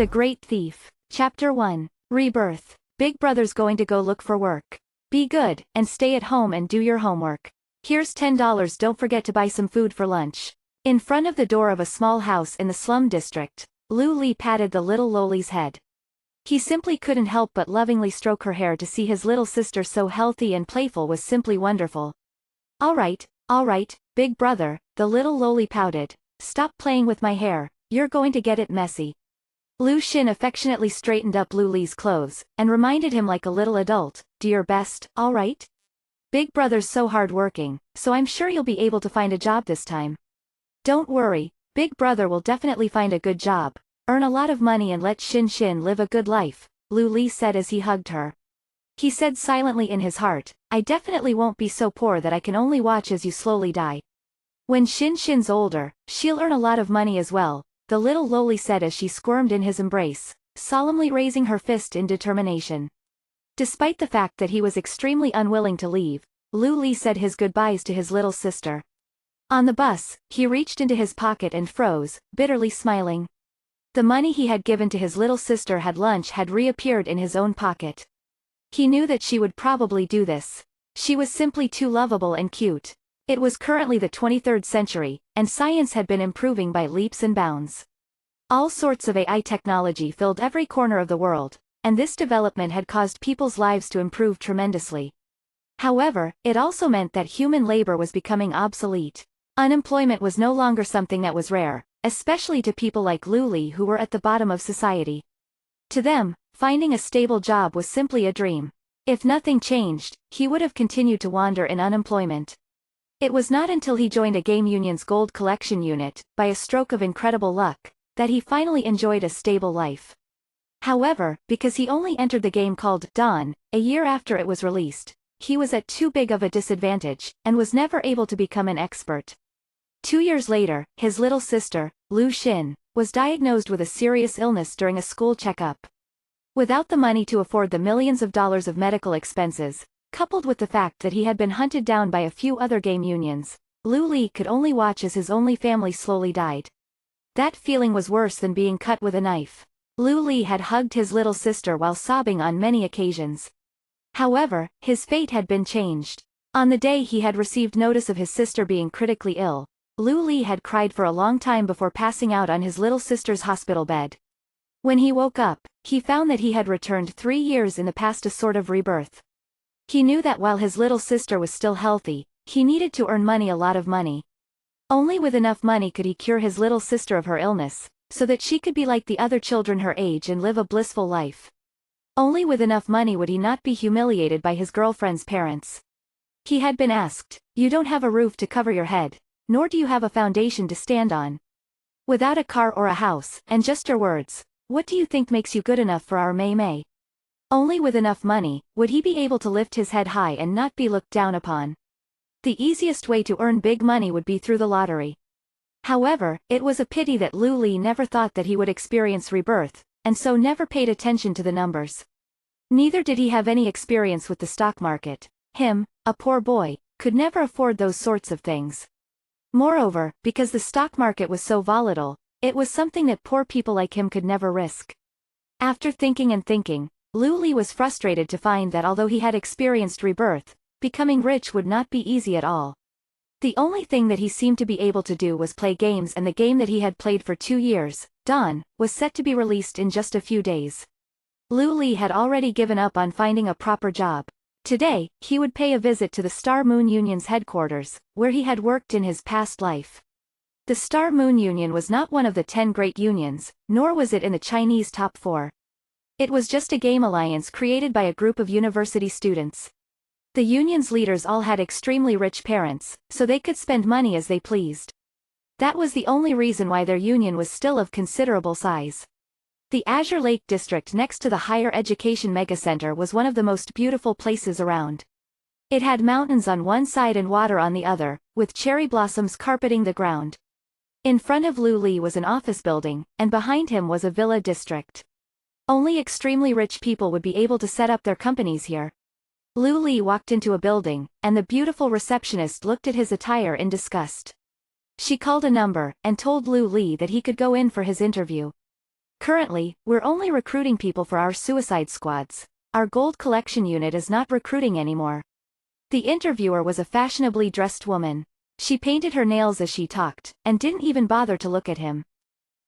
The Great Thief. Chapter 1. Rebirth. Big Brother's going to go look for work. Be good, and stay at home and do your homework. Here's $10, don't forget to buy some food for lunch. In front of the door of a small house in the slum district, Lu Li patted the little Loli's head. He simply couldn't help but lovingly stroke her hair to see his little sister so healthy and playful was simply wonderful. All right, Big Brother, the little Loli pouted. Stop playing with my hair, you're going to get it messy. Lu Xun affectionately straightened up Lu Li's clothes, and reminded him like a little adult, do your best, alright? Big Brother's so hard-working, so I'm sure you'll be able to find a job this time. Don't worry, Big Brother will definitely find a good job, earn a lot of money and let Xun live a good life, Lu Li said as he hugged her. He said silently in his heart, I definitely won't be so poor that I can only watch as you slowly die. When Xun's older, she'll earn a lot of money as well, the little Loli said as she squirmed in his embrace, solemnly raising her fist in determination. Despite the fact that he was extremely unwilling to leave, Lu Li said his goodbyes to his little sister. On the bus, he reached into his pocket and froze, bitterly smiling. The money he had given to his little sister had lunch had reappeared in his own pocket. He knew that she would probably do this. She was simply too lovable and cute. It was currently the 23rd century, and science had been improving by leaps and bounds. All sorts of AI technology filled every corner of the world, and this development had caused people's lives to improve tremendously. However, it also meant that human labor was becoming obsolete. Unemployment was no longer something that was rare, especially to people like Lu Li who were at the bottom of society. To them, finding a stable job was simply a dream. If nothing changed, he would have continued to wander in unemployment. It was not until he joined a game union's gold collection unit, by a stroke of incredible luck, that he finally enjoyed a stable life. However, because he only entered the game called Dawn, a year after it was released, he was at too big of a disadvantage, and was never able to become an expert. 2 years later, his little sister, Lu Xun, was diagnosed with a serious illness during a school checkup. Without the money to afford the millions of dollars of medical expenses, coupled with the fact that he had been hunted down by a few other game unions, Lu Li could only watch as his only family slowly died. That feeling was worse than being cut with a knife. Lu Li had hugged his little sister while sobbing on many occasions. However, his fate had been changed. On the day he had received notice of his sister being critically ill, Lu Li had cried for a long time before passing out on his little sister's hospital bed. When he woke up, he found that he had returned 3 years in the past, a sort of rebirth. He knew that while his little sister was still healthy, he needed to earn money, a lot of money. Only with enough money could he cure his little sister of her illness, so that she could be like the other children her age and live a blissful life. Only with enough money would he not be humiliated by his girlfriend's parents. He had been asked, you don't have a roof to cover your head, nor do you have a foundation to stand on. Without a car or a house, and just your words, what do you think makes you good enough for our Mei Mei? Only with enough money, would he be able to lift his head high and not be looked down upon. The easiest way to earn big money would be through the lottery. However, it was a pity that Lu Li never thought that he would experience rebirth, and so never paid attention to the numbers. Neither did he have any experience with the stock market. Him, a poor boy, could never afford those sorts of things. Moreover, because the stock market was so volatile, it was something that poor people like him could never risk. After thinking and thinking, Lu Li was frustrated to find that although he had experienced rebirth, becoming rich would not be easy at all. The only thing that he seemed to be able to do was play games, and the game that he had played for 2 years, Dawn, was set to be released in just a few days. Lu Li had already given up on finding a proper job. Today, he would pay a visit to the Star Moon Union's headquarters, where he had worked in his past life. The Star Moon Union was not one of the 10 great unions, nor was it in the Chinese top 4. It was just a game alliance created by a group of university students. The union's leaders all had extremely rich parents, so they could spend money as they pleased. That was the only reason why their union was still of considerable size. The Azure Lake district next to the higher education megacenter was one of the most beautiful places around. It had mountains on one side and water on the other, with cherry blossoms carpeting the ground. In front of Lu Li was an office building, and behind him was a villa district. Only extremely rich people would be able to set up their companies here. Lu Li walked into a building, and the beautiful receptionist looked at his attire in disgust. She called a number, and told Lu Li that he could go in for his interview. Currently, we're only recruiting people for our suicide squads. Our gold collection unit is not recruiting anymore. The interviewer was a fashionably dressed woman. She painted her nails as she talked, and didn't even bother to look at him.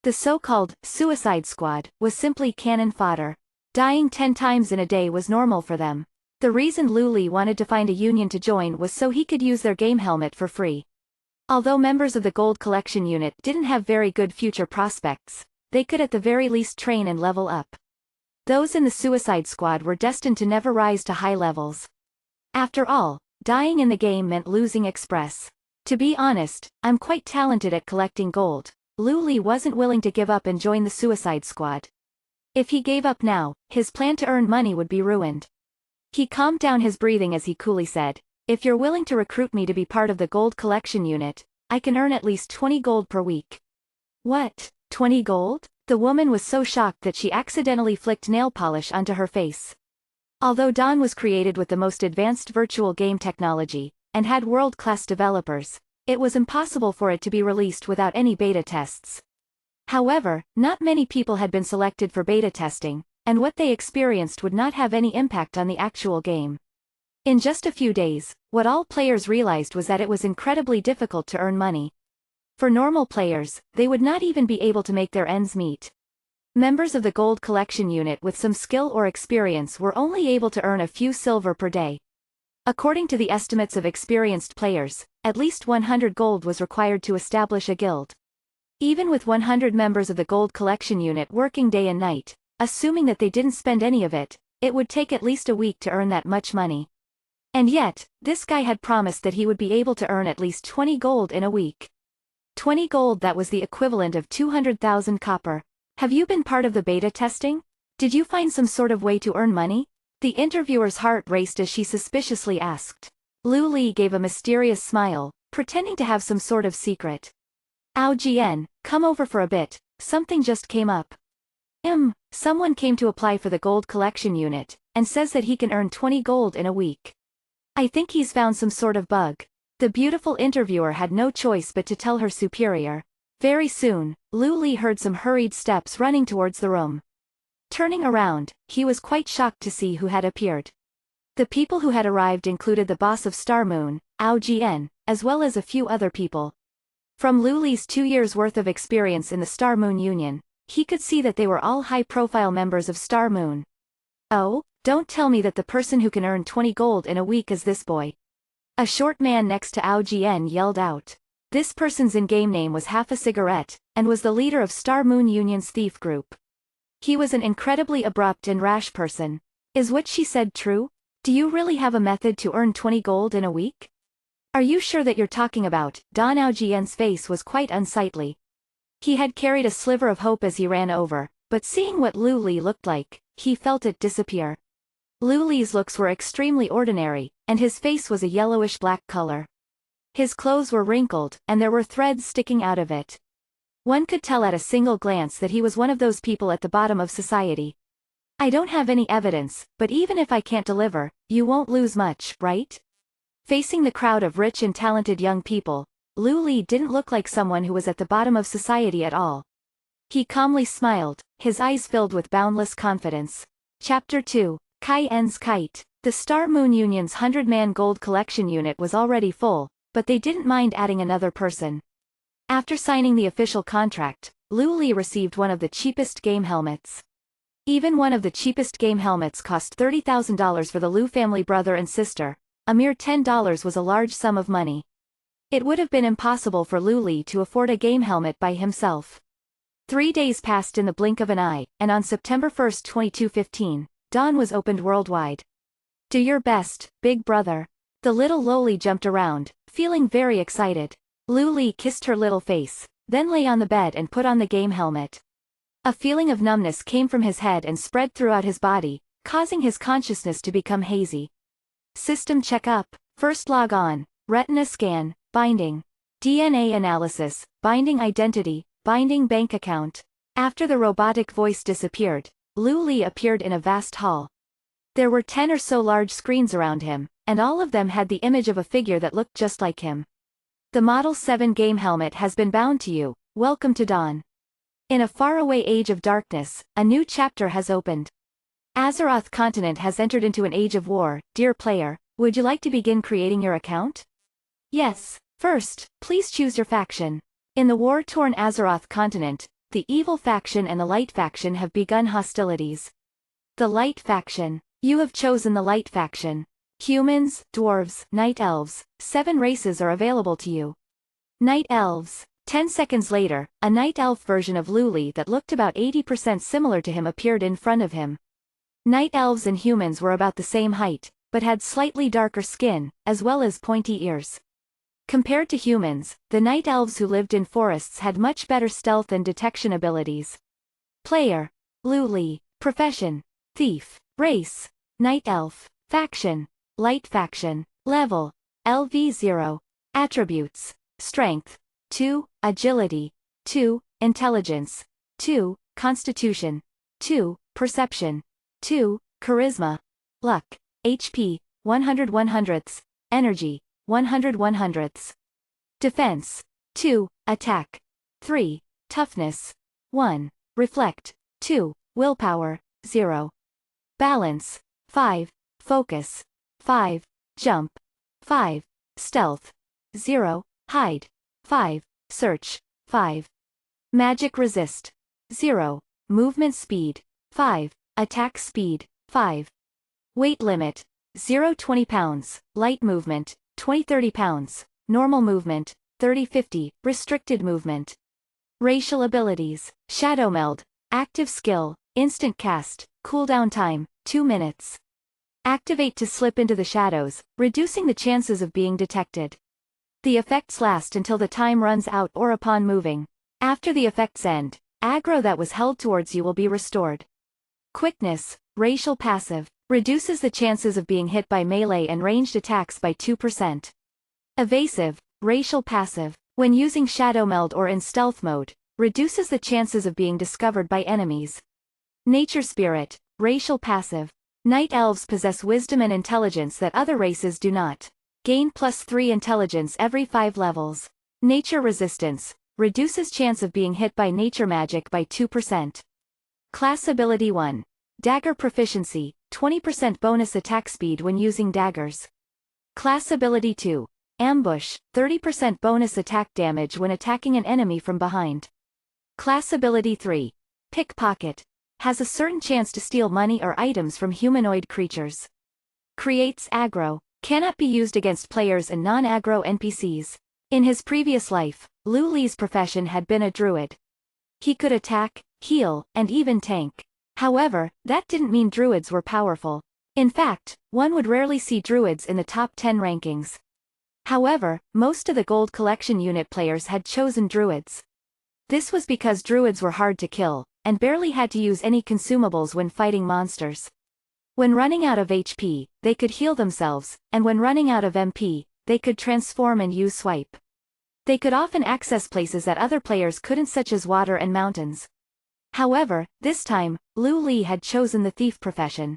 The so-called suicide squad was simply cannon fodder. Dying 10 times in a day was normal for them. The reason Luli wanted to find a union to join was so he could use their game helmet for free. Although members of the gold collection unit didn't have very good future prospects, they could at the very least train and level up. Those in the suicide squad were destined to never rise to high levels. After all, dying in the game meant losing express. To be honest, I'm quite talented at collecting gold. Luli wasn't willing to give up and join the suicide squad. If he gave up now, his plan to earn money would be ruined. He calmed down his breathing as he coolly said, "If you're willing to recruit me to be part of the gold collection unit, I can earn at least 20 gold per week." What? 20 gold? The woman was so shocked that she accidentally flicked nail polish onto her face. Although Dawn was created with the most advanced virtual game technology, and had world-class developers, it was impossible for it to be released without any beta tests. However, not many people had been selected for beta testing, and what they experienced would not have any impact on the actual game. In just a few days, what all players realized was that it was incredibly difficult to earn money. For normal players, they would not even be able to make their ends meet. Members of the gold collection unit with some skill or experience were only able to earn a few silver per day. According to the estimates of experienced players, at least 100 gold was required to establish a guild. Even with 100 members of the gold collection unit working day and night, assuming that they didn't spend any of it, it would take at least a week to earn that much money. And yet, this guy had promised that he would be able to earn at least 20 gold in a week. 20 gold, that was the equivalent of 200,000 copper. Have you been part of the beta testing? Did you find some sort of way to earn money? The interviewer's heart raced as she suspiciously asked. Luli gave a mysterious smile, pretending to have some sort of secret. "Ao Jian, come over for a bit, something just came up." Someone came to apply for the gold collection unit, and says that he can earn 20 gold in a week. "I think he's found some sort of bug." The beautiful interviewer had no choice but to tell her superior. Very soon, Luli heard some hurried steps running towards the room. Turning around, he was quite shocked to see who had appeared. The people who had arrived included the boss of Star Moon, Ao Jian, as well as a few other people. From Luli's 2 years' worth of experience in the Star Moon Union, he could see that they were all high-profile members of Star Moon. "Oh, don't tell me that the person who can earn 20 gold in a week is this boy." A short man next to Ao Jian yelled out. This person's in-game name was Half a Cigarette, and was the leader of Star Moon Union's thief group. He was an incredibly abrupt and rash person. "Is what she said true? Do you really have a method to earn 20 gold in a week? Are you sure that you're talking about?" Don Ao Jian's face was quite unsightly. He had carried a sliver of hope as he ran over, but seeing what Luli looked like, he felt it disappear. Luli's looks were extremely ordinary, and his face was a yellowish-black color. His clothes were wrinkled, and there were threads sticking out of it. One could tell at a single glance that he was one of those people at the bottom of society. "I don't have any evidence, but even if I can't deliver, you won't lose much, right?" Facing the crowd of rich and talented young people, Luli didn't look like someone who was at the bottom of society at all. He calmly smiled, his eyes filled with boundless confidence. Chapter 2. Kai En's Kite. The Star Moon Union's 100-man gold collection unit was already full, but they didn't mind adding another person. After signing the official contract, Luli received one of the cheapest game helmets. Even one of the cheapest game helmets cost $30,000 for the Liu family brother and sister. A mere $10 was a large sum of money. It would have been impossible for Luli to afford a game helmet by himself. 3 days passed in the blink of an eye, and on September 1, 2215, Dawn was opened worldwide. "Do your best, big brother." The little Loli jumped around, feeling very excited. Luli kissed her little face, then lay on the bed and put on the game helmet. A feeling of numbness came from his head and spread throughout his body, causing his consciousness to become hazy. System check-up. First log on. Retina scan. Binding. DNA analysis. Binding identity. Binding bank account. After the robotic voice disappeared, Luli appeared in a vast hall. There were 10 or so large screens around him, and all of them had the image of a figure that looked just like him. "The Model 7 game helmet has been bound to you. Welcome to Dawn." In a faraway age of darkness, a new chapter has opened. Azeroth continent has entered into an age of war. Dear player, would you like to begin creating your account? Yes. First, please choose your faction. In the war-torn Azeroth continent, the evil faction and the light faction have begun hostilities. The light faction. You have chosen the light faction. Humans, dwarves, night elves, 7 races are available to you. Night elves. 10 seconds later, a night elf version of Luli that looked about 80% similar to him appeared in front of him. Night elves and humans were about the same height, but had slightly darker skin, as well as pointy ears. Compared to humans, the night elves who lived in forests had much better stealth and detection abilities. Player. Luli. Profession. Thief. Race. Night elf. Faction. Light faction. Level. LV0. Attributes. Strength. 2. Agility. 2. Intelligence. 2. Constitution. 2. Perception. 2. Charisma. Luck. HP. 100 100ths. Energy. 100 100ths. Defense. 2. Attack. 3. Toughness. 1. Reflect. 2. Willpower. 0. Balance. 5. Focus. 5. Jump. 5. Stealth. 0. Hide. 5. Search. 5. Magic resist. 0. Movement speed. 5. Attack speed. 5. Weight limit. 0 20 pounds. Light movement. 20 30 pounds. Normal movement. 30 50. Restricted movement. Racial abilities. Shadow Meld. Active skill. Instant cast. Cooldown time. 2 minutes. Activate to slip into the shadows, reducing the chances of being detected. The effects last until the time runs out or upon moving. After the effects end, aggro that was held towards you will be restored. Quickness. Racial passive. Reduces the chances of being hit by melee and ranged attacks by 2%. Evasive. Racial passive. When using Shadow Meld or in stealth mode, reduces the chances of being discovered by enemies. Nature Spirit. Racial passive. Night elves possess wisdom and intelligence that other races do not. Gain +3 intelligence every 5 levels. Nature Resistance. Reduces chance of being hit by nature magic by 2%. Class Ability 1. Dagger Proficiency. 20% bonus attack speed when using daggers. Class Ability 2. Ambush. 30% bonus attack damage when attacking an enemy from behind. Class Ability 3. Pickpocket. Has a certain chance to steal money or items from humanoid creatures. Creates aggro. Cannot be used against players and non-aggro NPCs. In his previous life, Luli's profession had been a druid. He could attack, heal, and even tank. However, that didn't mean druids were powerful. In fact, one would rarely see druids in the top 10 rankings. However, most of the gold collection unit players had chosen druids. This was because druids were hard to kill, and barely had to use any consumables when fighting monsters. When running out of HP, they could heal themselves, and when running out of MP, they could transform and use swipe. They could often access places that other players couldn't, such as water and mountains. However, this time, Luli had chosen the thief profession.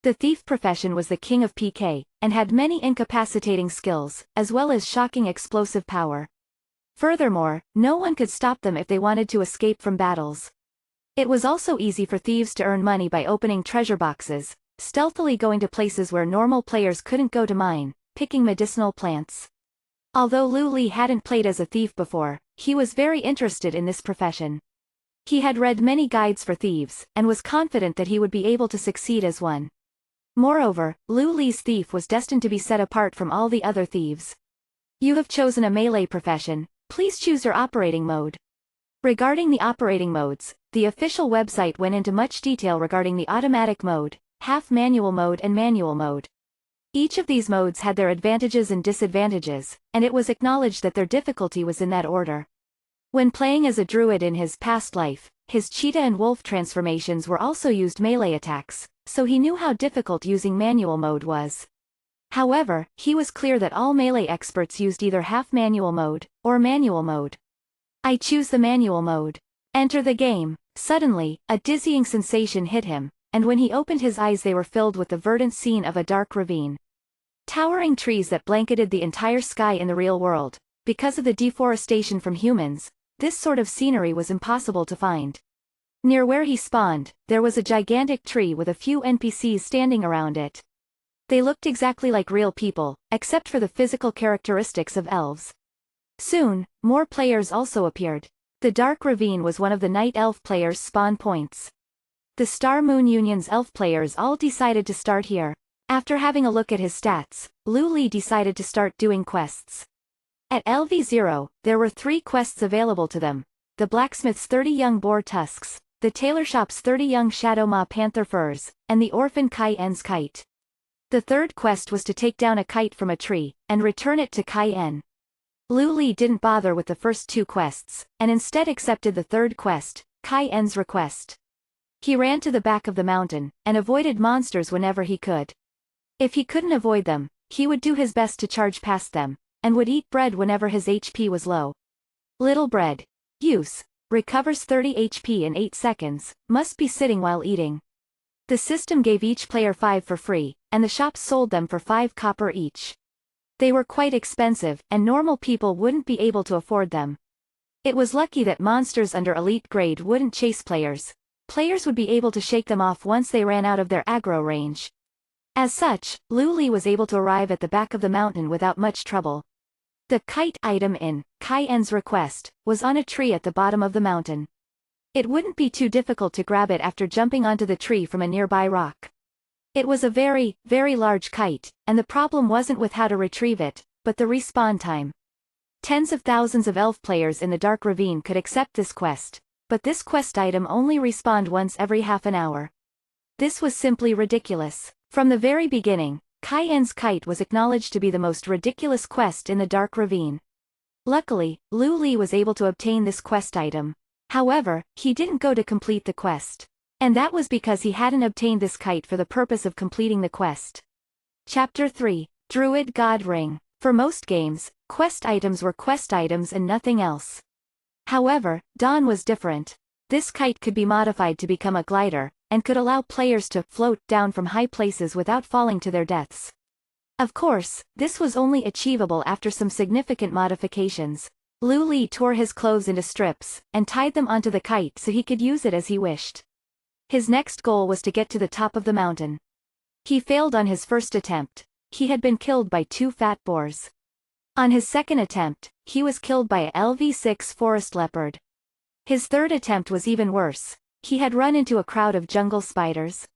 The thief profession was the king of PK, and had many incapacitating skills, as well as shocking explosive power. Furthermore, no one could stop them if they wanted to escape from battles. It was also easy for thieves to earn money by opening treasure boxes, stealthily going to places where normal players couldn't go to mine, picking medicinal plants. Although Luli hadn't played as a thief before, he was very interested in this profession. He had read many guides for thieves, and was confident that he would be able to succeed as one. Moreover, Luli's thief was destined to be set apart from all the other thieves. You have chosen a melee profession, please choose your operating mode. Regarding the operating modes, the official website went into much detail regarding the automatic mode, half-manual mode and manual mode. Each of these modes had their advantages and disadvantages, and it was acknowledged that their difficulty was in that order. When playing as a druid in his past life, his cheetah and wolf transformations were also used melee attacks, so he knew how difficult using manual mode was. However, he was clear that all melee experts used either half-manual mode, or manual mode. I choose the manual mode. Enter the game. Suddenly, a dizzying sensation hit him, and when he opened his eyes they were filled with the verdant scene of a dark ravine. Towering trees that blanketed the entire sky in the real world. Because of the deforestation from humans, this sort of scenery was impossible to find. Near where he spawned, there was a gigantic tree with a few NPCs standing around it. They looked exactly like real people, except for the physical characteristics of elves. Soon, more players also appeared. The Dark Ravine was one of the Night Elf players' spawn points. The Star Moon Union's elf players all decided to start here. After having a look at his stats, Lu Li decided to start doing quests. At LV0, there were 3 quests available to them. The blacksmith's 30 young boar tusks, the tailor shop's 30 young shadow maw panther furs, and the orphan Kai En's kite. The third quest was to take down a kite from a tree, and return it to Kai En. Lu Li didn't bother with the first 2 quests, and instead accepted the third quest, Kai En's request. He ran to the back of the mountain, and avoided monsters whenever he could. If he couldn't avoid them, he would do his best to charge past them, and would eat bread whenever his HP was low. Little bread. Use. Recovers 30 HP in 8 seconds, must be sitting while eating. The system gave each player 5 for free, and the shops sold them for 5 copper each. They were quite expensive, and normal people wouldn't be able to afford them. It was lucky that monsters under elite grade wouldn't chase players. Players would be able to shake them off once they ran out of their aggro range. As such, Lu Li was able to arrive at the back of the mountain without much trouble. The kite item in Kai En's request was on a tree at the bottom of the mountain. It wouldn't be too difficult to grab it after jumping onto the tree from a nearby rock. It was a very, very large kite, and the problem wasn't with how to retrieve it, but the respawn time. Tens of thousands of elf players in the Dark Ravine could accept this quest, but this quest item only respawned once every half an hour. This was simply ridiculous. From the very beginning, Kai En's kite was acknowledged to be the most ridiculous quest in the Dark Ravine. Luckily, Lu Li was able to obtain this quest item. However, he didn't go to complete the quest. And that was because he hadn't obtained this kite for the purpose of completing the quest. Chapter 3. Druid God Ring. For most games, quest items were quest items and nothing else. However, Dawn was different. This kite could be modified to become a glider, and could allow players to float down from high places without falling to their deaths. Of course, this was only achievable after some significant modifications. Lu Li tore his clothes into strips, and tied them onto the kite so he could use it as he wished. His next goal was to get to the top of the mountain. He failed on his first attempt. He had been killed by 2 fat boars. On his second attempt, he was killed by a LV6 forest leopard. His third attempt was even worse. He had run into a crowd of jungle spiders.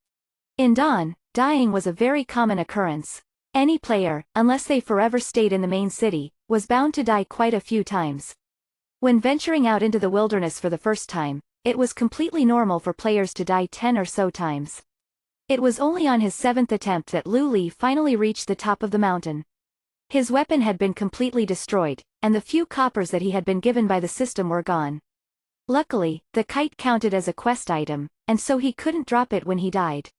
In Dawn, dying was a very common occurrence. Any player, unless they forever stayed in the main city, was bound to die quite a few times. When venturing out into the wilderness for the first time, it was completely normal for players to die 10 or so times. It was only on his 7th attempt that Lu Li finally reached the top of the mountain. His weapon had been completely destroyed, and the few coppers that he had been given by the system were gone. Luckily, the kite counted as a quest item, and so he couldn't drop it when he died.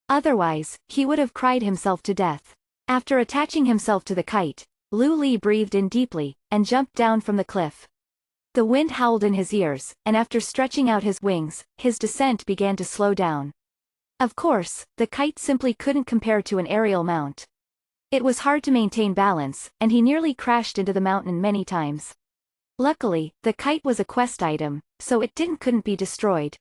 Otherwise, he would have cried himself to death. After attaching himself to the kite, Lu Li breathed in deeply, and jumped down from the cliff. The wind howled in his ears, and after stretching out his wings, his descent began to slow down. Of course, the kite simply couldn't compare to an aerial mount. It was hard to maintain balance, and he nearly crashed into the mountain many times. Luckily, the kite was a quest item, so it couldn't be destroyed.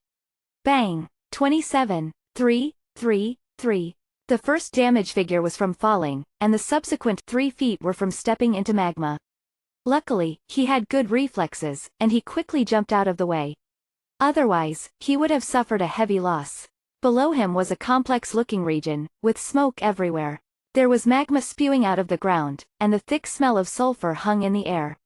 Bang! 27, 3, 3, 3. The first damage figure was from falling, and the subsequent 3 feet were from stepping into magma. Luckily, he had good reflexes, and he quickly jumped out of the way. Otherwise, he would have suffered a heavy loss. Below him was a complex-looking region, with smoke everywhere. There was magma spewing out of the ground, and the thick smell of sulfur hung in the air.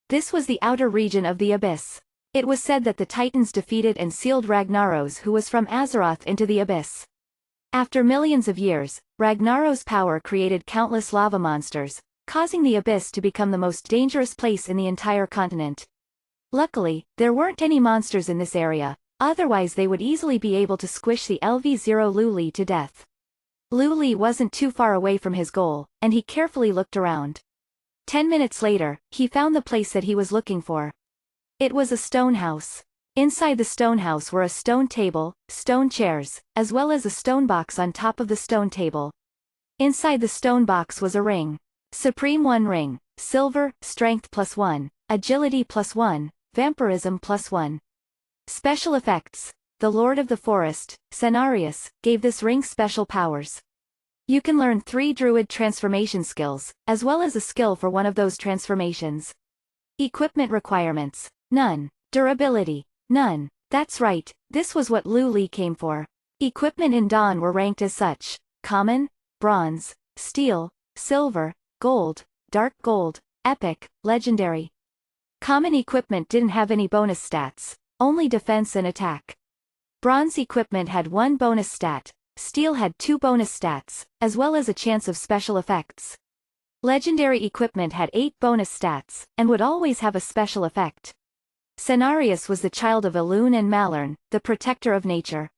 This was the outer region of the abyss. It was said that the Titans defeated and sealed Ragnaros, who was from Azeroth, into the abyss. After millions of years, Ragnaros' power created countless lava monsters, causing the abyss to become the most dangerous place in the entire continent. Luckily, there weren't any monsters in this area, otherwise they would easily be able to squish the LV0 Lu Li to death. Lu Li wasn't too far away from his goal, and he carefully looked around. 10 minutes later, he found the place that he was looking for. It was a stone house. Inside the stone house were a stone table, stone chairs, as well as a stone box on top of the stone table. Inside the stone box was a ring. Supreme 1 ring, silver, strength +1, agility +1, Vampirism +1. Special effects. The Lord of the Forest, Cenarius, gave this ring special powers. You can learn 3 druid transformation skills, as well as a skill for one of those transformations. Equipment requirements. None. Durability. None. That's right, this was what Lu Li came for. Equipment in Dawn were ranked as such: common, bronze, steel, silver, gold, dark gold, epic, legendary. Common equipment didn't have any bonus stats, only defense and attack. Bronze equipment had 1 bonus stat, steel had 2 bonus stats, as well as a chance of special effects. Legendary equipment had 8 bonus stats, and would always have a special effect. Cenarius was the child of Elune and Malern, the protector of nature.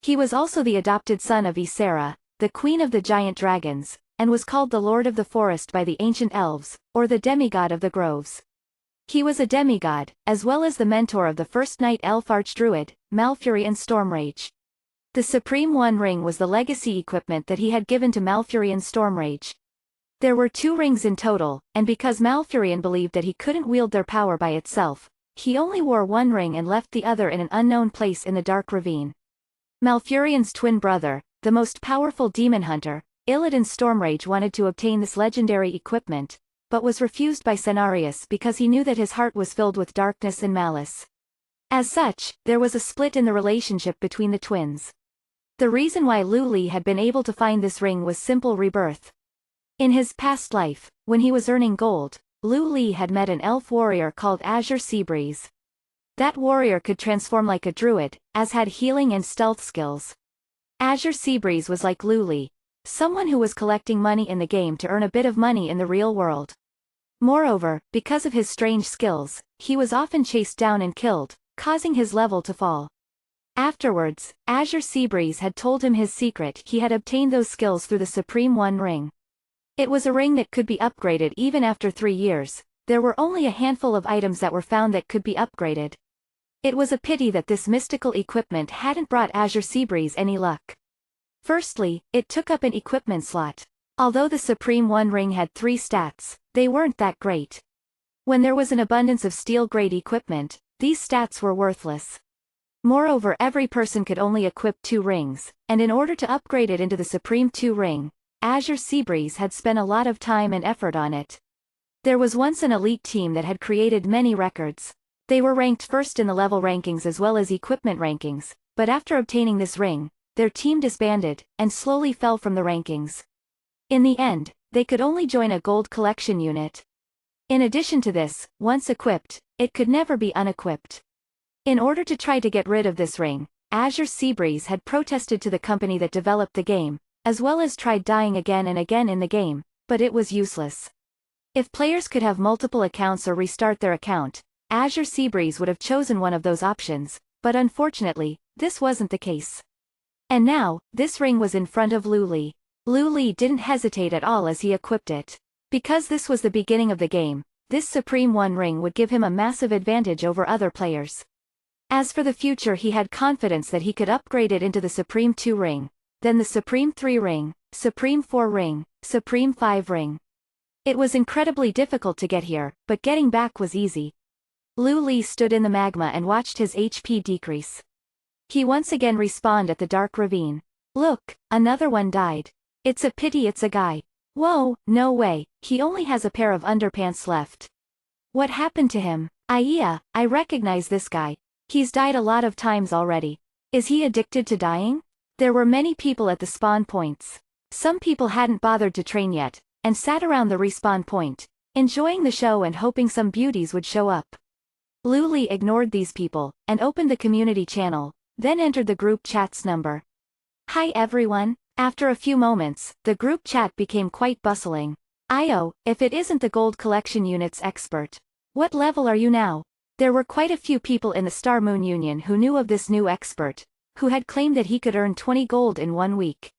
He was also the adopted son of Ysera, the queen of the giant dragons, and was called the Lord of the Forest by the ancient elves, or the demigod of the groves. He was a demigod, as well as the mentor of the first night elf archdruid, Malfuri and Stormrage. The Supreme One ring was the legacy equipment that he had given to Malfuri and Stormrage. There were 2 rings in total, and because Malfurion believed that he couldn't wield their power by itself, he only wore 1 ring and left the other in an unknown place in the Dark Ravine. Malfurion's twin brother, the most powerful demon hunter, Illidan Stormrage, wanted to obtain this legendary equipment, but was refused by Cenarius because he knew that his heart was filled with darkness and malice. As such, there was a split in the relationship between the twins. The reason why Lu Li had been able to find this ring was simple: rebirth. In his past life, when he was earning gold, Lu Li had met an elf warrior called Azure Seabreeze. That warrior could transform like a druid, as had healing and stealth skills. Azure Seabreeze was like Lu Li, someone who was collecting money in the game to earn a bit of money in the real world. Moreover, because of his strange skills, he was often chased down and killed, causing his level to fall. Afterwards, Azure Seabreeze had told him his secret: he had obtained those skills through the Supreme One ring. It was a ring that could be upgraded even after 3 years. There were only a handful of items that were found that could be upgraded. It was a pity that this mystical equipment hadn't brought Azure Seabreeze any luck. Firstly, it took up an equipment slot. Although the Supreme One ring had 3 stats, they weren't that great. When there was an abundance of steel-grade equipment, these stats were worthless. Moreover, every person could only equip 2 rings, and in order to upgrade it into the Supreme 2 ring, Azure Seabreeze had spent a lot of time and effort on it. There was once an elite team that had created many records. They were ranked first in the level rankings as well as equipment rankings, but after obtaining this ring, their team disbanded, and slowly fell from the rankings. In the end, they could only join a gold collection unit. In addition to this, once equipped, it could never be unequipped. In order to try to get rid of this ring, Azure Seabreeze had protested to the company that developed the game, as well as tried dying again and again in the game, but it was useless. If players could have multiple accounts or restart their account, Azure Seabreeze would have chosen one of those options, but unfortunately, this wasn't the case. And now, this ring was in front of Lu Li. Lu Li didn't hesitate at all as he equipped it. Because this was the beginning of the game, this Supreme One ring would give him a massive advantage over other players. As for the future, he had confidence that he could upgrade it into the Supreme 2 ring, then the Supreme 3 ring, Supreme 4 ring, Supreme 5 ring. It was incredibly difficult to get here, but getting back was easy. Lu Li stood in the magma and watched his HP decrease. He once again respawned at the Dark Ravine. Look, another one died. It's a pity it's a guy. Whoa, no way, he only has a pair of underpants left. What happened to him? Yeah, I recognize this guy. He's died a lot of times already. Is he addicted to dying? There were many people at the spawn points. Some people hadn't bothered to train yet, and sat around the respawn point, enjoying the show and hoping some beauties would show up. Lu Li ignored these people, and opened the community channel, then entered the group chat's number. Hi everyone. After a few moments, the group chat became quite bustling. Io, if it isn't the gold collection unit's expert. What level are you now? There were quite a few people in the Star Moon Union who knew of this new expert, who had claimed that he could earn 20 gold in 1 week.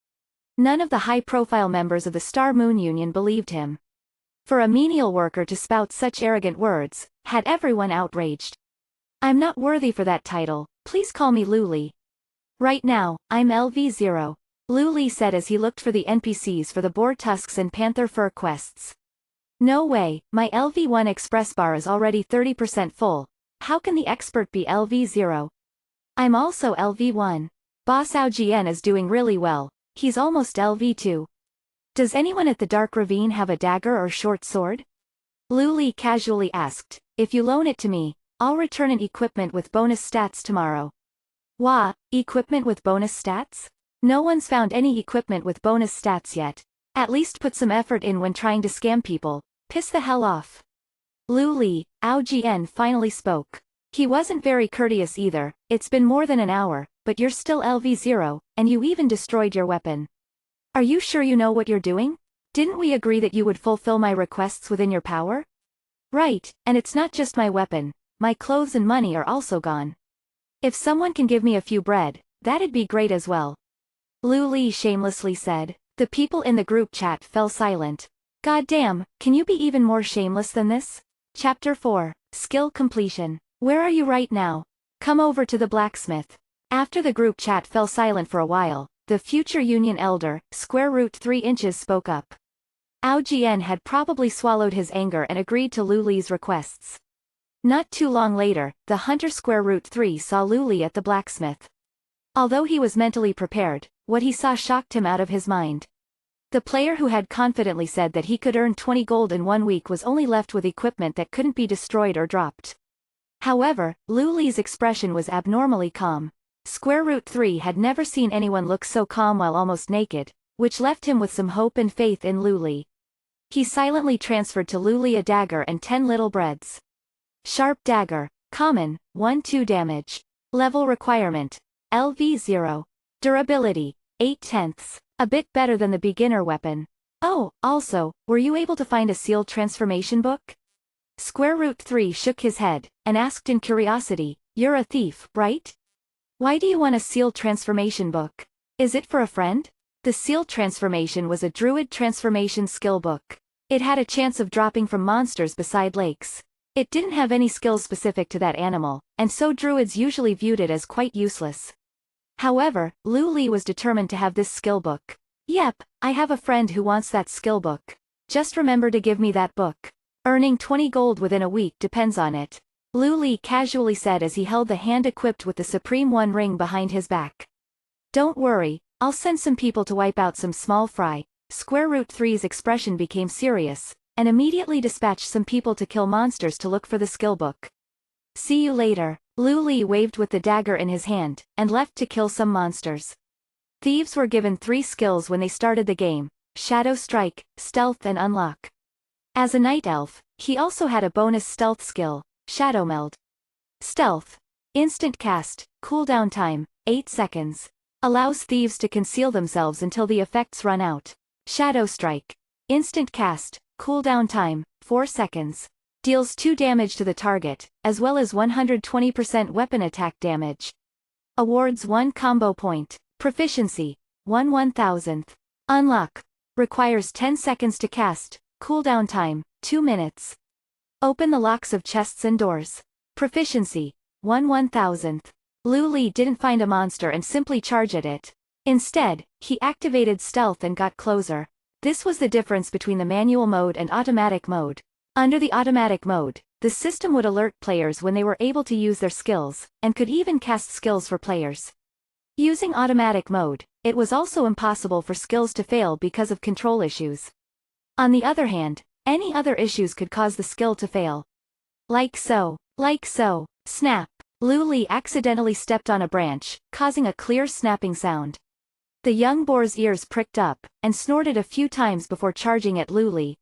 None of the high-profile members of the Star Moon Union believed him. For a menial worker to spout such arrogant words, had everyone outraged. I'm not worthy for that title, please call me Lu Li. Right now, I'm LV0. Lu Li said as he looked for the NPCs for the boar tusks and panther fur quests. No way, my LV1 express bar is already 30% full, How can the expert be LV0? I'm also LV1. Boss Ao is doing really well. He's almost LV2. Does anyone at the Dark Ravine have a dagger or short sword? Lu Li casually asked. If you loan it to me, I'll return an equipment with bonus stats tomorrow. Wah, equipment with bonus stats? No one's found any equipment with bonus stats yet. At least put some effort in when trying to scam people. Piss the hell off. Lu Li, Ao finally spoke. He wasn't very courteous either. It's been more than an hour, but you're still LV0, and you even destroyed your weapon. Are you sure you know what you're doing? Didn't we agree that you would fulfill my requests within your power? Right, and it's not just my weapon. My clothes and money are also gone. If someone can give me a few bread, that'd be great as well. Lu Li shamelessly said. The people in the group chat fell silent. God damn, can you be even more shameless than this? Chapter 4. Skill completion. Where are you right now? Come over to the blacksmith. After the group chat fell silent for a while, the future Union Elder, square root 3 inches spoke up. Ao had probably swallowed his anger and agreed to Lu Li's requests. Not too long later, the hunter square root 3 saw Lu Li at the blacksmith. Although he was mentally prepared, what he saw shocked him out of his mind. The player who had confidently said that he could earn 20 gold in 1 week was only left with equipment that couldn't be destroyed or dropped. However, Lu Li's expression was abnormally calm. Square root 3 had never seen anyone look so calm while almost naked, which left him with some hope and faith in Lu Li. He silently transferred to Lu Li a dagger and 10 little breads. Sharp dagger, common, 1-2 damage. Level requirement, LV0. Durability, 8/10. A bit better than the beginner weapon. Oh, also, were you able to find a sealed transformation book? Square root 3 shook his head, and asked in curiosity, you're a thief, right? Why do you want a sealed transformation book? Is it for a friend? The sealed transformation was a druid transformation skill book. It had a chance of dropping from monsters beside lakes. It didn't have any skills specific to that animal, and so druids usually viewed it as quite useless. However, Lu Li was determined to have this skill book. Yep, I have a friend who wants that skill book. Just remember to give me that book. Earning 20 gold within a week depends on it. Lu Li casually said as he held the hand equipped with the Supreme One ring behind his back. Don't worry, I'll send some people to wipe out some small fry. Square root 3's expression became serious, and immediately dispatched some people to kill monsters to look for the skill book. See you later. Lu Li waved with the dagger in his hand, and left to kill some monsters. Thieves were given 3 skills when they started the game: Shadow Strike, Stealth and Unlock. As a night elf, he also had a bonus stealth skill, Shadow Meld. Stealth. Instant cast, cooldown time, 8 seconds. Allows thieves to conceal themselves until the effects run out. Shadow Strike. Instant cast, cooldown time, 4 seconds. Deals 2 damage to the target, as well as 120% weapon attack damage. Awards 1 combo point. Proficiency, 1/1000th. Unlock. Requires 10 seconds to cast, cooldown time, 2 minutes. Open the locks of chests and doors. Proficiency, 1/1000th. Lu Li didn't find a monster and simply charge at it. Instead, he activated stealth and got closer. This was the difference between the manual mode and automatic mode. Under the automatic mode, the system would alert players when they were able to use their skills, and could even cast skills for players. Using automatic mode, it was also impossible for skills to fail because of control issues. On the other hand, any other issues could cause the skill to fail. Like so. Snap. Lu Li accidentally stepped on a branch, causing a clear snapping sound. The young boar's ears pricked up, and snorted a few times before charging at Lu Li.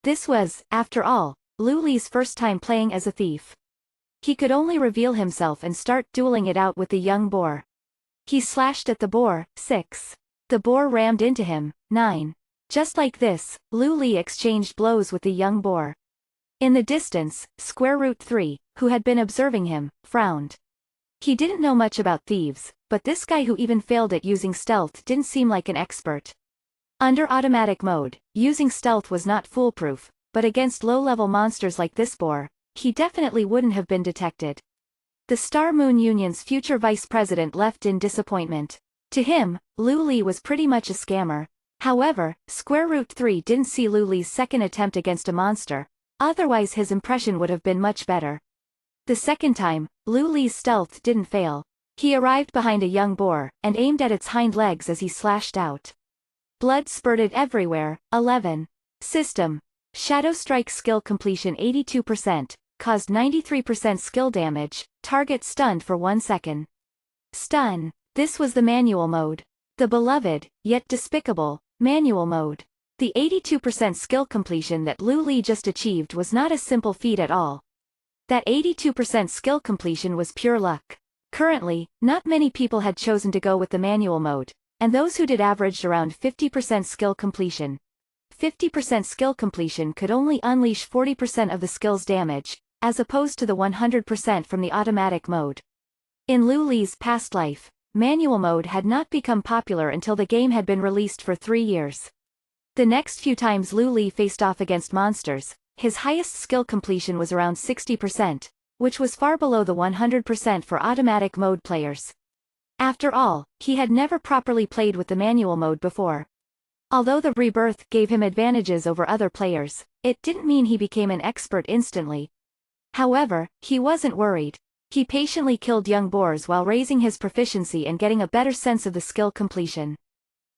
This was, after all, Lu Li's first time playing as a thief. He could only reveal himself and start dueling it out with the young boar. He slashed at the boar, 6. The boar rammed into him, 9. Just like this, Lu Li exchanged blows with the young boar. In the distance, square root 3, who had been observing him, frowned. He didn't know much about thieves, but this guy who even failed at using stealth didn't seem like an expert. Under automatic mode, using stealth was not foolproof, but against low-level monsters like this boar, he definitely wouldn't have been detected. The Star Moon Union's future vice president left in disappointment. To him, Lu Li was pretty much a scammer. However, square root 3 didn't see Lu Li's second attempt against a monster, otherwise his impression would have been much better. The second time, Lu Li's stealth didn't fail. He arrived behind a young boar, and aimed at its hind legs as he slashed out. Blood spurted everywhere. 11. System. Shadow Strike skill completion 82%, caused 93% skill damage, target stunned for 1 second. Stun. This was the manual mode. The beloved, yet despicable, manual mode. The 82% skill completion that Lu Li just achieved was not a simple feat at all. That 82% skill completion was pure luck. Currently, not many people had chosen to go with the manual mode, and those who did averaged around 50% skill completion. 50% skill completion could only unleash 40% of the skill's damage, as opposed to the 100% from the automatic mode. In Lu Li's past life, manual mode had not become popular until the game had been released for 3 years. The next few times Lu Li faced off against monsters, his highest skill completion was around 60%, which was far below the 100% for automatic mode players. After all, he had never properly played with the manual mode before. Although the rebirth gave him advantages over other players, it didn't mean he became an expert instantly. However, he wasn't worried. He patiently killed young boars while raising his proficiency and getting a better sense of the skill completion.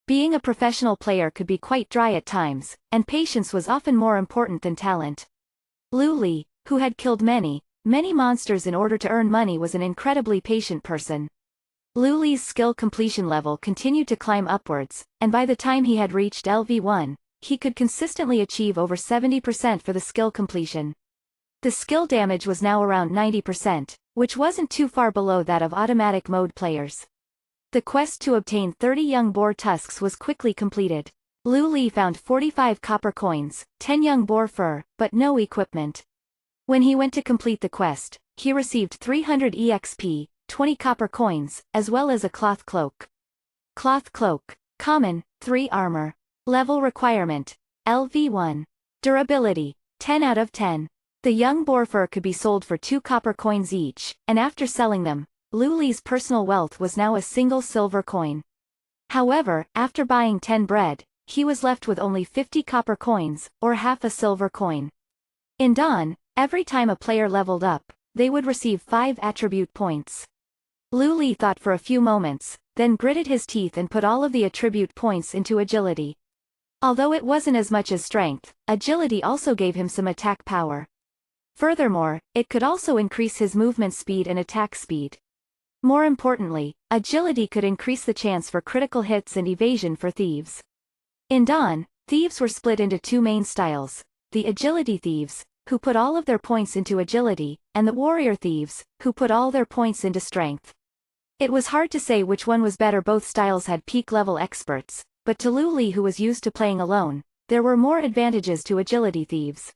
Being a professional player could be quite dry at times, and patience was often more important than talent. Lu Li, who had killed many monsters in order to earn money, was an incredibly patient person. Lu Li's skill completion level continued to climb upwards, and by the time he had reached LV1, he could consistently achieve over 70% for the skill completion. The skill damage was now around 90%, which wasn't too far below that of automatic mode players. The quest to obtain 30 young boar tusks was quickly completed. Lu Li found 45 copper coins, 10 young boar fur, but no equipment. When he went to complete the quest, he received 300 EXP, 20 copper coins, as well as a cloth cloak. Cloth cloak. Common, 3 armor. Level requirement. LV1. Durability. 10 out of 10. The young boar fur could be sold for 2 copper coins each, and after selling them, Lu Li's personal wealth was now a single silver coin. However, after buying 10 bread, he was left with only 50 copper coins, or half a silver coin. In Dawn, every time a player leveled up, they would receive 5 attribute points. Lu Li thought for a few moments, then gritted his teeth and put all of the attribute points into agility. Although it wasn't as much as strength, agility also gave him some attack power. Furthermore, it could also increase his movement speed and attack speed. More importantly, agility could increase the chance for critical hits and evasion for thieves. In Dawn, thieves were split into 2 main styles: the agility thieves, who put all of their points into agility, and the warrior thieves, who put all their points into strength. It was hard to say which one was better. Both styles had peak-level experts, but to Lu Li, who was used to playing alone, there were more advantages to agility thieves.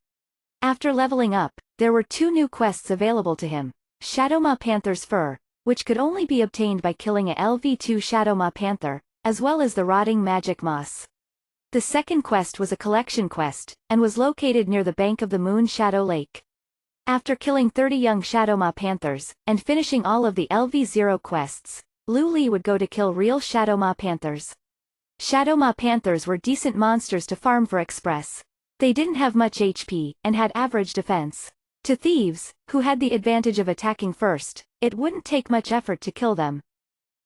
After leveling up, there were 2 new quests available to him: Shadowmaw Panther's Fur, which could only be obtained by killing a LV2 Shadowmaw Panther, as well as the Rotting Magic Moss. The second quest was a collection quest, and was located near the bank of the Moon Shadow Lake. After killing 30 young Shadowmaw Panthers, and finishing all of the LV0 quests, Lu Li would go to kill real Shadowmaw Panthers. Shadowmaw Panthers were decent monsters to farm for Express. They didn't have much HP, and had average defense. To thieves, who had the advantage of attacking first, it wouldn't take much effort to kill them.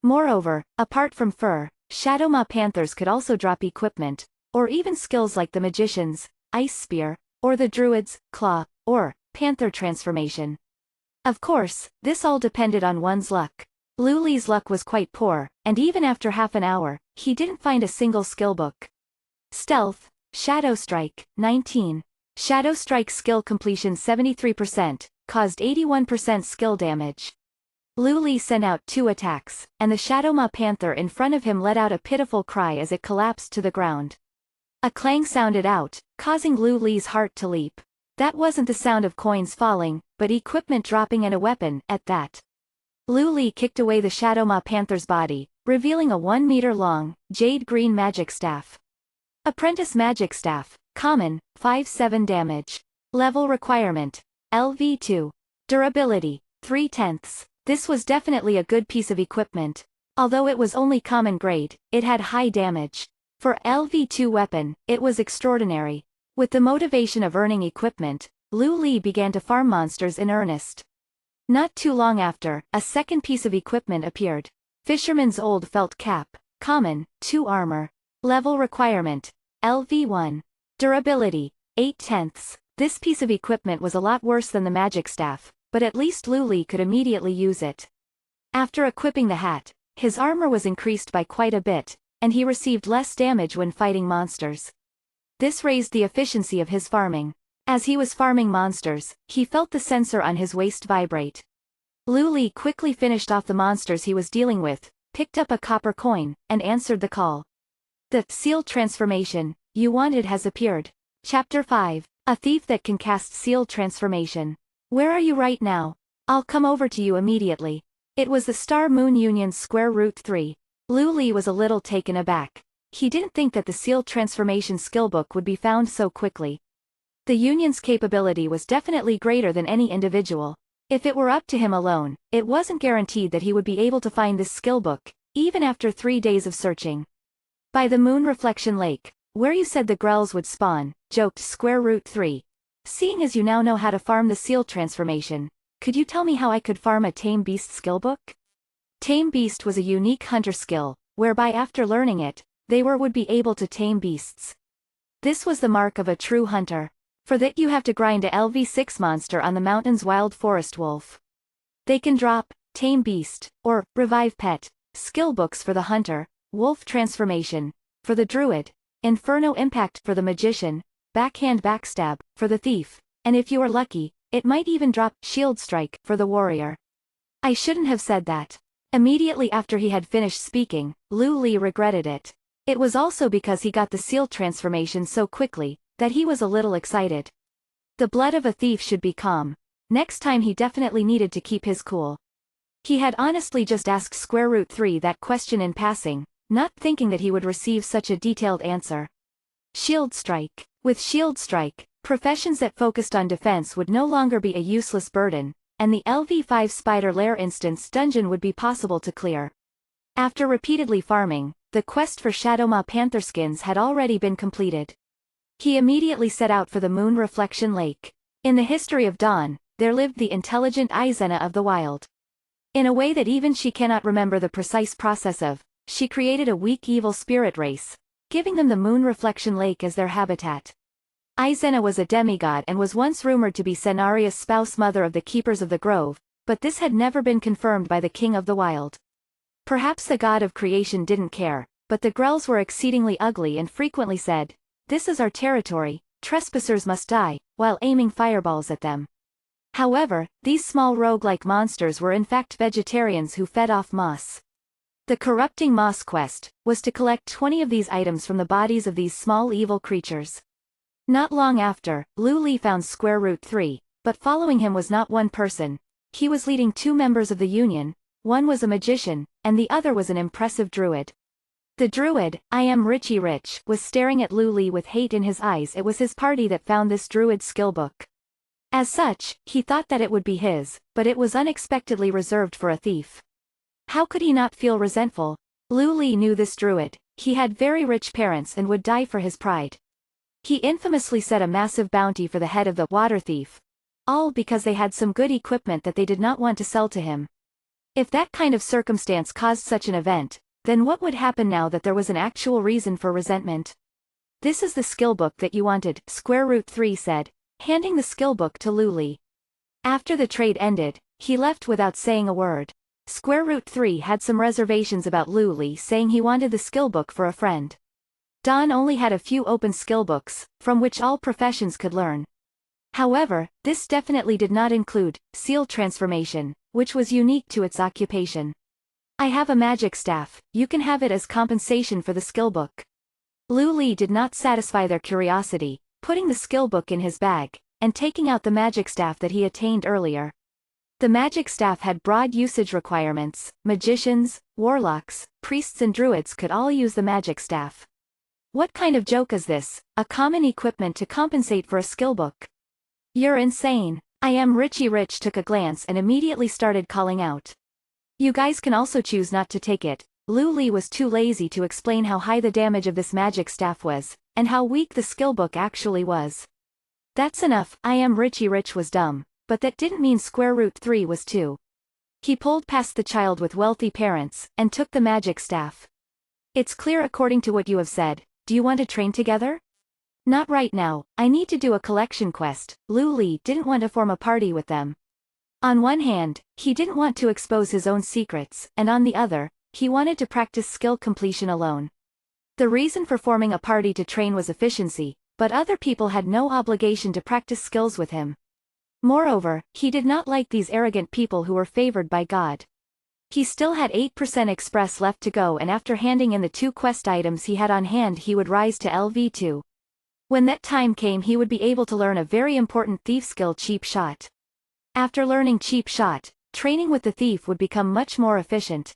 Moreover, apart from fur, Shadowmaw Panthers could also drop equipment, or even skills like the Magician's Ice Spear, or the Druid's Claw, or Panther Transformation. Of course, this all depended on one's luck. Lu Li's luck was quite poor, and even after half an hour, he didn't find a single skill book. Stealth. Shadow Strike, 19. Shadow Strike skill completion 73%, caused 81% skill damage. Lu Li sent out 2 attacks, and the Shadowmaw Panther in front of him let out a pitiful cry as it collapsed to the ground. A clang sounded out, causing Lu Li's heart to leap. That wasn't the sound of coins falling, but equipment dropping and a weapon, at that. Lu Li kicked away the Shadowmaw Panther's body, revealing a 1-meter-long, jade-green magic staff. Apprentice Magic Staff. Common, 5/7 damage. Level requirement. LV2. Durability. 3/10. This was definitely a good piece of equipment. Although it was only common grade, it had high damage. For LV2 weapon, it was extraordinary. With the motivation of earning equipment, Lu Li began to farm monsters in earnest. Not too long after, a second piece of equipment appeared. Fisherman's old felt cap. Common, 2 armor. Level requirement. LV1. Durability. 8/10. This piece of equipment was a lot worse than the magic staff, but at least Lu Li could immediately use it. After equipping the hat, his armor was increased by quite a bit, and he received less damage when fighting monsters. This raised the efficiency of his farming. As he was farming monsters, he felt the sensor on his waist vibrate. Lu Li quickly finished off the monsters he was dealing with, picked up a copper coin, and answered the call. The seal transformation you wanted has appeared. Chapter 5. A thief that can cast seal transformation. Where are you right now? I'll come over to you immediately. It was the Star Moon Union's square root 3. Lu Li was a little taken aback. He didn't think that the seal transformation skillbook would be found so quickly. The Union's capability was definitely greater than any individual. If it were up to him alone, it wasn't guaranteed that he would be able to find this skillbook, even after 3 days of searching. By the Moon Reflection Lake, where you said the Grells would spawn, joked square root 3. Seeing as you now know how to farm the seal transformation, could you tell me how I could farm a Tame Beast skillbook? Tame Beast was a unique hunter skill, whereby after learning it, they would be able to tame beasts. This was the mark of a true hunter. For that you have to grind a LV6 monster on the mountain's wild forest wolf. They can drop, Tame Beast, or, Revive Pet, skillbooks for the hunter, Wolf Transformation, for the druid, Inferno Impact for the magician, Backhand Backstab, for the thief, and if you are lucky, it might even drop Shield Strike for the warrior. I shouldn't have said that. Immediately after he had finished speaking, Lu Li regretted it. It was also because he got the seal transformation so quickly, that he was a little excited. The blood of a thief should be calm. Next time he definitely needed to keep his cool. He had honestly just asked square root 3 that question in passing, not thinking that he would receive such a detailed answer. Shield Strike. With Shield Strike, professions that focused on defense would no longer be a useless burden, and the LV5 Spider Lair instance dungeon would be possible to clear. After repeatedly farming, the quest for Shadowmaw Panther skins had already been completed. He immediately set out for the Moon Reflection Lake. In the history of Dawn, there lived the intelligent Aizena of the wild. In a way that even she cannot remember the precise process of, she created a weak evil spirit race, giving them the Moon Reflection Lake as their habitat. Aizena was a demigod and was once rumored to be Cenaria's spouse mother of the Keepers of the Grove, but this had never been confirmed by the King of the Wild. Perhaps the god of creation didn't care, but the Grells were exceedingly ugly and frequently said, "This is our territory, trespassers must die," while aiming fireballs at them. However, these small rogue-like monsters were in fact vegetarians who fed off moss. The Corrupting Moss quest was to collect 20 of these items from the bodies of these small evil creatures. Not long after, Lu Li found square root 3, but following him was not one person. He was leading 2 members of the Union, one was a magician, and the other was an impressive druid. The druid, I am Richie Rich, was staring at Lu Li with hate in his eyes. It was his party that found this druid skillbook. As such, he thought that it would be his, but it was unexpectedly reserved for a thief. How could he not feel resentful? Lu Li knew this druid, he had very rich parents and would die for his pride. He infamously set a massive bounty for the head of the water thief. All because they had some good equipment that they did not want to sell to him. If that kind of circumstance caused such an event, then what would happen now that there was an actual reason for resentment? This is the skillbook that you wanted, square root 3 said, handing the skillbook to Lu Li. After the trade ended, he left without saying a word. Square root 3 had some reservations about Lu Li, saying he wanted the skillbook for a friend. Dawn only had a few open skillbooks, from which all professions could learn. However, this definitely did not include seal transformation, which was unique to its occupation. I have a magic staff, you can have it as compensation for the skillbook. Lu Li did not satisfy their curiosity, putting the skillbook in his bag, and taking out the magic staff that he attained earlier. The magic staff had broad usage requirements. Magicians, warlocks, priests and druids could all use the magic staff. What kind of joke is this, a common equipment to compensate for a skillbook? You're insane. I am Richie Rich took a glance and immediately started calling out. You guys can also choose not to take it. Lu Li was too lazy to explain how high the damage of this magic staff was, and how weak the skillbook actually was. That's enough. I am Richie Rich was dumb, but that didn't mean square root 3 was 2. He pulled past the child with wealthy parents, and took the magic staff. It's clear according to what you have said. Do you want to train together? Not right now, I need to do a collection quest. Lu Li didn't want to form a party with them. On one hand, he didn't want to expose his own secrets, and on the other, he wanted to practice skill completion alone. The reason for forming a party to train was efficiency, but other people had no obligation to practice skills with him. Moreover, he did not like these arrogant people who were favored by God. He still had 8% express left to go, and after handing in the 2 quest items he had on hand he would rise to LV2. When that time came he would be able to learn a very important thief skill, Cheap Shot. After learning Cheap Shot, training with the thief would become much more efficient.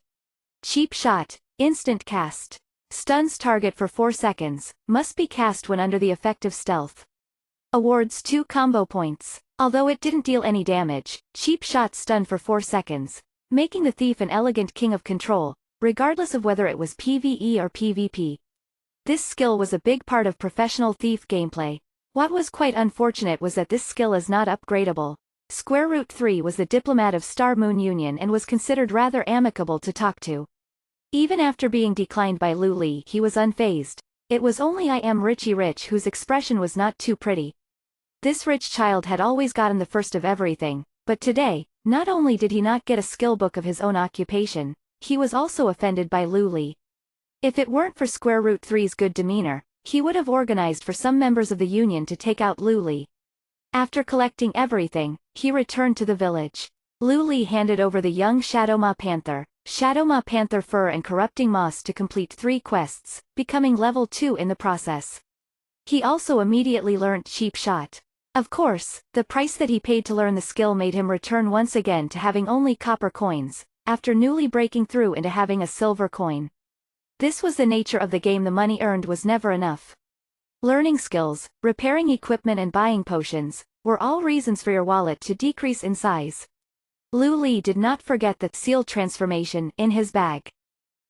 Cheap Shot, instant cast. Stuns target for 4 seconds, must be cast when under the effect of stealth. Awards 2 combo points. Although it didn't deal any damage, Cheap Shot stunned for 4 seconds, making the thief an elegant king of control, regardless of whether it was PvE or PvP. This skill was a big part of professional thief gameplay. What was quite unfortunate was that this skill is not upgradable. Square root 3 was the diplomat of Star Moon Union and was considered rather amicable to talk to. Even after being declined by Lu Li he was unfazed. It was only I Am Richie Rich whose expression was not too pretty. This rich child had always gotten the first of everything, but today, not only did he not get a skill book of his own occupation, he was also offended by Lu Li. If it weren't for square root 3's good demeanor, he would have organized for some members of the union to take out Lu Li. After collecting everything, he returned to the village. Lu Li handed over the young Shadowmaw Panther Fur and Corrupting Moss to complete 3 quests, becoming level 2 in the process. He also immediately learnt Cheap Shot. Of course, the price that he paid to learn the skill made him return once again to having only copper coins, after newly breaking through into having a silver coin. This was the nature of the game. The money earned was never enough. Learning skills, repairing equipment and buying potions, were all reasons for your wallet to decrease in size. Lu Li did not forget the seal transformation in his bag.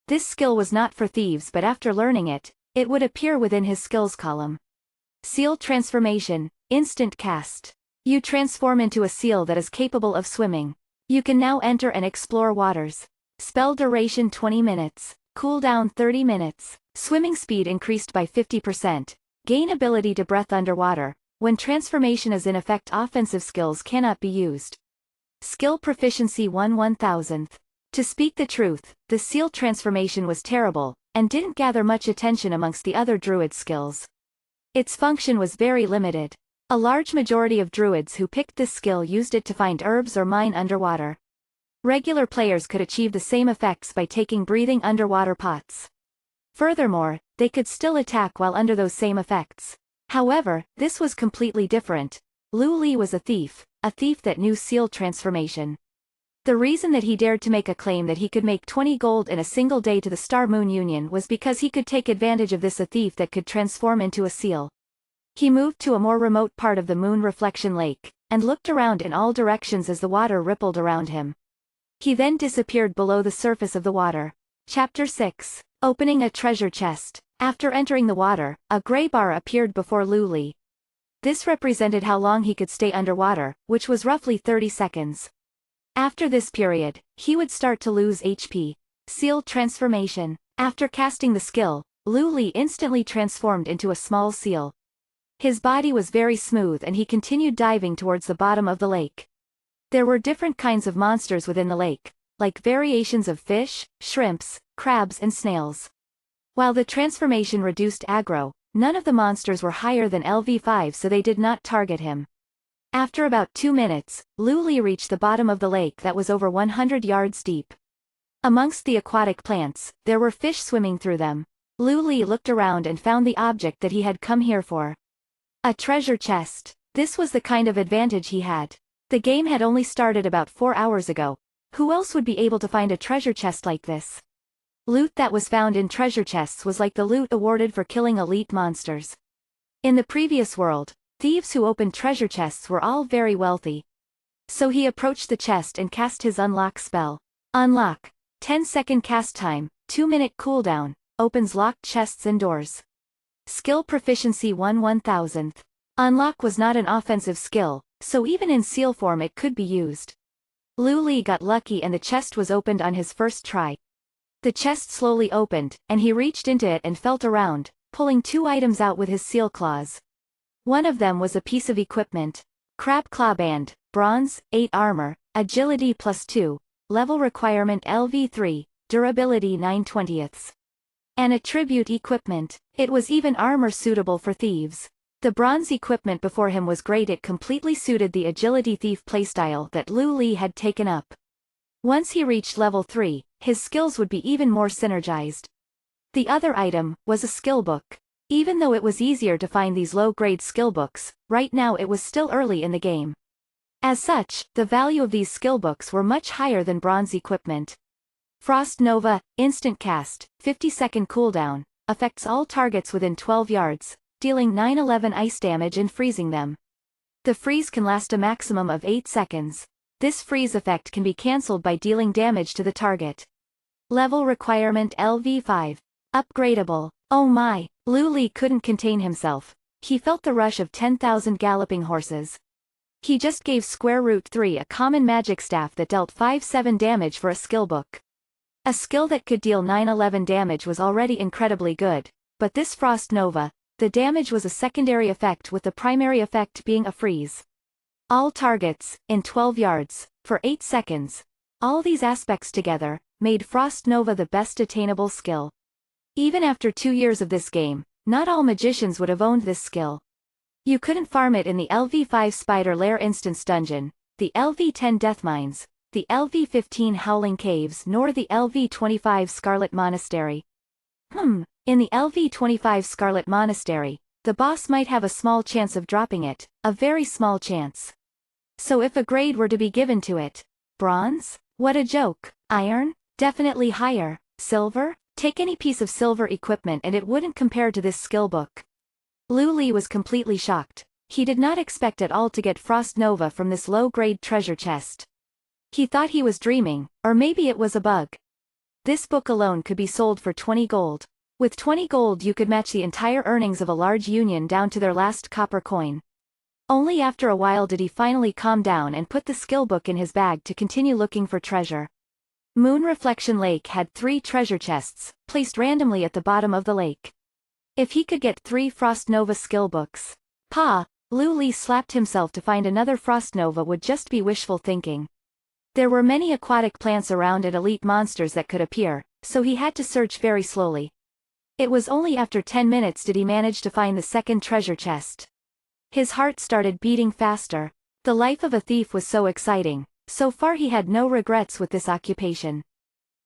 This skill was not for thieves, but after learning it, it would appear within his skills column. Seal transformation, instant cast. You transform into a seal that is capable of swimming. You can now enter and explore waters. Spell duration 20 minutes. Cooldown 30 minutes. Swimming speed increased by 50%. Gain ability to breath underwater. When transformation is in effect, offensive skills cannot be used. Skill proficiency 1/1000th. To speak the truth, the seal transformation was terrible, and didn't gather much attention amongst the other druid skills. Its function was very limited. A large majority of druids who picked this skill used it to find herbs or mine underwater. Regular players could achieve the same effects by taking breathing underwater pots. Furthermore, they could still attack while under those same effects. However, this was completely different. Lu Li was a thief that knew seal transformation. The reason that he dared to make a claim that he could make 20 gold in a single day to the Star Moon Union was because he could take advantage of this, a thief that could transform into a seal. He moved to a more remote part of the Moon Reflection Lake, and looked around in all directions as the water rippled around him. He then disappeared below the surface of the water. Chapter 6. Opening a treasure chest. After entering the water, a gray bar appeared before Lu Li. This represented how long he could stay underwater, which was roughly 30 seconds. After this period, he would start to lose HP. Seal transformation. After casting the skill, Lu Li instantly transformed into a small seal. His body was very smooth and he continued diving towards the bottom of the lake. There were different kinds of monsters within the lake, like variations of fish, shrimps, crabs and snails. While the transformation reduced aggro, none of the monsters were higher than LV5, so they did not target him. After about 2 minutes, Lu Li reached the bottom of the lake that was over 100 yards deep. Amongst the aquatic plants, there were fish swimming through them. Lu Li looked around and found the object that he had come here for. A treasure chest. This was the kind of advantage he had. The game had only started about 4 hours ago. Who else would be able to find a treasure chest like this? Loot that was found in treasure chests was like the loot awarded for killing elite monsters. In the previous world, thieves who opened treasure chests were all very wealthy. So he approached the chest and cast his unlock spell. Unlock. 10-second cast time, 2-minute cooldown, opens locked chests and doors. Skill proficiency 1/1000th. Unlock was not an offensive skill, so even in seal form it could be used. Lu Li got lucky and the chest was opened on his first try. The chest slowly opened, and he reached into it and felt around, pulling 2 items out with his seal claws. One of them was a piece of equipment. Crab Claw Band, Bronze, 8 Armor, Agility +2, Level Requirement LV3, Durability 9/20. An attribute equipment. It was even armor suitable for thieves. The bronze equipment before him was great, it completely suited the agility thief playstyle that Lu Li had taken up. Once he reached level 3, his skills would be even more synergized. The other item was a skill book. Even though it was easier to find these low-grade skill books, right now it was still early in the game. As such, the value of these skill books were much higher than bronze equipment. Frost Nova, Instant Cast, 50-second cooldown, affects all targets within 12 yards, dealing 9/11 ice damage and freezing them. The freeze can last a maximum of 8 seconds. This freeze effect can be cancelled by dealing damage to the target. Level Requirement LV5. Upgradable. Oh my, Lu Li couldn't contain himself. He felt the rush of 10,000 galloping horses. He just gave Square Root 3 a common magic staff that dealt 5/7 damage for a skill book. A skill that could deal 9/11 damage was already incredibly good, but this Frost Nova, the damage was a secondary effect with the primary effect being a freeze. All targets, in 12 yards, for 8 seconds. All these aspects together, made Frost Nova the best attainable skill. Even after 2 years of this game, not all magicians would have owned this skill. You couldn't farm it in the LV5 Spider Lair Instance Dungeon, the LV10 Death Mines, the LV15 Howling Caves nor the LV25 Scarlet Monastery. In the LV25 Scarlet Monastery, the boss might have a small chance of dropping it, a very small chance. So if a grade were to be given to it, bronze? What a joke. Iron? Definitely higher. Silver? Take any piece of silver equipment and it wouldn't compare to this skill book. Lu Li was completely shocked. He did not expect at all to get Frost Nova from this low-grade treasure chest. He thought he was dreaming, or maybe it was a bug. This book alone could be sold for 20 gold. With 20 gold you could match the entire earnings of a large union down to their last copper coin. Only after a while did he finally calm down and put the skill book in his bag to continue looking for treasure. Moon Reflection Lake had 3 treasure chests, placed randomly at the bottom of the lake. If he could get 3 Frost Nova skill books. Lu Li slapped himself to find another Frost Nova would just be wishful thinking. There were many aquatic plants around and elite monsters that could appear, so he had to search very slowly. It was only after 10 minutes did he manage to find the second treasure chest. His heart started beating faster. The life of a thief was so exciting. So far he had no regrets with this occupation.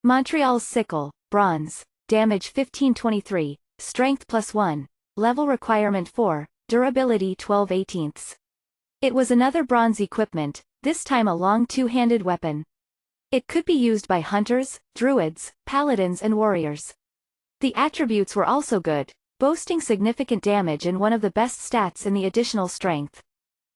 Montreal's Sickle, Bronze, Damage 1523, Strength +1, Level Requirement 4, Durability 12/18. It was another bronze equipment, this time a long 2-handed weapon. It could be used by hunters, druids, paladins and warriors. The attributes were also good, boasting significant damage and one of the best stats in the additional strength.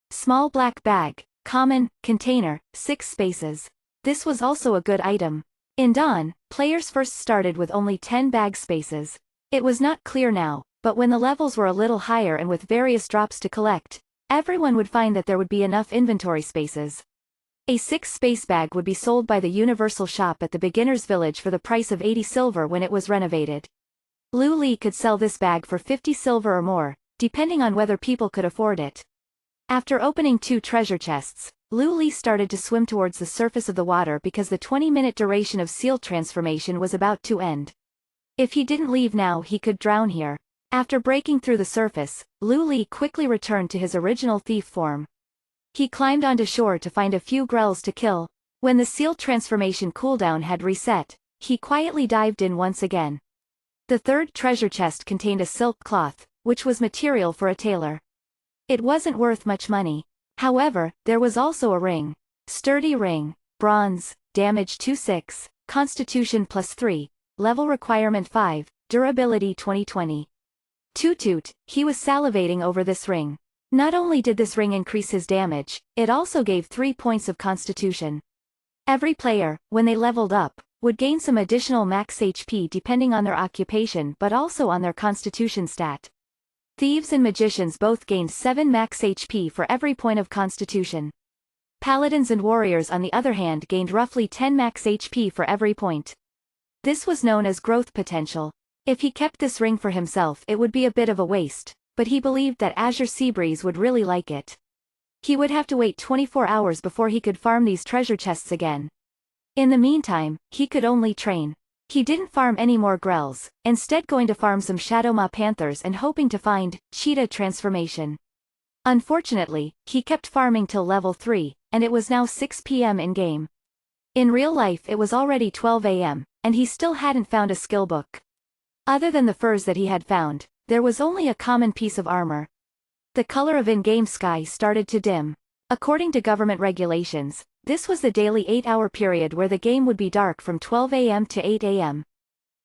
Small black bag. Common, container, 6 spaces. This was also a good item. In Dawn, players first started with only 10 bag spaces. It was not clear now, but when the levels were a little higher and with various drops to collect, everyone would find that there would be enough inventory spaces. A 6-space bag would be sold by the Universal Shop at the Beginner's Village for the price of 80 silver when it was renovated. Lu Li could sell this bag for 50 silver or more, depending on whether people could afford it. After opening 2 treasure chests, Lu Li started to swim towards the surface of the water because the 20-minute duration of seal transformation was about to end. If he didn't leave now he could drown here. After breaking through the surface, Lu Li quickly returned to his original thief form. He climbed onto shore to find a few grells to kill. When the seal transformation cooldown had reset, he quietly dived in once again. The third treasure chest contained a silk cloth, which was material for a tailor. It wasn't worth much money. However, there was also a ring. Sturdy ring, bronze, damage 26, constitution +3, level requirement 5, durability 2020. Toot, he was salivating over this ring. Not only did this ring increase his damage, it also gave 3 points of constitution. Every player, when they leveled up, would gain some additional max HP depending on their occupation but also on their constitution stat. Thieves and magicians both gained 7 max HP for every point of constitution. Paladins and warriors on the other hand gained roughly 10 max HP for every point. This was known as growth potential. If he kept this ring for himself it would be a bit of a waste, but he believed that Azure Seabreeze would really like it. He would have to wait 24 hours before he could farm these treasure chests again. In the meantime, he could only train. He didn't farm any more Grells, instead going to farm some Shadowmaw Panthers and hoping to find Cheetah transformation. Unfortunately, he kept farming till level 3, and it was now 6 PM in-game. In real life it was already 12 AM, and he still hadn't found a skill book. Other than the furs that he had found, there was only a common piece of armor. The color of in-game sky started to dim. According to government regulations, this was the daily 8-hour period where the game would be dark from 12 AM to 8 AM.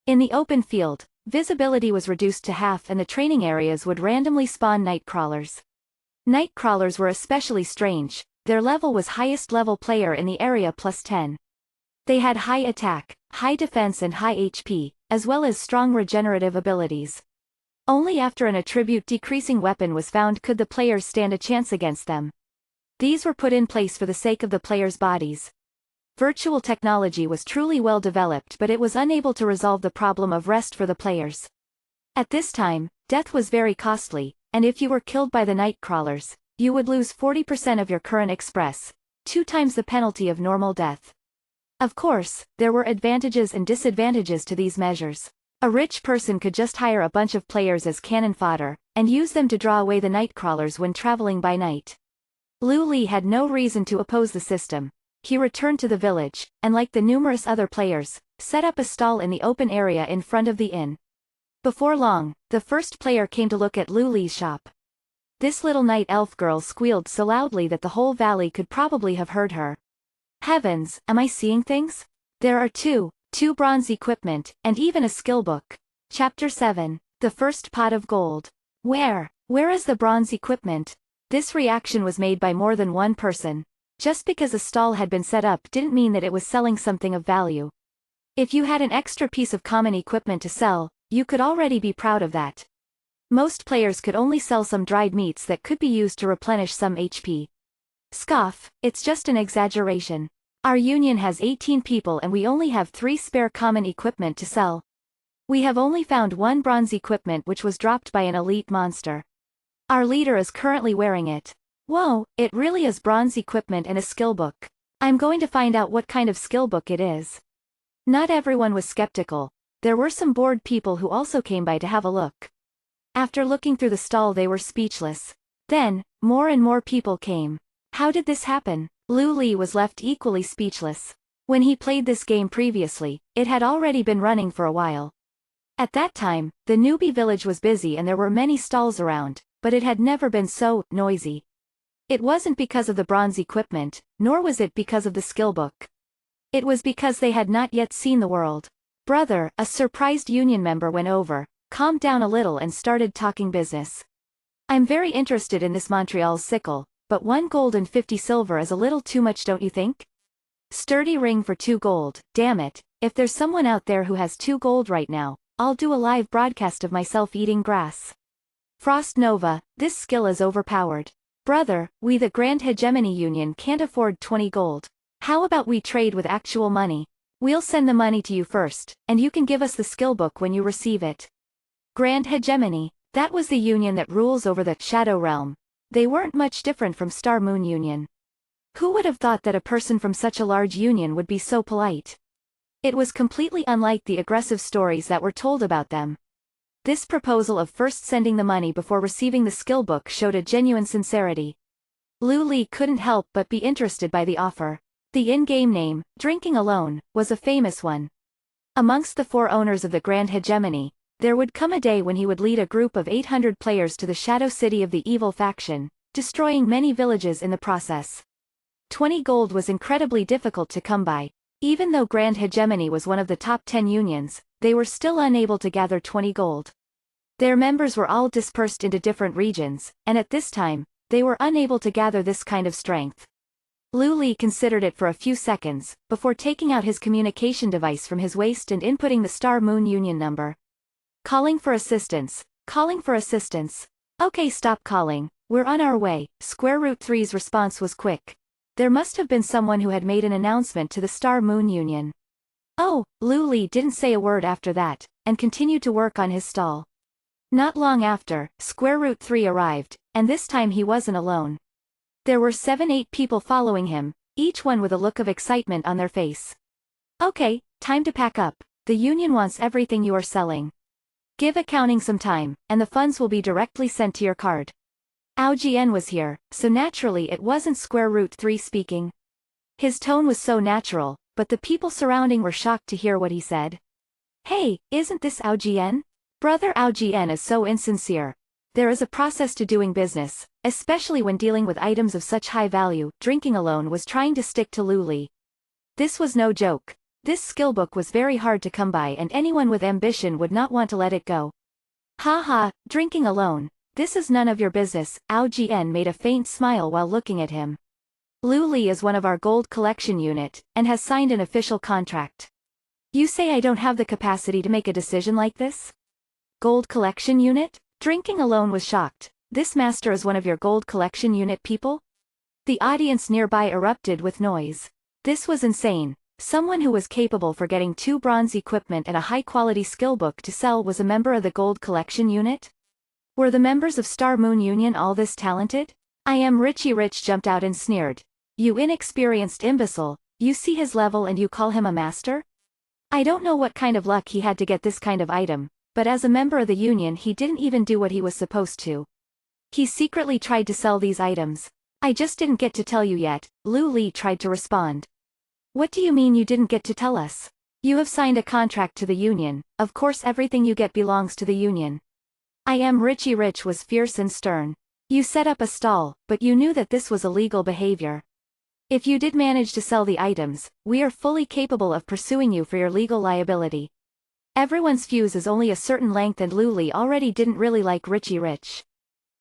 In the open field, visibility was reduced to half and the training areas would randomly spawn Nightcrawlers. Nightcrawlers were especially strange. Their level was highest level player in the area plus 10. They had high attack, high defense and high HP, as well as strong regenerative abilities. Only after an attribute decreasing weapon was found could the players stand a chance against them. These were put in place for the sake of the players' bodies. Virtual technology was truly well developed but it was unable to resolve the problem of rest for the players. At this time, death was very costly, and if you were killed by the Nightcrawlers, you would lose 40% of your current express, 2 times the penalty of normal death. Of course, there were advantages and disadvantages to these measures. A rich person could just hire a bunch of players as cannon fodder, and use them to draw away the Nightcrawlers when traveling by night. Lu Li had no reason to oppose the system. He returned to the village, and like the numerous other players, set up a stall in the open area in front of the inn. Before long, the first player came to look at Lu Li's shop. This little night elf girl squealed so loudly that the whole valley could probably have heard her. Heavens, am I seeing things? There are two bronze equipment, and even a skill book. Chapter 7. The First Pot of Gold. Where is the bronze equipment? This reaction was made by more than one person. Just because a stall had been set up didn't mean that it was selling something of value. If you had an extra piece of common equipment to sell, you could already be proud of that. Most players could only sell some dried meats that could be used to replenish some HP. Scoff, it's just an exaggeration. Our union has 18 people and we only have 3 spare common equipment to sell. We have only found 1 bronze equipment which was dropped by an elite monster. Our leader is currently wearing it. Whoa, it really is bronze equipment and a skill book. I'm going to find out what kind of skill book it is. Not everyone was skeptical. There were some bored people who also came by to have a look. After looking through the stall they were speechless. Then, more and more people came. How did this happen? Lu Li was left equally speechless. When he played this game previously, it had already been running for a while. At that time, the newbie village was busy and there were many stalls around, but it had never been so noisy. It wasn't because of the bronze equipment, nor was it because of the skill book. It was because they had not yet seen the world. Brother, a surprised union member went over, calmed down a little and started talking business. I'm very interested in this Montreal's sickle, but 1 gold and 50 silver is a little too much, don't you think? Sturdy ring for 2 gold, damn it, if there's someone out there who has 2 gold right now, I'll do a live broadcast of myself eating grass. Frost Nova, this skill is overpowered. Brother, we the Grand Hegemony Union can't afford 20 gold. How about we trade with actual money? We'll send the money to you first, and you can give us the skill book when you receive it. Grand Hegemony, that was the union that rules over the Shadow Realm. They weren't much different from Star Moon Union. Who would have thought that a person from such a large union would be so polite? It was completely unlike the aggressive stories that were told about them. This proposal of first sending the money before receiving the skill book showed a genuine sincerity. Lu Li couldn't help but be interested by the offer. The in-game name, Drinking Alone, was a famous one. Amongst the 4 owners of the Grand Hegemony, there would come a day when he would lead a group of 800 players to the Shadow City of the evil faction, destroying many villages in the process. 20 gold was incredibly difficult to come by. Even though Grand Hegemony was one of the top 10 unions, they were still unable to gather 20 gold. Their members were all dispersed into different regions, and at this time, they were unable to gather this kind of strength. Lu Li considered it for a few seconds, before taking out his communication device from his waist and inputting the Star Moon Union number. Calling for assistance, calling for assistance. Okay, stop calling, we're on our way. Square Root 3's response was quick. There must have been someone who had made an announcement to the Star Moon Union. Oh, Lu Li didn't say a word after that, and continued to work on his stall. Not long after, Square Root 3 arrived, and this time he wasn't alone. There were 7-8 people following him, each one with a look of excitement on their face. Okay, time to pack up. The union wants everything you are selling. Give accounting some time, and the funds will be directly sent to your card. Ao Jian was here, so naturally it wasn't Square Root 3 speaking. His tone was so natural, but the people surrounding were shocked to hear what he said. Hey, isn't this Ao Jian? Brother Ao Jian is so insincere. There is a process to doing business, especially when dealing with items of such high value. Drinking alone was trying to stick to Lu Li. This was no joke. This skill book was very hard to come by and anyone with ambition would not want to let it go. Ha ha, drinking alone. This is none of your business. Ao Jian made a faint smile while looking at him. Lu Li is one of our gold collection unit, and has signed an official contract. You say I don't have the capacity to make a decision like this? Gold collection unit? Drinking alone was shocked. This master is one of your gold collection unit people? The audience nearby erupted with noise. This was insane. Someone who was capable for getting 2 bronze equipment and a high-quality skill book to sell was a member of the gold collection unit? Were the members of Star Moon Union all this talented? I Am Richie Rich jumped out and sneered. You inexperienced imbecile, you see his level and you call him a master? I don't know what kind of luck he had to get this kind of item, but as a member of the union he didn't even do what he was supposed to. He secretly tried to sell these items. I just didn't get to tell you yet, Lu Li tried to respond. What do you mean you didn't get to tell us? You have signed a contract to the union, of course everything you get belongs to the union. I Am Richie Rich was fierce and stern. You set up a stall, but you knew that this was illegal behavior. If you did manage to sell the items, we are fully capable of pursuing you for your legal liability. Everyone's fuse is only a certain length and Lu Li already didn't really like Richie Rich.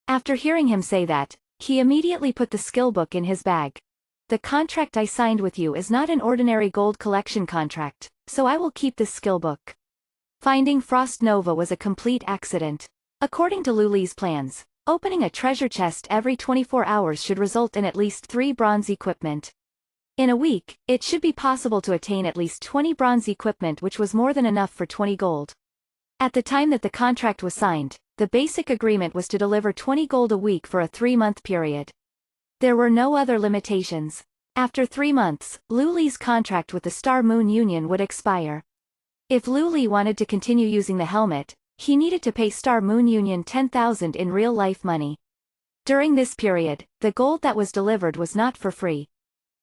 After hearing him say that, he immediately put the skill book in his bag. The contract I signed with you is not an ordinary gold collection contract, so I will keep this skill book. Finding Frost Nova was a complete accident. According to Lu Li's plans, opening a treasure chest every 24 hours should result in at least 3 bronze equipment. In a week, it should be possible to attain at least 20 bronze equipment, which was more than enough for 20 gold. At the time that the contract was signed, the basic agreement was to deliver 20 gold a week for a 3-month period. There were no other limitations. After 3 months, Lu Li's contract with the Star Moon Union would expire. If Lu Li wanted to continue using the helmet, he needed to pay Star Moon Union 10,000 in real-life money. During this period, the gold that was delivered was not for free.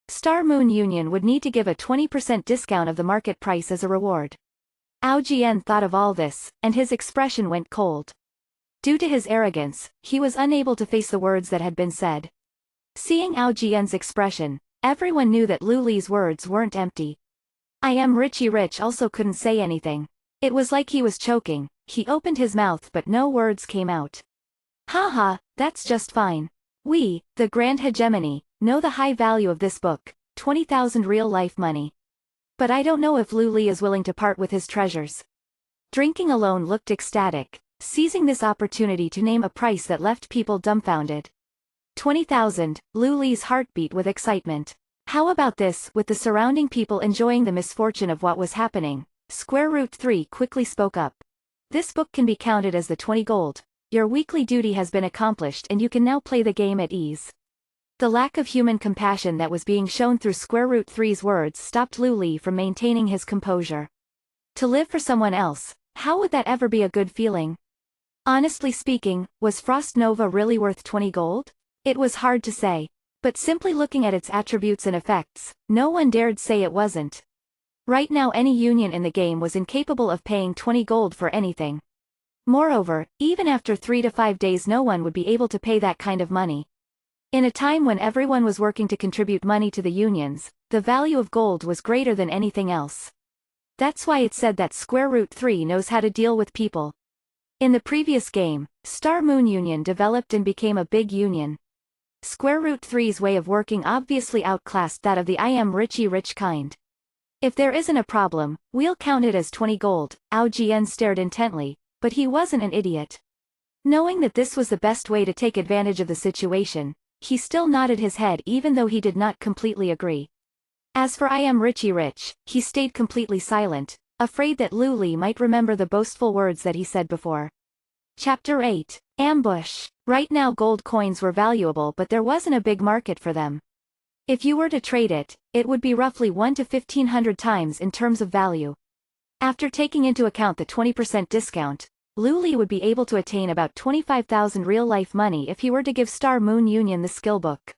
Star Moon Union would need to give a 20% discount of the market price as a reward. Ao Jian thought of all this, and his expression went cold. Due to his arrogance, he was unable to face the words that had been said. Seeing Ao Jian's expression, everyone knew that Lu Li's words weren't empty. I Am Richie Rich also couldn't say anything. It was like he was choking. He opened his mouth but no words came out. Haha, that's just fine. We, the Grand Hegemony, know the high value of this book, 20,000 real-life money. But I don't know if Lu Li is willing to part with his treasures. Drinking alone looked ecstatic, seizing this opportunity to name a price that left people dumbfounded. 20,000, Lu Li's heart beat with excitement. How about this? With the surrounding people enjoying the misfortune of what was happening, Square Root 3 quickly spoke up. This book can be counted as the 20 gold. Your weekly duty has been accomplished and you can now play the game at ease. The lack of human compassion that was being shown through Square Root 3's words stopped Lu Li from maintaining his composure. To live for someone else, how would that ever be a good feeling? Honestly speaking, was Frost Nova really worth 20 gold? It was hard to say. But simply looking at its attributes and effects, no one dared say it wasn't. Right now any union in the game was incapable of paying 20 gold for anything. Moreover, even after 3 to 5 days no one would be able to pay that kind of money. In a time when everyone was working to contribute money to the unions, the value of gold was greater than anything else. That's why it's said that Square Root 3 knows how to deal with people. In the previous game, Star Moon Union developed and became a big union. Square Root 3's way of working obviously outclassed that of the I Am Richie Rich kind. If there isn't a problem, we'll count it as 20 gold. Ao Jian stared intently, but he wasn't an idiot. Knowing that this was the best way to take advantage of the situation, he still nodded his head even though he did not completely agree. As for I am Richie Rich, he stayed completely silent, afraid that Lu Li might remember the boastful words that he said before. Chapter 8. Ambush. Right now gold coins were valuable but there wasn't a big market for them. If you were to trade it, it would be roughly 1 to 1500 times in terms of value. After taking into account the 20% discount, Lu Li would be able to attain about 25,000 real-life money if he were to give Star Moon Union the skill book.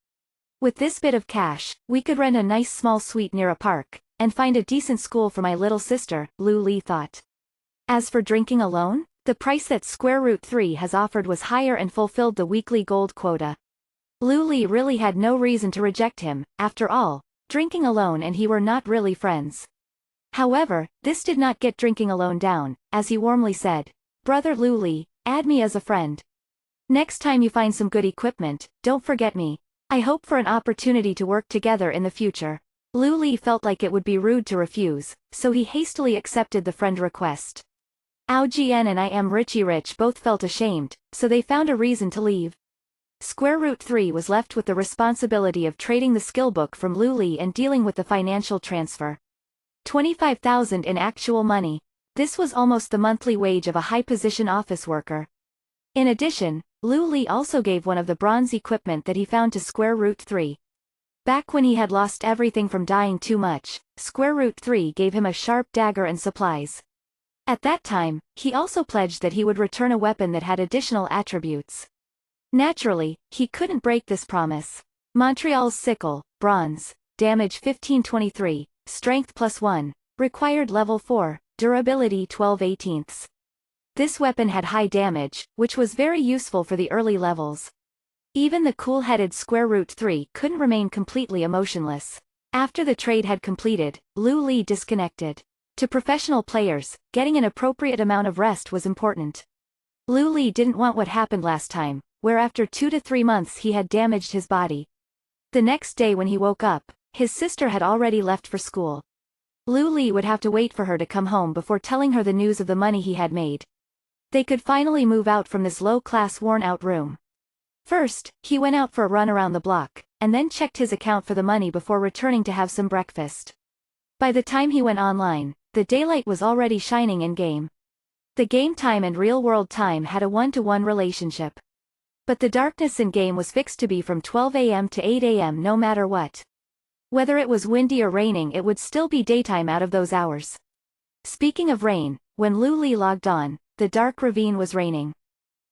With this bit of cash, we could rent a nice small suite near a park, and find a decent school for my little sister, Lu Li thought. As for drinking alone, the price that Square Root 3 has offered was higher and fulfilled the weekly gold quota. Lu Li really had no reason to reject him, after all, drinking alone and he were not really friends. However, this did not get drinking alone down, as he warmly said, "Brother Lu Li, add me as a friend. Next time you find some good equipment, don't forget me. I hope for an opportunity to work together in the future." Lu Li felt like it would be rude to refuse, so he hastily accepted the friend request. Ao Jian and I am Richie Rich both felt ashamed, so they found a reason to leave. Square Root 3 was left with the responsibility of trading the skill book from Lu Li and dealing with the financial transfer. 25,000 in actual money. This was almost the monthly wage of a high-position office worker. In addition, Lu Li also gave one of the bronze equipment that he found to Square Root 3. Back when he had lost everything from dying too much, Square Root 3 gave him a sharp dagger and supplies. At that time, he also pledged that he would return a weapon that had additional attributes. Naturally, he couldn't break this promise. Montreal's sickle, bronze, damage 1523, strength +1, required level 4, durability 12/18. This weapon had high damage, which was very useful for the early levels. Even the cool-headed Square Root 3 couldn't remain completely emotionless. After the trade had completed, Lu Li disconnected. To professional players, getting an appropriate amount of rest was important. Lu Li didn't want what happened last time, where after 2 to 3 months he had damaged his body. The next day when he woke up, his sister had already left for school. Lu Li would have to wait for her to come home before telling her the news of the money he had made. They could finally move out from this low-class worn-out room. First, he went out for a run around the block, and then checked his account for the money before returning to have some breakfast. By the time he went online, the daylight was already shining in-game. The game time and real-world time had a 1-to-1 relationship. But the darkness in-game was fixed to be from 12 a.m. to 8 a.m. no matter what. Whether it was windy or raining it would still be daytime out of those hours. Speaking of rain, when Lu Li logged on, the dark ravine was raining.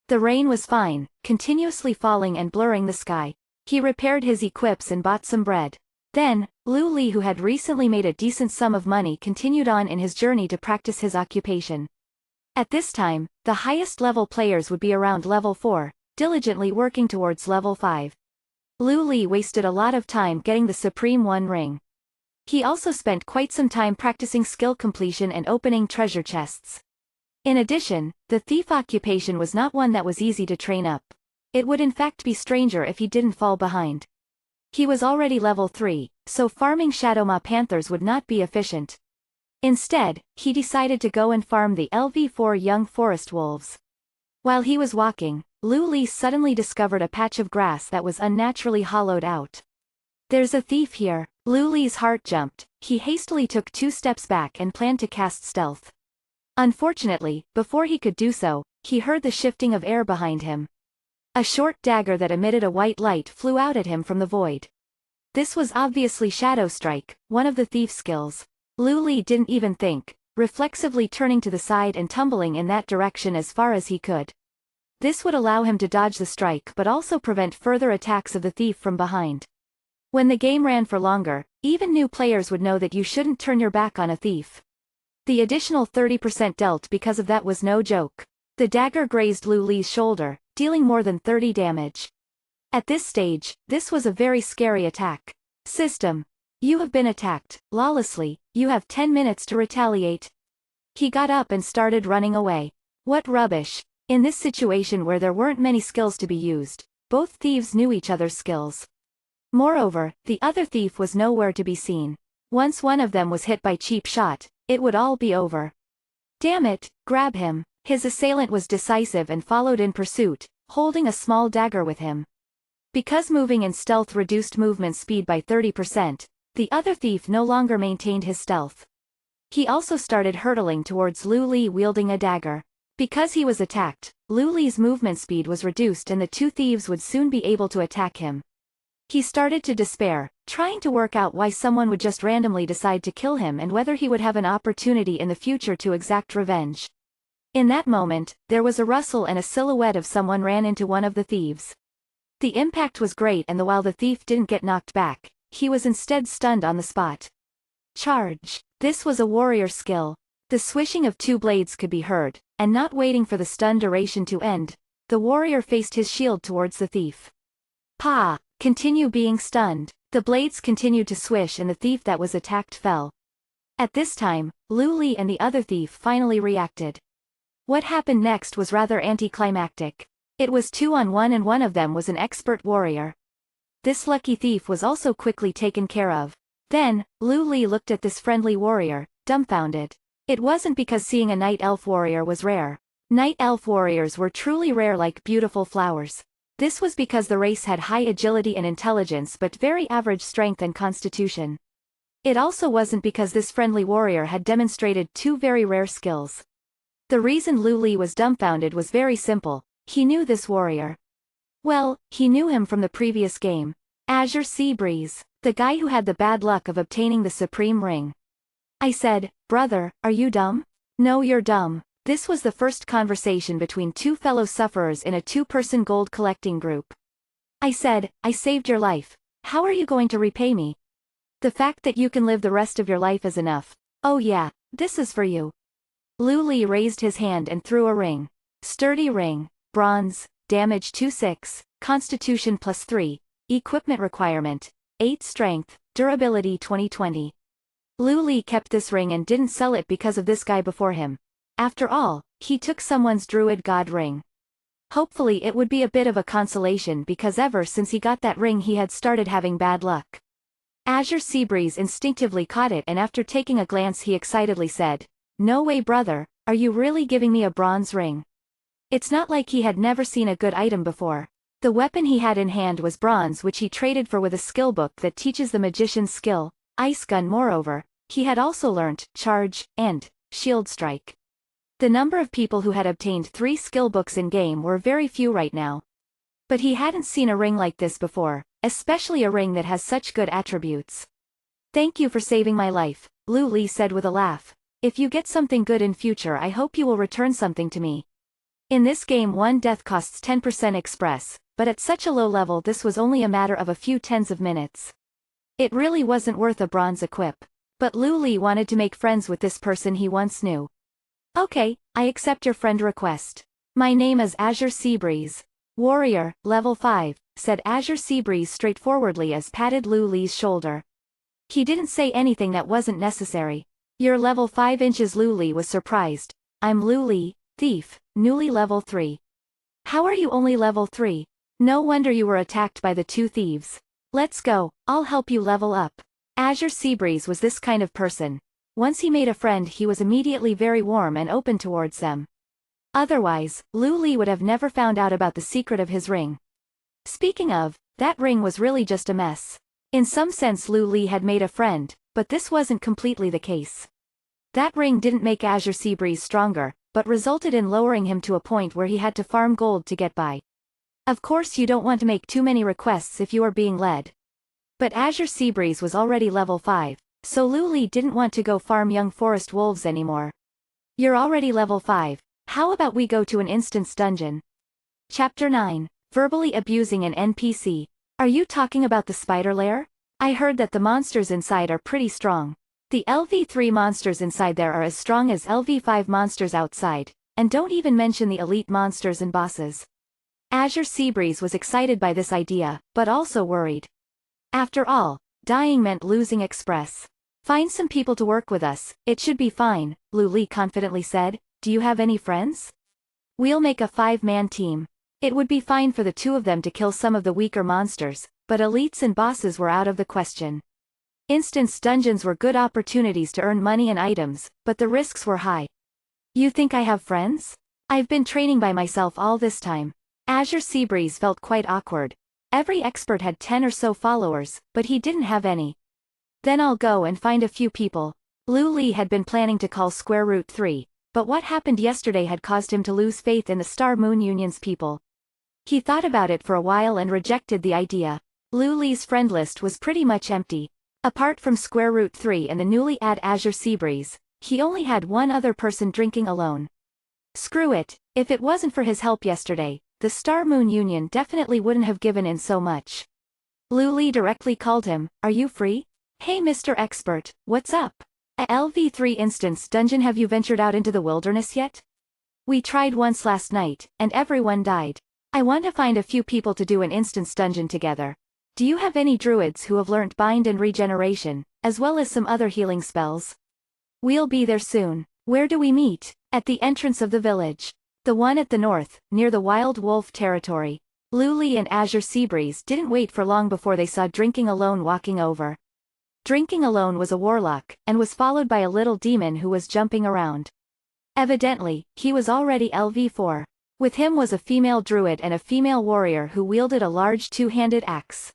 The rain was fine, continuously falling and blurring the sky. He repaired his equips and bought some bread. Then, Lu Li, who had recently made a decent sum of money, continued on in his journey to practice his occupation. At this time, the highest level players would be around level 4, diligently working towards level 5. Lu Li wasted a lot of time getting the Supreme One ring. He also spent quite some time practicing skill completion and opening treasure chests. In addition, the thief occupation was not one that was easy to train up. It would in fact be stranger if he didn't fall behind. He was already level 3, so farming Shadow Ma Panthers would not be efficient. Instead, he decided to go and farm the LV4 young forest wolves. While he was walking, Lu Li suddenly discovered a patch of grass that was unnaturally hollowed out. "There's a thief here." Lu Li's heart jumped. He hastily took 2 steps back and planned to cast stealth. Unfortunately, before he could do so, he heard the shifting of air behind him. A short dagger that emitted a white light flew out at him from the void. This was obviously Shadow Strike, one of the thief's skills. Lu Li didn't even think, reflexively turning to the side and tumbling in that direction as far as he could. This would allow him to dodge the strike but also prevent further attacks of the thief from behind. When the game ran for longer, even new players would know that you shouldn't turn your back on a thief. The additional 30% dealt because of that was no joke. The dagger grazed Lu Li's shoulder, dealing more than 30 damage. At this stage, this was a very scary attack. System. You have been attacked, lawlessly, you have 10 minutes to retaliate. He got up and started running away. What rubbish. In this situation where there weren't many skills to be used, both thieves knew each other's skills. Moreover, the other thief was nowhere to be seen. Once one of them was hit by cheap shot, it would all be over. Damn it, grab him. His assailant was decisive and followed in pursuit, holding a small dagger with him. Because moving in stealth reduced movement speed by 30%, the other thief no longer maintained his stealth. He also started hurtling towards Lu Li wielding a dagger. Because he was attacked, Lu Li's movement speed was reduced and the two thieves would soon be able to attack him. He started to despair, trying to work out why someone would just randomly decide to kill him and whether he would have an opportunity in the future to exact revenge. In that moment, there was a rustle and a silhouette of someone ran into one of the thieves. The impact was great and while the thief didn't get knocked back, he was instead stunned on the spot. Charge. This was a warrior skill. The swishing of two blades could be heard, and not waiting for the stun duration to end, the warrior faced his shield towards the thief. Pa! Continue being stunned. The blades continued to swish and the thief that was attacked fell. At this time, Lu Li and the other thief finally reacted. What happened next was rather anticlimactic. It was 2-on-1 and one of them was an expert warrior. This lucky thief was also quickly taken care of. Then, Lu Li looked at this friendly warrior, dumbfounded. It wasn't because seeing a night elf warrior was rare. Night elf warriors were truly rare like beautiful flowers. This was because the race had high agility and intelligence but very average strength and constitution. It also wasn't because this friendly warrior had demonstrated two very rare skills. The reason Lu Li was dumbfounded was very simple. He knew this warrior. Well, he knew him from the previous game. Azure Seabreeze, the guy who had the bad luck of obtaining the Supreme Ring. I said, "Brother, are you dumb?" "No, you're dumb." This was the first conversation between two fellow sufferers in a two-person gold collecting group. I said, "I saved your life. How are you going to repay me?" "The fact that you can live the rest of your life is enough." "Oh yeah, this is for you." Lu Li raised his hand and threw a ring. Sturdy ring, bronze, damage 2/6, constitution +3, equipment requirement, 8 strength, durability 2020. Lu Li kept this ring and didn't sell it because of this guy before him. After all, he took someone's druid god ring. Hopefully it would be a bit of a consolation because ever since he got that ring he had started having bad luck. Azure Seabreeze instinctively caught it and after taking a glance he excitedly said, "No way brother, are you really giving me a bronze ring?" It's not like he had never seen a good item before. The weapon he had in hand was bronze which he traded for with a skill book that teaches the magician's skill, Ice Gun. Moreover, he had also learnt Charge, and Shield Strike. The number of people who had obtained 3 skill books in-game were very few right now. But he hadn't seen a ring like this before, especially a ring that has such good attributes. "Thank you for saving my life," Lu Li said with a laugh. "If you get something good in future I hope you will return something to me." In this game one death costs 10% express, but at such a low level this was only a matter of a few tens of minutes. It really wasn't worth a bronze equip. But Lu Li wanted to make friends with this person he once knew. "Okay, I accept your friend request. My name is Azure Seabreeze. Warrior, level 5, said Azure Seabreeze straightforwardly as patted Lu Li's shoulder. He didn't say anything that wasn't necessary. "You're level 5 inches." Lu Li was surprised. "I'm Lu Li, thief, newly level 3. "How are you only level 3? No wonder you were attacked by the two thieves. Let's go, I'll help you level up." Azure Seabreeze was this kind of person. Once he made a friend he was immediately very warm and open towards them. Otherwise, Lu Li would have never found out about the secret of his ring. Speaking of, that ring was really just a mess. In some sense Lu Li had made a friend, but this wasn't completely the case. That ring didn't make Azure Seabreeze stronger, but resulted in lowering him to a point where he had to farm gold to get by. Of course you don't want to make too many requests if you are being led. But Azure Seabreeze was already level 5, so Lu Li didn't want to go farm young forest wolves anymore. "You're already level 5, how about we go to an instance dungeon?" Chapter 9, Verbally Abusing an NPC. "Are you talking about the spider lair? I heard that the monsters inside are pretty strong. The LV3 monsters inside there are as strong as LV5 monsters outside, and don't even mention the elite monsters and bosses." Azure Seabreeze was excited by this idea, but also worried. After all, dying meant losing express. "Find some people to work with us, it should be fine," Lu Li confidently said. "Do you have any friends? We'll make a 5-man team. It would be fine for the 2 of them to kill some of the weaker monsters, but elites and bosses were out of the question. Instance dungeons were good opportunities to earn money and items, but the risks were high." "You think I have friends?" I've been training by myself all this time. Azure Seabreeze felt quite awkward. Every expert had 10 or so followers, but he didn't have any. Then I'll go and find a few people. Lu Li had been planning to call Square Root 3, but what happened yesterday had caused him to lose faith in the Star Moon Union's people. He thought about it for a while and rejected the idea. Lu Li's friend list was pretty much empty. Apart from Square Root 3 and the newly added Azure Seabreeze, he only had one other person drinking alone. Screw it, if it wasn't for his help yesterday, the Star Moon Union definitely wouldn't have given in so much. Lu Li directly called him, "Are you free? Hey Mr. Expert, what's up? A LV3 instance dungeon, have you ventured out into the wilderness yet? We tried once last night, and everyone died. I want to find a few people to do an instance dungeon together. Do you have any druids who have learnt bind and regeneration, as well as some other healing spells? We'll be there soon. Where do we meet? At the entrance of the village. The one at the north, near the Wild Wolf territory." Lu Li and Azure Seabreeze didn't wait for long before they saw Drinking Alone walking over. Drinking Alone was a warlock, and was followed by a little demon who was jumping around. Evidently, he was already LV4. With him was a female druid and a female warrior who wielded a large two-handed axe.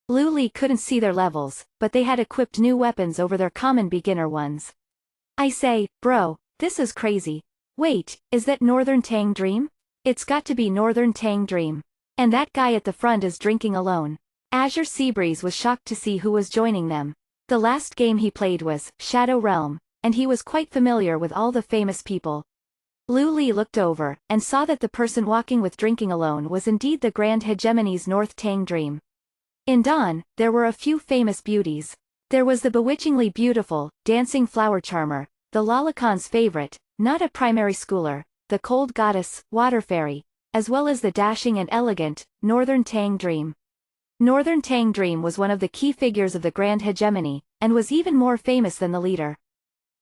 Lu Li couldn't see their levels, but they had equipped new weapons over their common beginner ones. "I say, bro, this is crazy. Wait, is that Northern Tang Dream? It's got to be Northern Tang Dream. And that guy at the front is Drinking Alone." Azure Seabreeze was shocked to see who was joining them. The last game he played was Shadow Realm, and he was quite familiar with all the famous people. Lu Li looked over, and saw that the person walking with Drinking Alone was indeed the Grand Hegemony's North Tang Dream. In Dawn, there were a few famous beauties. There was the bewitchingly beautiful, dancing flower charmer, the Lalacon's favorite, not a primary schooler, the cold goddess, Water Fairy, as well as the dashing and elegant, Northern Tang Dream. Northern Tang Dream was one of the key figures of the Grand Hegemony, and was even more famous than the leader.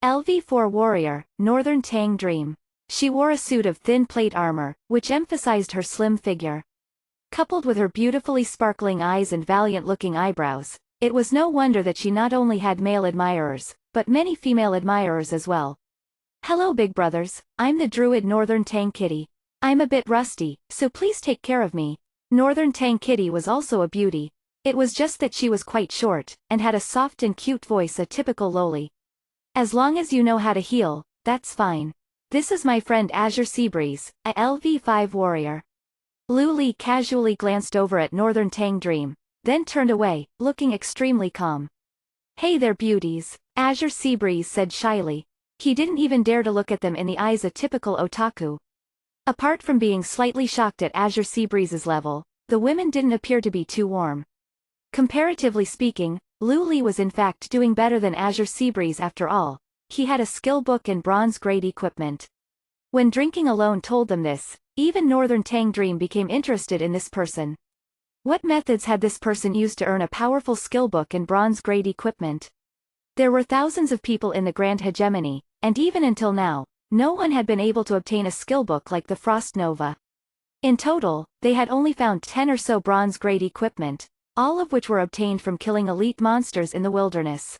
LV4 warrior, Northern Tang Dream. She wore a suit of thin plate armor, which emphasized her slim figure. Coupled with her beautifully sparkling eyes and valiant-looking eyebrows, it was no wonder that she not only had male admirers, but many female admirers as well. "Hello big brothers, I'm the druid Northern Tang Kitty. I'm a bit rusty, so please take care of me." Northern Tang Kitty was also a beauty. It was just that she was quite short, and had a soft and cute voice, a typical loli. "As long as you know how to heal, that's fine. This is my friend Azure Seabreeze, a LV5 warrior." Lu Li casually glanced over at Northern Tang Dream, then turned away, looking extremely calm. "Hey there beauties," Azure Seabreeze said shyly. He didn't even dare to look at them in the eyes, a typical otaku. Apart from being slightly shocked at Azure Seabreeze's level, the women didn't appear to be too warm. Comparatively speaking, Lu Li was in fact doing better than Azure Seabreeze after all. He had a skill book and bronze-grade equipment. When Drinking Alone told them this, even Northern Tang Dream became interested in this person. What methods had this person used to earn a powerful skill book and bronze-grade equipment? There were thousands of people in the Grand Hegemony, and even until now, no one had been able to obtain a skill book like the Frost Nova. In total, they had only found 10 or so bronze-grade equipment, all of which were obtained from killing elite monsters in the wilderness.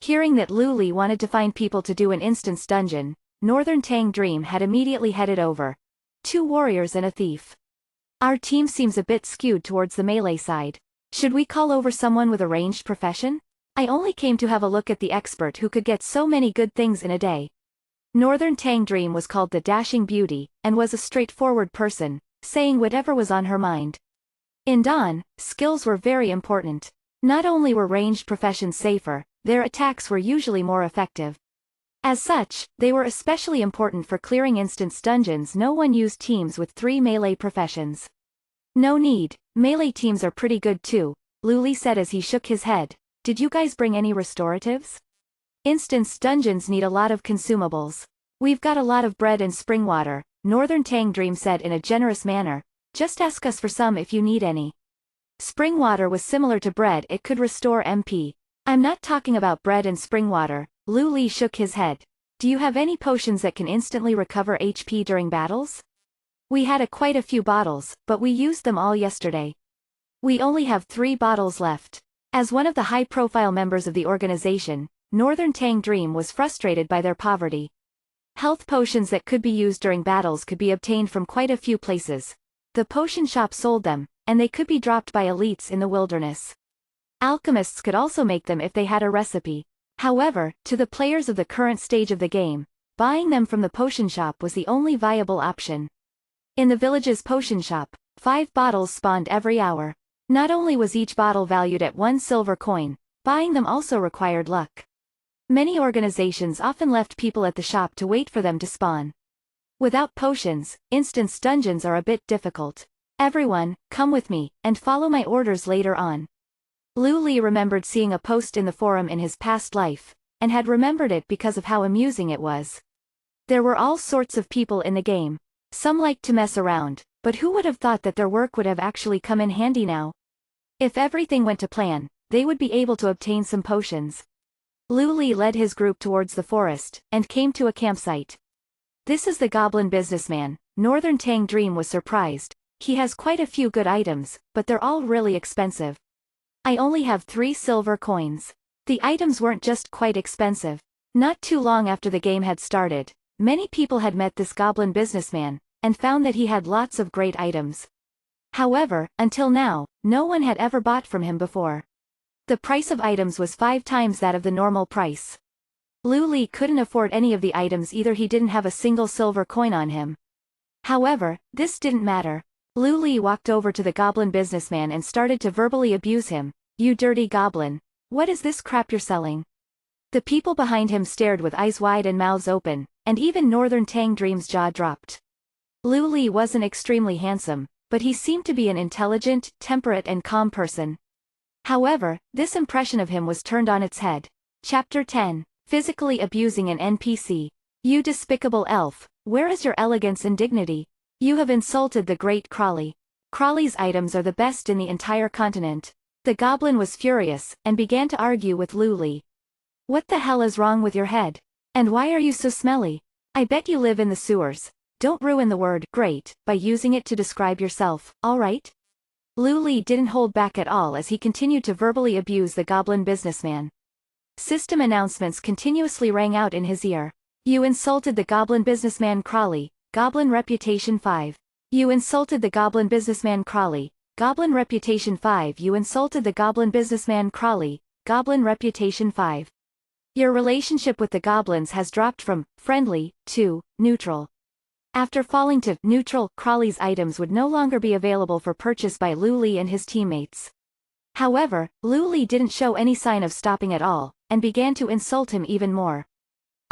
Hearing that Lu Li wanted to find people to do an instance dungeon, Northern Tang Dream had immediately headed over. 2 warriors and a thief. Our team seems a bit skewed towards the melee side. Should we call over someone with a ranged profession? I only came to have a look at the expert who could get so many good things in a day. Northern Tang Dream was called the Dashing Beauty, and was a straightforward person, saying whatever was on her mind. In Dawn, skills were very important. Not only were ranged professions safer, their attacks were usually more effective. As such, they were especially important for clearing instance dungeons. No one used teams with 3 melee professions. "No need, melee teams are pretty good too," Lu Li said as he shook his head. "Did you guys bring any restoratives? Instance dungeons need a lot of consumables. We've got a lot of bread and spring water," Northern Tang Dream said in a generous manner. "Just ask us for some if you need any." Spring water was similar to bread, it could restore MP. "I'm not talking about bread and spring water," Lu Li shook his head. "Do you have any potions that can instantly recover HP during battles? We had quite a few bottles, but we used them all yesterday. We only have 3 bottles left." As one of the high-profile members of the organization, Northern Tang Dream was frustrated by their poverty. Health potions that could be used during battles could be obtained from quite a few places. The potion shop sold them, and they could be dropped by elites in the wilderness. Alchemists could also make them if they had a recipe. However, to the players of the current stage of the game, buying them from the potion shop was the only viable option. In the village's potion shop, 5 bottles spawned every hour. Not only was each bottle valued at 1 silver coin, buying them also required luck. Many organizations often left people at the shop to wait for them to spawn. Without potions, instance dungeons are a bit difficult. Everyone, come with me, and follow my orders later on. Lu Li remembered seeing a post in the forum in his past life, and had remembered it because of how amusing it was. There were all sorts of people in the game. Some liked to mess around, but who would have thought that their work would have actually come in handy now? If everything went to plan, they would be able to obtain some potions. Lu Li led his group towards the forest, and came to a campsite. This is the goblin businessman. Northern Tang Dream was surprised. He has quite a few good items, but they're all really expensive. I only have 3 silver coins. The items weren't just quite expensive. Not too long after the game had started, many people had met this goblin businessman, and found that he had lots of great items. However, until now, no one had ever bought from him before. The price of items was 5 times that of the normal price. Lu Li couldn't afford any of the items either. He didn't have a single silver coin on him. However, this didn't matter. Lu Li walked over to the goblin businessman and started to verbally abuse him. You dirty goblin. What is this crap you're selling? The people behind him stared with eyes wide and mouths open, and even Northern Tang Dream's jaw dropped. Lu Li wasn't extremely handsome, but he seemed to be an intelligent, temperate and calm person. However, this impression of him was turned on its head. Chapter 10. Physically abusing an NPC. You despicable elf, where is your elegance and dignity? You have insulted the great Crawly. Crawly's items are the best in the entire continent. The goblin was furious, and began to argue with Lu Li. What the hell is wrong with your head? And why are you so smelly? I bet you live in the sewers. Don't ruin the word great by using it to describe yourself, alright? Lu Li didn't hold back at all as he continued to verbally abuse the goblin businessman. System announcements continuously rang out in his ear. You insulted the goblin businessman Crawly. Goblin Reputation 5. You insulted the goblin businessman Crawly. Goblin Reputation 5. You insulted the goblin businessman Crawly. Goblin Reputation 5. Your relationship with the goblins has dropped from friendly to neutral. After falling to neutral, Crawly's items would no longer be available for purchase by Lu Li and his teammates. However, Lu Li didn't show any sign of stopping at all, and began to insult him even more.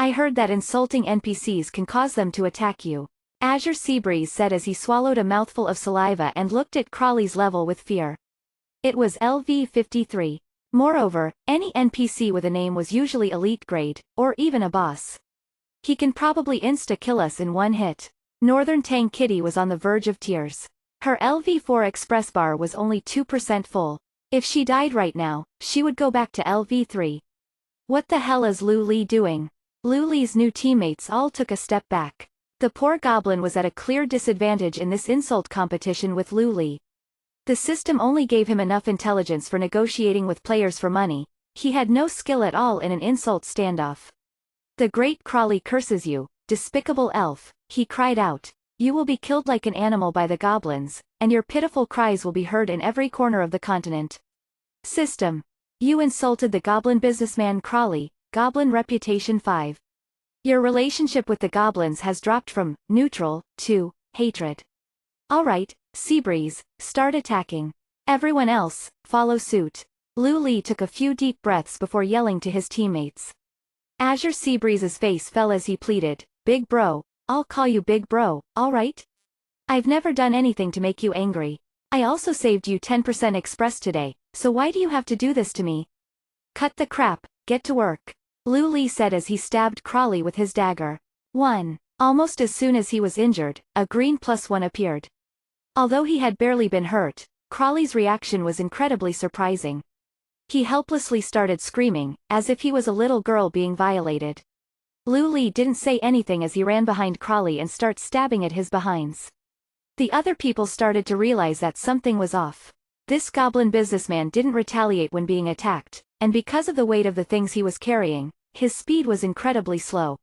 I heard that insulting NPCs can cause them to attack you. Azure Seabreeze said as he swallowed a mouthful of saliva and looked at Crawly's level with fear. It was LV53. Moreover, any NPC with a name was usually elite grade, or even a boss. He can probably insta-kill us in one hit. Northern Tang Kitty was on the verge of tears. Her LV4 express bar was only 2% full. If she died right now, she would go back to LV3. What the hell is Lu Li doing? Lu Li's new teammates all took a step back. The poor goblin was at a clear disadvantage in this insult competition with Lu Li. The system only gave him enough intelligence for negotiating with players for money. He had no skill at all in an insult standoff. The great Crawly curses you, despicable elf, he cried out. You will be killed like an animal by the goblins, and your pitiful cries will be heard in every corner of the continent. System. You insulted the goblin businessman Crawly. Goblin Reputation 5. Your relationship with the goblins has dropped from neutral to hatred. Alright, Seabreeze, start attacking. Everyone else, follow suit. Lu Li took a few deep breaths before yelling to his teammates. Azure Seabreeze's face fell as he pleaded, Big bro, I'll call you big bro, alright? I've never done anything to make you angry. I also saved you 10% express today, so why do you have to do this to me? Cut the crap, get to work. Lu Li said as he stabbed Crawly with his dagger. 1. Almost as soon as he was injured, a green +1 appeared. Although he had barely been hurt, Crawly's reaction was incredibly surprising. He helplessly started screaming, as if he was a little girl being violated. Lu Li didn't say anything as he ran behind Crawly and started stabbing at his behinds. The other people started to realize that something was off. This goblin businessman didn't retaliate when being attacked, and because of the weight of the things he was carrying, his speed was incredibly slow.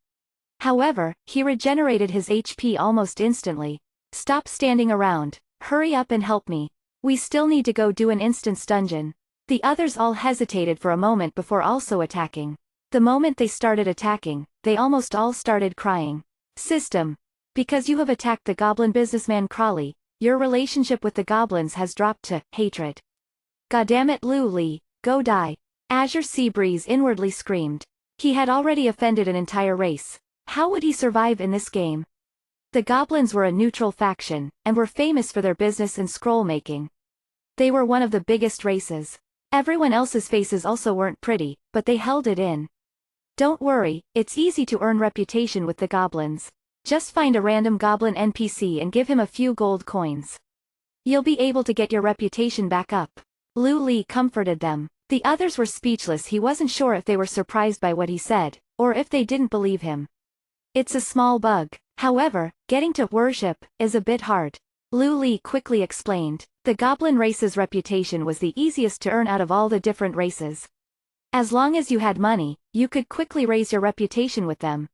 However, he regenerated his HP almost instantly. Stop standing around. Hurry up and help me. We still need to go do an instance dungeon. The others all hesitated for a moment before also attacking. The moment they started attacking, they almost all started crying. System. Because you have attacked the goblin businessman Crawly, your relationship with the goblins has dropped to hatred. Goddammit Lu Li, go die. Azure Seabreeze inwardly screamed. He had already offended an entire race. How would he survive in this game? The goblins were a neutral faction, and were famous for their business and scroll making. They were one of the biggest races. Everyone else's faces also weren't pretty, but they held it in. Don't worry, it's easy to earn reputation with the goblins. Just find a random goblin NPC and give him a few gold coins. You'll be able to get your reputation back up. Lu Li comforted them. The others were speechless. He wasn't sure if they were surprised by what he said, or if they didn't believe him. It's a small bug. However, getting to worship is a bit hard. Lu Li quickly explained. The goblin race's reputation was the easiest to earn out of all the different races. As long as you had money, you could quickly raise your reputation with them.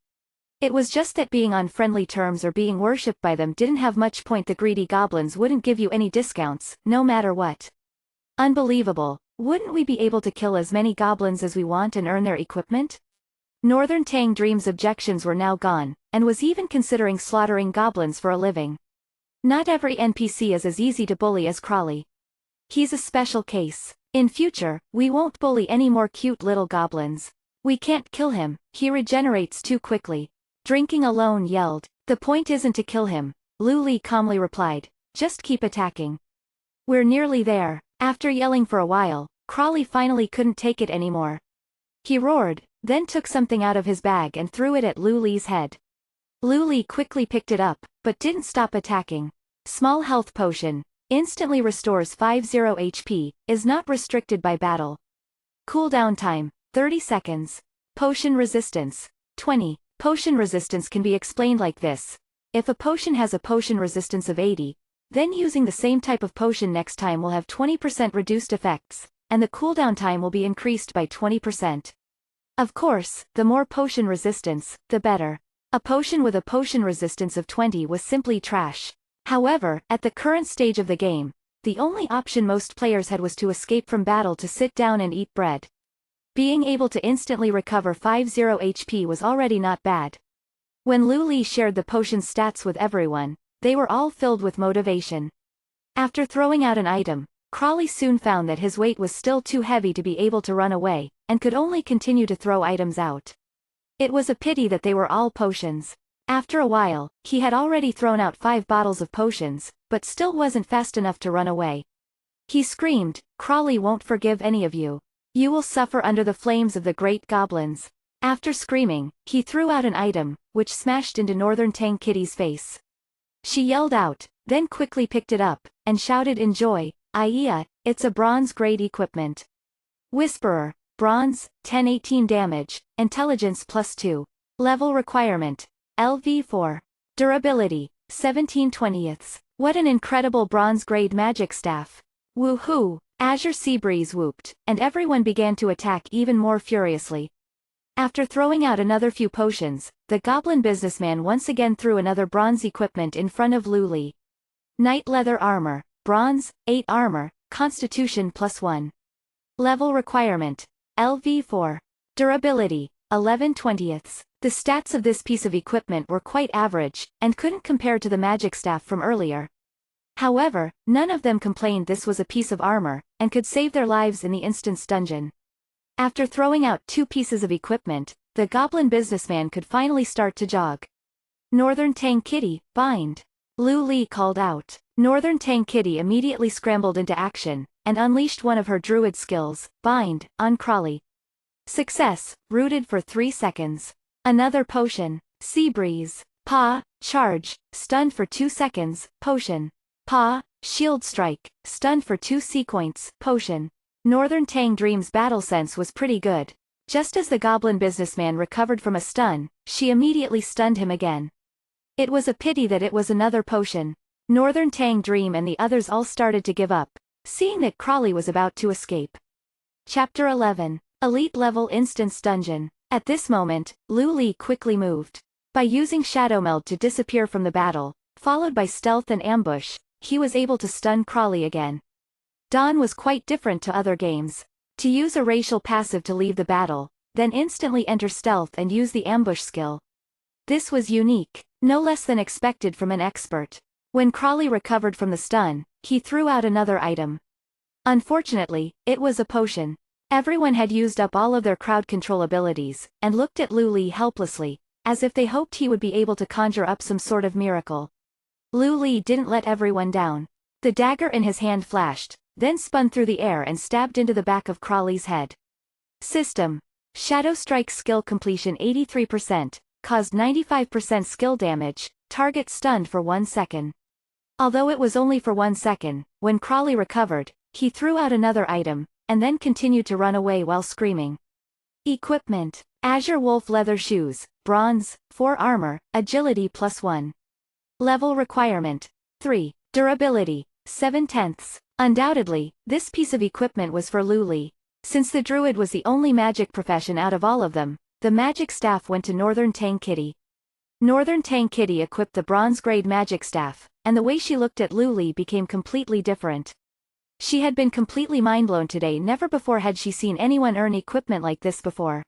It was just that being on friendly terms or being worshipped by them didn't have much point. The greedy goblins wouldn't give you any discounts, no matter what. Unbelievable. Wouldn't we be able to kill as many goblins as we want and earn their equipment? Northern Tang Dream's objections were now gone, and was even considering slaughtering goblins for a living. Not every NPC is as easy to bully as Crawly. He's a special case. In future, we won't bully any more cute little goblins. We can't kill him, he regenerates too quickly. Drinking Alone yelled. The point isn't to kill him, Lu Li calmly replied. Just keep attacking. We're nearly there. After yelling for a while, Crawly finally couldn't take it anymore. He roared, then took something out of his bag and threw it at Lu Li's head. Lu Li quickly picked it up, but didn't stop attacking. Small health potion. Instantly restores 50 HP, is not restricted by battle. Cooldown time, 30 seconds. Potion resistance, 20. Potion resistance can be explained like this. If a potion has a potion resistance of 80, then using the same type of potion next time will have 20% reduced effects, and the cooldown time will be increased by 20%. Of course, the more potion resistance, the better. A potion with a potion resistance of 20 was simply trash. However, at the current stage of the game, the only option most players had was to escape from battle to sit down and eat bread. Being able to instantly recover 50 HP was already not bad. When Lu Li shared the potion's stats with everyone, they were all filled with motivation. After throwing out an item, Crawly soon found that his weight was still too heavy to be able to run away, and could only continue to throw items out. It was a pity that they were all potions. After a while, he had already thrown out 5 bottles of potions, but still wasn't fast enough to run away. He screamed, Crawly won't forgive any of you. You will suffer under the flames of the great goblins. After screaming, he threw out an item, which smashed into Northern Tang Kitty's face. She yelled out, then quickly picked it up, and shouted in joy, Iya, it's a bronze-grade equipment. Whisperer, bronze, 10-18 damage, intelligence +2. Level requirement, LV4. Durability, 17/20. What an incredible bronze-grade magic staff. Woohoo! Azure Seabreeze whooped, and everyone began to attack even more furiously. After throwing out another few potions, the goblin businessman once again threw another bronze equipment in front of Lu Li. Knight leather armor, bronze, 8 armor, constitution +1. Level requirement, LV4. Durability, 11/20. The stats of this piece of equipment were quite average, and couldn't compare to the magic staff from earlier. However, none of them complained this was a piece of armor, and could save their lives in the instance dungeon. After throwing out 2 pieces of equipment, the goblin businessman could finally start to jog. Northern Tang Kitty, bind. Lu Li called out. Northern Tang Kitty immediately scrambled into action, and unleashed one of her druid skills, bind, on Crawly. Success, rooted for 3 seconds. Another potion, Seabreeze. Pa, charge, stunned for 2 seconds, potion. Pa, shield strike, stunned for 2 sequence, potion. Northern Tang Dream's battle sense was pretty good. Just as the goblin businessman recovered from a stun, she immediately stunned him again. It was a pity that it was another potion. Northern Tang Dream and the others all started to give up, seeing that Crawly was about to escape. Chapter 11. Elite Level Instance Dungeon. At this moment, Lu Li quickly moved. By using Shadow Meld to disappear from the battle, followed by stealth and ambush, he was able to stun Crawley again. Dawn was quite different to other games. To use a racial passive to leave the battle, then instantly enter stealth and use the ambush skill. This was unique, no less than expected from an expert. When Crawley recovered from the stun, he threw out another item. Unfortunately, it was a potion. Everyone had used up all of their crowd control abilities, and looked at Lu Li helplessly, as if they hoped he would be able to conjure up some sort of miracle. Lu Li didn't let everyone down. The dagger in his hand flashed, then spun through the air and stabbed into the back of Crawley's head. System. Shadow Strike skill completion 83%, caused 95% skill damage, target stunned for 1 second. Although it was only for 1 second, when Crawley recovered, he threw out another item, and then continued to run away while screaming. Equipment. Azure Wolf Leather Shoes, Bronze, 4 Armor, Agility +1. Level Requirement. 3. Durability, 7/10. Undoubtedly, this piece of equipment was for Lu Li. Since the druid was the only magic profession out of all of them, the magic staff went to Northern Tang Kitty. Northern Tang Kitty equipped the bronze-grade magic staff, and the way she looked at Lu Li became completely different. She had been completely mindblown today. Never before had she seen anyone earn equipment like this before.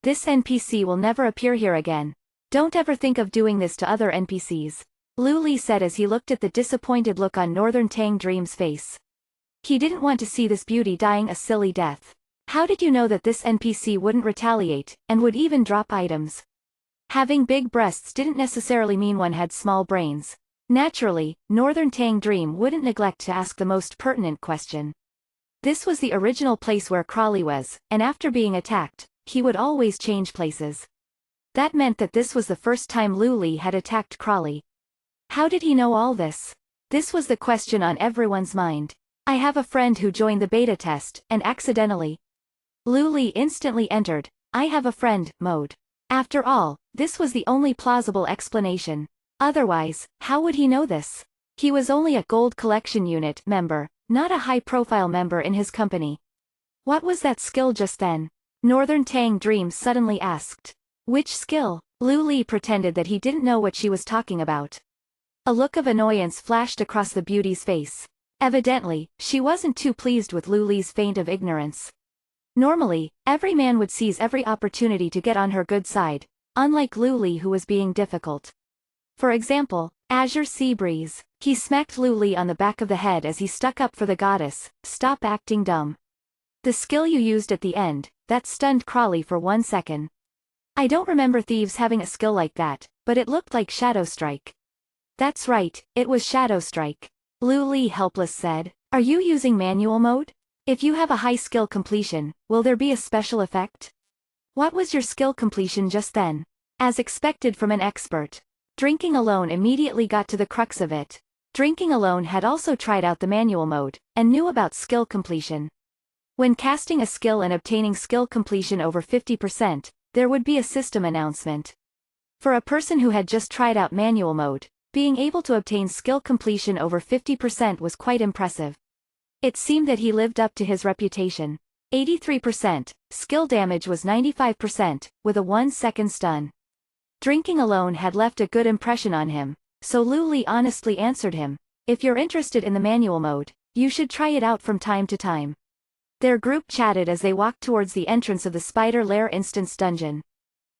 This NPC will never appear here again. Don't ever think of doing this to other NPCs. Lu Li said as he looked at the disappointed look on Northern Tang Dream's face. He didn't want to see this beauty dying a silly death. How did you know that this NPC wouldn't retaliate, and would even drop items? Having big breasts didn't necessarily mean one had small brains. Naturally, Northern Tang Dream wouldn't neglect to ask the most pertinent question. This was the original place where Crawley was, and after being attacked, he would always change places. That meant that this was the first time Lu Li had attacked Crawley. How did he know all this? This was the question on everyone's mind. I have a friend who joined the beta test, and accidentally. Lu Li instantly entered I have a friend mode. After all, this was the only plausible explanation. Otherwise, how would he know this? He was only a Gold Collection Unit member, not a high-profile member in his company. What was that skill just then? Northern Tang Dream suddenly asked. Which skill? Lu Li pretended that he didn't know what she was talking about. A look of annoyance flashed across the beauty's face. Evidently, she wasn't too pleased with Lu Li's feint of ignorance. Normally, every man would seize every opportunity to get on her good side, unlike Lu Li who was being difficult. For example, Azure Sea Breeze. He smacked Lu Li on the back of the head as he stuck up for the goddess. Stop acting dumb. The skill you used at the end, that stunned Crawley for 1 second. I don't remember thieves having a skill like that, but it looked like Shadow Strike. That's right, it was Shadow Strike. Lu Li helpless said. Are you using manual mode? If you have a high skill completion, will there be a special effect? What was your skill completion just then? As expected from an expert. Drinking Alone immediately got to the crux of it. Drinking Alone had also tried out the manual mode, and knew about skill completion. When casting a skill and obtaining skill completion over 50%, there would be a system announcement. For a person who had just tried out manual mode, being able to obtain skill completion over 50% was quite impressive. It seemed that he lived up to his reputation. 83%, skill damage was 95%, with a 1-second stun. Drinking Alone had left a good impression on him, so Lu Li honestly answered him, if you're interested in the manual mode, you should try it out from time to time. Their group chatted as they walked towards the entrance of the Spider Lair Instance Dungeon.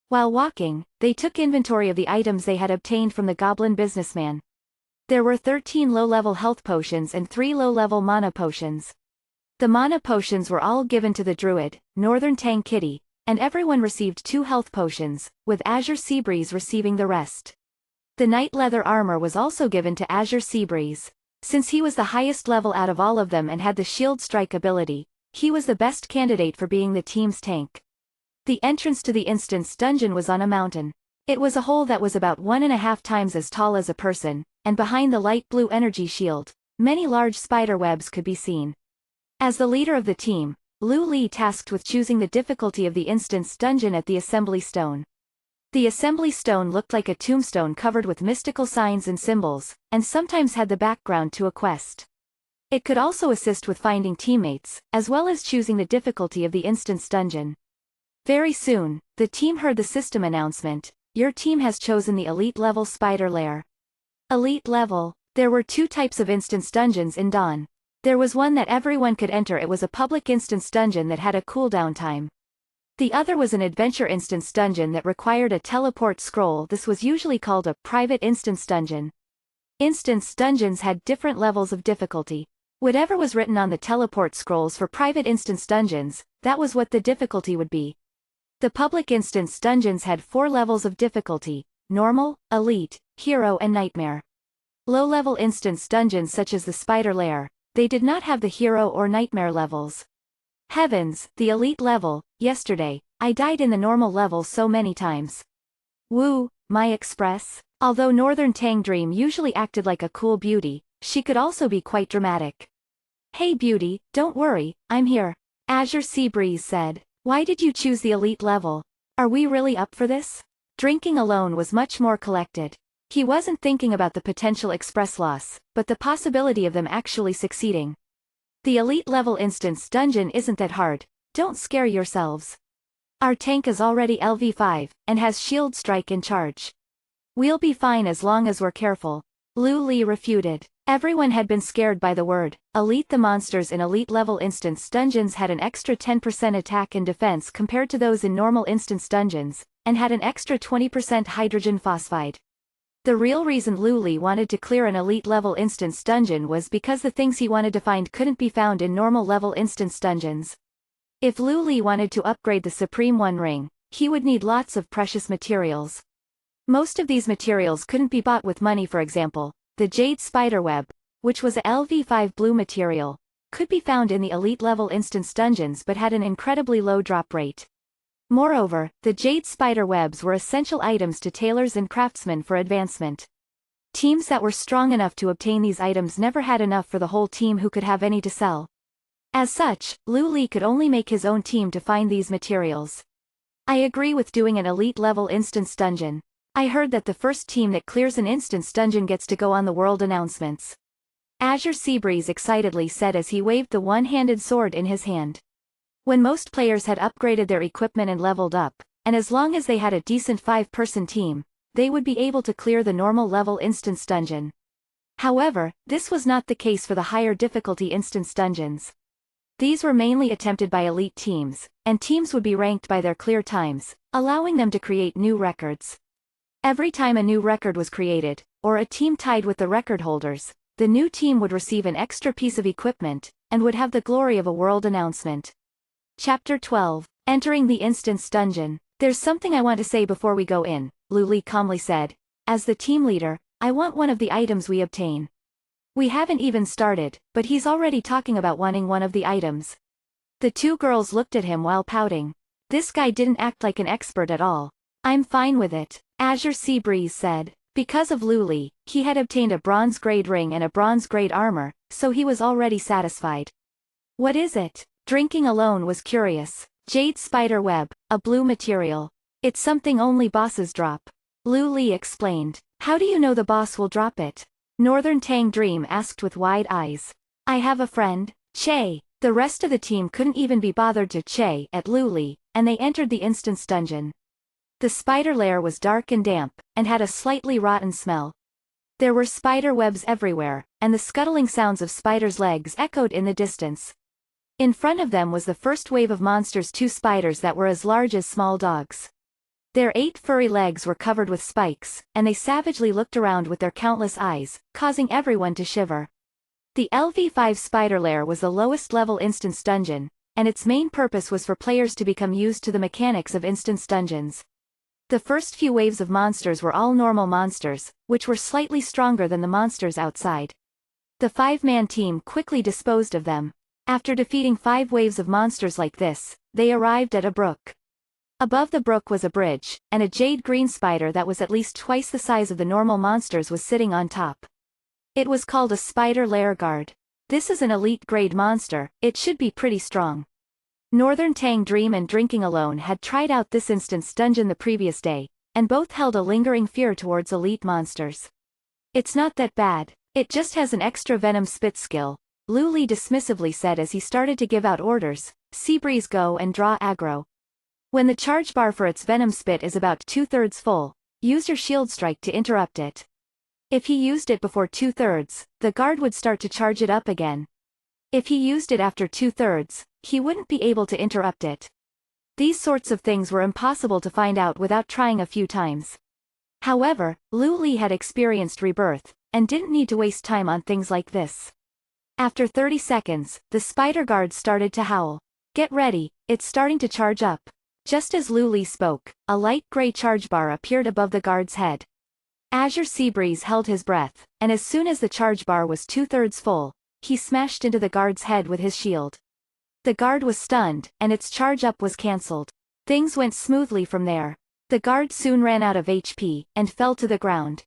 While walking, they took inventory of the items they had obtained from the Goblin Businessman. There were 13 low-level health potions and 3 low-level mana potions. The mana potions were all given to the druid, Northern Tang Kitty, and everyone received 2 health potions, with Azure Sea Breeze receiving the rest. The Knight Leather Armor was also given to Azure Sea Breeze. Since he was the highest level out of all of them and had the Shield Strike ability, he was the best candidate for being the team's tank. The entrance to the instance dungeon was on a mountain. It was a hole that was about 1.5 times as tall as a person, and behind the light blue energy shield, many large spider webs could be seen. As the leader of the team, Lu Li tasked with choosing the difficulty of the instance dungeon at the Assembly Stone. The Assembly Stone looked like a tombstone covered with mystical signs and symbols, and sometimes had the background to a quest. It could also assist with finding teammates, as well as choosing the difficulty of the instance dungeon. Very soon, the team heard the system announcement, your team has chosen the elite level spider lair. Elite level. There were two types of instance dungeons in Dawn. There was one that everyone could enter. It was a public instance dungeon that had a cooldown time. The other was an adventure instance dungeon that required a teleport scroll. This was usually called a private instance dungeon. Instance dungeons had different levels of difficulty. Whatever was written on the teleport scrolls for private instance dungeons, that was what the difficulty would be. The public instance dungeons had 4 levels of difficulty: normal, elite, hero and nightmare. Low-level instance dungeons such as the spider lair, they did not have the hero or nightmare levels. Heavens, the elite level. Yesterday, I died in the normal level so many times. Woo, my express. Although Northern Tang Dream usually acted like a cool beauty, she could also be quite dramatic. Hey beauty, don't worry, I'm here. Azure Sea Breeze said. Why did you choose the elite level? Are we really up for this? Drinking Alone was much more collected. He wasn't thinking about the potential express loss, but the possibility of them actually succeeding. The elite level instance dungeon isn't that hard, don't scare yourselves. Our tank is already LV5, and has Shield Strike in charge. We'll be fine as long as we're careful. Lu Li refuted. Everyone had been scared by the word elite. The monsters in elite level instance dungeons had an extra 10% attack and defense compared to those in normal instance dungeons, and had an extra 20% hydrogen phosphide. The real reason Lu Li wanted to clear an elite level instance dungeon was because the things he wanted to find couldn't be found in normal level instance dungeons. If Lu Li wanted to upgrade the Supreme One Ring, he would need lots of precious materials. Most of these materials couldn't be bought with money. For example, the Jade Spiderweb, which was a LV5 blue material, could be found in the elite level instance dungeons but had an incredibly low drop rate. Moreover, the Jade Spiderwebs were essential items to tailors and craftsmen for advancement. Teams that were strong enough to obtain these items never had enough for the whole team who could have any to sell. As such, Lu Li could only make his own team to find these materials. I agree with doing an elite level instance dungeon. I heard that the first team that clears an instance dungeon gets to go on the world announcements. Azure Seabreeze excitedly said as he waved the one-handed sword in his hand. When most players had upgraded their equipment and leveled up, and as long as they had a decent 5-person team, they would be able to clear the normal level instance dungeon. However, this was not the case for the higher difficulty instance dungeons. These were mainly attempted by elite teams, and teams would be ranked by their clear times, allowing them to create new records. Every time a new record was created, or a team tied with the record holders, the new team would receive an extra piece of equipment, and would have the glory of a world announcement. Chapter 12. Entering the Instance Dungeon. There's something I want to say before we go in, Lu Li calmly said. As the team leader, I want one of the items we obtain. We haven't even started, but he's already talking about wanting one of the items. The two girls looked at him while pouting. This guy didn't act like an expert at all. I'm fine with it, Azure Sea Breeze said. Because of Lu Li, he had obtained a bronze grade ring and a bronze grade armor, so he was already satisfied. What is it? Drinking Alone was curious. Jade Spider Web, a blue material. It's something only bosses drop. Lu Li explained. How do you know the boss will drop it? Northern Tang Dream asked with wide eyes. I have a friend, Che. The rest of the team couldn't even be bothered to Che at Lu Li, and they entered the instance dungeon. The spider lair was dark and damp, and had a slightly rotten smell. There were spider webs everywhere, and the scuttling sounds of spiders' legs echoed in the distance. In front of them was the first wave of monsters, 2 spiders that were as large as small dogs. Their 8 furry legs were covered with spikes, and they savagely looked around with their countless eyes, causing everyone to shiver. The LV5 spider lair was the lowest level instance dungeon, and its main purpose was for players to become used to the mechanics of instance dungeons. The first few waves of monsters were all normal monsters, which were slightly stronger than the monsters outside. The 5-man team quickly disposed of them. After defeating 5 waves of monsters like this, they arrived at a brook. Above the brook was a bridge, and a jade green spider that was at least twice the size of the normal monsters was sitting on top. It was called a spider lair guard. This is an elite grade monster, it should be pretty strong. Northern Tang Dream and Drinking Alone had tried out this instance dungeon the previous day, and both held a lingering fear towards elite monsters. It's not that bad, it just has an extra venom spit skill, Lu Li dismissively said as he started to give out orders. Seabreeze, go and draw aggro. When the charge bar for its venom spit is about 2/3 full, use your shield strike to interrupt it. If he used it before 2/3, the guard would start to charge it up again. If he used it after 2/3, he wouldn't be able to interrupt it. These sorts of things were impossible to find out without trying a few times. However, Lu Li had experienced rebirth, and didn't need to waste time on things like this. After 30 seconds, the spider guard started to howl. Get ready, it's starting to charge up. Just as Lu Li spoke, a light gray charge bar appeared above the guard's head. Azure Seabreeze held his breath, and as soon as the charge bar was 2/3 full, he smashed into the guard's head with his shield. The guard was stunned, and its charge up was cancelled. Things went smoothly from there. The guard soon ran out of HP, and fell to the ground.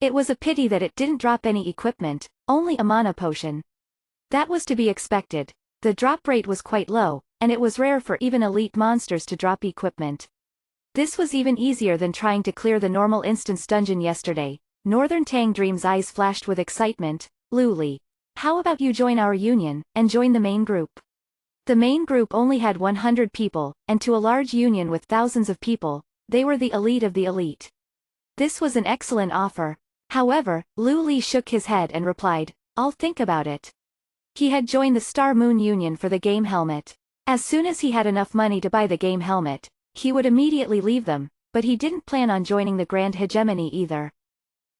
It was a pity that it didn't drop any equipment, only a mana potion. That was to be expected. The drop rate was quite low, and it was rare for even elite monsters to drop equipment. This was even easier than trying to clear the normal instance dungeon yesterday. Northern Tang Dream's eyes flashed with excitement. Lu Li, how about you join our union, and join the main group? The main group only had 100 people, and to a large union with thousands of people, they were the elite of the elite. This was an excellent offer. However, Lu Li shook his head and replied, I'll think about it. He had joined the Star Moon Union for the game helmet. As soon as he had enough money to buy the game helmet, he would immediately leave them, but he didn't plan on joining the Grand Hegemony either.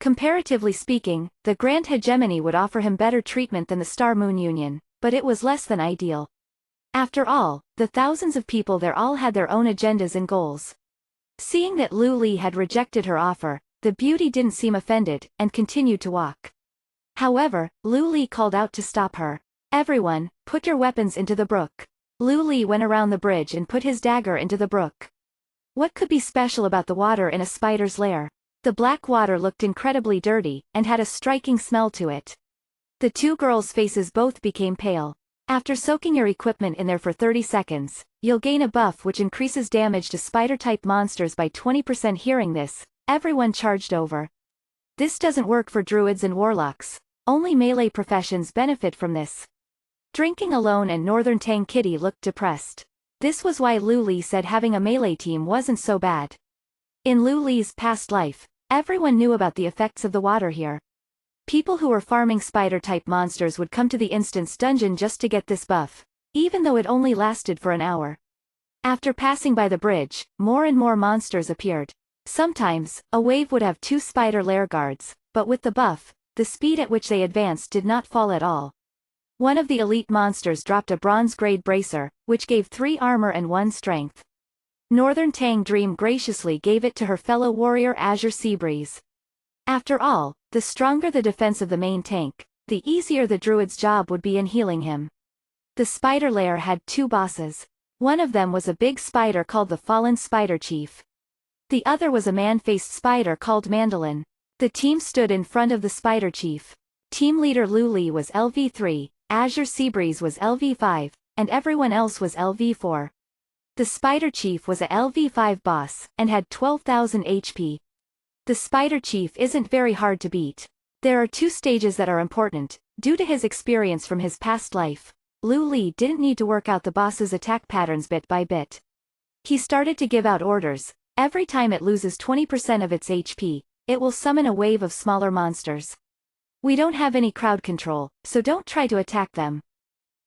Comparatively speaking, the Grand Hegemony would offer him better treatment than the Star Moon Union, but it was less than ideal. After all, the thousands of people there all had their own agendas and goals. Seeing that Lu Li had rejected her offer, the beauty didn't seem offended, and continued to walk. However, Lu Li called out to stop her. Everyone, put your weapons into the brook. Lu Li went around the bridge and put his dagger into the brook. What could be special about the water in a spider's lair? The black water looked incredibly dirty, and had a striking smell to it. The two girls' faces both became pale. After soaking your equipment in there for 30 seconds, you'll gain a buff which increases damage to spider-type monsters by 20%. Hearing this, everyone charged over. This doesn't work for druids and warlocks. Only melee professions benefit from this. Drinking Alone and Northern Tang Kitty looked depressed. This was why Lu Li said having a melee team wasn't so bad. In Lu Li's past life, everyone knew about the effects of the water here. People who were farming spider-type monsters would come to the instance dungeon just to get this buff, even though it only lasted for an hour. After passing by the bridge, more and more monsters appeared. Sometimes, a wave would have 2 spider lair guards, but with the buff, the speed at which they advanced did not fall at all. One of the elite monsters dropped a bronze-grade bracer, which gave 3 armor and 1 strength. Northern Tang Dream graciously gave it to her fellow warrior Azure Seabreeze. After all, the stronger the defense of the main tank, the easier the druid's job would be in healing him. The spider lair had 2 bosses. One of them was a big spider called the Fallen Spider Chief. The other was a man-faced spider called Mandolin. The team stood in front of the Spider Chief. Team leader Lu Li was LV3, Azure Seabreeze was LV5, and everyone else was LV4. The Spider Chief was a LV5 boss, and had 12,000 HP. The Spider Chief isn't very hard to beat. There are 2 stages that are important. Due to his experience from his past life, Lu Li didn't need to work out the boss's attack patterns bit by bit. He started to give out orders. Every time it loses 20% of its HP, it will summon a wave of smaller monsters. We don't have any crowd control, so don't try to attack them.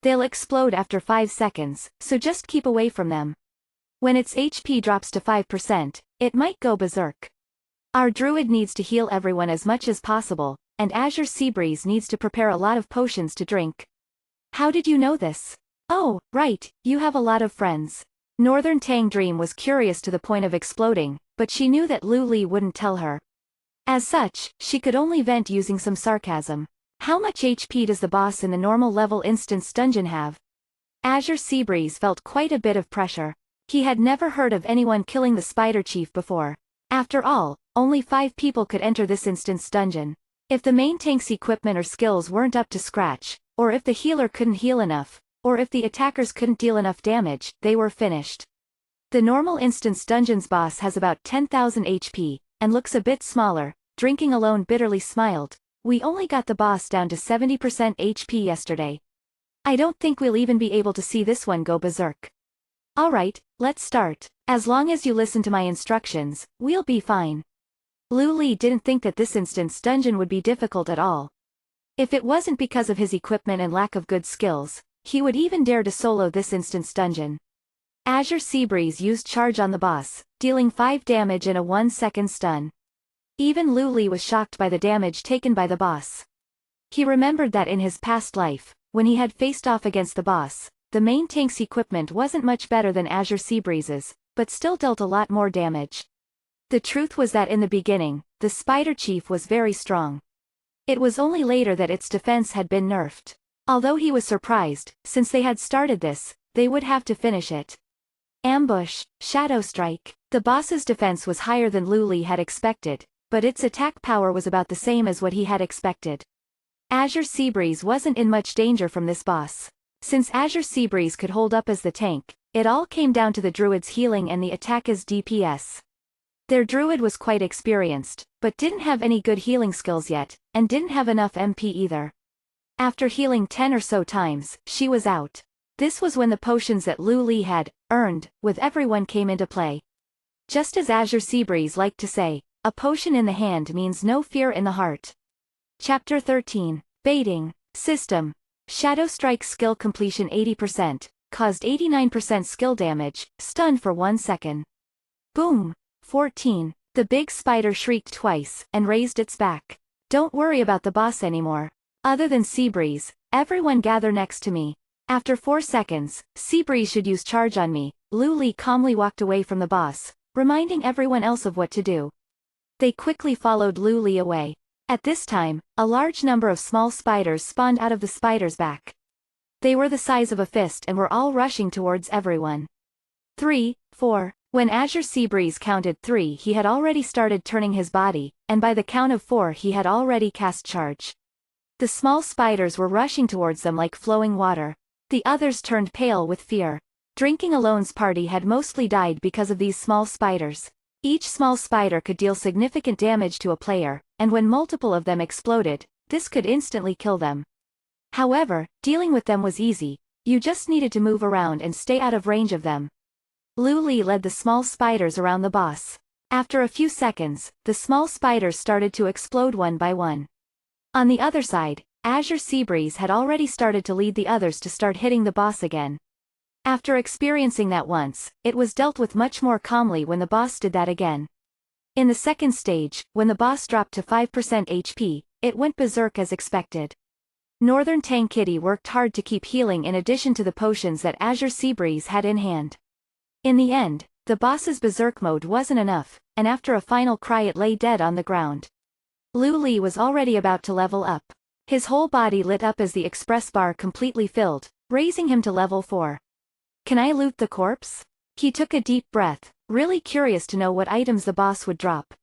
They'll explode after 5 seconds, so just keep away from them. When its HP drops to 5%, it might go berserk. Our druid needs to heal everyone as much as possible, and Azure Seabreeze needs to prepare a lot of potions to drink. How did you know this? Oh, right, you have a lot of friends. Northern Tang Dream was curious to the point of exploding, but she knew that Lu Li wouldn't tell her. As such, she could only vent using some sarcasm. How much HP does the boss in the normal level instance dungeon have? Azure Seabreeze felt quite a bit of pressure. He had never heard of anyone killing the Spider Chief before. After all, only 5 people could enter this instance dungeon. If the main tank's equipment or skills weren't up to scratch, or if the healer couldn't heal enough, or if the attackers couldn't deal enough damage, they were finished. The normal instance dungeon's boss has about 10,000 HP, and looks a bit smaller. Drinking Alone bitterly smiled. We only got the boss down to 70% HP yesterday. I don't think we'll even be able to see this one go berserk. Alright, let's start. As long as you listen to my instructions, we'll be fine. Lu Li didn't think that this instance dungeon would be difficult at all. If it wasn't because of his equipment and lack of good skills, he would even dare to solo this instance dungeon. Azure Seabreeze used charge on the boss, dealing 5 damage in a 1-second stun. Even Lu Li was shocked by the damage taken by the boss. He remembered that in his past life, when he had faced off against the boss, the main tank's equipment wasn't much better than Azure Seabreeze's, but still dealt a lot more damage. The truth was that in the beginning, the Spider Chief was very strong. It was only later that its defense had been nerfed. Although he was surprised, since they had started this, they would have to finish it. Ambush, Shadow Strike. The boss's defense was higher than Lu Li had expected, but its attack power was about the same as what he had expected. Azure Seabreeze wasn't in much danger from this boss. Since Azure Seabreeze could hold up as the tank, it all came down to the druid's healing and the attacker's DPS. Their druid was quite experienced, but didn't have any good healing skills yet, and didn't have enough MP either. After healing 10 or so times, she was out. This was when the potions that Lu Li had earned with everyone came into play. Just as Azure Seabreeze liked to say, a potion in the hand means no fear in the heart. Chapter 13. Baiting. System. Shadow Strike skill completion 80%, caused 89% skill damage, stun for 1 second. Boom. 14. The big spider shrieked twice, and raised its back. Don't worry about the boss anymore. Other than Seabreeze, everyone gather next to me. After 4 seconds, Seabreeze should use charge on me. Lu Li calmly walked away from the boss, reminding everyone else of what to do. They quickly followed Lu Li away. At this time, a large number of small spiders spawned out of the spider's back. They were the size of a fist and were all rushing towards everyone. 3, 4. When Azure Seabreeze counted 3, he had already started turning his body, and by the count of 4 he had already cast charge. The small spiders were rushing towards them like flowing water. The others turned pale with fear. Drinking Alone's party had mostly died because of these small spiders. Each small spider could deal significant damage to a player, and when multiple of them exploded, this could instantly kill them. However, dealing with them was easy. You just needed to move around and stay out of range of them. Lu Li led the small spiders around the boss. After a few seconds, the small spiders started to explode one by one. On the other side, Azure Seabreeze had already started to lead the others to start hitting the boss again. After experiencing that once, it was dealt with much more calmly when the boss did that again. In the second stage, when the boss dropped to 5% HP, it went berserk as expected. Northern Tang Kitty worked hard to keep healing in addition to the potions that Azure Seabreeze had in hand. In the end, the boss's berserk mode wasn't enough, and after a final cry it lay dead on the ground. Lu Li was already about to level up. His whole body lit up as the express bar completely filled, raising him to level 4. Can I loot the corpse? He took a deep breath, really curious to know what items the boss would drop.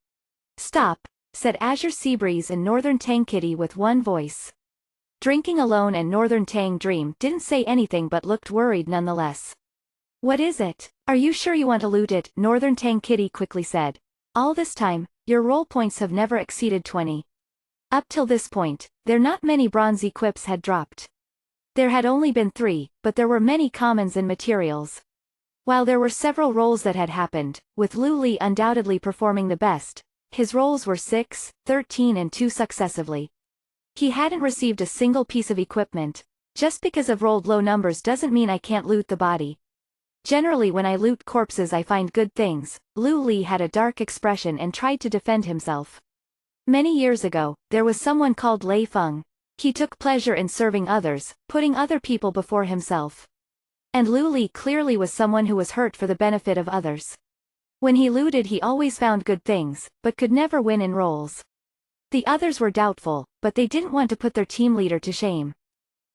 Stop, said Azure Seabreeze and Northern Tang Kitty with one voice. Drinking Alone and Northern Tang Dream didn't say anything but looked worried nonetheless. What is it? Are you sure you want to loot it? Northern Tang Kitty quickly said. All this time, your role points have never exceeded 20. Up till this point, there not many bronze equips had dropped. There had only been 3, but there were many commons and materials. While there were several roles that had happened, with Lu Li undoubtedly performing the best, his roles were 6, 13 and 2 successively. He hadn't received a single piece of equipment. Just because I've rolled low numbers doesn't mean I can't loot the body. Generally when I loot corpses I find good things. Lu Li had a dark expression and tried to defend himself. Many years ago, there was someone called Lei Feng. He took pleasure in serving others, putting other people before himself. And Lu Li clearly was someone who was hurt for the benefit of others. When he looted he always found good things, but could never win in rolls. The others were doubtful, but they didn't want to put their team leader to shame.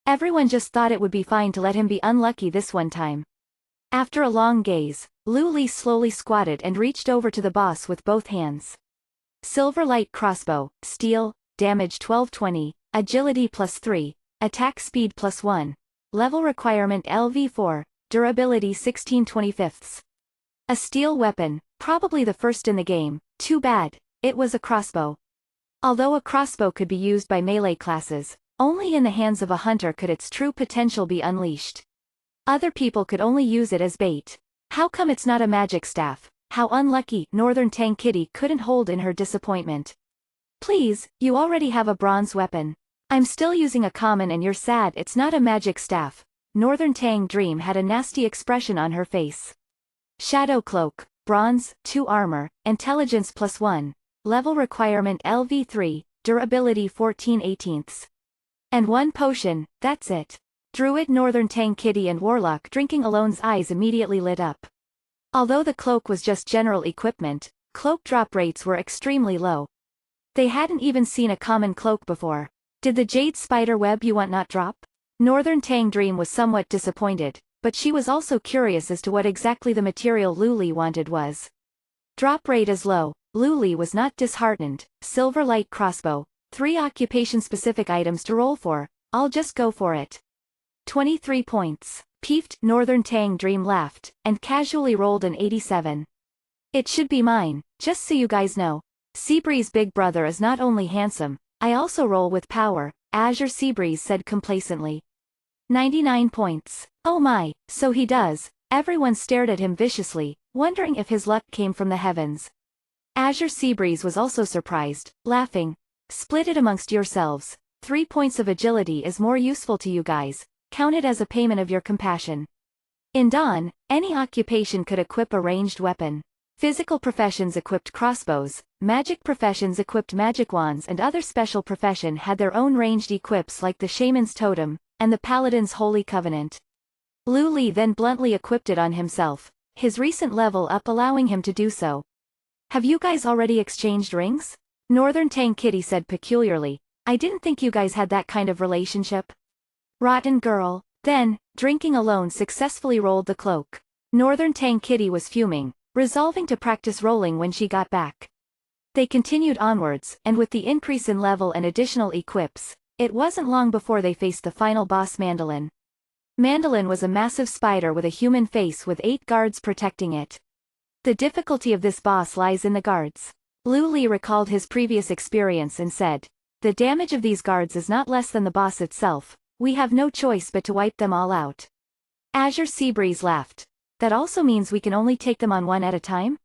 Everyone just thought it would be fine to let him be unlucky this one time. After a long gaze, Lu Li slowly squatted and reached over to the boss with both hands. Silver Light Crossbow, Steel, Damage 1220, Agility +3, Attack Speed +1. Level Requirement LV4, Durability 16/25. A steel weapon, probably the first in the game. Too bad, it was a crossbow. Although a crossbow could be used by melee classes, only in the hands of a hunter could its true potential be unleashed. Other people could only use it as bait. How come it's not a magic staff? How unlucky, Northern Tang Kitty couldn't hold in her disappointment. Please, you already have a bronze weapon. I'm still using a common and you're sad it's not a magic staff. Northern Tang Dream had a nasty expression on her face. Shadow Cloak, Bronze, 2 armor, Intelligence +1, level requirement LV3, durability 14/18. And 1 potion, that's it. Druid Northern Tang Kitty and Warlock Drinking Alone's eyes immediately lit up. Although the cloak was just general equipment, cloak drop rates were extremely low. They hadn't even seen a common cloak before. Did the jade spider web you want not drop? Northern Tang Dream was somewhat disappointed, but she was also curious as to what exactly the material Luli wanted was. Drop rate is low. Luli was not disheartened. Silver light crossbow, 3 occupation-specific items to roll for, I'll just go for it. 23 points. Peeved, Northern Tang Dream laughed, and casually rolled an 87. It should be mine, just so you guys know. Seabreeze big brother is not only handsome, I also roll with power, Azure Seabreeze said complacently. 99 points. Oh my, so he does. Everyone stared at him viciously, wondering if his luck came from the heavens. Azure Seabreeze was also surprised, laughing. Split it amongst yourselves. 3 points of agility is more useful to you guys. Count it as a payment of your compassion. In Dawn, any occupation could equip a ranged weapon. Physical professions equipped crossbows, magic professions equipped magic wands, and other special profession had their own ranged equips like the Shaman's Totem, and the Paladin's Holy Covenant. Luli then bluntly equipped it on himself, his recent level up allowing him to do so. Have you guys already exchanged rings? Northern Tang Kitty said peculiarly. I didn't think you guys had that kind of relationship. Rotten girl. Then, Drinking Alone successfully rolled the cloak. Northern Tang Kitty was fuming, resolving to practice rolling when she got back. They continued onwards, and with the increase in level and additional equips, it wasn't long before they faced the final boss Mandolin. Mandolin was a massive spider with a human face with 8 guards protecting it. The difficulty of this boss lies in the guards. Luli recalled his previous experience and said, the damage of these guards is not less than the boss itself, we have no choice but to wipe them all out. Azure Seabreeze laughed. That also means we can only take them on one at a time?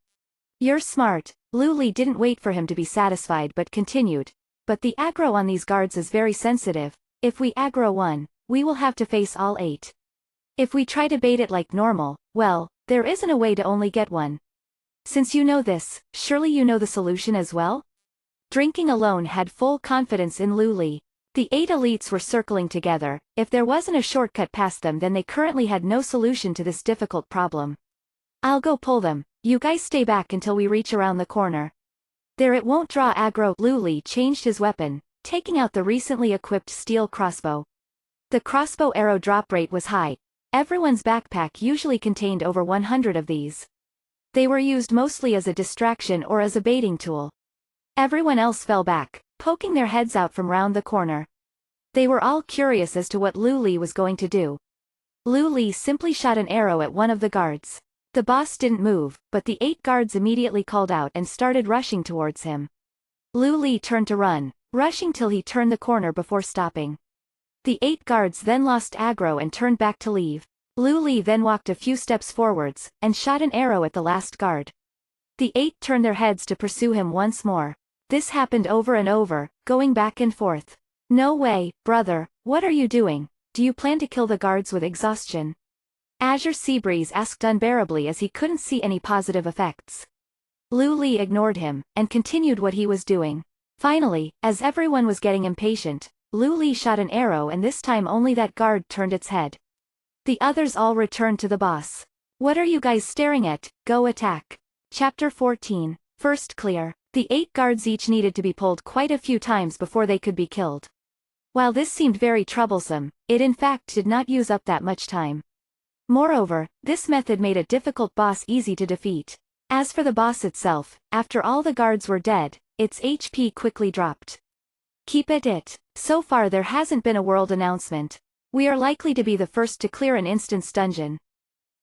You're smart. Luli didn't wait for him to be satisfied but continued. But the aggro on these guards is very sensitive. If we aggro one, we will have to face all 8. If we try to bait it like normal, well, there isn't a way to only get one. Since you know this, surely you know the solution as well? Drinking Alone had full confidence in Luli. The 8 elites were circling together. If there wasn't a shortcut past them, then they currently had no solution to this difficult problem. I'll go pull them. You guys stay back until we reach around the corner. There it won't draw aggro. Luli changed his weapon, taking out the recently equipped steel crossbow. The crossbow arrow drop rate was high. Everyone's backpack usually contained over 100 of these. They were used mostly as a distraction or as a baiting tool. Everyone else fell back, poking their heads out from round the corner. They were all curious as to what Luli was going to do. Luli simply shot an arrow at one of the guards. The boss didn't move, but the 8 guards immediately called out and started rushing towards him. Luli turned to run, rushing till he turned the corner before stopping. The 8 guards then lost aggro and turned back to leave. Luli then walked a few steps forwards, and shot an arrow at the last guard. The 8 turned their heads to pursue him once more. This happened over and over, going back and forth. No way, brother, what are you doing? Do you plan to kill the guards with exhaustion? Azure Seabreeze asked unbearably as he couldn't see any positive effects. Luli ignored him, and continued what he was doing. Finally, as everyone was getting impatient, Luli shot an arrow and this time only that guard turned its head. The others all returned to the boss. What are you guys staring at? Go attack. Chapter 14. First clear. The 8 guards each needed to be pulled quite a few times before they could be killed. While this seemed very troublesome, it in fact did not use up that much time. Moreover, this method made a difficult boss easy to defeat. As for the boss itself, after all the guards were dead, its HP quickly dropped. Keep at it. So far there hasn't been a world announcement. We are likely to be the first to clear an instance dungeon.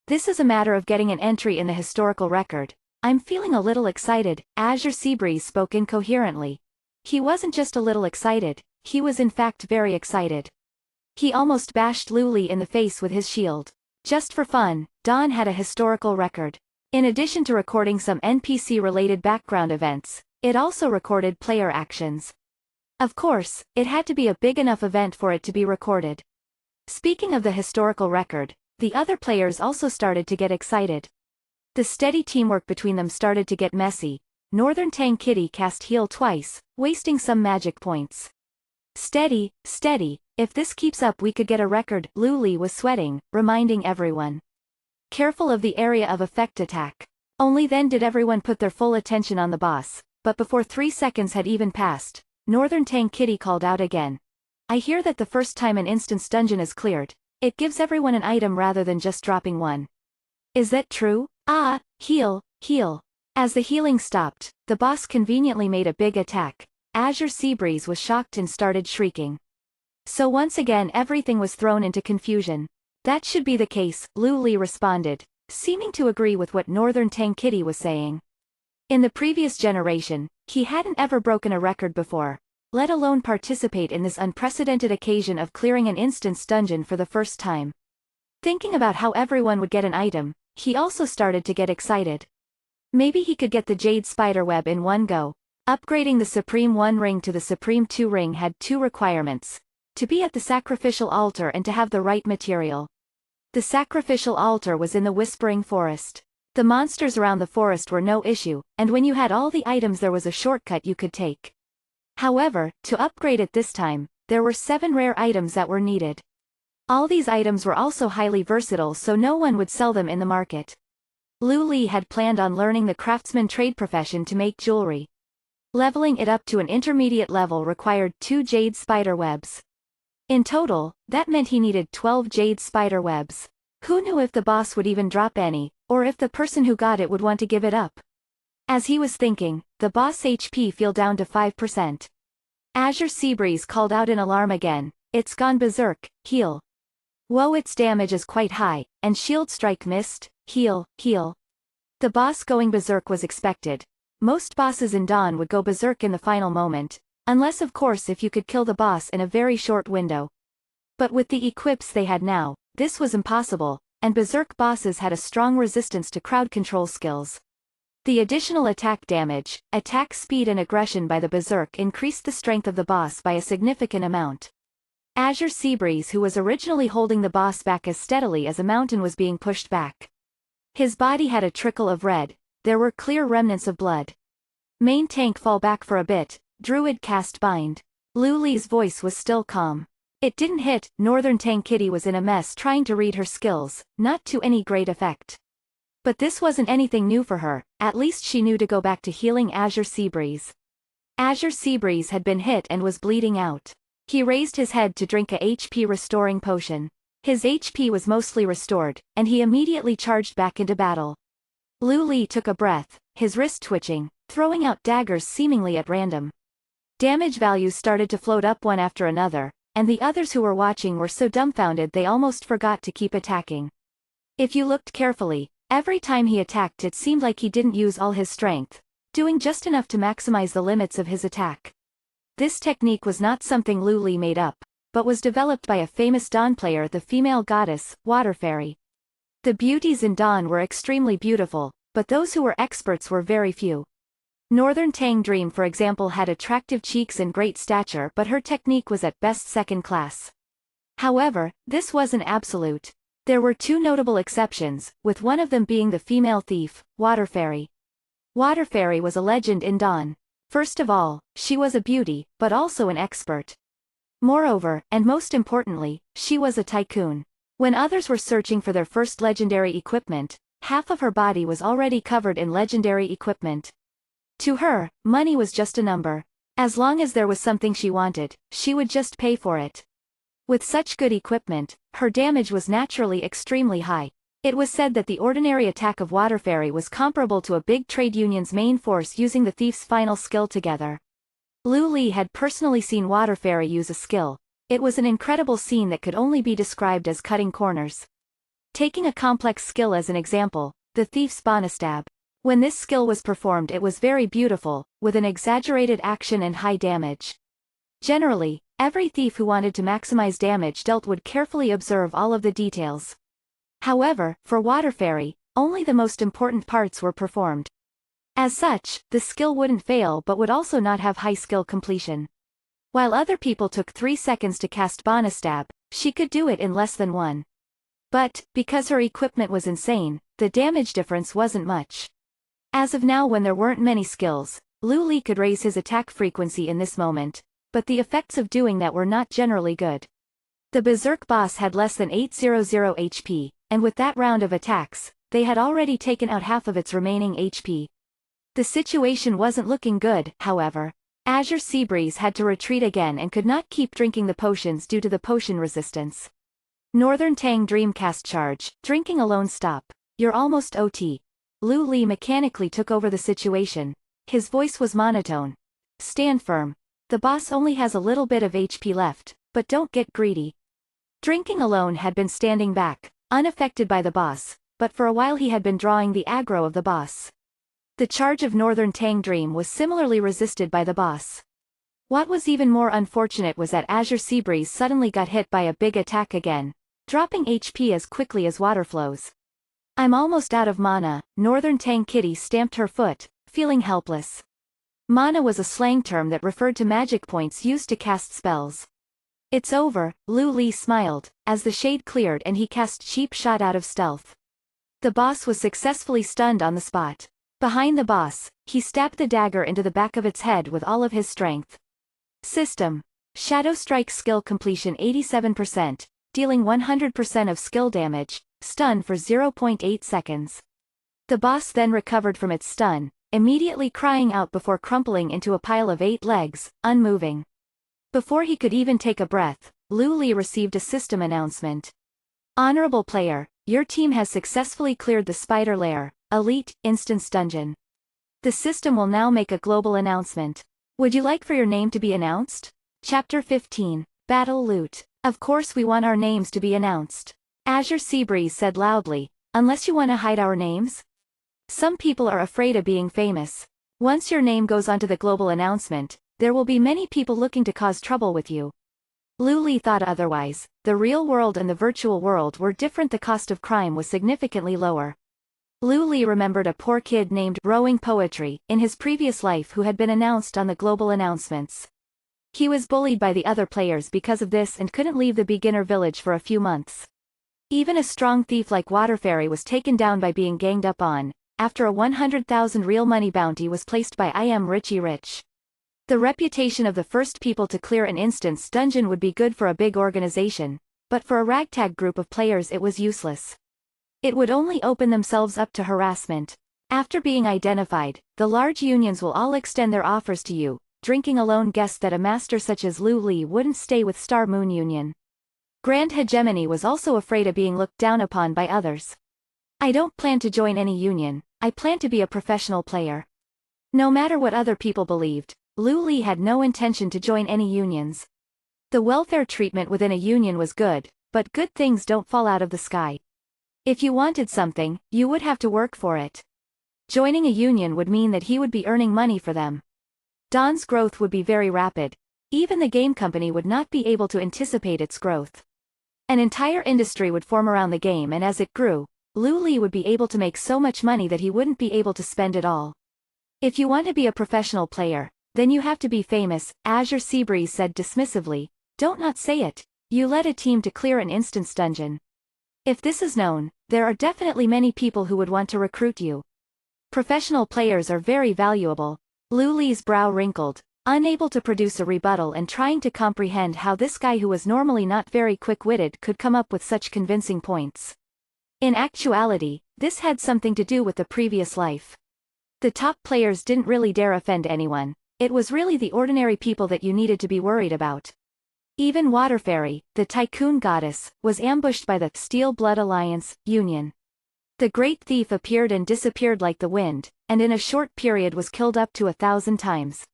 This is a matter of getting an entry in the historical record. I'm feeling a little excited, Azure Seabreeze spoke incoherently. He wasn't just a little excited, he was in fact very excited. He almost bashed Luli in the face with his shield. Just for fun, Dawn had a historical record. In addition to recording some NPC-related background events, it also recorded player actions. Of course, it had to be a big enough event for it to be recorded. Speaking of the historical record, the other players also started to get excited. The steady teamwork between them started to get messy. Northern Tang Kitty cast heal twice, wasting some magic points. Steady, steady, if this keeps up we could get a record. Lu Li was sweating, reminding everyone. Careful of the area of effect attack. Only then did everyone put their full attention on the boss, but before 3 seconds had even passed, Northern Tang Kitty called out again. I hear that the first time an instance dungeon is cleared, it gives everyone an item rather than just dropping one. Is that true? Ah, heal, heal. As the healing stopped, the boss conveniently made a big attack. Azure Seabreeze was shocked and started shrieking. So once again everything was thrown into confusion. That should be the case, Lu Li responded, seeming to agree with what Northern Tang Kitty was saying. In the previous generation, he hadn't ever broken a record before, let alone participate in this unprecedented occasion of clearing an instance dungeon for the first time. Thinking about how everyone would get an item, he also started to get excited. Maybe he could get the Jade Spiderweb in one go. Upgrading the Supreme 1 ring to the Supreme 2 ring had 2 requirements: to be at the sacrificial altar and to have the right material. The sacrificial altar was in the Whispering Forest. The monsters around the forest were no issue, and when you had all the items there was a shortcut you could take. However, to upgrade it this time, there were 7 rare items that were needed. All these items were also highly versatile so no one would sell them in the market. Lu Li had planned on learning the craftsman trade profession to make jewelry. Leveling it up to an intermediate level required 2 jade spider webs. In total, that meant he needed 12 jade spider webs. Who knew if the boss would even drop any, or if the person who got it would want to give it up? As he was thinking, the boss HP fell down to 5%. Azure Seabreeze called out in alarm again. It's gone berserk, heal. Whoa, its damage is quite high, and shield strike missed, heal, heal. The boss going berserk was expected. Most bosses in Dawn would go berserk in the final moment, unless of course if you could kill the boss in a very short window. But with the equips they had now, this was impossible, and berserk bosses had a strong resistance to crowd control skills. The additional attack damage, attack speed and aggression by the berserk increased the strength of the boss by a significant amount. Azure Seabreeze, who was originally holding the boss back as steadily as a mountain, was being pushed back. His body had a trickle of red, there were clear remnants of blood. Main tank, fall back for a bit, Druid cast bind. Lu Li's voice was still calm. It didn't hit. Northern Tang Kitty was in a mess trying to read her skills, not to any great effect. But this wasn't anything new for her, at least she knew to go back to healing Azure Seabreeze. Azure Seabreeze had been hit and was bleeding out. He raised his head to drink a HP restoring potion. His HP was mostly restored, and he immediately charged back into battle. Lu Li took a breath, his wrist twitching, throwing out daggers seemingly at random. Damage values started to float up one after another, and the others who were watching were so dumbfounded they almost forgot to keep attacking. If you looked carefully, every time he attacked it seemed like he didn't use all his strength, doing just enough to maximize the limits of his attack. This technique was not something Lu Li made up, but was developed by a famous Dawn player, the female goddess, Water Fairy. The beauties in Dawn were extremely beautiful, but those who were experts were very few. Northern Tang Dream, for example, had attractive cheeks and great stature, but her technique was at best second class. However, this wasn't absolute. There were 2 notable exceptions, with one of them being the female thief, Water Fairy. Water Fairy was a legend in Dawn. First of all, she was a beauty, but also an expert. Moreover, and most importantly, she was a tycoon. When others were searching for their first legendary equipment, half of her body was already covered in legendary equipment. To her, money was just a number. As long as there was something she wanted, she would just pay for it. With such good equipment, her damage was naturally extremely high. It was said that the ordinary attack of Water Fairy was comparable to a big trade union's main force using the thief's final skill together. Lu Li had personally seen Water Fairy use a skill. It was an incredible scene that could only be described as cutting corners. Taking a complex skill as an example, the thief's Bonastab. When this skill was performed it was very beautiful, with an exaggerated action and high damage. Generally, every thief who wanted to maximize damage dealt would carefully observe all of the details. However, for Water Fairy, only the most important parts were performed. As such, the skill wouldn't fail but would also not have high skill completion. While other people took 3 seconds to cast Bonastab, she could do it in less than 1. But, because her equipment was insane, the damage difference wasn't much. As of now, when there weren't many skills, Lu Li could raise his attack frequency in this moment, but the effects of doing that were not generally good. The Berserk boss had less than 800 HP, and with that round of attacks, they had already taken out half of its remaining HP. The situation wasn't looking good, however. Azure Seabreeze had to retreat again and could not keep drinking the potions due to the potion resistance. Northern Tang Dreamcast charge, drinking alone stop. You're almost OT. Lu Li mechanically took over the situation. His voice was monotone. Stand firm. The boss only has a little bit of HP left, but don't get greedy. Drinking alone had been standing back, unaffected by the boss, but for a while he had been drawing the aggro of the boss. The charge of Northern Tang Dream was similarly resisted by the boss. What was even more unfortunate was that Azure Seabreeze suddenly got hit by a big attack again, dropping HP as quickly as water flows. I'm almost out of mana. Northern Tang Kitty stamped her foot, feeling helpless. Mana was a slang term that referred to magic points used to cast spells. It's over, Lu Li smiled, as the shade cleared and he cast Cheap Shot out of stealth. The boss was successfully stunned on the spot. Behind the boss, he stabbed the dagger into the back of its head with all of his strength. System. Shadow Strike skill completion 87%, dealing 100% of skill damage, stun for 0.8 seconds. The boss then recovered from its stun, immediately crying out before crumpling into a pile of 8 legs, unmoving. Before he could even take a breath, Lu Li received a system announcement. Honorable player, your team has successfully cleared the Spider Lair, Elite, Instance Dungeon. The system will now make a global announcement. Would you like for your name to be announced? Chapter 15, Battle Loot. Of course we want our names to be announced. Azure Seabreeze said loudly, unless you want to hide our names? Some people are afraid of being famous. Once your name goes onto the global announcement, there will be many people looking to cause trouble with you. Lu Li thought otherwise. The real world and the virtual world were different. The cost of crime was significantly lower. Lu Li remembered a poor kid named Rowing Poetry in his previous life who had been announced on the global announcements. He was bullied by the other players because of this and couldn't leave the beginner village for a few months. Even a strong thief like Water Fairy was taken down by being ganged up on, after a 100,000 real money bounty was placed by I Am Richie Rich. The reputation of the first people to clear an instance dungeon would be good for a big organization, but for a ragtag group of players it was useless. It would only open themselves up to harassment. After being identified, the large unions will all extend their offers to you. Drinking alone guessed that a master such as Lu Li wouldn't stay with Star Moon Union. Grand Hegemony was also afraid of being looked down upon by others. I don't plan to join any union, I plan to be a professional player. No matter what other people believed, Lu Li had no intention to join any unions. The welfare treatment within a union was good, but good things don't fall out of the sky. If you wanted something, you would have to work for it. Joining a union would mean that he would be earning money for them. Dawn's growth would be very rapid. Even the game company would not be able to anticipate its growth. An entire industry would form around the game, and as it grew, Lu Li would be able to make so much money that he wouldn't be able to spend it all. If you want to be a professional player, then you have to be famous, Azure Seabreeze said dismissively. Don't not say it. You led a team to clear an instance dungeon. If this is known, there are definitely many people who would want to recruit you. Professional players are very valuable. Lu Li's brow wrinkled, unable to produce a rebuttal and trying to comprehend how this guy who was normally not very quick-witted could come up with such convincing points. In actuality, this had something to do with the previous life. The top players didn't really dare offend anyone. It was really the ordinary people that you needed to be worried about. Even Water Fairy, the tycoon goddess, was ambushed by the Steel Blood Alliance Union. The great thief appeared and disappeared like the wind, and in a short period was killed up to 1,000 times.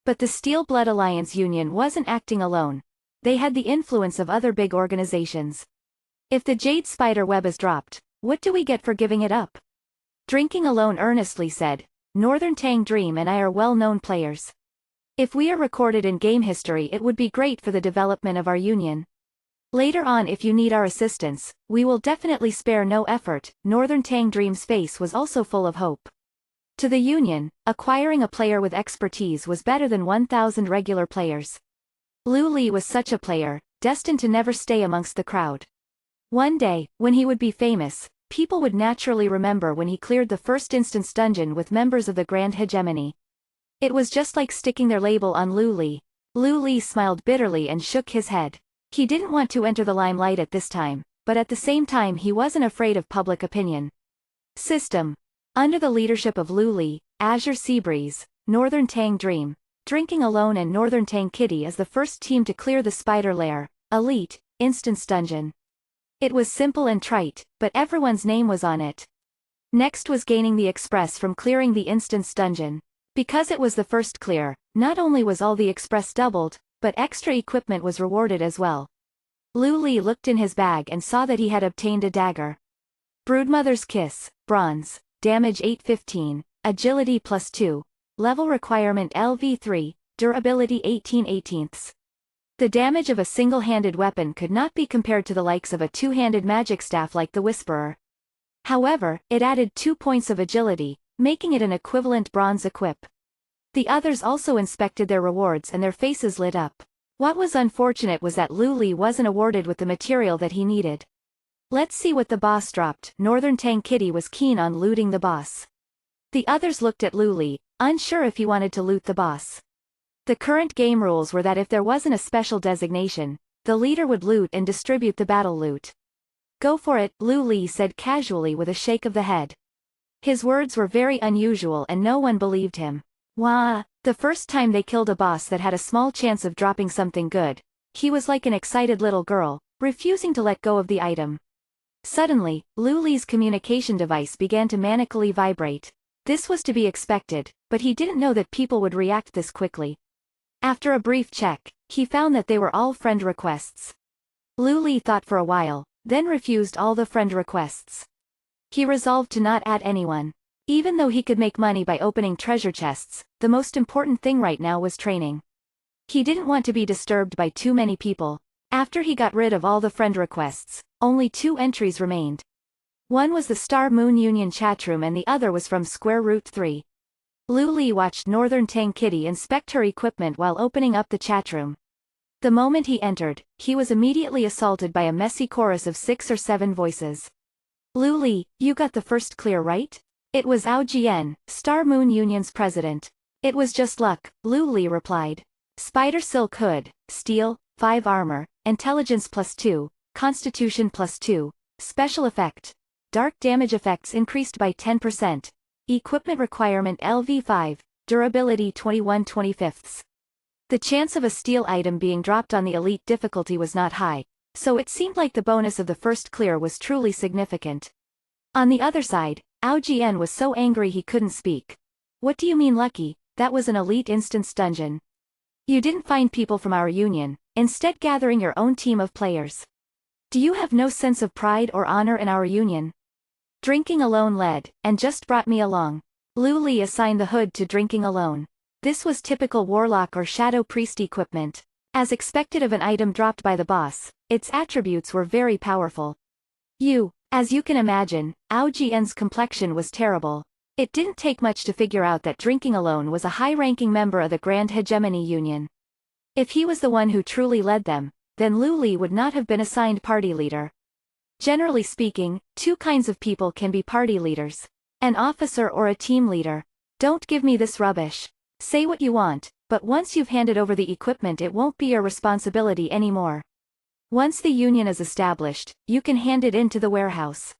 But the Steel Blood Alliance Union wasn't acting alone. They had the influence of other big organizations. If the Jade Spider web is dropped, what do we get for giving it up? Drinking alone earnestly said, Northern Tang Dream and I are well-known players. If we are recorded in game history, it would be great for the development of our union. Later on, if you need our assistance, we will definitely spare no effort. Northern Tang Dream's face was also full of hope. To the Union, acquiring a player with expertise was better than 1,000 regular players. Lu Li was such a player, destined to never stay amongst the crowd. One day, when he would be famous, people would naturally remember when he cleared the first instance dungeon with members of the Grand Hegemony. It was just like sticking their label on Lu Li. Lu Li smiled bitterly and shook his head. He didn't want to enter the limelight at this time, but at the same time he wasn't afraid of public opinion. System. Under the leadership of Lu Li, Azure Seabreeze, Northern Tang Dream, Drinking Alone and Northern Tang Kitty as the first team to clear the Spider Lair, Elite, Instance Dungeon. It was simple and trite, but everyone's name was on it. Next was gaining the Express from clearing the Instance Dungeon. Because it was the first clear, not only was all the Express doubled, but extra equipment was rewarded as well. Lu Li looked in his bag and saw that he had obtained a dagger. Broodmother's Kiss, Bronze. Damage 815, Agility +2, Level Requirement LV3, Durability 18/18. The damage of a single-handed weapon could not be compared to the likes of a two-handed magic staff like the Whisperer. However, it added 2 points of agility, making it an equivalent bronze equip. The others also inspected their rewards and their faces lit up. What was unfortunate was that Lu Li wasn't awarded with the material that he needed. Let's see what the boss dropped. Northern Tang Kitty was keen on looting the boss. The others looked at Lu Li, unsure if he wanted to loot the boss. The current game rules were that if there wasn't a special designation, the leader would loot and distribute the battle loot. Go for it, Lu Li said casually with a shake of the head. His words were very unusual and no one believed him. Wah! The first time they killed a boss that had a small chance of dropping something good, he was like an excited little girl, refusing to let go of the item. Suddenly, Lu Li's communication device began to manically vibrate. This was to be expected, but he didn't know that people would react this quickly. After a brief check, he found that they were all friend requests. Lu Li thought for a while, then refused all the friend requests. He resolved to not add anyone. Even though he could make money by opening treasure chests, the most important thing right now was training. He didn't want to be disturbed by too many people. After he got rid of all the friend requests, only 2 entries remained. One was the Star Moon Union chatroom and the other was from Square Root 3. Lu Li watched Northern Tang Kitty inspect her equipment while opening up the chatroom. The moment he entered, he was immediately assaulted by a messy chorus of 6 or 7 voices. Lu Li, you got the first clear right? It was Ao Jian, Star Moon Union's president. It was just luck, Lu Li replied. Spider Silk Hood, Steel, 5 Armor, Intelligence +2, Constitution +2, Special Effect. Dark damage effects increased by 10%. Equipment requirement LV5, Durability 21/25. The chance of a steel item being dropped on the elite difficulty was not high, so it seemed like the bonus of the first clear was truly significant. On the other side, Ao Jian was so angry he couldn't speak. What do you mean lucky? That was an elite instance dungeon. You didn't find people from our union, instead gathering your own team of players. Do you have no sense of pride or honor in our union? Drinking Alone led, and just brought me along. Lu Li assigned the hood to Drinking Alone. This was typical Warlock or Shadow Priest equipment. As expected of an item dropped by the boss, its attributes were very powerful. As you can imagine, Ao Jian's complexion was terrible. It didn't take much to figure out that Drinking Alone was a high-ranking member of the Grand Hegemony Union. If he was the one who truly led them, then Lu Li would not have been assigned party leader. Generally speaking, 2 kinds of people can be party leaders. An officer or a team leader. Don't give me this rubbish. Say what you want, but once you've handed over the equipment it won't be your responsibility anymore. Once the union is established, you can hand it in to the warehouse.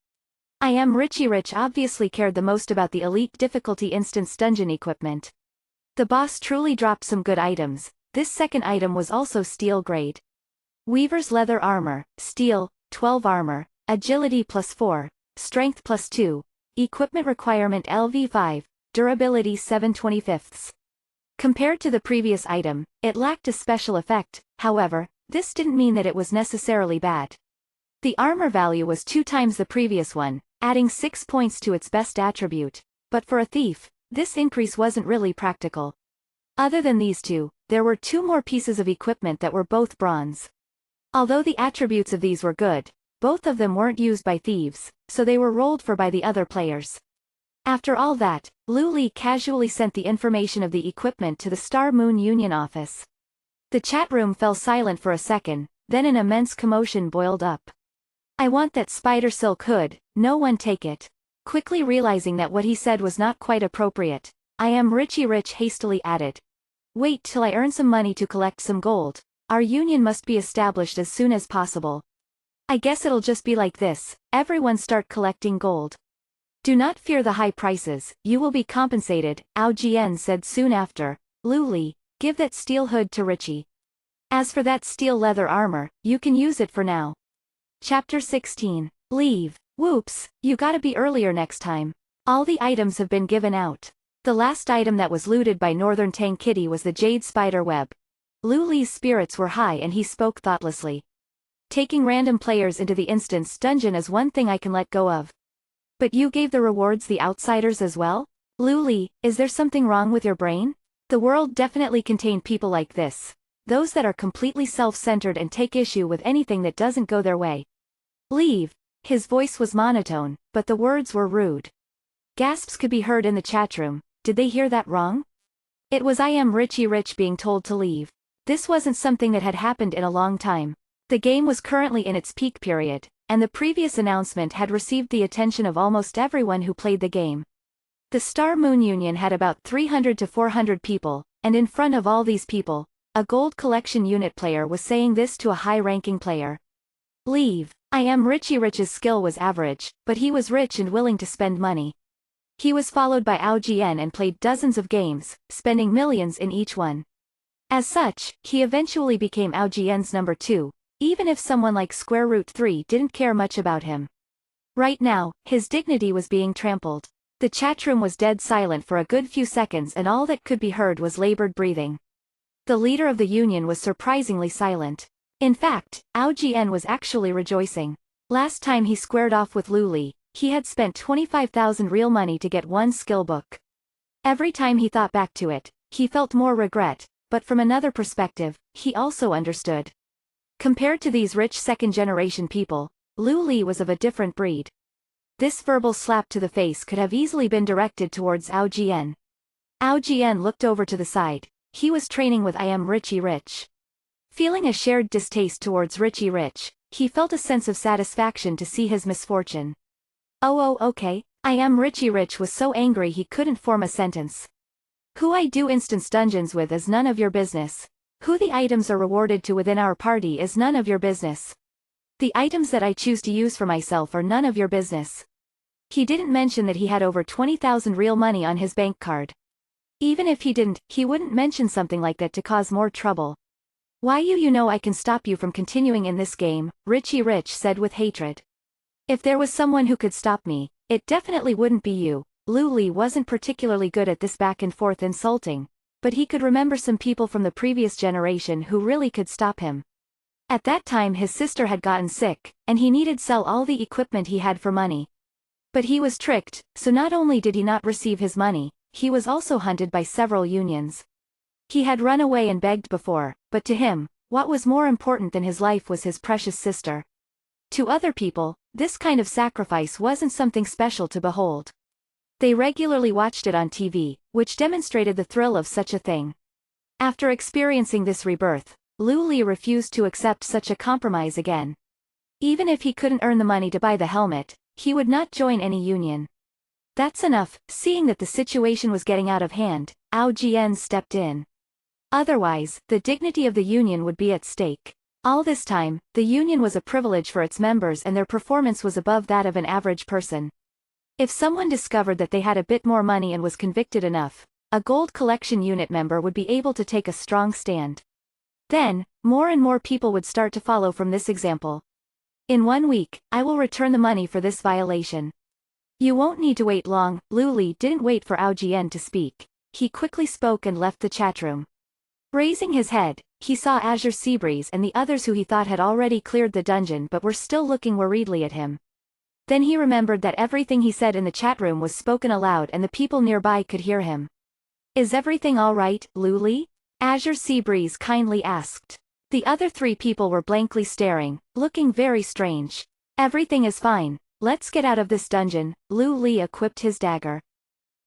I Am Richie Rich obviously cared the most about the elite difficulty instance dungeon equipment. The boss truly dropped some good items. This second item was also steel grade. Weaver's Leather Armor, Steel, 12 Armor, Agility +4, Strength +2, Equipment Requirement LV5, Durability 7/25. Compared to the previous item, it lacked a special effect, however, this didn't mean that it was necessarily bad. The armor value was 2 times the previous one, adding 6 points to its best attribute, but for a thief, this increase wasn't really practical. Other than these 2, there were 2 more pieces of equipment that were both bronze. Although the attributes of these were good, both of them weren't used by thieves, so they were rolled for by the other players. After all that, Lu Li casually sent the information of the equipment to the Star Moon Union office. The chat room fell silent for a second, then an immense commotion boiled up. "I want that spider silk hood, no one take it." Quickly realizing that what he said was not quite appropriate, I Am Richie Rich hastily added, "Wait till I earn some money to collect some gold. Our union must be established as soon as possible. I guess it'll just be like this, everyone start collecting gold. Do not fear the high prices, you will be compensated," Ao Jian said soon after. "Lu Li, give that steel hood to Richie. As for that steel leather armor, you can use it for now." Chapter 16. Leave. Whoops, you gotta be earlier next time. All the items have been given out. The last item that was looted by Northern Tang Kitty was the jade spider web. Lu Li's spirits were high and he spoke thoughtlessly. "Taking random players into the instance dungeon is one thing I can let go of. But you gave the rewards the outsiders as well? Lu Li, is there something wrong with your brain? The world definitely contained people like this. Those that are completely self-centered and take issue with anything that doesn't go their way. Leave." His voice was monotone, but the words were rude. Gasps could be heard in the chatroom. Did they hear that wrong? It was I Am Richie Rich being told to leave. This wasn't something that had happened in a long time. The game was currently in its peak period, and the previous announcement had received the attention of almost everyone who played the game. The Star Moon Union had about 300 to 400 people, and in front of all these people, a gold collection unit player was saying this to a high-ranking player. Leave. I Am Richie Rich's skill was average, but he was rich and willing to spend money. He was followed by Ao Jian and played dozens of games, spending millions in each one. As such, he eventually became Ao Jian's number 2, even if someone like Square Root 3 didn't care much about him. Right now, his dignity was being trampled. The chatroom was dead silent for a good few seconds and all that could be heard was labored breathing. The leader of the union was surprisingly silent. In fact, Ao Jian was actually rejoicing. Last time he squared off with Lu Li, he had spent 25,000 real money to get one skill book. Every time he thought back to it, he felt more regret, but from another perspective, he also understood. Compared to these rich second-generation people, Lu Li was of a different breed. This verbal slap to the face could have easily been directed towards Ao Jian. Ao Jian looked over to the side. He was training with I Am Richie Rich. Feeling a shared distaste towards Richie Rich, he felt a sense of satisfaction to see his misfortune. Oh okay, I Am Richie Rich was so angry he couldn't form a sentence. Who I do instance dungeons with is none of your business. Who the items are rewarded to within our party is none of your business. The items that I choose to use for myself are none of your business. He didn't mention that he had over 20,000 real money on his bank card. Even if he didn't, he wouldn't mention something like that to cause more trouble. Why you know I can stop you from continuing in this game, Richie Rich said with hatred. If there was someone who could stop me, it definitely wouldn't be you. Lu Li wasn't particularly good at this back and forth insulting, but he could remember some people from the previous generation who really could stop him. At that time his sister had gotten sick, and he needed sell all the equipment he had for money. But he was tricked, so not only did he not receive his money, he was also hunted by several unions. He had run away and begged before, but to him, what was more important than his life was his precious sister. To other people, this kind of sacrifice wasn't something special to behold. They regularly watched it on TV, which demonstrated the thrill of such a thing. After experiencing this rebirth, Lu Li refused to accept such a compromise again. Even if he couldn't earn the money to buy the helmet, he would not join any union. That's enough. Seeing that the situation was getting out of hand, Ao Jian stepped in. Otherwise, the dignity of the union would be at stake. All this time, the union was a privilege for its members and their performance was above that of an average person. If someone discovered that they had a bit more money and was convicted enough, a gold collection unit member would be able to take a strong stand. Then, more and more people would start to follow from this example. In 1 week, I will return the money for this violation. You won't need to wait long. Lu Li didn't wait for Ao Jian to speak. He quickly spoke and left the chatroom. Raising his head, he saw Azure Seabreeze and the others who he thought had already cleared the dungeon but were still looking worriedly at him. Then he remembered that everything he said in the chat room was spoken aloud and the people nearby could hear him. Is everything all right, Lu Li? Azure Seabreeze kindly asked. The other three people were blankly staring, looking very strange. Everything is fine. Let's get out of this dungeon. Lu Li equipped his dagger.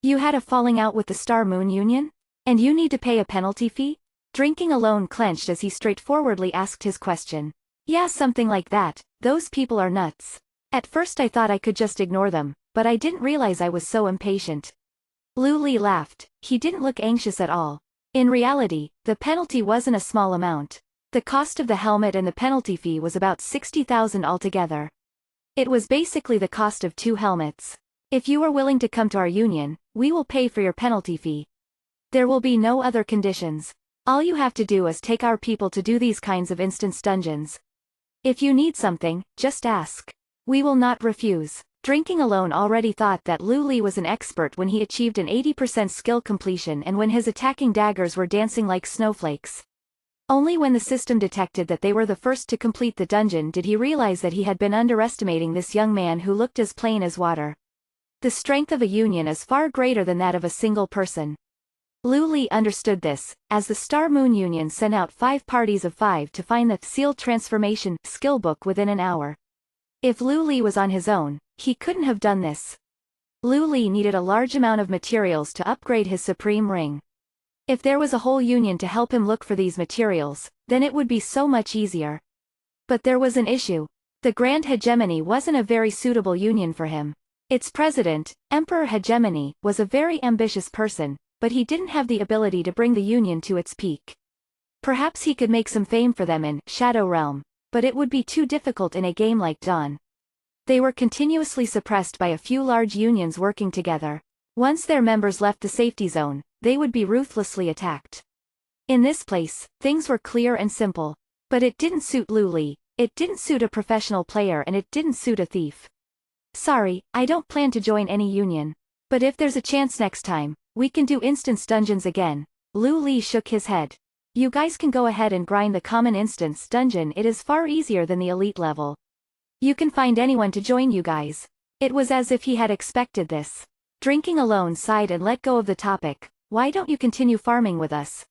You had a falling out with the Star Moon Union? And you need to pay a penalty fee? Drinking Alone clenched as he straightforwardly asked his question. Yeah, something like that. Those people are nuts. At first I thought I could just ignore them, but I didn't realize I was so impatient. Lu Li laughed. He didn't look anxious at all. In reality, the penalty wasn't a small amount. The cost of the helmet and the penalty fee was about 60,000 altogether. It was basically the cost of 2 helmets. If you are willing to come to our union, we will pay for your penalty fee. There will be no other conditions. All you have to do is take our people to do these kinds of instance dungeons. If you need something, just ask. We will not refuse. Drinking Alone already thought that Lu Li was an expert when he achieved an 80% skill completion and when his attacking daggers were dancing like snowflakes. Only when the system detected that they were the first to complete the dungeon did he realize that he had been underestimating this young man who looked as plain as water. The strength of a union is far greater than that of a single person. Lu Li understood this, as the Star Moon Union sent out 5 parties of 5 to find the sealed transformation skill book within an hour. If Lu Li was on his own, he couldn't have done this. Lu Li needed a large amount of materials to upgrade his supreme ring. If there was a whole union to help him look for these materials, then it would be so much easier. But there was an issue. The Grand Hegemony wasn't a very suitable union for him. Its president, Emperor Hegemony, was a very ambitious person, but he didn't have the ability to bring the union to its peak. Perhaps he could make some fame for them in Shadow Realm, but it would be too difficult in a game like Dawn. They were continuously suppressed by a few large unions working together. Once their members left the safety zone, they would be ruthlessly attacked. In this place, things were clear and simple. But it didn't suit Lu Li, it didn't suit a professional player, and it didn't suit a thief. Sorry, I don't plan to join any union. But if there's a chance next time, we can do instance dungeons again. Lu Li shook his head. You guys can go ahead and grind the common instance dungeon, it is far easier than the elite level. You can find anyone to join you guys. It was as if he had expected this. Drinking Alone sighed and let go of the topic. Why don't you continue farming with us?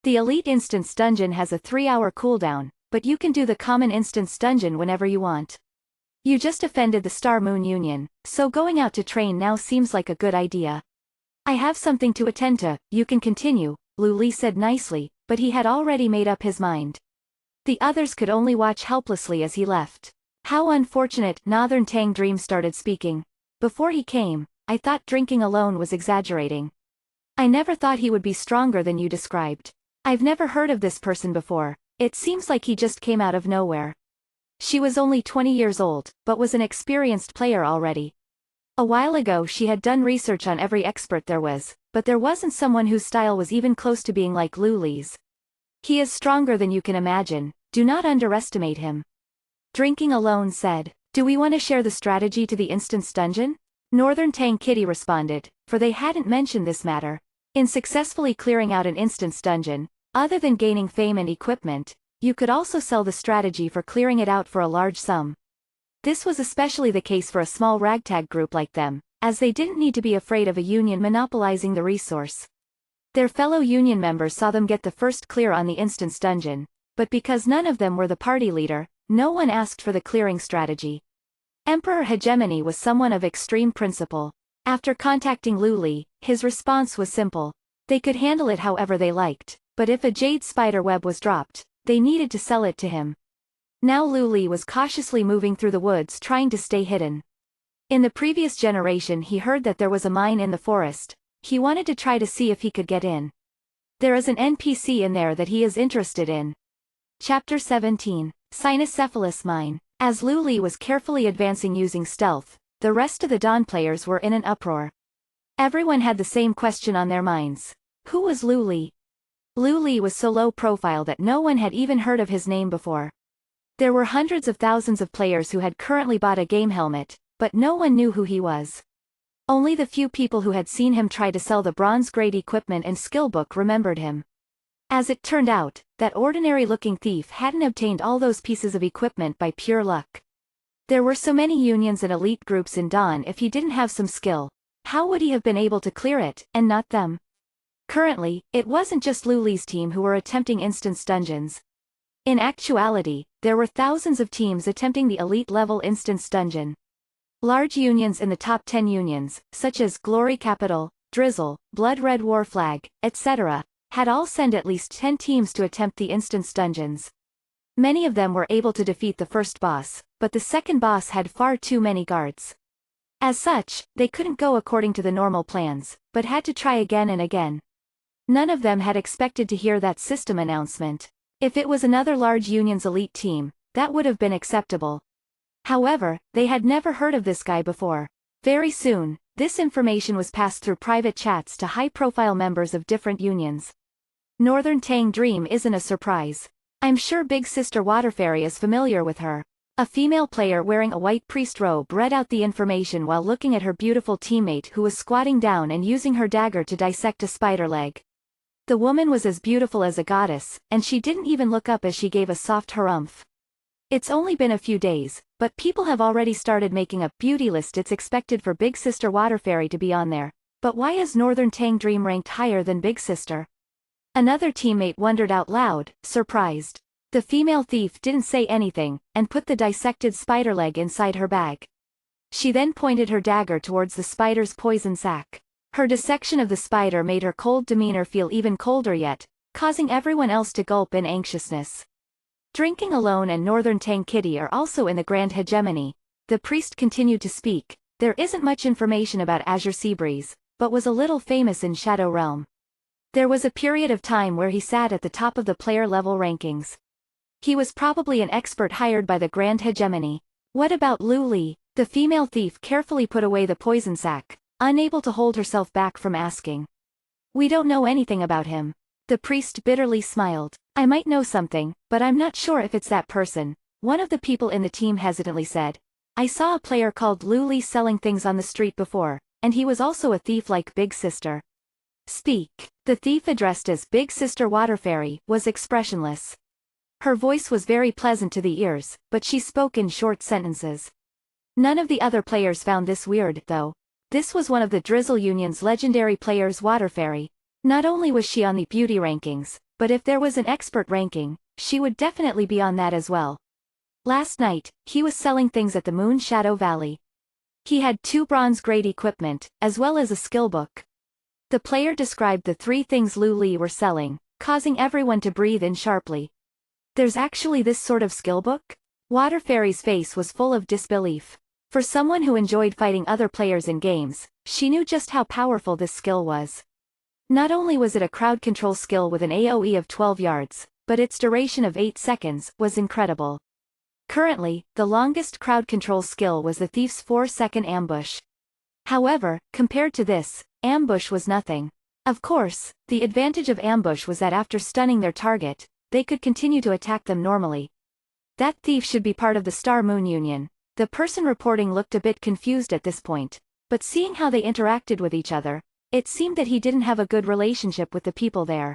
The elite instance dungeon has a 3-hour cooldown, but you can do the common instance dungeon whenever you want. You just offended the Star Moon Union, so going out to train now seems like a good idea. I have something to attend to, you can continue, Lu Li said nicely, but he had already made up his mind. The others could only watch helplessly as he left. How unfortunate, Northern Tang Dream started speaking. Before he came, I thought Drinking Alone was exaggerating. I never thought he would be stronger than you described. I've never heard of this person before, it seems like he just came out of nowhere. She was only 20 years old, but was an experienced player already. A while ago she had done research on every expert there was, but there wasn't someone whose style was even close to being like Lu Li's. He is stronger than you can imagine, do not underestimate him. Drinking Alone said, do we want to share the strategy to the instance dungeon? Northern Tang Kitty responded, for they hadn't mentioned this matter. In successfully clearing out an instance dungeon, other than gaining fame and equipment, you could also sell the strategy for clearing it out for a large sum. This was especially the case for a small ragtag group like them, as they didn't need to be afraid of a union monopolizing the resource. Their fellow union members saw them get the first clear on the instance dungeon, but because none of them were the party leader, no one asked for the clearing strategy. Emperor Hegemony was someone of extreme principle. After contacting Lu Li, his response was simple. They could handle it however they liked, but if a jade spider web was dropped, they needed to sell it to him. Now Lu Li was cautiously moving through the woods trying to stay hidden. In the previous generation he heard that there was a mine in the forest. He wanted to try to see if he could get in. There is an NPC in there that he is interested in. Chapter 17. Cynocephalus Mine. As Lu Li was carefully advancing using stealth, the rest of the Dawn players were in an uproar. Everyone had the same question on their minds. Who was Lu Li? Lu Li was so low profile that no one had even heard of his name before. There were hundreds of thousands of players who had currently bought a game helmet, but no one knew who he was. Only the few people who had seen him try to sell the bronze-grade equipment and skill book remembered him. As it turned out, that ordinary-looking thief hadn't obtained all those pieces of equipment by pure luck. There were so many unions and elite groups in Dawn. If he didn't have some skill, how would he have been able to clear it, and not them? Currently, it wasn't just Lu Li's team who were attempting instance dungeons. In actuality, there were thousands of teams attempting the elite-level instance dungeon. Large unions in the top 10 unions, such as Glory Capital, Drizzle, Blood Red Warflag, etc., had all sent at least 10 teams to attempt the instance dungeons. Many of them were able to defeat the first boss, but the second boss had far too many guards. As such, they couldn't go according to the normal plans, but had to try again and again. None of them had expected to hear that system announcement. If it was another large union's elite team, that would have been acceptable. However, they had never heard of this guy before. Very soon, this information was passed through private chats to high-profile members of different unions. Northern Tang Dream isn't a surprise. I'm sure Big Sister Waterfairy is familiar with her. A female player wearing a white priest robe read out the information while looking at her beautiful teammate who was squatting down and using her dagger to dissect a spider leg. The woman was as beautiful as a goddess, and she didn't even look up as she gave a soft harumph. It's only been a few days, but people have already started making a beauty list. It's expected for Big Sister Waterfairy to be on there. But why is Northern Tang Dream ranked higher than Big Sister? Another teammate wondered out loud, surprised. The female thief didn't say anything, and put the dissected spider leg inside her bag. She then pointed her dagger towards the spider's poison sac. Her dissection of the spider made her cold demeanor feel even colder yet, causing everyone else to gulp in anxiousness. Drinking Alone and Northern Tang Kitty are also in the Grand Hegemony. The priest continued to speak. There isn't much information about Azure Seabreeze, but was a little famous in Shadow Realm. There was a period of time where he sat at the top of the player level rankings. He was probably an expert hired by the Grand Hegemony. What about Lu Li? The female thief carefully put away the poison sac, unable to hold herself back from asking. We don't know anything about him. The priest bitterly smiled. I might know something, but I'm not sure if it's that person. One of the people in the team hesitantly said. I saw a player called Lu Li selling things on the street before, and he was also a thief like Big Sister. Speak. The thief, addressed as Big Sister Waterfairy, was expressionless. Her voice was very pleasant to the ears, but she spoke in short sentences. None of the other players found this weird, though. This was one of the Drizzle Union's legendary players, Waterfairy. Not only was she on the beauty rankings, but if there was an expert ranking, she would definitely be on that as well. Last night, he was selling things at the Moon Shadow Valley. He had 2 bronze-grade equipment, as well as a skill book. The player described the 3 things Lu Li were selling, causing everyone to breathe in sharply. There's actually this sort of skill book? Waterfairy's face was full of disbelief. For someone who enjoyed fighting other players in games, she knew just how powerful this skill was. Not only was it a crowd control skill with an AoE of 12 yards, but its duration of 8 seconds was incredible. Currently, the longest crowd control skill was the thief's 4-second ambush. However, compared to this, ambush was nothing. Of course, the advantage of ambush was that after stunning their target, they could continue to attack them normally. That thief should be part of the Star Moon Union. The person reporting looked a bit confused at this point, but seeing how they interacted with each other, it seemed that he didn't have a good relationship with the people there.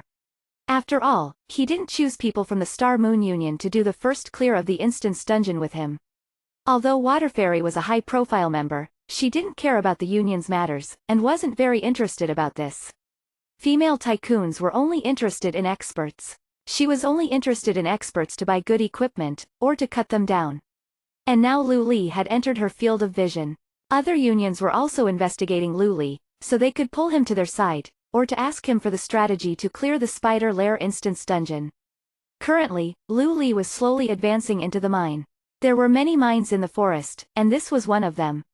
After all, he didn't choose people from the Star Moon Union to do the first clear of the instance dungeon with him. Although Waterfairy was a high-profile member, she didn't care about the Union's matters, and wasn't very interested about this. Female tycoons were only interested in experts. She was only interested in experts to buy good equipment, or to cut them down. And now Lu Li had entered her field of vision. Other unions were also investigating Lu Li, so they could pull him to their side, or to ask him for the strategy to clear the Spider Lair instance dungeon. Currently, Lu Li was slowly advancing into the mine. There were many mines in the forest, and this was one of them.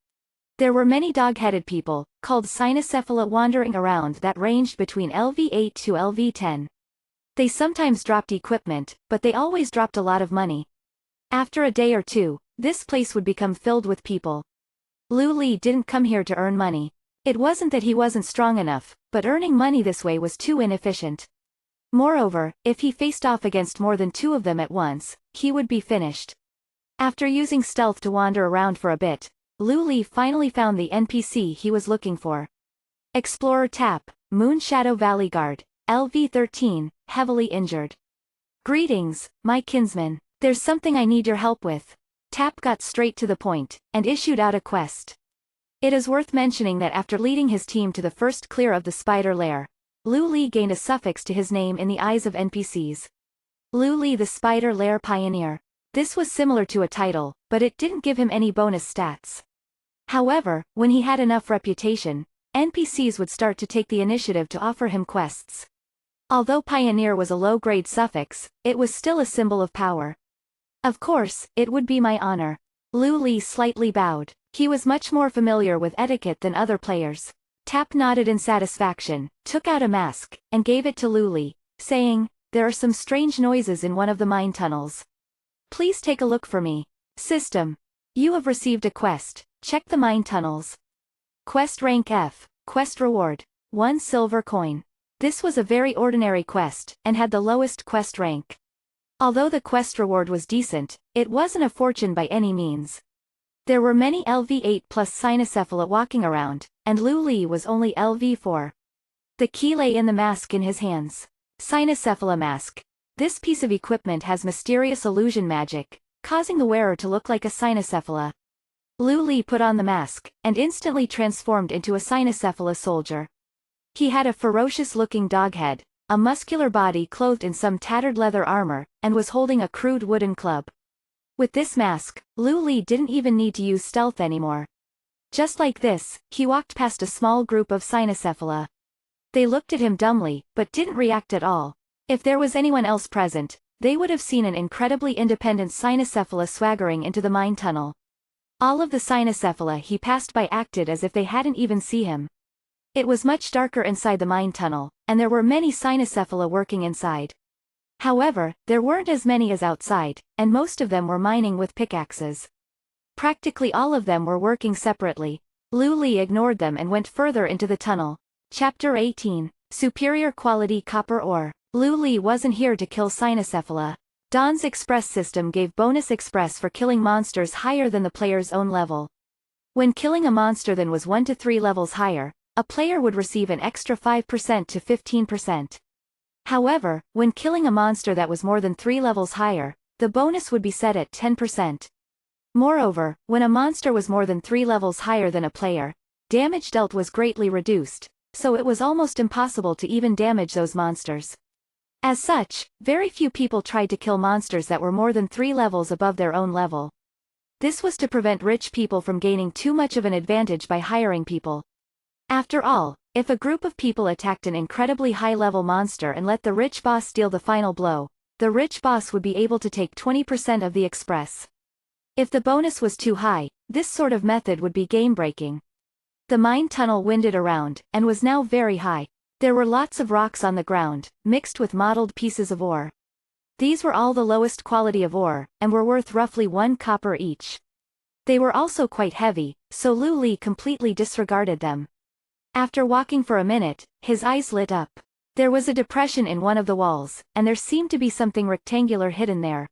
There were many dog-headed people, called Cynocephala, wandering around that ranged between LV8 to LV10. They sometimes dropped equipment, but they always dropped a lot of money. After a day or two, this place would become filled with people. Lu Li didn't come here to earn money. It wasn't that he wasn't strong enough, but earning money this way was too inefficient. Moreover, if he faced off against more than 2 of them at once, he would be finished. After using stealth to wander around for a bit, Lu Li finally found the NPC he was looking for. Explorer Tap, Moon Shadow Valley Guard, LV13, heavily injured. Greetings, my kinsman. There's something I need your help with. Tap got straight to the point, and issued out a quest. It is worth mentioning that after leading his team to the first clear of the Spider Lair, Lu Li gained a suffix to his name in the eyes of NPCs. Lu Li the Spider Lair Pioneer. This was similar to a title, but it didn't give him any bonus stats. However, when he had enough reputation, NPCs would start to take the initiative to offer him quests. Although Pioneer was a low-grade suffix, it was still a symbol of power. Of course, it would be my honor. Lu Li slightly bowed. He was much more familiar with etiquette than other players. Tap nodded in satisfaction, took out a mask, and gave it to Lu Li, saying, "There are some strange noises in one of the mine tunnels. Please take a look for me." System. You have received a quest. Check the mine tunnels. Quest rank F. Quest reward. 1 silver coin. This was a very ordinary quest, and had the lowest quest rank. Although the quest reward was decent, it wasn't a fortune by any means. There were many LV8 plus Cynocephala walking around, and Lu Li was only LV4. The key lay in the mask in his hands. Cynocephala mask. This piece of equipment has mysterious illusion magic, causing the wearer to look like a Cynocephala. Lu Li put on the mask, and instantly transformed into a Cynocephala soldier. He had a ferocious-looking dog head, a muscular body clothed in some tattered leather armor, and was holding a crude wooden club. With this mask, Lu Li didn't even need to use stealth anymore. Just like this, he walked past a small group of Cynocephala. They looked at him dumbly, but didn't react at all. If there was anyone else present, they would have seen an incredibly independent Cynocephala swaggering into the mine tunnel. All of the Cynocephala he passed by acted as if they hadn't even seen him. It was much darker inside the mine tunnel, and there were many Cynocephala working inside. However, there weren't as many as outside, and most of them were mining with pickaxes. Practically all of them were working separately. Lu Li ignored them and went further into the tunnel. Chapter 18. Superior Quality Copper Ore. Lu Li wasn't here to kill Cynocephala. Dawn's Express system gave bonus express for killing monsters higher than the player's own level. When killing a monster that was 1 to 3 levels higher, a player would receive an extra 5% to 15%. However, when killing a monster that was more than 3 levels higher, the bonus would be set at 10%. Moreover, when a monster was more than 3 levels higher than a player, damage dealt was greatly reduced, so it was almost impossible to even damage those monsters. As such, very few people tried to kill monsters that were more than 3 levels above their own level. This was to prevent rich people from gaining too much of an advantage by hiring people. After all, if a group of people attacked an incredibly high-level monster and let the rich boss deal the final blow, the rich boss would be able to take 20% of the express. If the bonus was too high, this sort of method would be game-breaking. The mine tunnel winded around, and was now very high. There were lots of rocks on the ground, mixed with mottled pieces of ore. These were all the lowest quality of ore, and were worth roughly 1 copper each. They were also quite heavy, so Lu Li completely disregarded them. After walking for a minute, his eyes lit up. There was a depression in one of the walls, and there seemed to be something rectangular hidden there.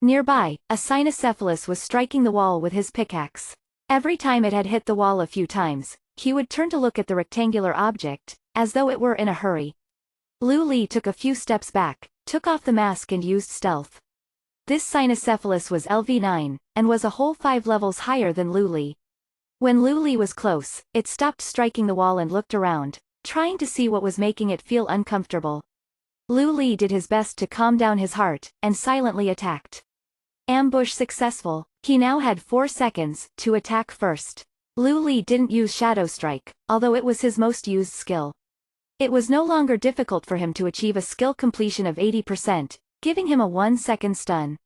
Nearby, a Cynocephalus was striking the wall with his pickaxe. Every time it had hit the wall a few times, he would turn to look at the rectangular object, as though it were in a hurry. Lu Li took a few steps back, took off the mask and used stealth. This Cynocephalus was LV9, and was a whole 5 levels higher than Lu Li. When Lu Li was close, it stopped striking the wall and looked around, trying to see what was making it feel uncomfortable. Lu Li did his best to calm down his heart, and silently attacked. Ambush successful. He now had 4 seconds to attack first. Lu Li didn't use Shadow Strike, although it was his most used skill. It was no longer difficult for him to achieve a skill completion of 80%, giving him a 1-second stun.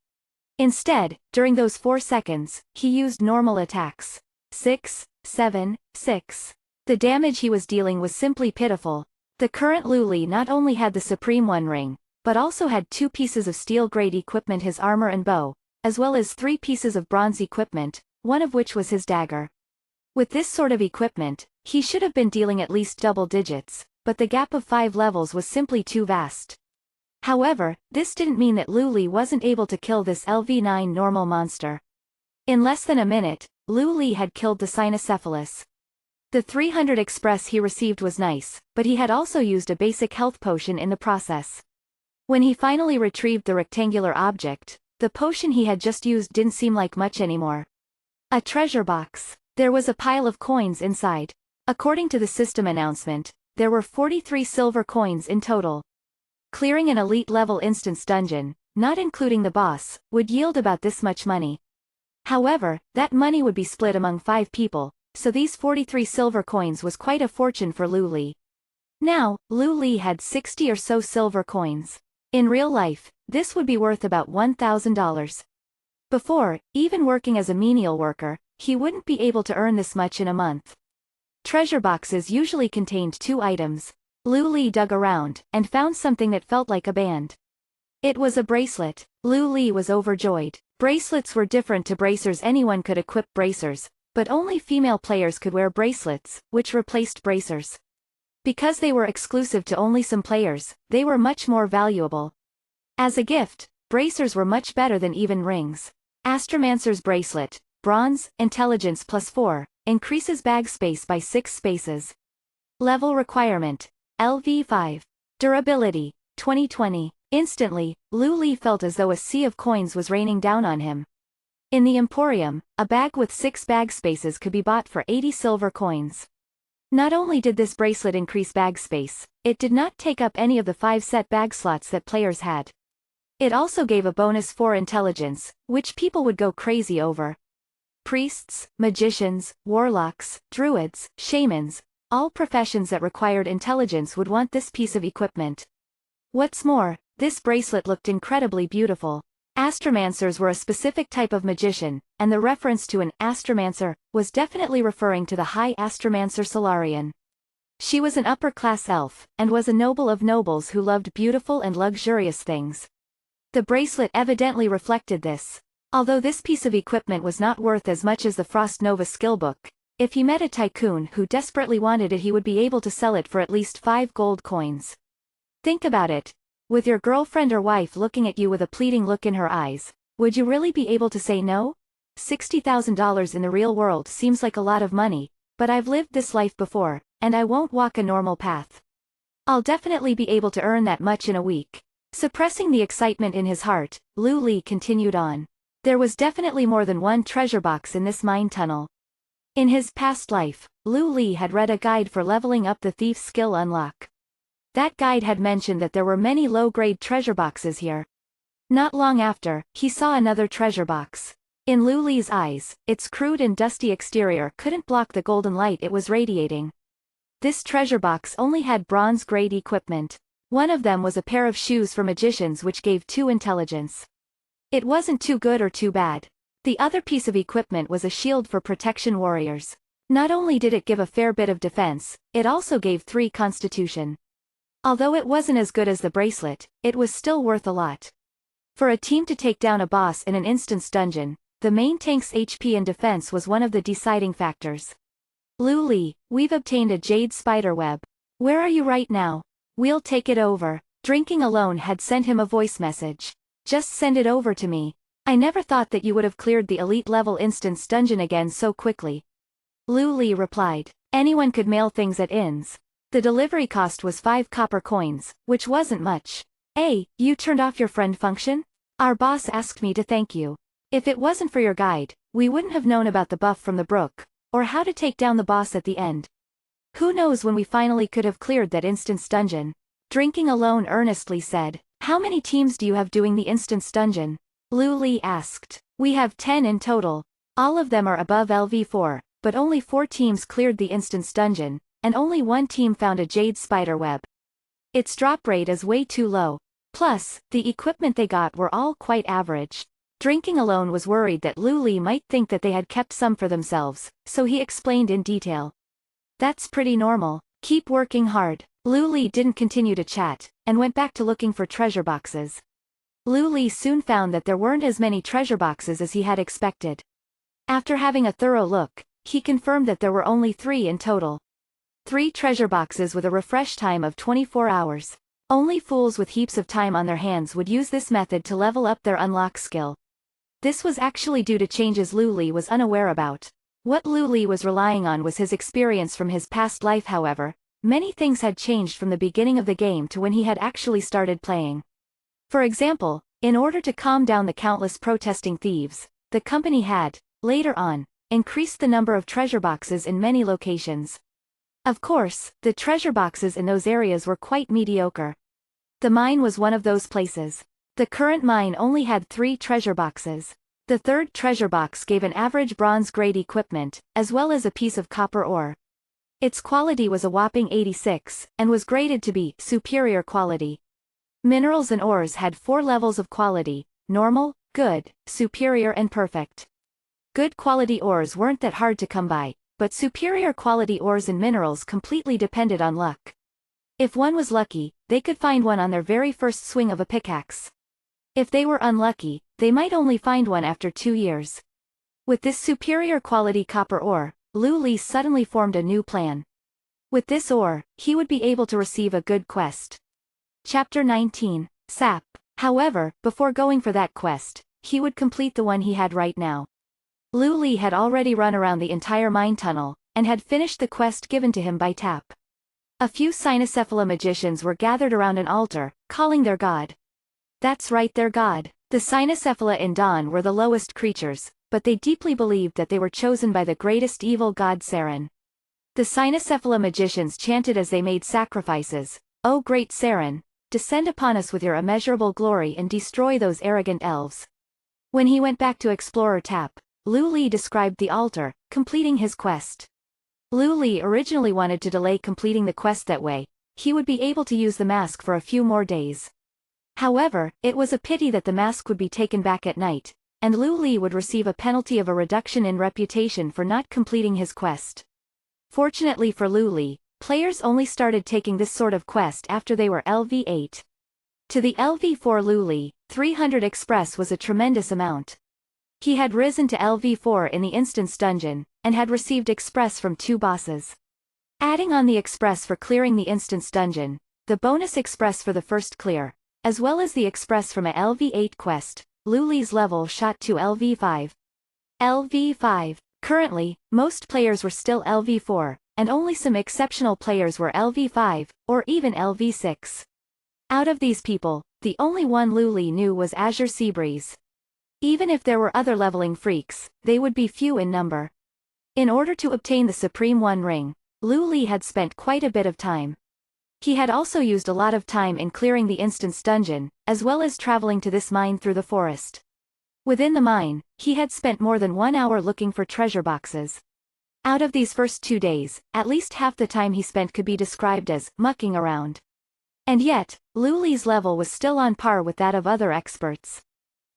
Instead, during those 4 seconds, he used normal attacks. 6, 7, 6. The damage he was dealing was simply pitiful. The current Lu Li not only had the Supreme One ring, but also had 2 pieces of steel-grade equipment, his armor and bow, as well as 3 pieces of bronze equipment, one of which was his dagger. With this sort of equipment, he should have been dealing at least double digits, but the gap of 5 levels was simply too vast. However, this didn't mean that Lu Li wasn't able to kill this LV9 normal monster. In less than a minute, Lu Li had killed the Cynocephalus. The 300 express he received was nice, but he had also used a basic health potion in the process. When he finally retrieved the rectangular object, the potion he had just used didn't seem like much anymore. A treasure box. There was a pile of coins inside. According to the system announcement, there were 43 silver coins in total. Clearing an elite level instance dungeon, not including the boss, would yield about this much money. However, that money would be split among 5 people, so these 43 silver coins was quite a fortune for Lu Li. Now, Lu Li had 60 or so silver coins. In real life, this would be worth about $1,000. Before, even working as a menial worker, he wouldn't be able to earn this much in a month. Treasure boxes usually contained 2 items. Lu Li dug around, and found something that felt like a band. It was a bracelet. Lu Li was overjoyed. Bracelets were different to bracers. Anyone could equip bracers, but only female players could wear bracelets, which replaced bracers. Because they were exclusive to only some players, they were much more valuable. As a gift, bracers were much better than even rings. Astromancer's bracelet, bronze, intelligence +4, increases bag space by 6 spaces. Level requirement, LV5. Durability, 2020. Instantly, Lu Li felt as though a sea of coins was raining down on him. In the Emporium, a bag with 6 bag spaces could be bought for 80 silver coins. Not only did this bracelet increase bag space, it did not take up any of the 5 set bag slots that players had. It also gave a bonus 4 intelligence, which people would go crazy over. Priests, magicians, warlocks, druids, shamans, all professions that required intelligence would want this piece of equipment. What's more, this bracelet looked incredibly beautiful. Astromancers were a specific type of magician, and the reference to an astromancer was definitely referring to the High Astromancer Solarian. She was an upper-class elf, and was a noble of nobles who loved beautiful and luxurious things. The bracelet evidently reflected this. Although this piece of equipment was not worth as much as the Frost Nova skillbook, if he met a tycoon who desperately wanted it, he would be able to sell it for at least 5 gold coins. Think about it. With your girlfriend or wife looking at you with a pleading look in her eyes, would you really be able to say no? $60,000 in the real world seems like a lot of money, but I've lived this life before, and I won't walk a normal path. I'll definitely be able to earn that much in a week. Suppressing the excitement in his heart, Lu Li continued on. There was definitely more than one treasure box in this mine tunnel. In his past life, Lu Li had read a guide for leveling up the thief's skill unlock. That guide had mentioned that there were many low-grade treasure boxes here. Not long after, he saw another treasure box. In Lu Li's eyes, its crude and dusty exterior couldn't block the golden light it was radiating. This treasure box only had bronze-grade equipment. One of them was a pair of shoes for magicians which gave 2 intelligence. It wasn't too good or too bad. The other piece of equipment was a shield for protection warriors. Not only did it give a fair bit of defense, it also gave 3 constitution. Although it wasn't as good as the bracelet, it was still worth a lot. For a team to take down a boss in an instance dungeon, the main tank's HP and defense was one of the deciding factors. Lu Li, we've obtained a jade spider web. Where are you right now? We'll take it over. Drinking Alone had sent him a voice message. Just send it over to me. I never thought that you would have cleared the elite level instance dungeon again so quickly. Lu Li replied. Anyone could mail things at inns. The delivery cost was 5 copper coins, which wasn't much. Hey, you turned off your friend function? Our boss asked me to thank you. If it wasn't for your guide, we wouldn't have known about the buff from the brook, or how to take down the boss at the end. Who knows when we finally could have cleared that instance dungeon? Drinking Alone earnestly said. How many teams do you have doing the instance dungeon? Lu Li asked. We have 10 in total. All of them are above LV4, but only 4 teams cleared the instance dungeon, and only 1 team found a jade spider web. Its drop rate is way too low. Plus, the equipment they got were all quite average. Drinking Alone was worried that Lu Li might think that they had kept some for themselves, so he explained in detail. That's pretty normal. Keep working hard. Lu Li didn't continue to chat, and went back to looking for treasure boxes. Lu Li soon found that there weren't as many treasure boxes as he had expected. After having a thorough look, he confirmed that there were only 3 in total. 3 treasure boxes with a refresh time of 24 hours. Only fools with heaps of time on their hands would use this method to level up their unlock skill. This was actually due to changes Lu Li was unaware about. What Lu Li was relying on was his experience from his past life. However, many things had changed from the beginning of the game to when he had actually started playing. For example, in order to calm down the countless protesting thieves, the company had, later on, increased the number of treasure boxes in many locations. Of course, the treasure boxes in those areas were quite mediocre. The mine was one of those places. The current mine only had 3 treasure boxes. The third treasure box gave an average bronze-grade equipment, as well as a piece of copper ore. Its quality was a whopping 86, and was graded to be superior quality. Minerals and ores had 4 levels of quality: normal, good, superior and perfect. Good quality ores weren't that hard to come by, but superior quality ores and minerals completely depended on luck. If one was lucky, they could find one on their very first swing of a pickaxe. If they were unlucky, they might only find one after 2 years. With this superior quality copper ore, Lu Li suddenly formed a new plan. With this ore, he would be able to receive a good quest. Chapter 19, Sap. However, before going for that quest, he would complete the one he had right now. Lu Li had already run around the entire mine tunnel, and had finished the quest given to him by Tap. A few Cynocephala magicians were gathered around an altar, calling their god. That's right, their god. The Cynocephala in Dawn were the lowest creatures, but they deeply believed that they were chosen by the greatest evil god Saren. The Cynocephala magicians chanted as they made sacrifices, "O great Saren, descend upon us with your immeasurable glory and destroy those arrogant elves." When he went back to Explorer Tap, Lu Li described the altar, completing his quest. Lu Li originally wanted to delay completing the quest that way. He would be able to use the mask for a few more days. However, it was a pity that the mask would be taken back at night, and Lu Li would receive a penalty of a reduction in reputation for not completing his quest. Fortunately for Lu Li, players only started taking this sort of quest after they were LV8. To the LV4 Lu Li, 300 Express was a tremendous amount. He had risen to LV4 in the Instance Dungeon, and had received Express from 2 bosses. Adding on the Express for clearing the Instance Dungeon, the bonus Express for the first clear, as well as the Express from a LV8 quest, Lu Li's level shot to LV5. LV5. Currently, most players were still LV4, and only some exceptional players were LV5, or even LV6. Out of these people, the only one Lu Li knew was Azure Seabreeze. Even if there were other leveling freaks, they would be few in number. In order to obtain the Supreme One Ring, Lu Li had spent quite a bit of time. He had also used a lot of time in clearing the Instance Dungeon, as well as traveling to this mine through the forest. Within the mine, he had spent more than 1 hour looking for treasure boxes. Out of these first 2 days, at least half the time he spent could be described as mucking around. And yet, Lu Li's level was still on par with that of other experts.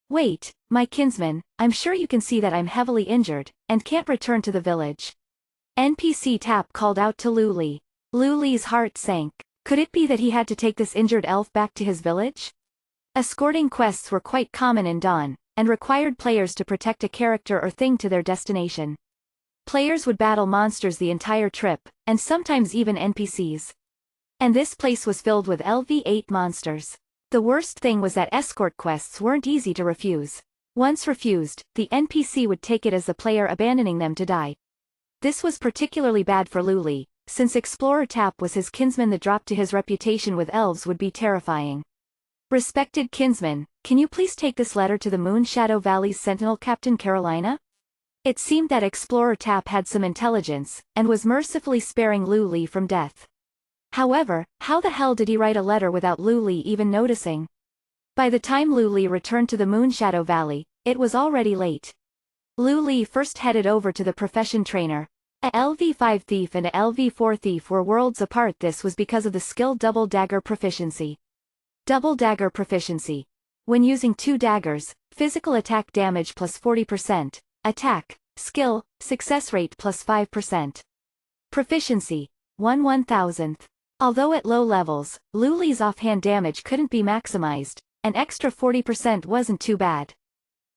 "Wait, my kinsman, I'm sure you can see that I'm heavily injured, and can't return to the village." NPC Tap called out to Lu Li. Lu Li's heart sank. Could it be that he had to take this injured elf back to his village? Escorting quests were quite common in Dawn, and required players to protect a character or thing to their destination. Players would battle monsters the entire trip, and sometimes even NPCs. And this place was filled with LV8 monsters. The worst thing was that escort quests weren't easy to refuse. Once refused, the NPC would take it as the player abandoning them to die. This was particularly bad for Lu Li, since Explorer Tap was his kinsman. The drop to his reputation with elves would be terrifying. "Respected kinsman, can you please take this letter to the Moon Shadow Valley's Sentinel Captain Carolina?" It seemed that Explorer Tap had some intelligence, and was mercifully sparing Lu Li from death. However, how the hell did he write a letter without Lu Li even noticing? By the time Lu Li returned to the Moonshadow Valley, it was already late. Lu Li first headed over to the profession trainer. A LV5 thief and a LV4 thief were worlds apart. This was because of the skill Double Dagger Proficiency. Double Dagger Proficiency. When using 2 daggers, physical attack damage plus 40%, attack, skill, success rate plus 5%. Proficiency. 1/1000th. Although at low levels, Lu Li's offhand damage couldn't be maximized, an extra 40% wasn't too bad.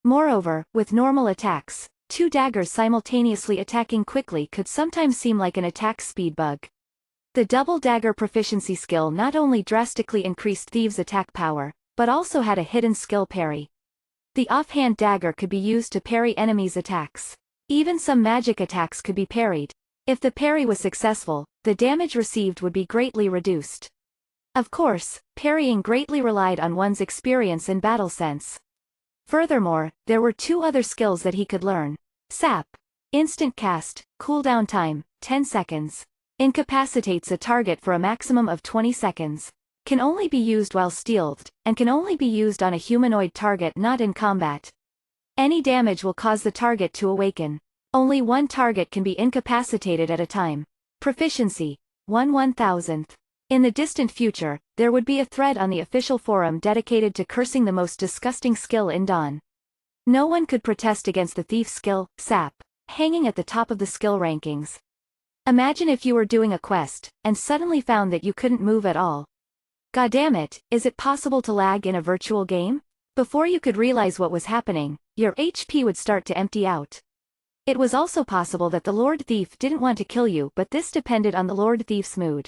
Moreover, with normal attacks, 2 daggers simultaneously attacking quickly could sometimes seem like an attack speed bug. The Double Dagger Proficiency skill not only drastically increased Thieves' attack power, but also had a hidden skill parry. The offhand dagger could be used to parry enemies' attacks. Even some magic attacks could be parried. If the parry was successful, the damage received would be greatly reduced. Of course, parrying greatly relied on one's experience and battle sense. Furthermore, there were 2 other skills that he could learn. Sap. Instant cast, cooldown time, 10 seconds. Incapacitates a target for a maximum of 20 seconds. Can only be used while stealthed, and can only be used on a humanoid target not in combat. Any damage will cause the target to awaken. Only one target can be incapacitated at a time. Proficiency, 1/1000th. In the distant future, there would be a thread on the official forum dedicated to cursing the most disgusting skill in Dawn. No one could protest against the thief skill, Sap, hanging at the top of the skill rankings. Imagine if you were doing a quest, and suddenly found that you couldn't move at all. Goddammit, is it possible to lag in a virtual game? Before you could realize what was happening, your HP would start to empty out. It was also possible that the Lord Thief didn't want to kill you, but this depended on the Lord Thief's mood.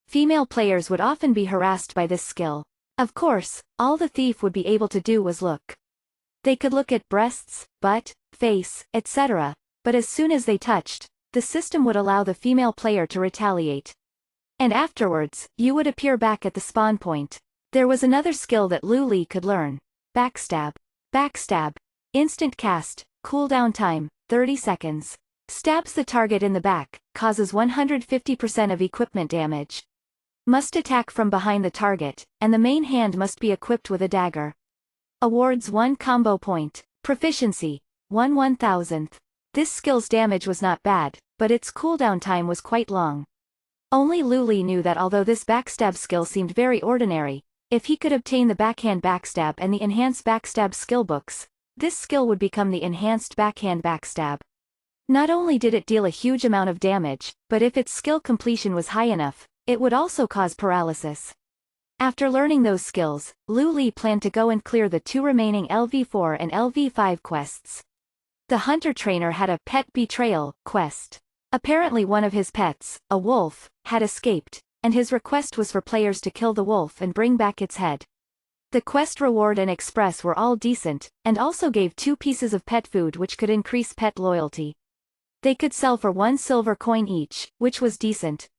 Female players would often be harassed by this skill. Of course, all the thief would be able to do was look. They could look at breasts, butt, face, etc., but as soon as they touched, the system would allow the female player to retaliate. And afterwards, you would appear back at the spawn point. There was another skill that Lu Li could learn. Backstab. Backstab. Instant cast, cooldown time, 30 seconds. Stabs the target in the back, causes 150% of equipment damage. Must attack from behind the target, and the main hand must be equipped with a dagger. Awards 1 combo point. Proficiency, 1/1000th. This skill's damage was not bad, but its cooldown time was quite long. Only Lu Li knew that although this backstab skill seemed very ordinary, if he could obtain the backhand backstab and the enhanced backstab skill books, this skill would become the enhanced backhand backstab. Not only did it deal a huge amount of damage, but if its skill completion was high enough, it would also cause paralysis. After learning those skills, Lu Li planned to go and clear the 2 remaining LV4 and LV5 quests. The hunter trainer had a pet betrayal quest. Apparently one of his pets, a wolf, had escaped, and his request was for players to kill the wolf and bring back its head. The quest reward and express were all decent, and also gave 2 pieces of pet food which could increase pet loyalty. They could sell for 1 silver coin each, which was decent.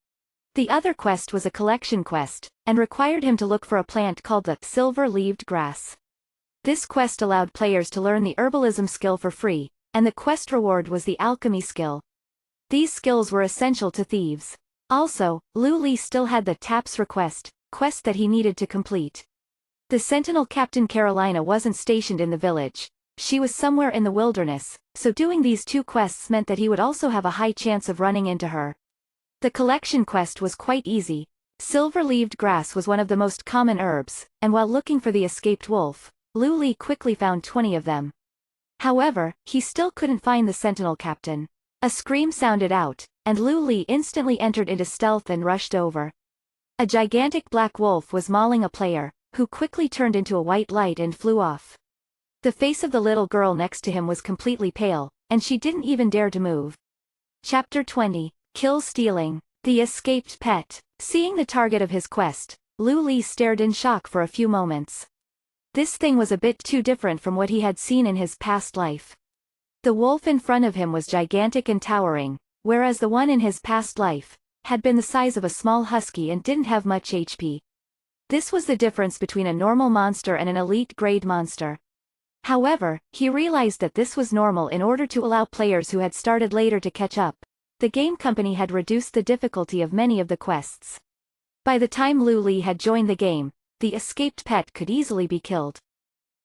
The other quest was a collection quest, and required him to look for a plant called the silver-leaved grass. This quest allowed players to learn the herbalism skill for free, and the quest reward was the alchemy skill. These skills were essential to thieves. Also, Lu Li still had the Taps quest that he needed to complete. The Sentinel Captain Carolina wasn't stationed in the village. She was somewhere in the wilderness, so doing these 2 quests meant that he would also have a high chance of running into her. The collection quest was quite easy. Silver-leaved grass was one of the most common herbs, and while looking for the escaped wolf, Lu Li quickly found 20 of them. However, he still couldn't find the Sentinel Captain. A scream sounded out, and Lu Li instantly entered into stealth and rushed over. A gigantic black wolf was mauling a player, who quickly turned into a white light and flew off. The face of the little girl next to him was completely pale, and she didn't even dare to move. Chapter 20. Kill Stealing. The escaped pet. Seeing the target of his quest, Lu Li stared in shock for a few moments. This thing was a bit too different from what he had seen in his past life. The wolf in front of him was gigantic and towering, whereas the one in his past life had been the size of a small husky and didn't have much HP. This was the difference between a normal monster and an elite grade monster. However, he realized that this was normal in order to allow players who had started later to catch up. The game company had reduced the difficulty of many of the quests. By the time Lu Li had joined the game, the escaped pet could easily be killed.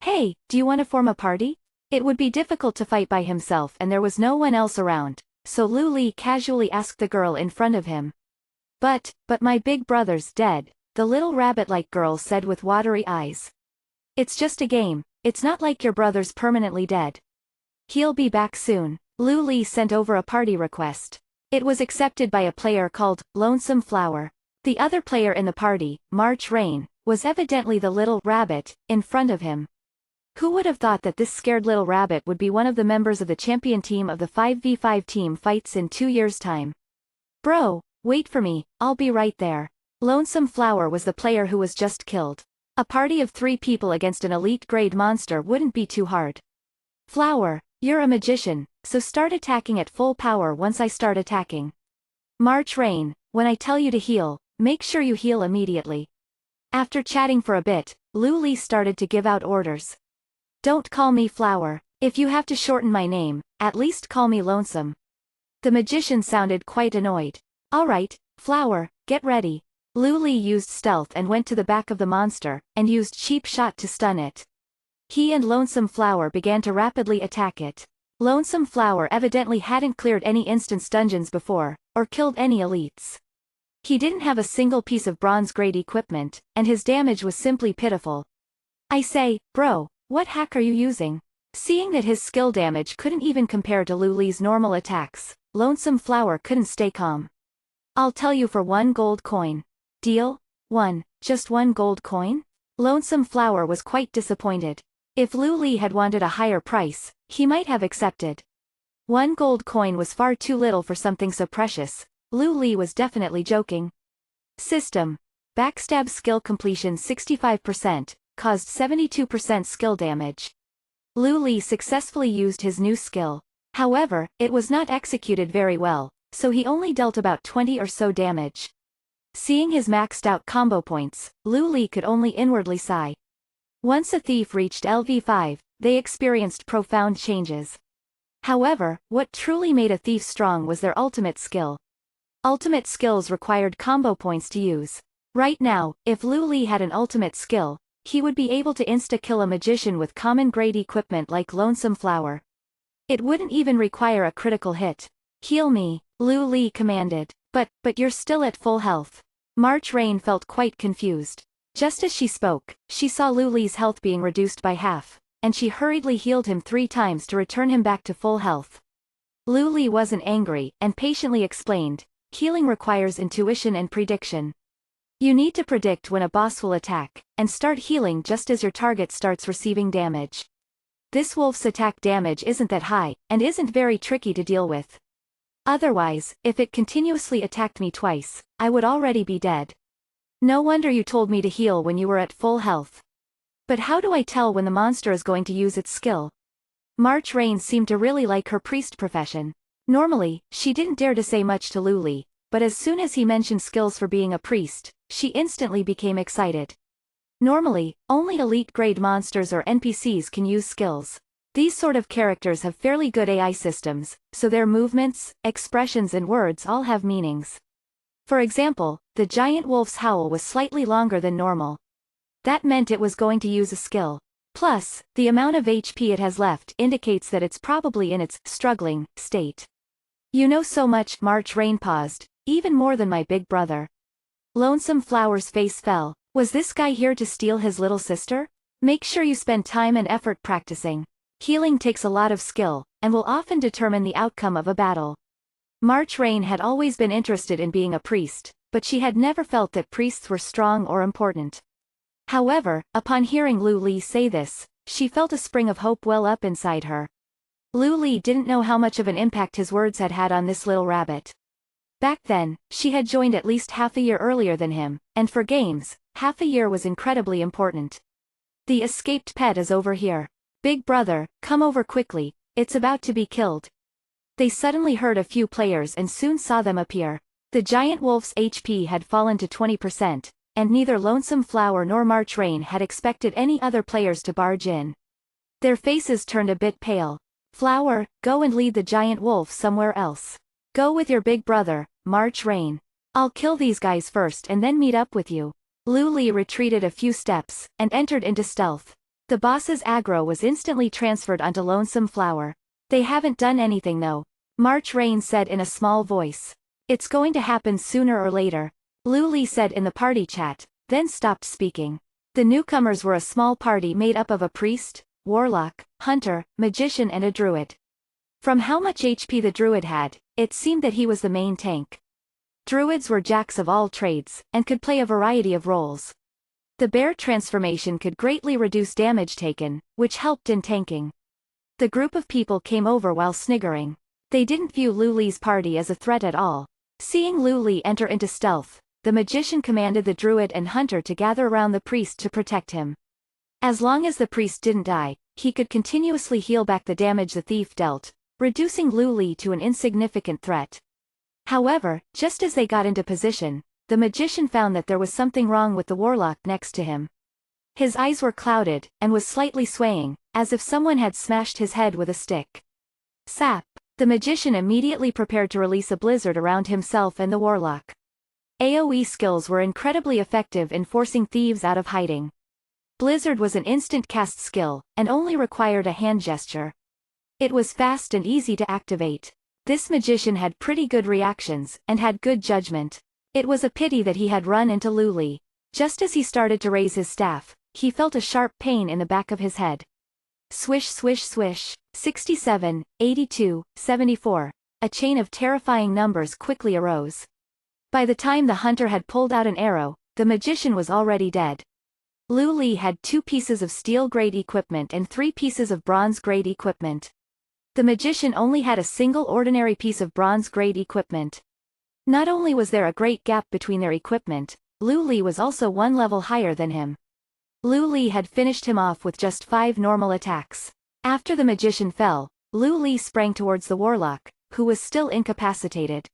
Hey, do you want to form a party? It would be difficult to fight by himself and there was no one else around, so Lu Li casually asked the girl in front of him. But my big brother's dead, the little rabbit-like girl said with watery eyes. It's just a game, it's not like your brother's permanently dead. He'll be back soon. Lu Li sent over a party request. It was accepted by a player called Lonesome Flower. The other player in the party, March Rain, was evidently the little rabbit in front of him. Who would have thought that this scared little rabbit would be one of the members of the champion team of the 5v5 team fights in 2 years' time? Bro, wait for me, I'll be right there. Lonesome Flower was the player who was just killed. A party of 3 people against an elite grade monster wouldn't be too hard. Flower, you're a magician, so start attacking at full power once I start attacking. March Rain, when I tell you to heal, make sure you heal immediately. After chatting for a bit, Lu Li started to give out orders. Don't call me Flower. If you have to shorten my name, at least call me Lonesome. The magician sounded quite annoyed. Alright, Flower, get ready. Lu Li used stealth and went to the back of the monster, and used cheap shot to stun it. He and Lonesome Flower began to rapidly attack it. Lonesome Flower evidently hadn't cleared any instance dungeons before, or killed any elites. He didn't have a single piece of bronze-grade equipment, and his damage was simply pitiful. I say, bro, what hack are you using? Seeing that his skill damage couldn't even compare to Lu Li's normal attacks, Lonesome Flower couldn't stay calm. I'll tell you for 1 gold coin. Deal? 1, just 1 gold coin? Lonesome Flower was quite disappointed. If Lu Li had wanted a higher price, he might have accepted. 1 gold coin was far too little for something so precious. Lu Li was definitely joking. System. Backstab skill completion 65%, caused 72% skill damage. Lu Li successfully used his new skill. However, it was not executed very well, so he only dealt about 20 or so damage. Seeing his maxed out combo points, Lu Li could only inwardly sigh. Once a thief reached LV5, they experienced profound changes. However, what truly made a thief strong was their ultimate skill. Ultimate skills required combo points to use. Right now, if Lu Li had an ultimate skill, he would be able to insta-kill a magician with common-grade equipment like Lonesome Flower. It wouldn't even require a critical hit. Heal me, Lu Li commanded. But you're still at full health. March Rain felt quite confused. Just as she spoke, she saw Lu Li's health being reduced by half, and she hurriedly healed him 3 times to return him back to full health. Lu Li wasn't angry, and patiently explained, healing requires intuition and prediction. You need to predict when a boss will attack, and start healing just as your target starts receiving damage. This wolf's attack damage isn't that high, and isn't very tricky to deal with. Otherwise, if it continuously attacked me twice, I would already be dead. No wonder you told me to heal when you were at full health. But how do I tell when the monster is going to use its skill? March Rain seemed to really like her priest profession. Normally, she didn't dare to say much to Lu Li, but as soon as he mentioned skills for being a priest, she instantly became excited. Normally, only elite-grade monsters or NPCs can use skills. These sort of characters have fairly good AI systems, so their movements, expressions and words all have meanings. For example, the giant wolf's howl was slightly longer than normal. That meant it was going to use a skill. Plus, the amount of HP it has left indicates that it's probably in its struggling state. You know so much, March Rain paused, even more than my big brother. Lonesome Flower's face fell. Was this guy here to steal his little sister? Make sure you spend time and effort practicing. Healing takes a lot of skill, and will often determine the outcome of a battle. March Rain had always been interested in being a priest, but she had never felt that priests were strong or important. However, upon hearing Lu Li say this, she felt a spring of hope well up inside her. Lu Li didn't know how much of an impact his words had had on this little rabbit. Back then, she had joined at least half a year earlier than him, and for games, half a year was incredibly important. The escaped pet is over here. Big brother, come over quickly, it's about to be killed. They suddenly heard a few players and soon saw them appear. The giant wolf's HP had fallen to 20%, and neither Lonesome Flower nor March Rain had expected any other players to barge in. Their faces turned a bit pale. Flower, go and lead the giant wolf somewhere else. Go with your big brother, March Rain. I'll kill these guys first and then meet up with you. Lu Li retreated a few steps, and entered into stealth. The boss's aggro was instantly transferred onto Lonesome Flower. They haven't done anything though, March Rain said in a small voice. It's going to happen sooner or later, Lu Li said in the party chat, then stopped speaking. The newcomers were a small party made up of a priest, warlock, hunter, magician and a druid. From how much HP the druid had, it seemed that he was the main tank. Druids were jacks of all trades, and could play a variety of roles. The bear transformation could greatly reduce damage taken, which helped in tanking. The group of people came over while sniggering. They didn't view Lu Li's party as a threat at all. Seeing Lu Li enter into stealth, the magician commanded the druid and hunter to gather around the priest to protect him. As long as the priest didn't die, he could continuously heal back the damage the thief dealt, reducing Lu Li to an insignificant threat. However, just as they got into position, the magician found that there was something wrong with the warlock next to him. His eyes were clouded, and was slightly swaying, as if someone had smashed his head with a stick. Sap! The magician immediately prepared to release a blizzard around himself and the warlock. AoE skills were incredibly effective in forcing thieves out of hiding. Blizzard was an instant cast skill, and only required a hand gesture. It was fast and easy to activate. This magician had pretty good reactions, and had good judgment. It was a pity that he had run into Luli. Just as he started to raise his staff, he felt a sharp pain in the back of his head. Swish swish swish, 67, 82, 74. A chain of terrifying numbers quickly arose. By the time the hunter had pulled out an arrow, the magician was already dead. Luli had 2 pieces of steel-grade equipment and 3 pieces of bronze-grade equipment. The magician only had a single ordinary piece of bronze-grade equipment. Not only was there a great gap between their equipment, Luli was also 1 level higher than him. Luli had finished him off with just 5 normal attacks. After the magician fell, Luli sprang towards the warlock, who was still incapacitated.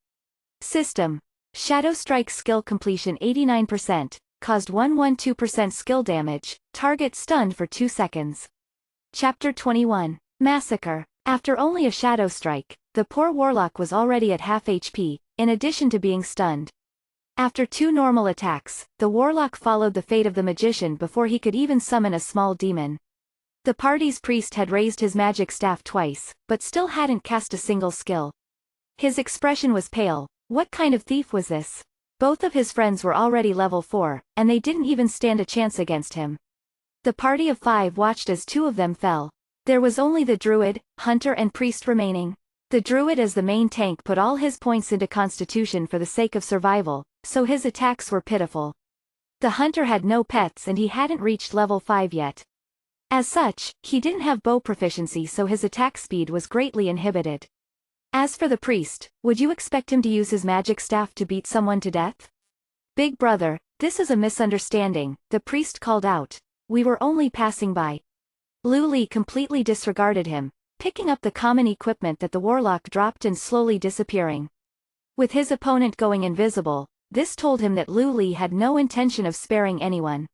System. Shadow Strike skill completion 89%, caused 112% skill damage, target stunned for 2 seconds. Chapter 21. Massacre. After only a Shadow Strike, the poor warlock was already at half HP, in addition to being stunned. After 2 normal attacks, the warlock followed the fate of the magician before he could even summon a small demon. The party's priest had raised his magic staff twice, but still hadn't cast a single skill. His expression was pale. What kind of thief was this? Both of his friends were already level 4, and they didn't even stand a chance against him. The party of 5 watched as 2 of them fell. There was only the druid, hunter and priest remaining. The druid as the main tank put all his points into constitution for the sake of survival, so his attacks were pitiful. The hunter had no pets and he hadn't reached level 5 yet. As such, he didn't have bow proficiency, so his attack speed was greatly inhibited. As for the priest, would you expect him to use his magic staff to beat someone to death? Big brother, this is a misunderstanding, the priest called out. We were only passing by. Luli completely disregarded him, picking up the common equipment that the warlock dropped and slowly disappearing. With his opponent going invisible, this told him that Luli had no intention of sparing anyone.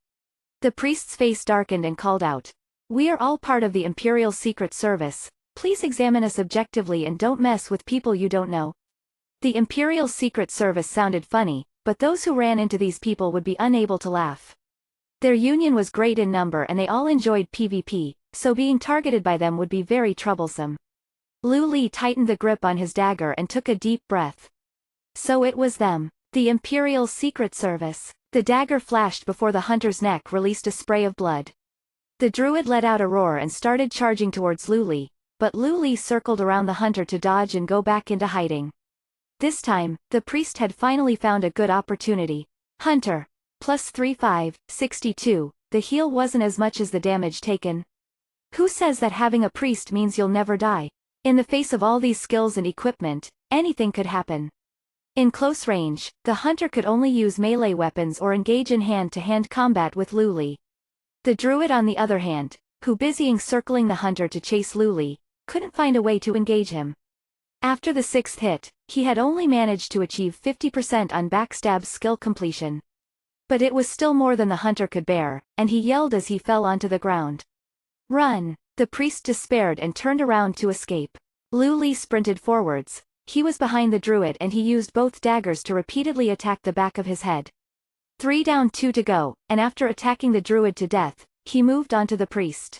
The priest's face darkened and called out. We are all part of the Imperial Secret Service. Please examine us objectively and don't mess with people you don't know. The Imperial Secret Service sounded funny, but those who ran into these people would be unable to laugh. Their union was great in number and they all enjoyed PvP, so being targeted by them would be very troublesome. Luli tightened the grip on his dagger and took a deep breath. So it was them. The Imperial Secret Service. The dagger flashed before the hunter's neck released a spray of blood. The druid let out a roar and started charging towards Luli, but Luli circled around the hunter to dodge and go back into hiding. This time, the priest had finally found a good opportunity. Hunter. +35, 62, the heal wasn't as much as the damage taken. Who says that having a priest means you'll never die? In the face of all these skills and equipment, anything could happen. In close range, the hunter could only use melee weapons or engage in hand-to-hand combat with Luli. The druid on the other hand, who busying circling the hunter to chase Luli, couldn't find a way to engage him. After the 6th hit, he had only managed to achieve 50% on backstab skill completion. But it was still more than the hunter could bear, and he yelled as he fell onto the ground. Run! The priest despaired and turned around to escape. Luli sprinted forwards. He was behind the druid and he used both daggers to repeatedly attack the back of his head. 3 down 2 to go, and after attacking the druid to death, he moved on to the priest.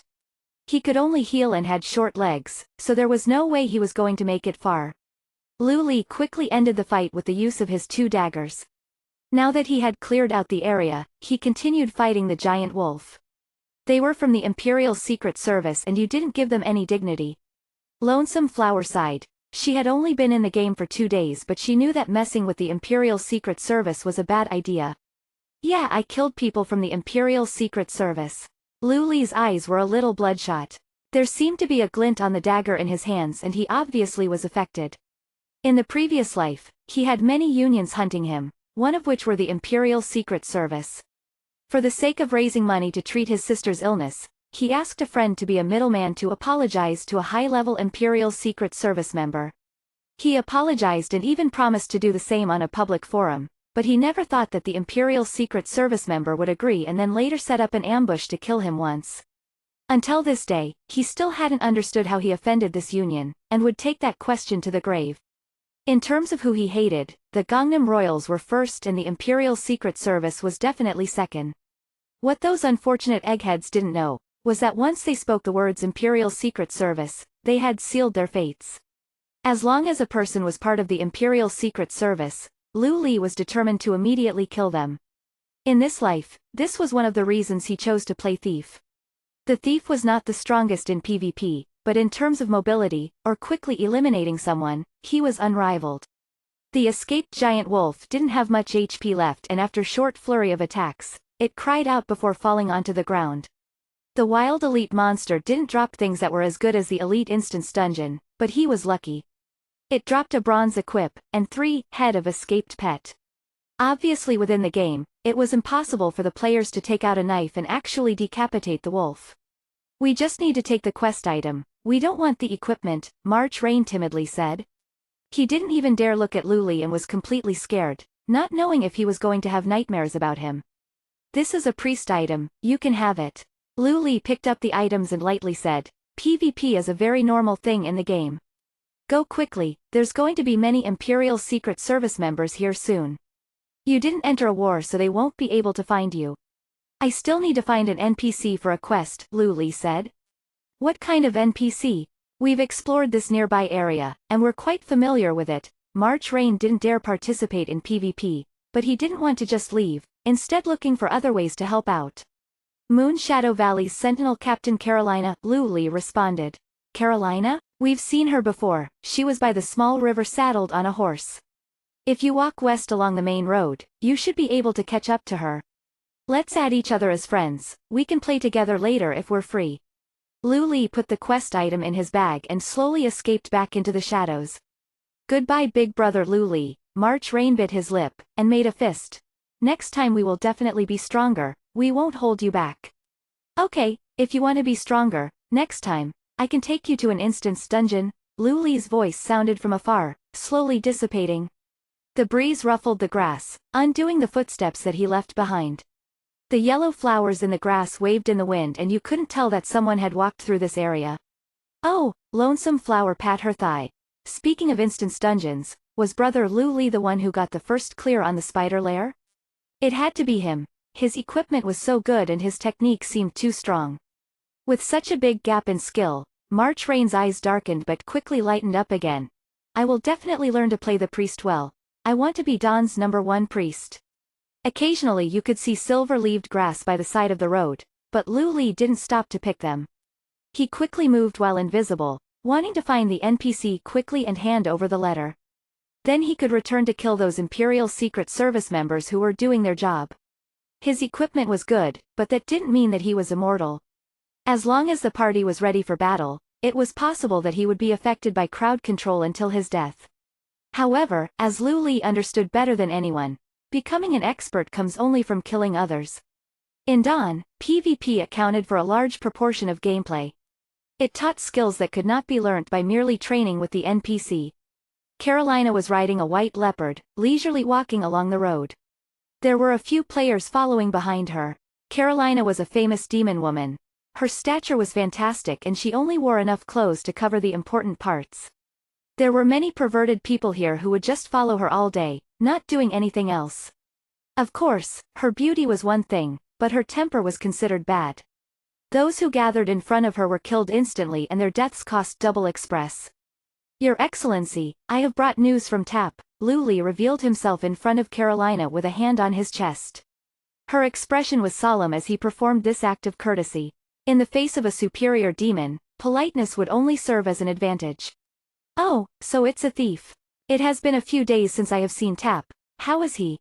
He could only heal and had short legs, so there was no way he was going to make it far. Luli quickly ended the fight with the use of his 2 daggers. Now that he had cleared out the area, he continued fighting the giant wolf. They were from the Imperial Secret Service and you didn't give them any dignity. Lonesome Flower sighed. She had only been in the game for 2 days but she knew that messing with the Imperial Secret Service was a bad idea. Yeah, I killed people from the Imperial Secret Service. Luli's eyes were a little bloodshot. There seemed to be a glint on the dagger in his hands and he obviously was affected. In the previous life, he had many unions hunting him, one of which were the Imperial Secret Service. For the sake of raising money to treat his sister's illness, he asked a friend to be a middleman to apologize to a high-level Imperial Secret Service member. He apologized and even promised to do the same on a public forum, but he never thought that the Imperial Secret Service member would agree and then later set up an ambush to kill him once. Until this day, he still hadn't understood how he offended this union, and would take that question to the grave. In terms of who he hated, the Gangnam Royals were first and the Imperial Secret Service was definitely second. What those unfortunate eggheads didn't know was that once they spoke the words Imperial Secret Service, they had sealed their fates. As long as a person was part of the Imperial Secret Service, Lu Li was determined to immediately kill them. In this life, this was one of the reasons he chose to play thief. The thief was not the strongest in PvP, but in terms of mobility, or quickly eliminating someone, he was unrivaled. The escaped giant wolf didn't have much HP left and after short flurry of attacks, it cried out before falling onto the ground. The wild elite monster didn't drop things that were as good as the elite instance dungeon, but he was lucky. It dropped a bronze equip, and 3 head of escaped pet. Obviously within the game, it was impossible for the players to take out a knife and actually decapitate the wolf. We just need to take the quest item, we don't want the equipment, March Rain timidly said. He didn't even dare look at Lu Li and was completely scared, not knowing if he was going to have nightmares about him. This is a priest item, you can have it. Lu Li picked up the items and lightly said, PvP is a very normal thing in the game. Go quickly, there's going to be many Imperial Secret Service members here soon. You didn't enter a war so they won't be able to find you. I still need to find an NPC for a quest, Lu Li said. What kind of NPC? We've explored this nearby area, and we're quite familiar with it. March Rain didn't dare participate in PvP, but he didn't want to just leave, instead looking for other ways to help out. Moon Shadow Valley's Sentinel Captain Carolina, Lu Li responded. Carolina? We've seen her before, she was by the small river saddled on a horse. If you walk west along the main road, you should be able to catch up to her. Let's add each other as friends, we can play together later if we're free. Lu Li put the quest item in his bag and slowly escaped back into the shadows. Goodbye big brother Lu Li, March Rain bit his lip, and made a fist. Next time we will definitely be stronger, we won't hold you back. Okay, if you want to be stronger, next time, I can take you to an instance dungeon. Lu Li's voice sounded from afar, slowly dissipating. The breeze ruffled the grass, undoing the footsteps that he left behind. The yellow flowers in the grass waved in the wind and you couldn't tell that someone had walked through this area. Oh, Lonesome Flower pat her thigh. Speaking of instance dungeons, was brother Lu Li the one who got the first clear on the spider lair? It had to be him. His equipment was so good and his technique seemed too strong. With such a big gap in skill, March Rain's eyes darkened but quickly lightened up again. I will definitely learn to play the priest well. I want to be Dawn's #1 priest. Occasionally you could see silver-leaved grass by the side of the road, but Lu Li didn't stop to pick them. He quickly moved while invisible, wanting to find the NPC quickly and hand over the letter. Then he could return to kill those Imperial Secret Service members who were doing their job. His equipment was good, but that didn't mean that he was immortal. As long as the party was ready for battle, it was possible that he would be affected by crowd control until his death. However, as Lu Li understood better than anyone, becoming an expert comes only from killing others. In Dawn, PvP accounted for a large proportion of gameplay. It taught skills that could not be learnt by merely training with the NPC. Carolina was riding a white leopard, leisurely walking along the road. There were a few players following behind her. Carolina was a famous demon woman. Her stature was fantastic and she only wore enough clothes to cover the important parts. There were many perverted people here who would just follow her all day, not doing anything else. Of course, her beauty was one thing, but her temper was considered bad. Those who gathered in front of her were killed instantly and their deaths cost double express. Your Excellency, I have brought news from TAP. Lu Li revealed himself in front of Carolina with a hand on his chest. Her expression was solemn as he performed this act of courtesy. In the face of a superior demon, politeness would only serve as an advantage. Oh, so it's a thief. It has been a few days since I have seen TAP. How is he?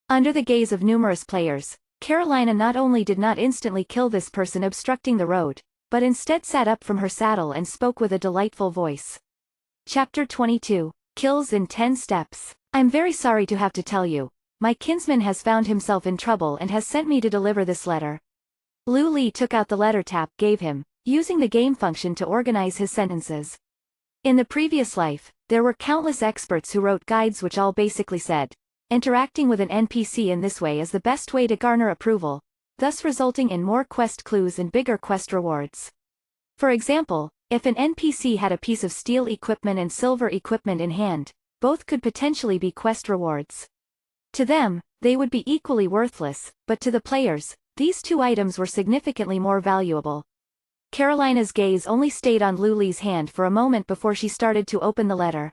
Under the gaze of numerous players, Carolina not only did not instantly kill this person obstructing the road, but instead sat up from her saddle and spoke with a delightful voice. Chapter 22. Kills in 10 Steps. I'm very sorry to have to tell you. My kinsman has found himself in trouble and has sent me to deliver this letter. Lu Li took out the letter TAP gave him, using the game function to organize his sentences. In the previous life, there were countless experts who wrote guides which all basically said, interacting with an NPC in this way is the best way to garner approval, thus resulting in more quest clues and bigger quest rewards. For example, if an NPC had a piece of steel equipment and silver equipment in hand, both could potentially be quest rewards. To them, they would be equally worthless, but to the players, these two items were significantly more valuable. Carolina's gaze only stayed on Luli's hand for a moment before she started to open the letter.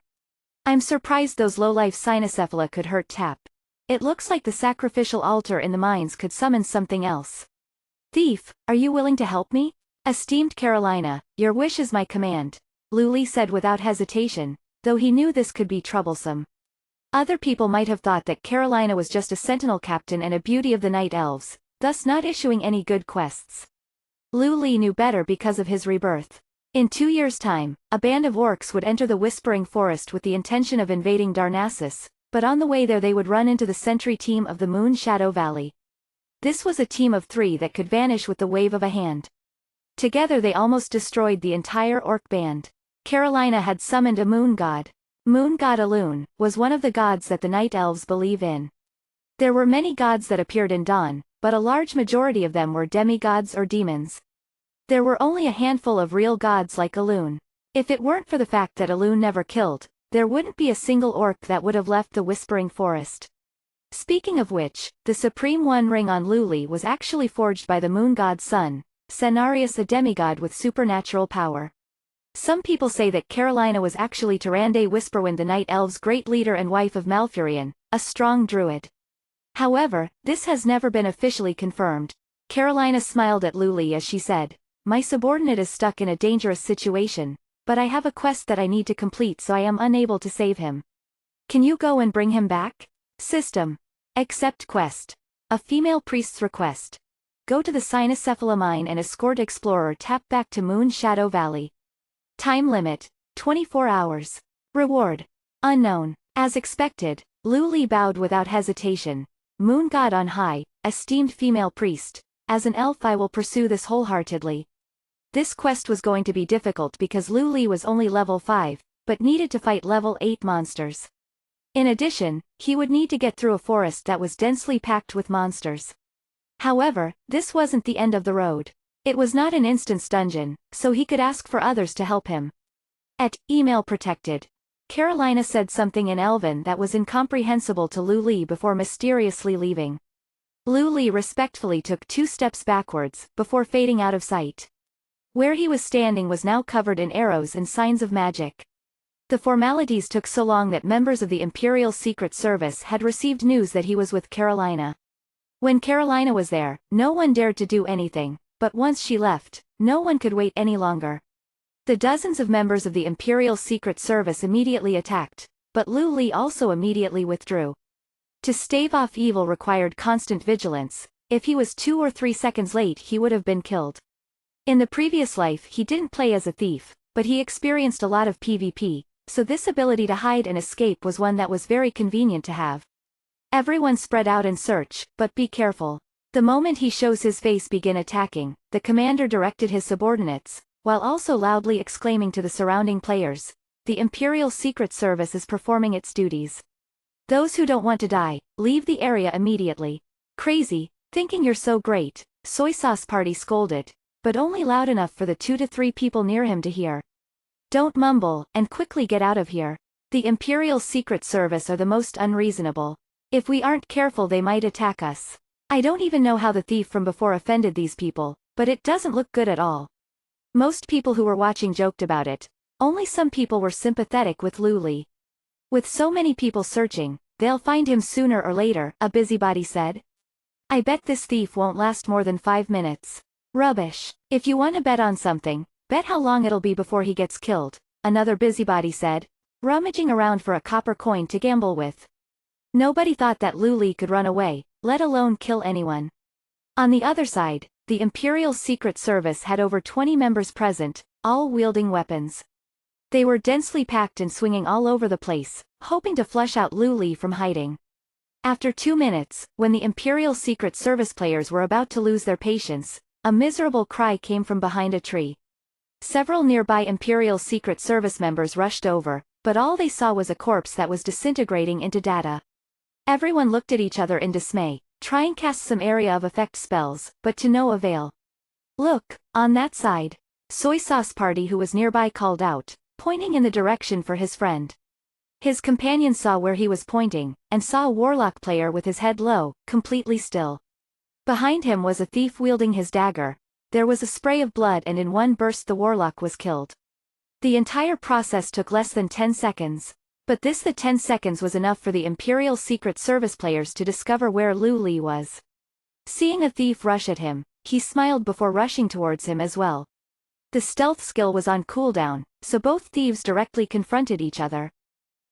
I'm surprised those low-life cynocephala could hurt Tap. It looks like the sacrificial altar in the mines could summon something else. Thief, are you willing to help me? Esteemed Carolina, your wish is my command, Luli said without hesitation, though he knew this could be troublesome. Other people might have thought that Carolina was just a sentinel captain and a beauty of the night elves, thus not issuing any good quests. Luli knew better because of his rebirth. In 2 years' time, a band of orcs would enter the Whispering Forest with the intention of invading Darnassus, but on the way there they would run into the sentry team of the Moon Shadow Valley. This was a team of 3 that could vanish with the wave of a hand. Together they almost destroyed the entire orc band. Carolina had summoned a moon god. Moon god Elune was one of the gods that the night elves believe in. There were many gods that appeared in Dawn, but a large majority of them were demigods or demons. There were only a handful of real gods like Elune. If it weren't for the fact that Elune never killed, there wouldn't be a single orc that would have left the Whispering Forest. Speaking of which, the Supreme One ring on Luli was actually forged by the moon god's son, Cenarius, a demigod with supernatural power. Some people say that Carolina was actually Tyrande Whisperwind, the night elves' great leader and wife of Malfurion, a strong druid. However, this has never been officially confirmed. Carolina smiled at Luli as she said, "My subordinate is stuck in a dangerous situation, but I have a quest that I need to complete, so I am unable to save him. Can you go and bring him back?" System. Accept quest. A female priest's request. Go to the Cynocephala mine and escort Explorer Tap back to Moon Shadow Valley. Time limit, 24 hours. Reward. Unknown. As expected, Luli bowed without hesitation. Moon God on high, esteemed female priest, as an elf I will pursue this wholeheartedly. This quest was going to be difficult because Luli was only level 5, but needed to fight level 8 monsters. In addition, he would need to get through a forest that was densely packed with monsters. However, this wasn't the end of the road. It was not an instance dungeon, so he could ask for others to help him. Email protected. Carolina said something in Elven that was incomprehensible to Luli before mysteriously leaving. Luli respectfully took 2 steps backwards, before fading out of sight. Where he was standing was now covered in arrows and signs of magic. The formalities took so long that members of the Imperial Secret Service had received news that he was with Carolina. When Carolina was there, no one dared to do anything, but once she left, no one could wait any longer. The dozens of members of the Imperial Secret Service immediately attacked, but Luli also immediately withdrew. To stave off evil required constant vigilance. If he was 2 or 3 seconds late he would have been killed. In the previous life he didn't play as a thief, but he experienced a lot of PvP, so this ability to hide and escape was one that was very convenient to have. Everyone spread out and search, but be careful. The moment he shows his face, begin attacking, the commander directed his subordinates, while also loudly exclaiming to the surrounding players, "The Imperial Secret Service is performing its duties. Those who don't want to die, leave the area immediately." "Crazy, thinking you're so great," Soy Sauce Party scolded, but only loud enough for the 2 to 3 people near him to hear. "Don't mumble, and quickly get out of here. The Imperial Secret Service are the most unreasonable. If we aren't careful they might attack us. I don't even know how the thief from before offended these people, but it doesn't look good at all." Most people who were watching joked about it. Only some people were sympathetic with Luli. "With so many people searching, they'll find him sooner or later," a busybody said. "I bet this thief won't last more than 5 minutes. "Rubbish. If you want to bet on something, bet how long it'll be before he gets killed," another busybody said, rummaging around for a copper coin to gamble with. Nobody thought that Luli could run away, let alone kill anyone. On the other side, the Imperial Secret Service had over 20 members present, all wielding weapons. They were densely packed and swinging all over the place, hoping to flush out Luli from hiding. After 2 minutes, when the Imperial Secret Service players were about to lose their patience, a miserable cry came from behind a tree. Several nearby Imperial Secret Service members rushed over, but all they saw was a corpse that was disintegrating into data. Everyone looked at each other in dismay, trying cast some area of effect spells, but to no avail. "Look, on that side," Soy Sauce Party who was nearby called out, pointing in the direction for his friend. His companion saw where he was pointing, and saw a warlock player with his head low, completely still. Behind him was a thief wielding his dagger. There was a spray of blood and in one burst the warlock was killed. The entire process took less than 10 seconds. But the 10 seconds was enough for the Imperial Secret Service players to discover where Lu Li was. Seeing a thief rush at him, he smiled before rushing towards him as well. The stealth skill was on cooldown, so both thieves directly confronted each other.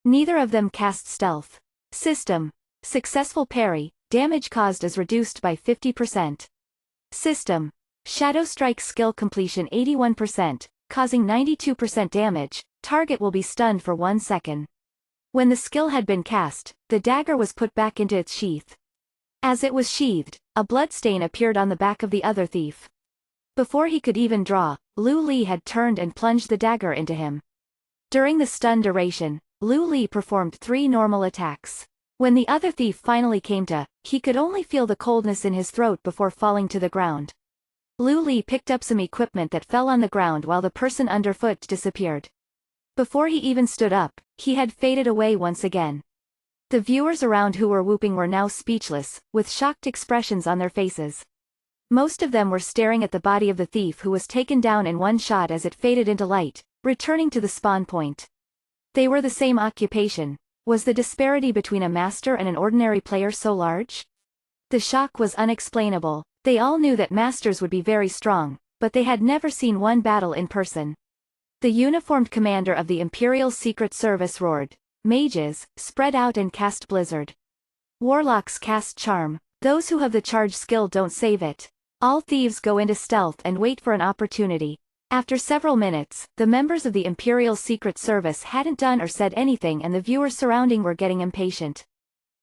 Neither of them cast stealth. System. Successful parry, damage caused is reduced by 50%. System. Shadow Strike skill completion 81%, causing 92% damage, target will be stunned for 1 second. When the skill had been cast, the dagger was put back into its sheath. As it was sheathed, a bloodstain appeared on the back of the other thief. Before he could even draw, Lu Li had turned and plunged the dagger into him. During the stun duration, Lu Li performed 3 normal attacks. When the other thief finally came to, he could only feel the coldness in his throat before falling to the ground. Lu Li picked up some equipment that fell on the ground while the person underfoot disappeared. Before he even stood up, he had faded away once again. The viewers around who were whooping were now speechless, with shocked expressions on their faces. Most of them were staring at the body of the thief who was taken down in one shot as it faded into light, returning to the spawn point. They were the same occupation. Was the disparity between a master and an ordinary player so large? The shock was unexplainable. They all knew that masters would be very strong, but they had never seen one battle in person. The uniformed commander of the Imperial Secret Service roared. Mages, spread out and cast Blizzard. Warlocks cast Charm. Those who have the charge skill don't save it. All thieves go into stealth and wait for an opportunity. After several minutes, the members of the Imperial Secret Service hadn't done or said anything and the viewers surrounding were getting impatient.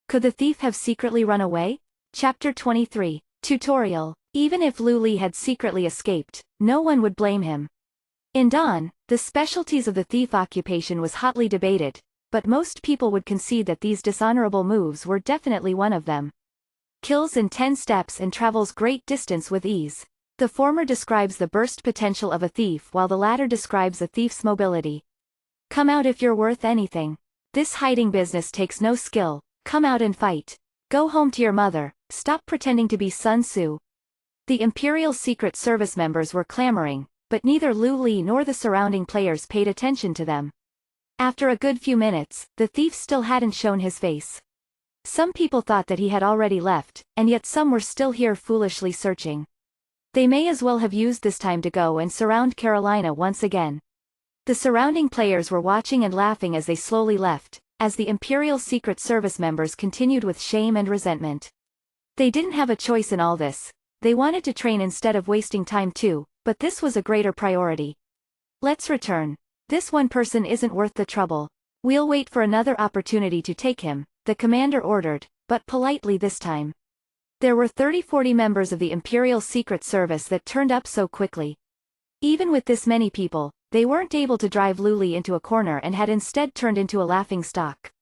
Could the thief have secretly run away? Chapter 23. Tutorial. Even if Lu Li had secretly escaped, no one would blame him. In Dawn, the specialties of the thief occupation was hotly debated, but most people would concede that these dishonorable moves were definitely one of them. Kills in 10 steps and travels great distance with ease. The former describes the burst potential of a thief while the latter describes a thief's mobility. Come out if you're worth anything. This hiding business takes no skill, come out and fight. Go home to your mother, stop pretending to be Sun Tzu. The Imperial Secret Service members were clamoring, but neither Lu Li nor the surrounding players paid attention to them. After a good few minutes, the thief still hadn't shown his face. Some people thought that he had already left, and yet some were still here foolishly searching. They may as well have used this time to go and surround Carolina once again. The surrounding players were watching and laughing as they slowly left, as the Imperial Secret Service members continued with shame and resentment. They didn't have a choice in all this. They wanted to train instead of wasting time too, but this was a greater priority. Let's return. This one person isn't worth the trouble. We'll wait for another opportunity to take him, the commander ordered, but politely this time. There were 30-40 members of the Imperial Secret Service that turned up so quickly. Even with this many people, they weren't able to drive Lu Li into a corner and had instead turned into a laughingstock.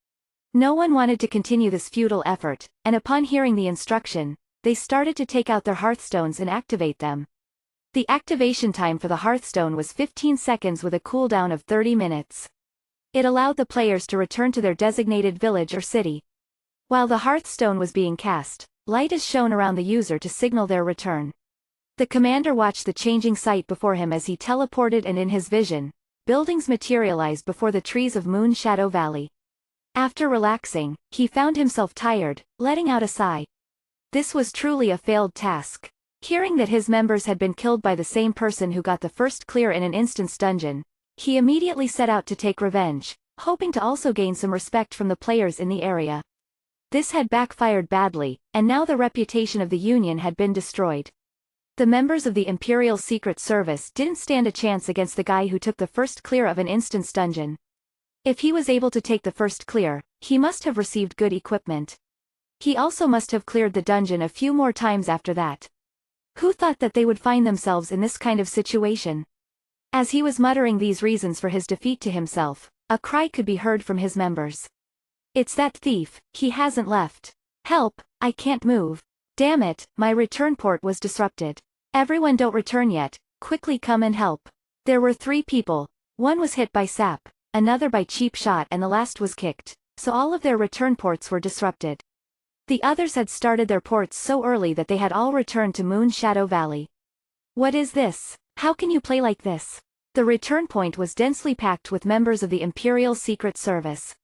No one wanted to continue this futile effort, and upon hearing the instruction, they started to take out their hearthstones and activate them. The activation time for the hearthstone was 15 seconds with a cooldown of 30 minutes. It allowed the players to return to their designated village or city. While the hearthstone was being cast, light is shown around the user to signal their return. The commander watched the changing sight before him as he teleported, and in his vision, buildings materialized before the trees of Moon Shadow Valley. After relaxing, he found himself tired, letting out a sigh. This was truly a failed task. Hearing that his members had been killed by the same person who got the first clear in an instance dungeon, he immediately set out to take revenge, hoping to also gain some respect from the players in the area. This had backfired badly, and now the reputation of the Union had been destroyed. The members of the Imperial Secret Service didn't stand a chance against the guy who took the first clear of an instance dungeon. If he was able to take the first clear, he must have received good equipment. He also must have cleared the dungeon a few more times after that. Who thought that they would find themselves in this kind of situation? As he was muttering these reasons for his defeat to himself, a cry could be heard from his members. It's that thief, he hasn't left. Help, I can't move. Damn it, my return port was disrupted. Everyone don't return yet, quickly come and help. There were 3 people. One was hit by sap, another by cheap shot and the last was kicked, so all of their return ports were disrupted. The others had started their ports so early that they had all returned to Moon Shadow Valley. What is this? How can you play like this? The return point was densely packed with members of the Imperial Secret Service.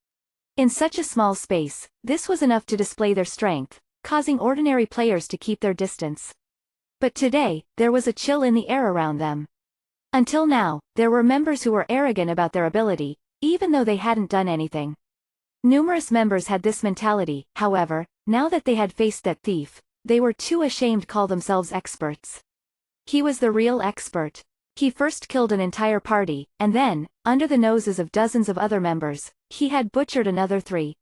In such a small space, this was enough to display their strength, causing ordinary players to keep their distance. But today, there was a chill in the air around them. Until now, there were members who were arrogant about their ability, even though they hadn't done anything. Numerous members had this mentality, however, now that they had faced that thief, they were too ashamed to call themselves experts. He was the real expert. He first killed an entire party, and then, under the noses of dozens of other members, he had butchered another 3.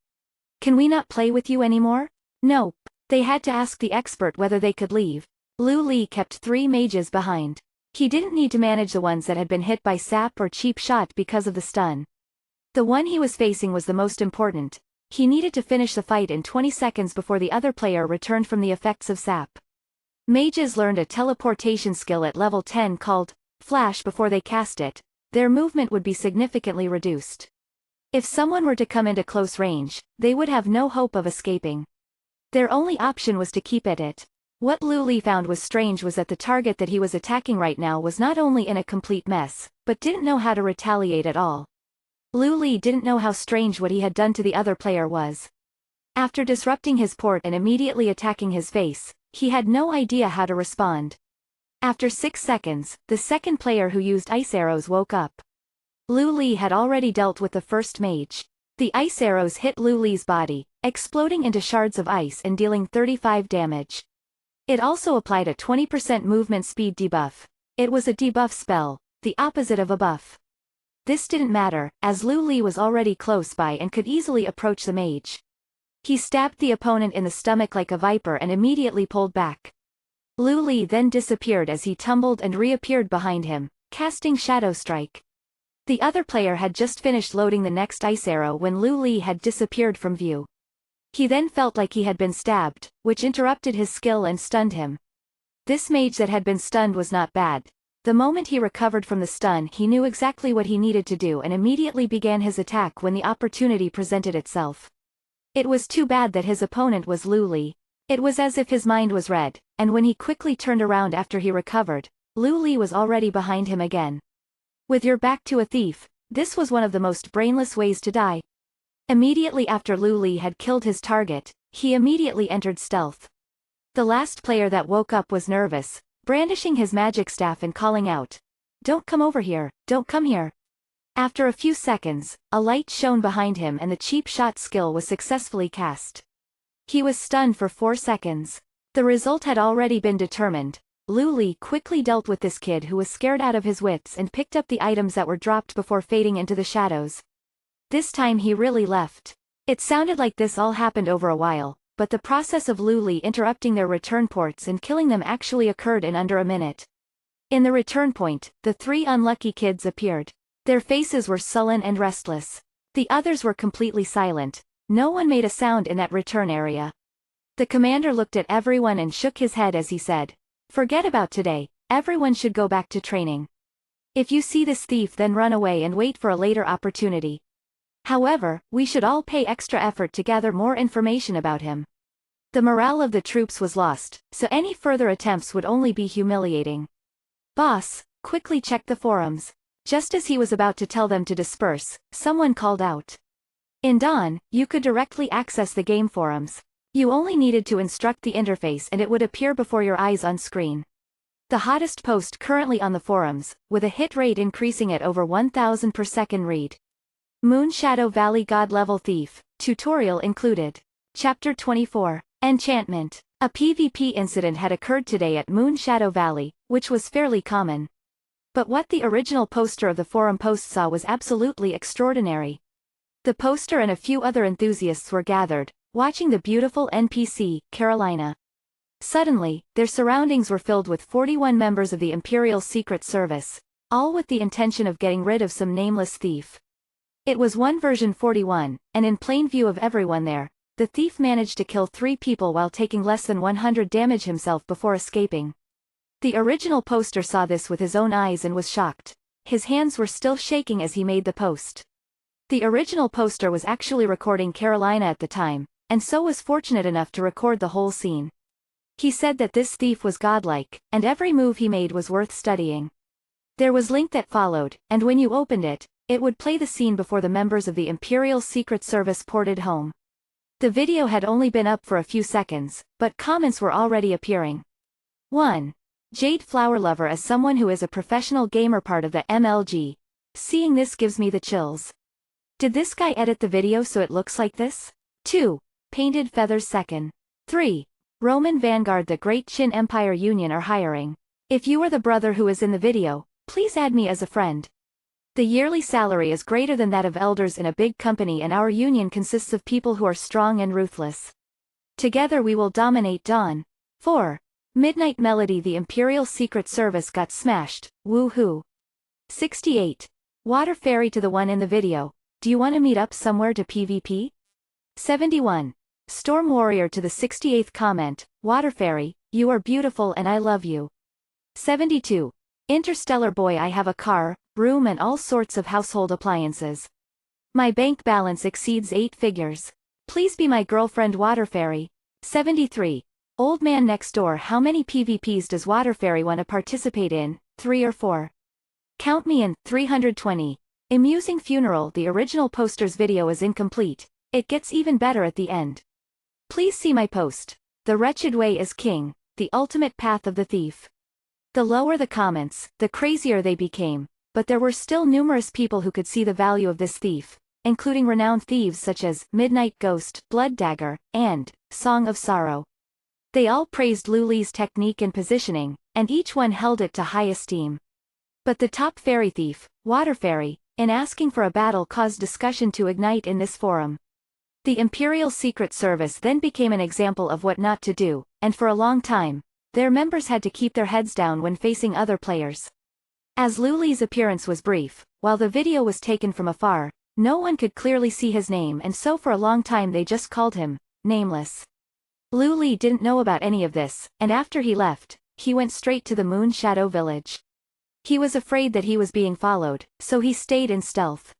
Can we not play with you anymore? Nope. They had to ask the expert whether they could leave. Lu Li kept 3 mages behind. He didn't need to manage the ones that had been hit by sap or cheap shot because of the stun. The one he was facing was the most important. He needed to finish the fight in 20 seconds before the other player returned from the effects of sap. Mages learned a teleportation skill at level 10 called Flash before they cast it. Their movement would be significantly reduced. If someone were to come into close range, they would have no hope of escaping. Their only option was to keep at it. What Lu Li found was strange was that the target that he was attacking right now was not only in a complete mess, but didn't know how to retaliate at all. Lu Li didn't know how strange what he had done to the other player was. After disrupting his port and immediately attacking his face, he had no idea how to respond. After 6 seconds, the second player who used ice arrows woke up. Lu Li had already dealt with the first mage. The ice arrows hit Lu Li's body, exploding into shards of ice and dealing 35 damage. It also applied a 20% movement speed debuff. It was a debuff spell, the opposite of a buff. This didn't matter, as Lu Li was already close by and could easily approach the mage. He stabbed the opponent in the stomach like a viper and immediately pulled back. Lu Li then disappeared as he tumbled and reappeared behind him, casting Shadow Strike. The other player had just finished loading the next ice arrow when Lu Li had disappeared from view. He then felt like he had been stabbed, which interrupted his skill and stunned him. This mage that had been stunned was not bad. The moment he recovered from the stun he knew exactly what he needed to do and immediately began his attack when the opportunity presented itself. It was too bad that his opponent was Lu Li. It was as if his mind was read, and when he quickly turned around after he recovered, Lu Li was already behind him again. With your back to a thief, this was one of the most brainless ways to die. Immediately after Lu Li had killed his target, he immediately entered stealth. The last player that woke up was nervous, brandishing his magic staff and calling out, "Don't come over here, don't come here." After a few seconds, a light shone behind him and the cheap shot skill was successfully cast. He was stunned for 4 seconds. The result had already been determined. Lu Li quickly dealt with this kid who was scared out of his wits and picked up the items that were dropped before fading into the shadows. This time he really left. It sounded like this all happened over a while, but the process of Lu Li interrupting their return ports and killing them actually occurred in under a minute. In the return point, the 3 unlucky kids appeared. Their faces were sullen and restless. The others were completely silent. No one made a sound in that return area. The commander looked at everyone and shook his head as he said, "Forget about today, everyone should go back to training. If you see this thief then run away and wait for a later opportunity. However, we should all pay extra effort to gather more information about him." The morale of the troops was lost, so any further attempts would only be humiliating. Boss, quickly check the forums. Just as he was about to tell them to disperse, someone called out. In Dawn, you could directly access the game forums. You only needed to instruct the interface and it would appear before your eyes on screen. The hottest post currently on the forums, with a hit rate increasing at over 1,000 per second read. Moon Shadow Valley God Level Thief, tutorial included. Chapter 24. Enchantment. A PvP incident had occurred today at Moon Shadow Valley, which was fairly common. But what the original poster of the forum post saw was absolutely extraordinary. The poster and a few other enthusiasts were gathered, watching the beautiful NPC, Carolina. Suddenly, their surroundings were filled with 41 members of the Imperial Secret Service, all with the intention of getting rid of some nameless thief. It was one version 41, and in plain view of everyone there, the thief managed to kill 3 people while taking less than 100 damage himself before escaping. The original poster saw this with his own eyes and was shocked. His hands were still shaking as he made the post. The original poster was actually recording Carolina at the time, and so was fortunate enough to record the whole scene. He said that this thief was godlike, and every move he made was worth studying. There was link that followed, and when you opened it, it would play the scene before the members of the Imperial Secret Service ported home. The video had only been up for a few seconds, but comments were already appearing. 1. Jade Flowerlover as someone who is a professional gamer part of the MLG. Seeing this gives me the chills. Did this guy edit the video so it looks like this? 2. Painted Feathers 2nd. 3. Roman Vanguard the Great Chin Empire Union are hiring. If you are the brother who is in the video, please add me as a friend. The yearly salary is greater than that of elders in a big company and our union consists of people who are strong and ruthless. Together we will dominate Dawn. 4. Midnight Melody the Imperial Secret Service got smashed, woohoo. 68. Water Fairy to the one in the video, do you want to meet up somewhere to PvP? 71. Storm Warrior to the 68th comment, Water Fairy, you are beautiful and I love you. 72. Interstellar Boy I have a car, room and all sorts of household appliances. My bank balance exceeds 8 figures. Please be my girlfriend Water Fairy. 73. Old Man Next Door how many PvPs does Water Fairy want to participate in, 3 or 4? Count me in, 320. Amusing Funeral the original poster's video is incomplete, it gets even better at the end. Please see my post. The Wretched Way is King, the ultimate path of the thief. The lower the comments, the crazier they became, but there were still numerous people who could see the value of this thief, including renowned thieves such as Midnight Ghost, Blood Dagger, and Song of Sorrow. They all praised Lu Li's technique and positioning, and each one held it to high esteem. But the top fairy thief, Water Fairy, in asking for a battle caused discussion to ignite in this forum. The Imperial Secret Service then became an example of what not to do, and for a long time, their members had to keep their heads down when facing other players. As Lu Li's appearance was brief, while the video was taken from afar, no one could clearly see his name and so for a long time they just called him, Nameless. Lu Li didn't know about any of this, and after he left, he went straight to the Moon Shadow Village. He was afraid that he was being followed, so he stayed in stealth.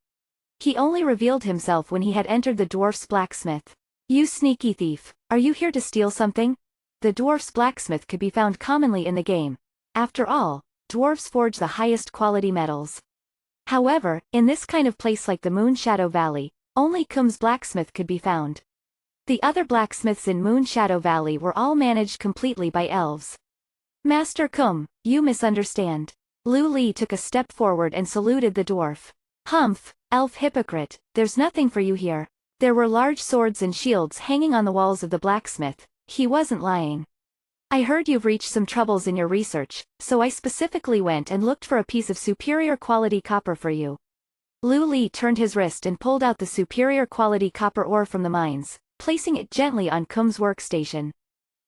He only revealed himself when he had entered the dwarf's blacksmith. You sneaky thief, are you here to steal something? The dwarf's blacksmith could be found commonly in the game. After all, dwarves forge the highest quality metals. However, in this kind of place like the Moon Shadow Valley, only Kum's blacksmith could be found. The other blacksmiths in Moon Shadow Valley were all managed completely by elves. Master Kum, you misunderstand. Lu Li took a step forward and saluted the dwarf. Humph, elf hypocrite, there's nothing for you here. There were large swords and shields hanging on the walls of the blacksmith. He wasn't lying. I heard you've reached some troubles in your research, so I specifically went and looked for a piece of superior quality copper for you. Lu Li turned his wrist and pulled out the superior quality copper ore from the mines, placing it gently on Kum's workstation.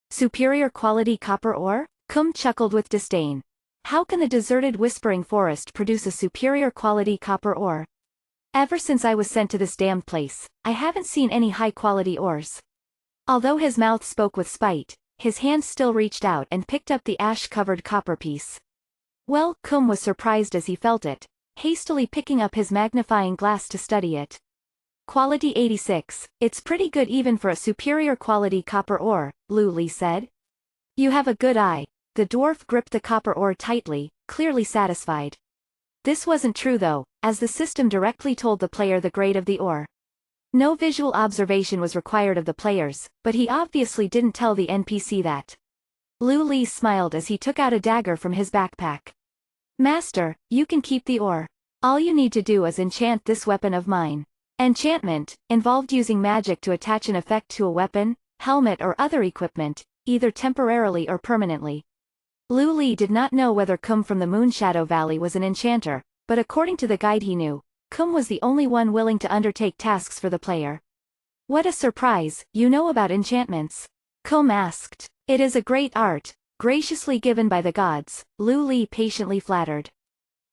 Superior quality copper ore? Kum chuckled with disdain. How can the deserted Whispering Forest produce a superior quality copper ore? Ever since I was sent to this damned place, I haven't seen any high-quality ores. Although his mouth spoke with spite, his hand still reached out and picked up the ash-covered copper piece. Well, Kum was surprised as he felt it, hastily picking up his magnifying glass to study it. Quality 86, it's pretty good even for a superior quality copper ore, Lu Li said. You have a good eye. The dwarf gripped the copper ore tightly, clearly satisfied. This wasn't true though, as the system directly told the player the grade of the ore. No visual observation was required of the players, but he obviously didn't tell the NPC that. Lu Li smiled as he took out a dagger from his backpack. Master, you can keep the ore. All you need to do is enchant this weapon of mine. Enchantment involved using magic to attach an effect to a weapon, helmet or other equipment, either temporarily or permanently. Lu Li did not know whether Kum from the Moon Shadow Valley was an enchanter, but according to the guide he knew, Kum was the only one willing to undertake tasks for the player. What a surprise, you know about enchantments? Kum asked. It is a great art, graciously given by the gods, Lu Li patiently flattered.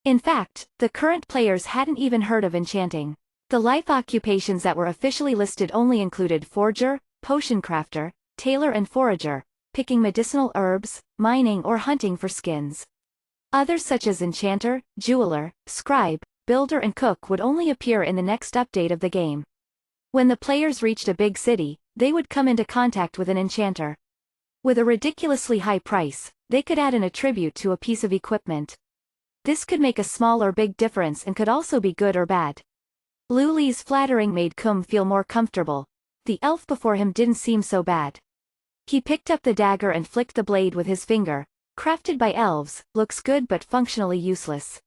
In fact, the current players hadn't even heard of enchanting. The life occupations that were officially listed only included forger, potion crafter, tailor and forager, picking medicinal herbs, mining or hunting for skins. Others such as enchanter, jeweler, scribe, builder and cook would only appear in the next update of the game. When the players reached a big city, they would come into contact with an enchanter. With a ridiculously high price, they could add an attribute to a piece of equipment. This could make a small or big difference and could also be good or bad. Lu Li's flattering made Kum feel more comfortable. The elf before him didn't seem so bad. He picked up the dagger and flicked the blade with his finger. Crafted by elves, looks good but functionally useless.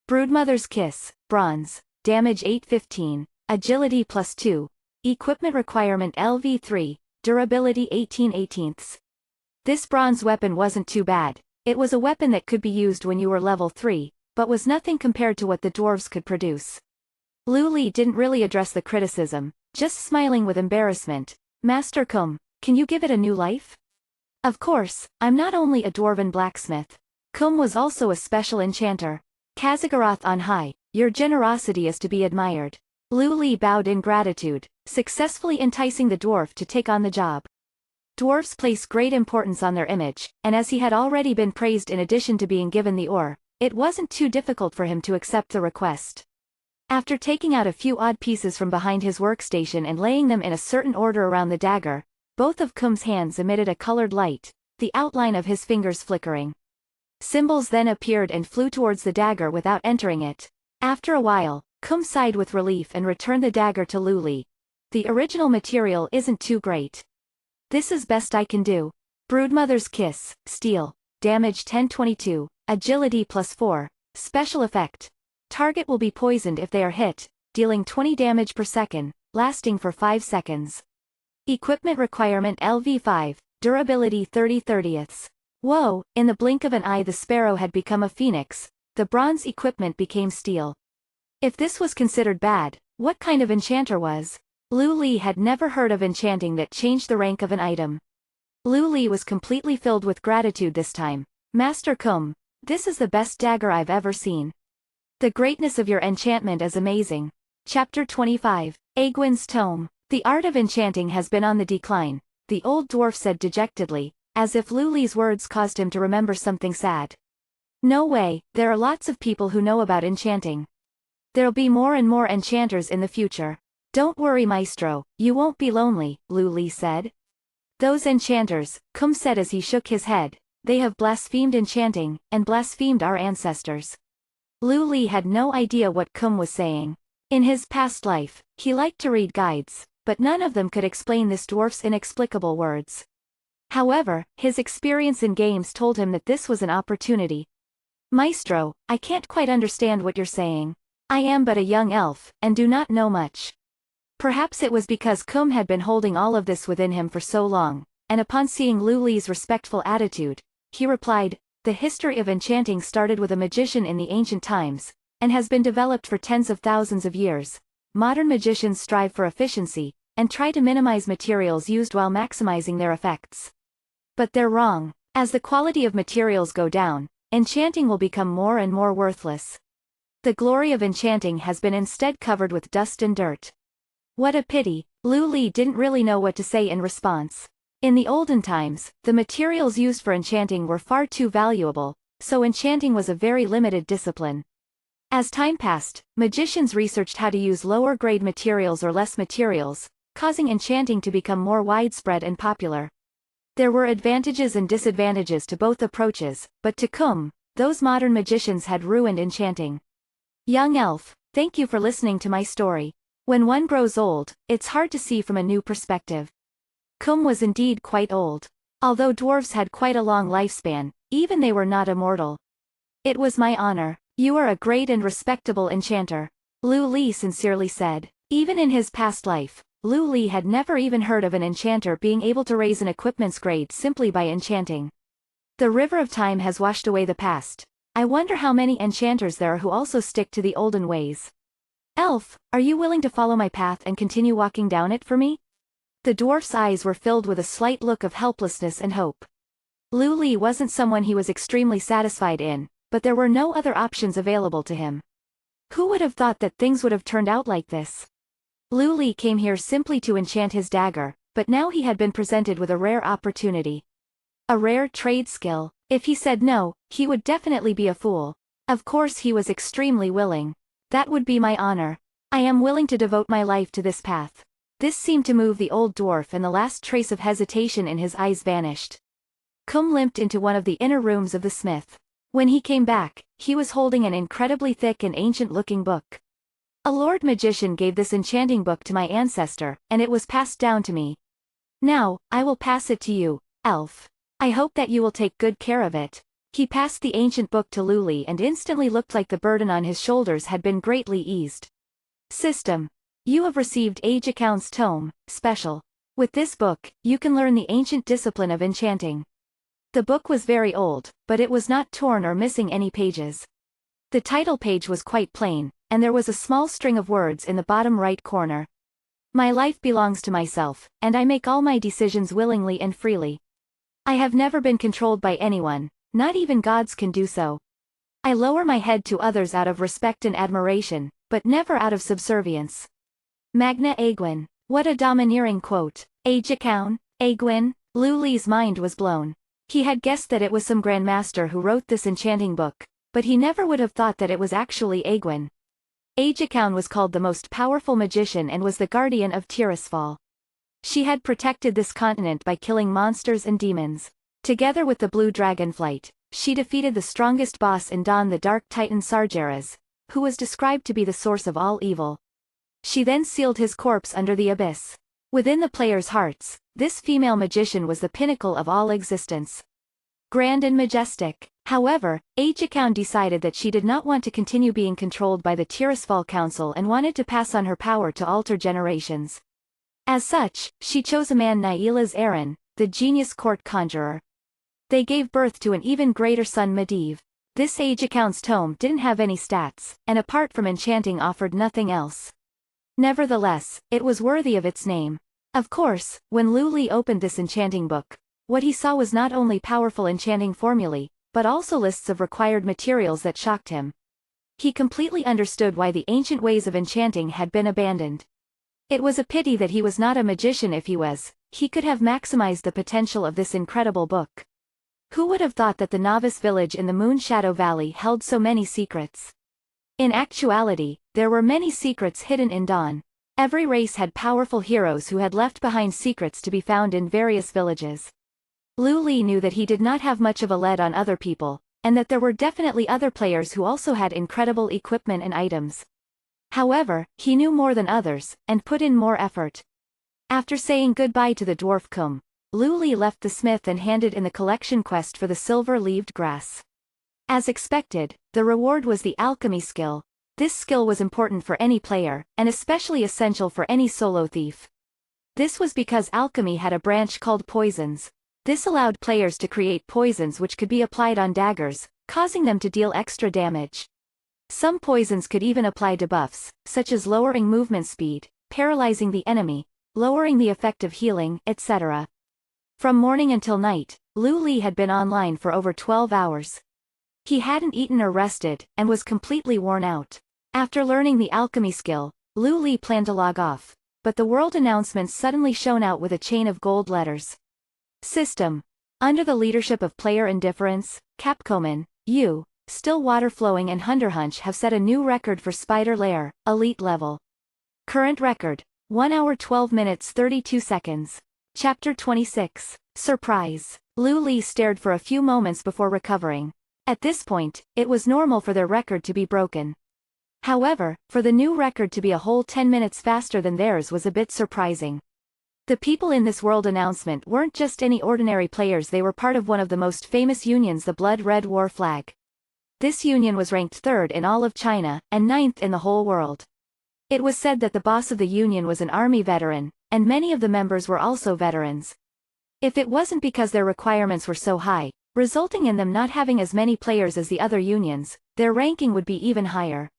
Broodmother's Kiss, Bronze, Damage 815, Agility +2, Equipment Requirement LV3, Durability 18/18. This bronze weapon wasn't too bad. It was a weapon that could be used when you were level 3, but was nothing compared to what the dwarves could produce. Lu Li didn't really address the criticism, just smiling with embarrassment. Master Kum, can you give it a new life? Of course, I'm not only a dwarven blacksmith. Kum was also a special enchanter. Khazagarath on high, your generosity is to be admired. Lu Li bowed in gratitude, successfully enticing the dwarf to take on the job. Dwarves place great importance on their image, and as he had already been praised in addition to being given the ore, it wasn't too difficult for him to accept the request. After taking out a few odd pieces from behind his workstation and laying them in a certain order around the dagger, both of Kum's hands emitted a colored light, the outline of his fingers flickering. Symbols then appeared and flew towards the dagger without entering it. After a while, Kum sighed with relief and returned the dagger to Lu Li. The original material isn't too great. This is best I can do. Broodmother's Kiss, Steel, Damage 1022, Agility +4, Special Effect. Target will be poisoned if they are hit, dealing 20 damage per second, lasting for 5 seconds. Equipment Requirement LV5, Durability 30/30. Whoa, in the blink of an eye the sparrow had become a phoenix, the bronze equipment became steel. If this was considered bad, what kind of enchanter was? Lu Li had never heard of enchanting that changed the rank of an item. Lu Li was completely filled with gratitude this time. Master Kum, this is the best dagger I've ever seen. The greatness of your enchantment is amazing. Chapter 25, Egwin's Tome. The art of enchanting has been on the decline, the old dwarf said dejectedly, as if Lu Li's words caused him to remember something sad. No way, there are lots of people who know about enchanting. There'll be more and more enchanters in the future. Don't worry Maestro, you won't be lonely, Lu Li said. Those enchanters, Kum said as he shook his head, they have blasphemed enchanting, and blasphemed our ancestors. Lu Li had no idea what Kum was saying. In his past life, he liked to read guides, but none of them could explain this dwarf's inexplicable words. However, his experience in games told him that this was an opportunity. Maestro, I can't quite understand what you're saying. I am but a young elf, and do not know much. Perhaps it was because Kum had been holding all of this within him for so long, and upon seeing Lu Li's respectful attitude, he replied, the history of enchanting started with a magician in the ancient times, and has been developed for tens of thousands of years. Modern magicians strive for efficiency, and try to minimize materials used while maximizing their effects. But they're wrong. As the quality of materials go down, enchanting will become more and more worthless. The glory of enchanting has been instead covered with dust and dirt. What a pity. Lu Li didn't really know what to say in response. In the olden times, the materials used for enchanting were far too valuable, so enchanting was a very limited discipline. As time passed, magicians researched how to use lower-grade materials or less materials, causing enchanting to become more widespread and popular. There were advantages and disadvantages to both approaches, but to Kum, those modern magicians had ruined enchanting. Young elf, thank you for listening to my story. When one grows old, it's hard to see from a new perspective. Kum was indeed quite old. Although dwarves had quite a long lifespan, even they were not immortal. It was my honor. You are a great and respectable enchanter. Lu Li sincerely said. Even in his past life, Lu Li had never even heard of an enchanter being able to raise an equipment's grade simply by enchanting. The river of time has washed away the past. I wonder how many enchanters there are who also stick to the olden ways. Elf, are you willing to follow my path and continue walking down it for me? The dwarf's eyes were filled with a slight look of helplessness and hope. Lu Li wasn't someone he was extremely satisfied in, but there were no other options available to him. Who would have thought that things would have turned out like this? Lu Li came here simply to enchant his dagger, but now he had been presented with a rare opportunity. A rare trade skill. If he said no, he would definitely be a fool. Of course he was extremely willing. That would be my honor. I am willing to devote my life to this path. This seemed to move the old dwarf, and the last trace of hesitation in his eyes vanished. Kum limped into one of the inner rooms of the smith. When he came back, he was holding an incredibly thick and ancient-looking book. A Lord Magician gave this enchanting book to my ancestor, and it was passed down to me. Now, I will pass it to you, elf. I hope that you will take good care of it. He passed the ancient book to Luli and instantly looked like the burden on his shoulders had been greatly eased. System. You have received Age Accounts Tome, Special. With this book, you can learn the ancient discipline of enchanting. The book was very old, but it was not torn or missing any pages. The title page was quite plain, and there was a small string of words in the bottom right corner. My life belongs to myself, and I make all my decisions willingly and freely. I have never been controlled by anyone, not even gods can do so. I lower my head to others out of respect and admiration, but never out of subservience. Magna Aegwin. What a domineering quote. Age Account, Aegwin? Luli's mind was blown. He had guessed that it was some grandmaster who wrote this enchanting book, but he never would have thought that it was actually Aegwin. Age Account was called the most powerful magician and was the guardian of Tirisfal. She had protected this continent by killing monsters and demons. Together with the Blue Dragonflight, she defeated the strongest boss in Dawn, the Dark Titan Sargeras, who was described to be the source of all evil. She then sealed his corpse under the abyss. Within the players' hearts, this female magician was the pinnacle of all existence. Grand and majestic. However, Age Account decided that she did not want to continue being controlled by the Tirisfal Council and wanted to pass on her power to alter generations. As such, she chose a man, Naila's Aaron, the genius court conjurer. They gave birth to an even greater son, Medivh. This Age Accounts tome didn't have any stats, and apart from enchanting offered nothing else. Nevertheless, it was worthy of its name. Of course, when Luli opened this enchanting book, what he saw was not only powerful enchanting formulae, but also lists of required materials that shocked him. He completely understood why the ancient ways of enchanting had been abandoned. It was a pity that he was not a magician. If he was, he could have maximized the potential of this incredible book. Who would have thought that the novice village in the Moonshadow Valley held so many secrets? In actuality, there were many secrets hidden in Dawn. Every race had powerful heroes who had left behind secrets to be found in various villages. Luli knew that he did not have much of a lead on other people, and that there were definitely other players who also had incredible equipment and items. However, he knew more than others, and put in more effort. After saying goodbye to the dwarf Kum, Luli left the smith and handed in the collection quest for the silver-leaved grass. As expected, the reward was the alchemy skill. This skill was important for any player, and especially essential for any solo thief. This was because alchemy had a branch called poisons. This allowed players to create poisons which could be applied on daggers, causing them to deal extra damage. Some poisons could even apply debuffs, such as lowering movement speed, paralyzing the enemy, lowering the effect of healing, etc. From morning until night, Luli had been online for over 12 hours. He hadn't eaten or rested, and was completely worn out. After learning the alchemy skill, Luli planned to log off, but the world announcements suddenly shone out with a chain of gold letters. System. Under the leadership of Player Indifference, Capcoman, you, Still Water Flowing and Hunderhunch have set a new record for Spider Lair, Elite level. Current record, 1 hour 12 minutes 32 seconds. Chapter 26. Surprise. Luli stared for a few moments before recovering. At this point, it was normal for their record to be broken. However, for the new record to be a whole 10 minutes faster than theirs was a bit surprising. The people in this world announcement weren't just any ordinary players, they were part of one of the most famous unions, the Blood Red War Flag. This union was ranked 3rd in all of China, and 9th in the whole world. It was said that the boss of the union was an army veteran, and many of the members were also veterans. If it wasn't because their requirements were so high, resulting in them not having as many players as the other unions, their ranking would be even higher.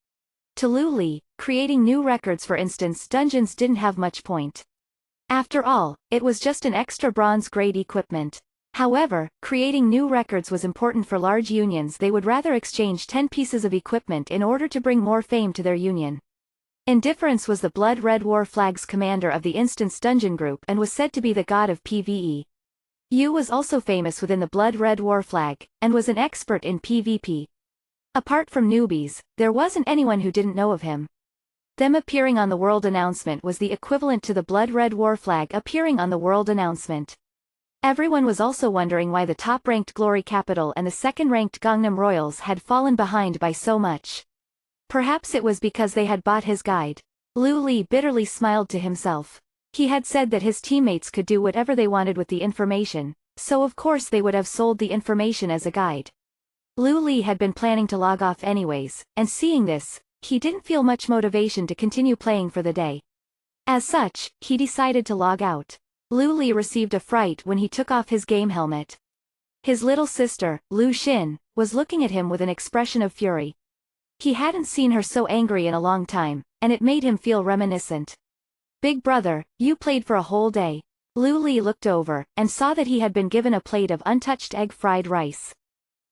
To Luli, creating new records, for instance dungeons, didn't have much point. After all, it was just an extra bronze-grade equipment. However, creating new records was important for large unions. They would rather exchange 10 pieces of equipment in order to bring more fame to their union. Indifference was the Blood Red War Flag's commander of the Instance Dungeon Group and was said to be the god of PvE. Yu was also famous within the Blood Red War Flag, and was an expert in PvP. Apart from newbies, there wasn't anyone who didn't know of him. Them appearing on the world announcement was the equivalent to the blood red war flag appearing on the world announcement. Everyone was also wondering why the top-ranked Glory Capital and the second-ranked Gangnam Royals had fallen behind by so much. Perhaps it was because they had bought his guide. Lu Li bitterly smiled to himself. He had said that his teammates could do whatever they wanted with the information, so of course they would have sold the information as a guide. Lu Li had been planning to log off anyways, and seeing this, he didn't feel much motivation to continue playing for the day. As such, he decided to log out. Lu Li received a fright when he took off his game helmet. His little sister, Lu Xin, was looking at him with an expression of fury. He hadn't seen her so angry in a long time, and it made him feel reminiscent. Big brother, you played for a whole day. Lu Li looked over, and saw that he had been given a plate of untouched egg fried rice.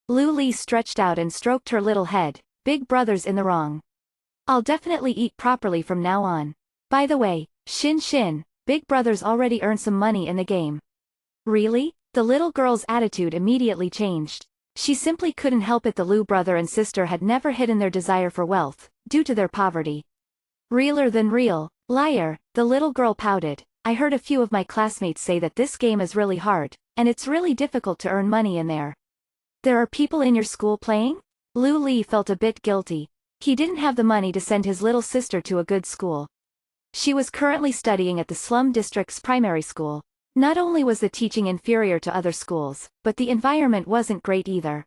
Lu Li stretched out and stroked her little head. Big brother's in the wrong. I'll definitely eat properly from now on. By the way, Xin, Big brother's already earned some money in the game. Really? The little girl's attitude immediately changed. She simply couldn't help it. The Lu brother and sister had never hidden their desire for wealth, due to their poverty. Realer than real, liar, the little girl pouted. I heard a few of my classmates say that this game is really hard, and it's really difficult to earn money in there. There are people in your school playing? Lu Li felt a bit guilty. He didn't have the money to send his little sister to a good school. She was currently studying at the slum district's primary school. Not only was the teaching inferior to other schools, but the environment wasn't great either.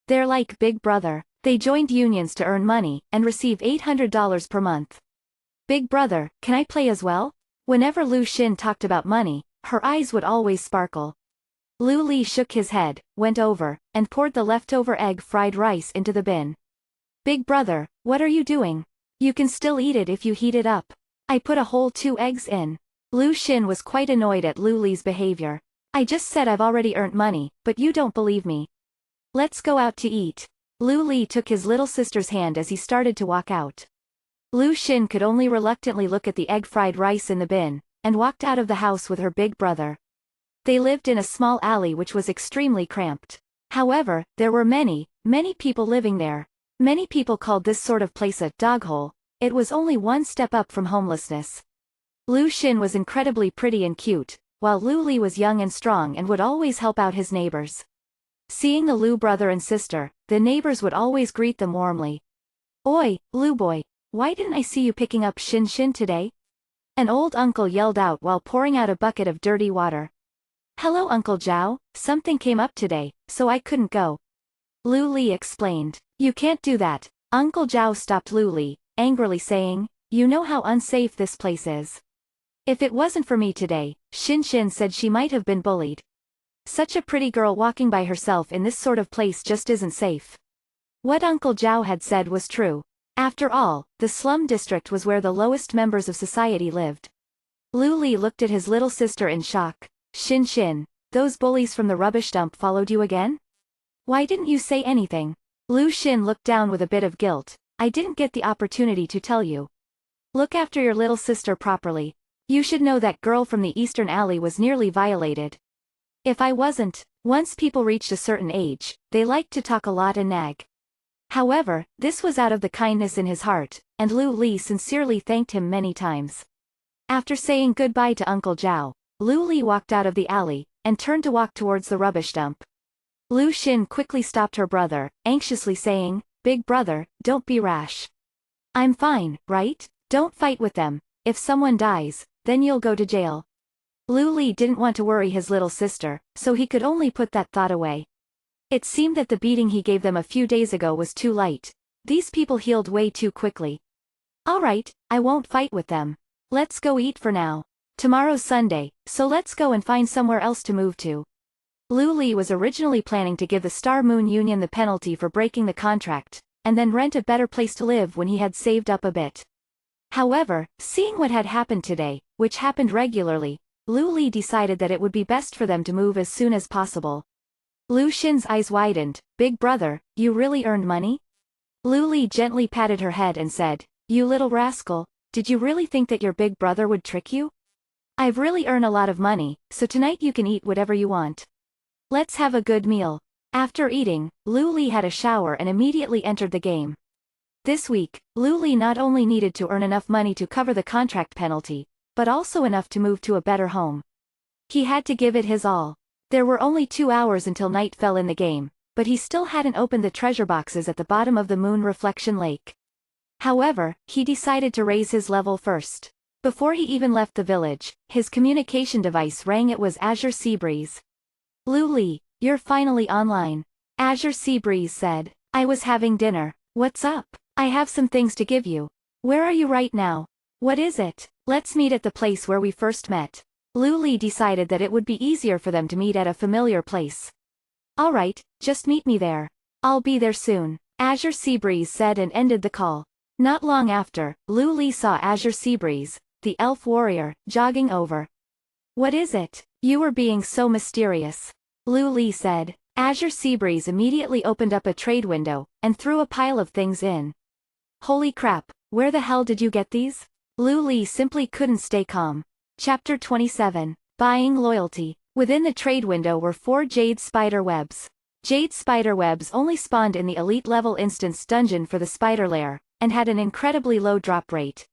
They're like Big Brother. They joined unions to earn money, and receive $800 per month. Big brother, can I play as well? Whenever Lu Xin talked about money, her eyes would always sparkle. Lu Li shook his head, went over, and poured the leftover egg fried rice into the bin. Big brother, what are you doing? You can still eat it if you heat it up. I put a whole 2 eggs in. Lu Xin was quite annoyed at Lu Li's behavior. I just said I've already earned money, but you don't believe me. Let's go out to eat. Lu Li took his little sister's hand as he started to walk out. Lu Xin could only reluctantly look at the egg fried rice in the bin, and walked out of the house with her big brother. They lived in a small alley which was extremely cramped. However, there were many people living there. Many people called this sort of place a dog hole. It was only one step up from homelessness. Lu Xin was incredibly pretty and cute, while Lu Li was young and strong and would always help out his neighbors. Seeing the Lu brother and sister, the neighbors would always greet them warmly. Oi, Lu boy, why didn't I see you picking up Xin today? An old uncle yelled out while pouring out a bucket of dirty water. Hello Uncle Zhao, something came up today, so I couldn't go. Lu Li explained. You can't do that. Uncle Zhao stopped Lu Li, angrily saying, you know how unsafe this place is. If it wasn't for me today, Xin said she might have been bullied. Such a pretty girl walking by herself in this sort of place just isn't safe. What Uncle Zhao had said was true. After all, the slum district was where the lowest members of society lived. Lu Li looked at his little sister in shock. Xin, those bullies from the rubbish dump followed you again? Why didn't you say anything? Lu Xin looked down with a bit of guilt. I didn't get the opportunity to tell you. Look after your little sister properly. You should know that girl from the Eastern Alley was nearly violated. If I wasn't, once people reached a certain age, they liked to talk a lot and nag. However, this was out of the kindness in his heart, and Lu Li sincerely thanked him many times. After saying goodbye to Uncle Zhao, Lu Li walked out of the alley, and turned to walk towards the rubbish dump. Lu Xin quickly stopped her brother, anxiously saying, Big brother, don't be rash. I'm fine, right? Don't fight with them. If someone dies, then you'll go to jail. Lu Li didn't want to worry his little sister, so he could only put that thought away. It seemed that the beating he gave them a few days ago was too light. These people healed way too quickly. Alright, I won't fight with them. Let's go eat for now. Tomorrow's Sunday, so let's go and find somewhere else to move to. Lu Li was originally planning to give the Star Moon Union the penalty for breaking the contract, and then rent a better place to live when he had saved up a bit. However, seeing what had happened today, which happened regularly, Lu Li decided that it would be best for them to move as soon as possible. Lu Xin's eyes widened. Big brother, you really earned money? Lu Li gently patted her head and said, you little rascal, did you really think that your big brother would trick you? I've really earned a lot of money, so tonight you can eat whatever you want. Let's have a good meal. After eating, Lu Li had a shower and immediately entered the game. This week, Lu Li not only needed to earn enough money to cover the contract penalty, but also enough to move to a better home. He had to give it his all. There were only 2 hours until night fell in the game, but he still hadn't opened the treasure boxes at the bottom of the Moon Reflection Lake. However, he decided to raise his level first. Before he even left the village, his communication device rang. It was Azure Seabreeze. Lu Li, you're finally online. Azure Seabreeze said. I was having dinner. What's up? I have some things to give you. Where are you right now? What is it? Let's meet at the place where we first met. Lu Li decided that it would be easier for them to meet at a familiar place. Alright, just meet me there. I'll be there soon, Azure Seabreeze said and ended the call. Not long after, Lu Li saw Azure Seabreeze, the elf warrior, jogging over. What is it? You were being so mysterious. Lu Li said. Azure Seabreeze immediately opened up a trade window, and threw a pile of things in. Holy crap, where the hell did you get these? Lu Li simply couldn't stay calm. Chapter 27. Buying Loyalty. Within the trade window were 4 jade spider webs. Jade spider webs only spawned in the elite level instance dungeon for the spider lair, and had an incredibly low drop rate.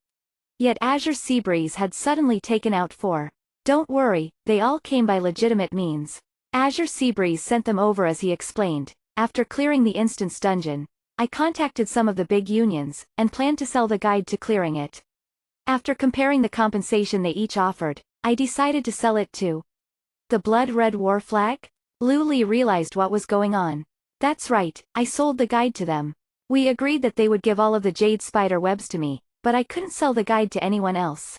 Yet Azure Seabreeze had suddenly taken out 4. Don't worry, they all came by legitimate means. Azure Seabreeze sent them over as he explained. After clearing the instance dungeon, I contacted some of the big unions, and planned to sell the guide to clearing it. After comparing the compensation they each offered, I decided to sell it to the Blood Red War Flag? Lu Li realized what was going on. That's right, I sold the guide to them. We agreed that they would give all of the jade spider webs to me, but I couldn't sell the guide to anyone else.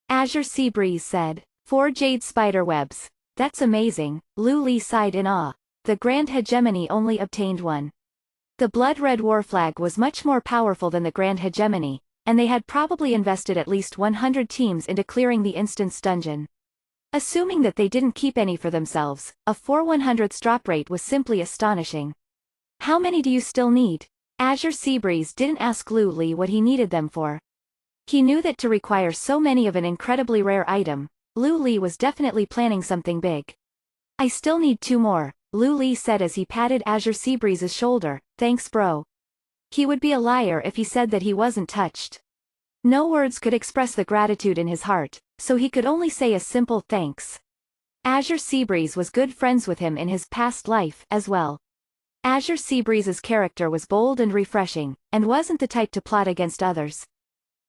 Azure Seabreeze said. 4 jade spider webs. That's amazing, Lu Li sighed in awe. The Grand Hegemony only obtained 1. The Blood Red War Flag was much more powerful than the Grand Hegemony, and they had probably invested at least 100 teams into clearing the instance dungeon. Assuming that they didn't keep any for themselves, a 4/100th drop rate was simply astonishing. How many do you still need? Azure Seabreeze didn't ask Lu Li what he needed them for. He knew that to require so many of an incredibly rare item, Lu Li was definitely planning something big. I still need 2 more, Lu Li said as he patted Azure Seabreeze's shoulder. Thanks bro. He would be a liar if he said that he wasn't touched. No words could express the gratitude in his heart, so he could only say a simple thanks. Azure Seabreeze was good friends with him in his past life as well. Azure Seabreeze's character was bold and refreshing, and wasn't the type to plot against others.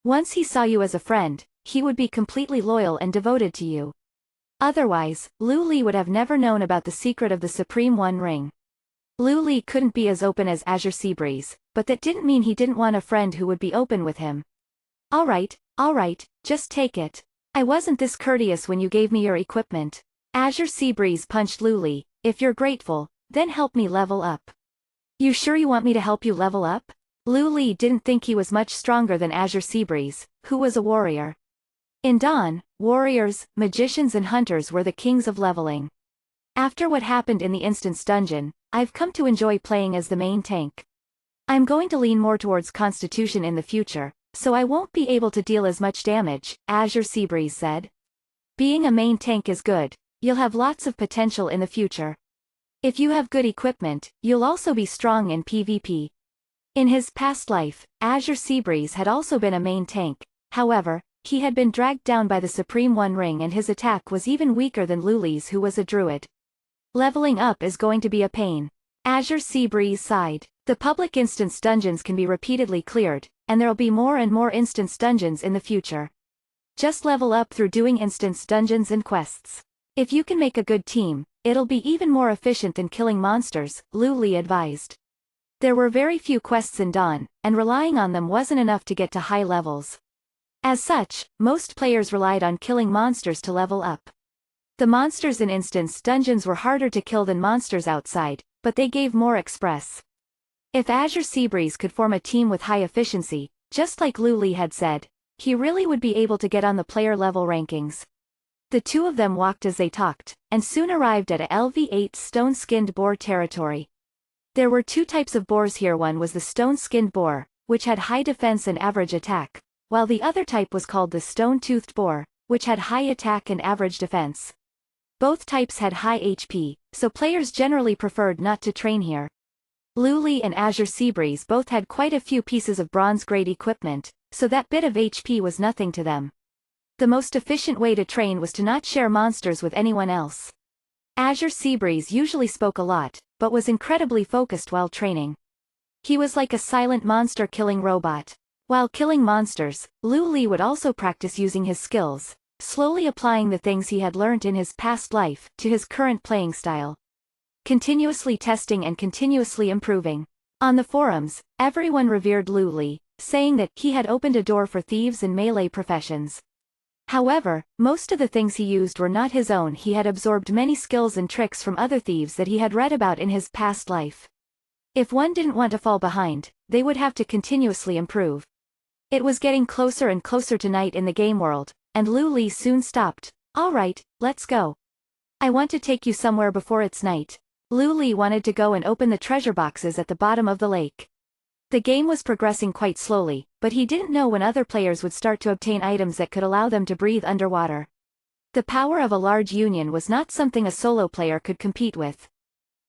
Once he saw you as a friend, he would be completely loyal and devoted to you. Otherwise, Lu Li would have never known about the secret of the Supreme One Ring. Lu Li couldn't be as open as Azure Seabreeze, but that didn't mean he didn't want a friend who would be open with him. Alright, just take it. I wasn't this courteous when you gave me your equipment. Azure Seabreeze punched Lu Li. If you're grateful, then help me level up. You sure you want me to help you level up? Lu Li didn't think he was much stronger than Azure Seabreeze, who was a warrior. In Dawn, warriors, magicians and hunters were the kings of leveling. After what happened in the instance dungeon, I've come to enjoy playing as the main tank. I'm going to lean more towards Constitution in the future, so I won't be able to deal as much damage, Azure Seabreeze said. Being a main tank is good, you'll have lots of potential in the future. If you have good equipment, you'll also be strong in PvP. In his past life, Azure Seabreeze had also been a main tank, however, he had been dragged down by the Supreme One Ring and his attack was even weaker than Lu Li's, who was a druid. Leveling up is going to be a pain. Azure Seabreeze sighed. The public instance dungeons can be repeatedly cleared, and there'll be more and more instance dungeons in the future. Just level up through doing instance dungeons and quests. If you can make a good team, it'll be even more efficient than killing monsters, Lu Li advised. There were very few quests in Dawn, and relying on them wasn't enough to get to high levels. As such, most players relied on killing monsters to level up. The monsters in instance dungeons were harder to kill than monsters outside, but they gave more express. If Azure Seabreeze could form a team with high efficiency, just like Lu Li had said, he really would be able to get on the player level rankings. The two of them walked as they talked, and soon arrived at a LV8 stone-skinned boar territory. There were 2 types of boars here. One was the stone-skinned boar, which had high defense and average attack, while the other type was called the stone-toothed boar, which had high attack and average defense. Both types had high HP, so players generally preferred not to train here. Luli and Azure Seabreeze both had quite a few pieces of bronze-grade equipment, so that bit of HP was nothing to them. The most efficient way to train was to not share monsters with anyone else. Azure Seabreeze usually spoke a lot, but was incredibly focused while training. He was like a silent monster-killing robot. While killing monsters, Luli would also practice using his skills, slowly applying the things he had learnt in his past life to his current playing style. Continuously testing and continuously improving. On the forums, everyone revered Luli, saying that he had opened a door for thieves and melee professions. However, most of the things he used were not his own. He had absorbed many skills and tricks from other thieves that he had read about in his past life. If one didn't want to fall behind, they would have to continuously improve. It was getting closer and closer to night in the game world, and Luli soon stopped. "All right, let's go. I want to take you somewhere before it's night." Luli wanted to go and open the treasure boxes at the bottom of the lake. The game was progressing quite slowly, but he didn't know when other players would start to obtain items that could allow them to breathe underwater. The power of a large union was not something a solo player could compete with.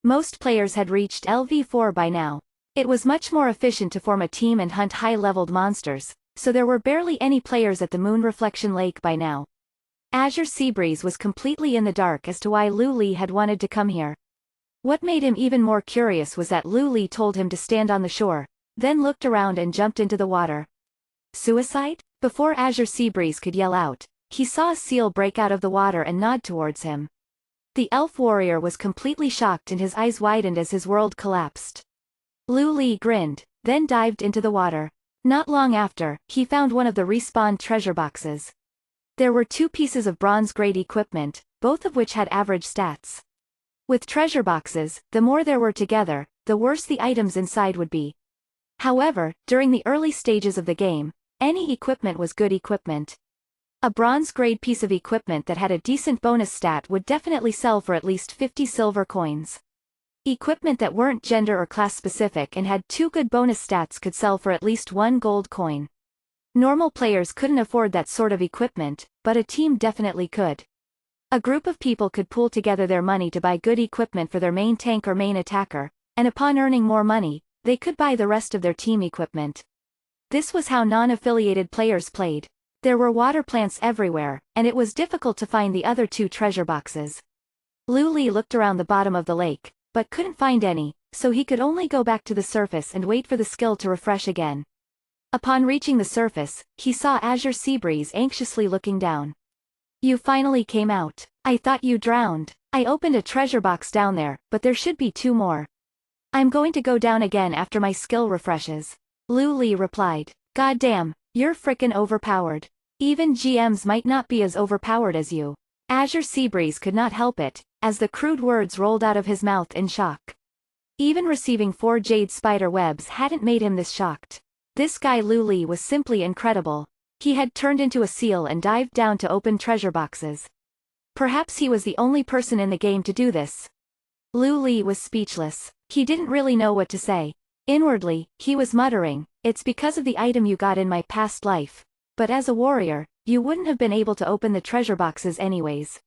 Most players had reached LV4 by now. It was much more efficient to form a team and hunt high-leveled monsters, so there were barely any players at the Moon Reflection Lake by now. Azure Seabreeze was completely in the dark as to why Luli had wanted to come here. What made him even more curious was that Luli told him to stand on the shore, then looked around and jumped into the water. Suicide? Before Azure Seabreeze could yell out, he saw a seal break out of the water and nod towards him. The elf warrior was completely shocked and his eyes widened as his world collapsed. Luli grinned, then dived into the water. Not long after, he found one of the respawned treasure boxes. There were 2 pieces of bronze-grade equipment, both of which had average stats. With treasure boxes, the more there were together, the worse the items inside would be. However, during the early stages of the game, any equipment was good equipment. A bronze-grade piece of equipment that had a decent bonus stat would definitely sell for at least 50 silver coins. Equipment that weren't gender or class specific and had 2 good bonus stats could sell for at least 1 gold coin. Normal players couldn't afford that sort of equipment, but a team definitely could. A group of people could pool together their money to buy good equipment for their main tank or main attacker, and upon earning more money, they could buy the rest of their team equipment. This was how non-affiliated players played. There were water plants everywhere, and it was difficult to find the other 2 treasure boxes. Luli looked around the bottom of the lake, but couldn't find any, so he could only go back to the surface and wait for the skill to refresh again. Upon reaching the surface, he saw Azure Seabreeze anxiously looking down. "You finally came out. I thought you drowned. I opened a treasure box down there, but there should be 2 more. I'm going to go down again after my skill refreshes." Luli replied. "Goddamn, you're frickin' overpowered. Even GMs might not be as overpowered as you." Azure Seabreeze could not help it, as the crude words rolled out of his mouth in shock. Even receiving 4 jade spider webs hadn't made him this shocked. This guy Luli was simply incredible. He had turned into a seal and dived down to open treasure boxes. Perhaps he was the only person in the game to do this. Luli was speechless. He didn't really know what to say. Inwardly, he was muttering, "It's because of the item you got in my past life. But as a warrior, you wouldn't have been able to open the treasure boxes anyways."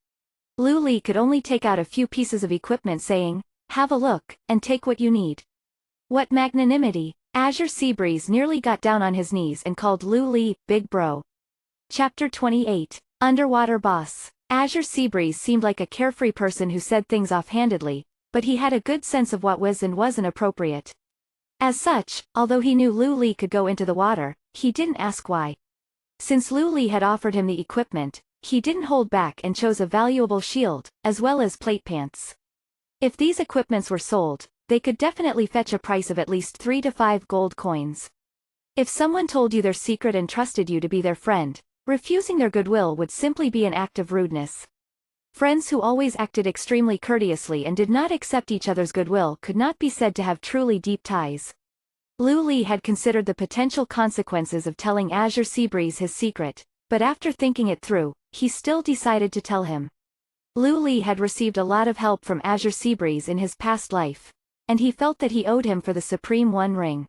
Luli could only take out a few pieces of equipment saying, "Have a look, and take what you need." What magnanimity! Azure Seabreeze nearly got down on his knees and called Luli, "Big Bro." Chapter 28. Underwater Boss. Azure Seabreeze seemed like a carefree person who said things offhandedly, but he had a good sense of what was and wasn't appropriate. As such, although he knew Luli could go into the water, he didn't ask why. Since Luli had offered him the equipment, he didn't hold back and chose a valuable shield, as well as plate pants. If these equipments were sold, they could definitely fetch a price of at least 3 to 5 gold coins. If someone told you their secret and trusted you to be their friend, refusing their goodwill would simply be an act of rudeness. Friends who always acted extremely courteously and did not accept each other's goodwill could not be said to have truly deep ties. Luli had considered the potential consequences of telling Azure Seabreeze his secret, but after thinking it through, he still decided to tell him. Luli had received a lot of help from Azure Seabreeze in his past life, and he felt that he owed him for the Supreme One ring.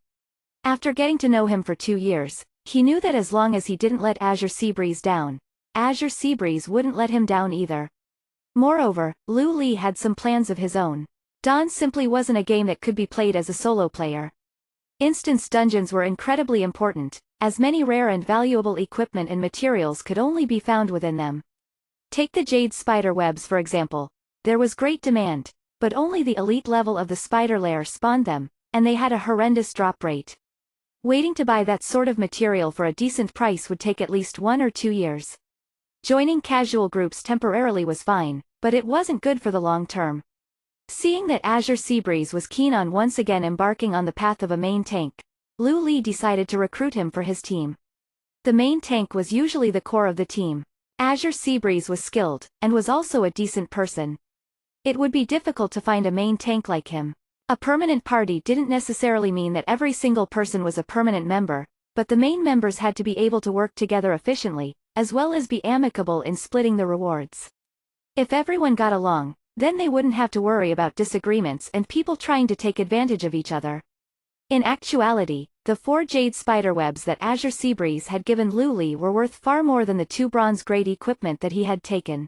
After getting to know him for 2 years, he knew that as long as he didn't let Azure Seabreeze down, Azure Seabreeze wouldn't let him down either. Moreover, Lu Li had some plans of his own. Dawn simply wasn't a game that could be played as a solo player. Instance dungeons were incredibly important, as many rare and valuable equipment and materials could only be found within them. Take the jade spider webs for example. There was great demand, but only the elite level of the spider lair spawned them, and they had a horrendous drop rate. Waiting to buy that sort of material for a decent price would take at least 1 or 2 years. Joining casual groups temporarily was fine, but it wasn't good for the long term. Seeing that Azure Seabreeze was keen on once again embarking on the path of a main tank, Lu Li decided to recruit him for his team. The main tank was usually the core of the team. Azure Seabreeze was skilled, and was also a decent person. It would be difficult to find a main tank like him. A permanent party didn't necessarily mean that every single person was a permanent member, but the main members had to be able to work together efficiently, as well as be amicable in splitting the rewards. If everyone got along, then they wouldn't have to worry about disagreements and people trying to take advantage of each other. In actuality, the 4 jade spiderwebs that Azure Seabreeze had given Lu Li were worth far more than the 2 bronze-grade equipment that he had taken.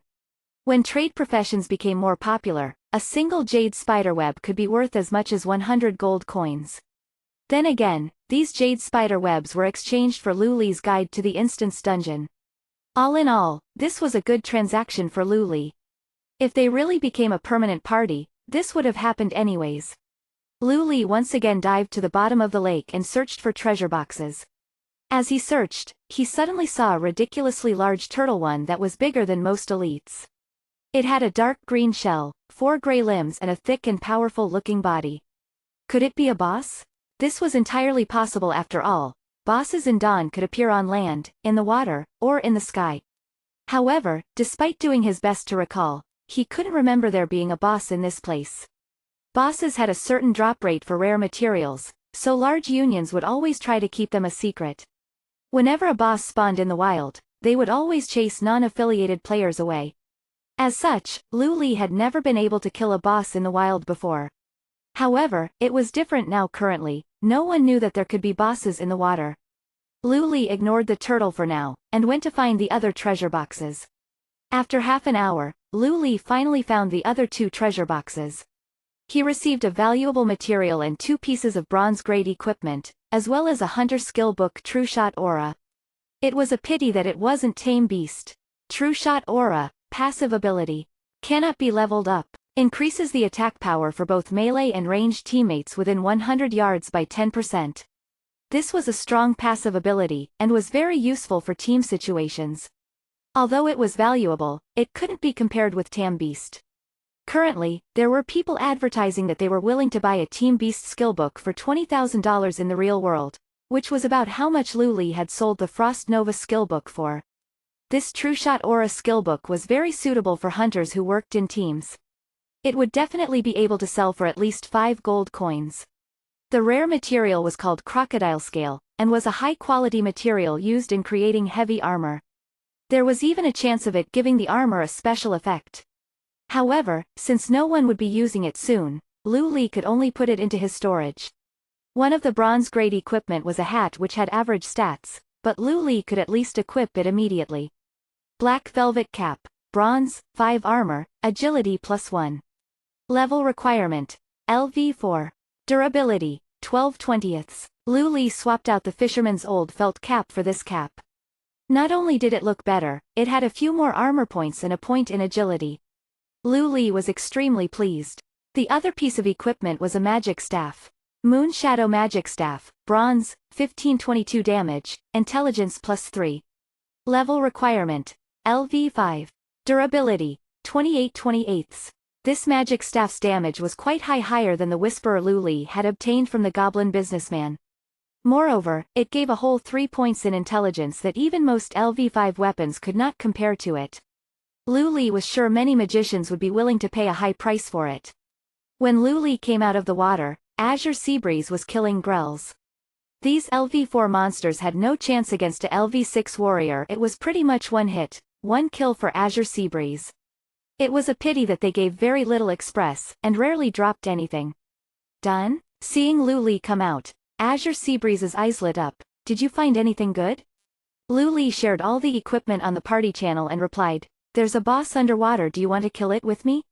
When trade professions became more popular, a single jade spiderweb could be worth as much as 100 gold coins. Then again, these jade spiderwebs were exchanged for Lu Li's guide to the instance dungeon. All in all, this was a good transaction for Lu Li. If they really became a permanent party, this would have happened anyways. Lu Li once again dived to the bottom of the lake and searched for treasure boxes. As he searched, he suddenly saw a ridiculously large turtle, one that was bigger than most elites. It had a dark green shell, 4 gray limbs and a thick and powerful-looking body. Could it be a boss? This was entirely possible after all. Bosses in Dawn could appear on land, in the water, or in the sky. However, despite doing his best to recall, he couldn't remember there being a boss in this place. Bosses had a certain drop rate for rare materials, so large unions would always try to keep them a secret. Whenever a boss spawned in the wild, they would always chase non-affiliated players away. As such, Lu Li had never been able to kill a boss in the wild before. However, it was different now. Currently, no one knew that there could be bosses in the water. Lu Li ignored the turtle for now, and went to find the other treasure boxes. After half an hour, Lu Li finally found the other 2 treasure boxes. He received a valuable material and 2 pieces of bronze-grade equipment, as well as a hunter skill book, True Shot Aura. It was a pity that it wasn't Tame Beast. True Shot Aura, passive ability. Cannot be leveled up. Increases the attack power for both melee and ranged teammates within 100 yards by 10%. This was a strong passive ability, and was very useful for team situations. Although it was valuable, it couldn't be compared with Tame Beast. Currently, there were people advertising that they were willing to buy a Tame Beast skillbook for $20,000 in the real world, which was about how much Lu Li had sold the Frost Nova skillbook for. This True Shot Aura skillbook was very suitable for hunters who worked in teams. It would definitely be able to sell for at least 5 gold coins. The rare material was called Crocodile Scale, and was a high-quality material used in creating heavy armor. There was even a chance of it giving the armor a special effect. However, since no one would be using it soon, Lu Li could only put it into his storage. One of the bronze-grade equipment was a hat which had average stats, but Lu Li could at least equip it immediately. Black Velvet Cap, Bronze, 5 Armor, Agility +1. Level Requirement, LV4. Durability, 12/20. Lu Li swapped out the fisherman's old felt cap for this cap. Not only did it look better, it had a few more armor points and a point in agility. Lu Li was extremely pleased. The other piece of equipment was a magic staff. Moon Shadow Magic Staff, Bronze, 15/22 damage, Intelligence +3. Level Requirement, LV5. Durability, 28/28. This magic staff's damage was quite higher than the Whisperer Lu Li had obtained from the Goblin Businessman. Moreover, it gave a whole 3 points in intelligence that even most LV5 weapons could not compare to it. Lu Li was sure many magicians would be willing to pay a high price for it. When Lu Li came out of the water, Azure Seabreeze was killing grells. These LV4 monsters had no chance against a LV6 warrior. It was pretty much one hit, one kill for Azure Seabreeze. It was a pity that they gave very little express, and rarely dropped anything. Done? Seeing Lu Li come out, Azure Seabreeze's eyes lit up. Did you find anything good? Lu Li shared all the equipment on the party channel and replied, there's a boss underwater, do you want to kill it with me?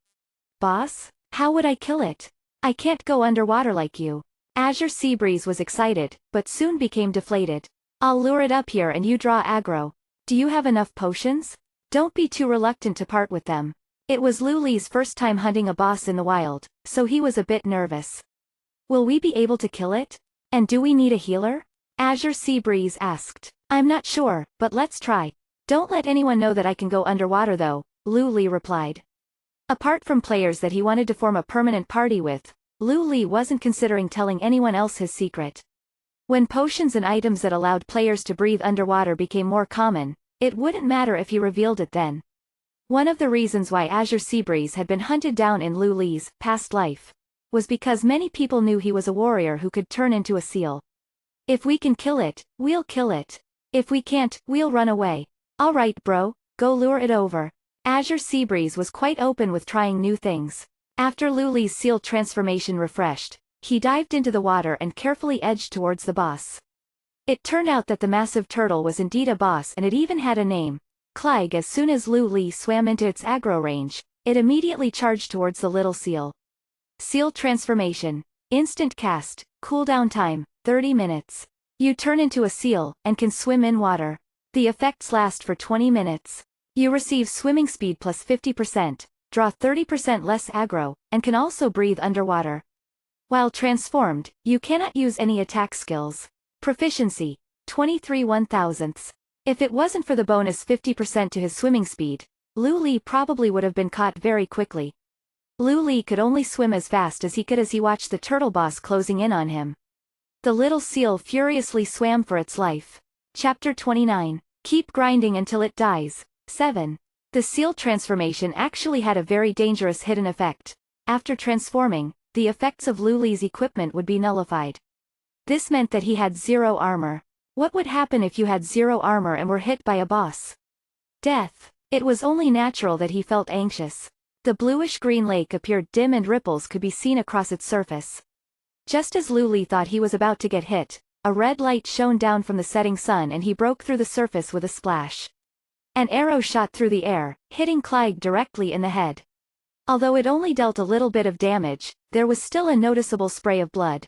Boss? How would I kill it? I can't go underwater like you. Azure Seabreeze was excited, but soon became deflated. I'll lure it up here and you draw aggro. Do you have enough potions? Don't be too reluctant to part with them. It was Luli's first time hunting a boss in the wild, so he was a bit nervous. Will we be able to kill it? And do we need a healer? Azure Seabreeze asked. I'm not sure, but let's try. Don't let anyone know that I can go underwater though, Luli replied. Apart from players that he wanted to form a permanent party with, Luli wasn't considering telling anyone else his secret. When potions and items that allowed players to breathe underwater became more common, it wouldn't matter if he revealed it then. One of the reasons why Azure Seabreeze had been hunted down in Luli's past life was because many people knew he was a warrior who could turn into a seal. If we can kill it, we'll kill it. If we can't, we'll run away. Alright bro, go lure it over. Azure Seabreeze was quite open with trying new things. After Luli's seal transformation refreshed, he dived into the water and carefully edged towards the boss. It turned out that the massive turtle was indeed a boss and it even had a name. Clyde. As soon as Luli swam into its aggro range, it immediately charged towards the little seal. Seal transformation. Instant cast, cooldown time, 30 minutes. You turn into a seal, and can swim in water. The effects last for 20 minutes. You receive swimming speed plus 50%, draw 30% less aggro, and can also breathe underwater. While transformed, you cannot use any attack skills. Proficiency, 23 1/1000ths. If it wasn't for the bonus 50% to his swimming speed, Luli probably would have been caught very quickly. Luli could only swim as fast as he could as he watched the turtle boss closing in on him. The little seal furiously swam for its life. Chapter 29. Keep grinding until it dies. 7. The seal transformation actually had a very dangerous hidden effect. After transforming, the effects of Luli's equipment would be nullified. This meant that he had 0 armor. What would happen if you had 0 armor and were hit by a boss? Death. It was only natural that he felt anxious. The bluish-green lake appeared dim and ripples could be seen across its surface. Just as Luli thought he was about to get hit, a red light shone down from the setting sun and he broke through the surface with a splash. An arrow shot through the air, hitting Clyde directly in the head. Although it only dealt a little bit of damage, there was still a noticeable spray of blood.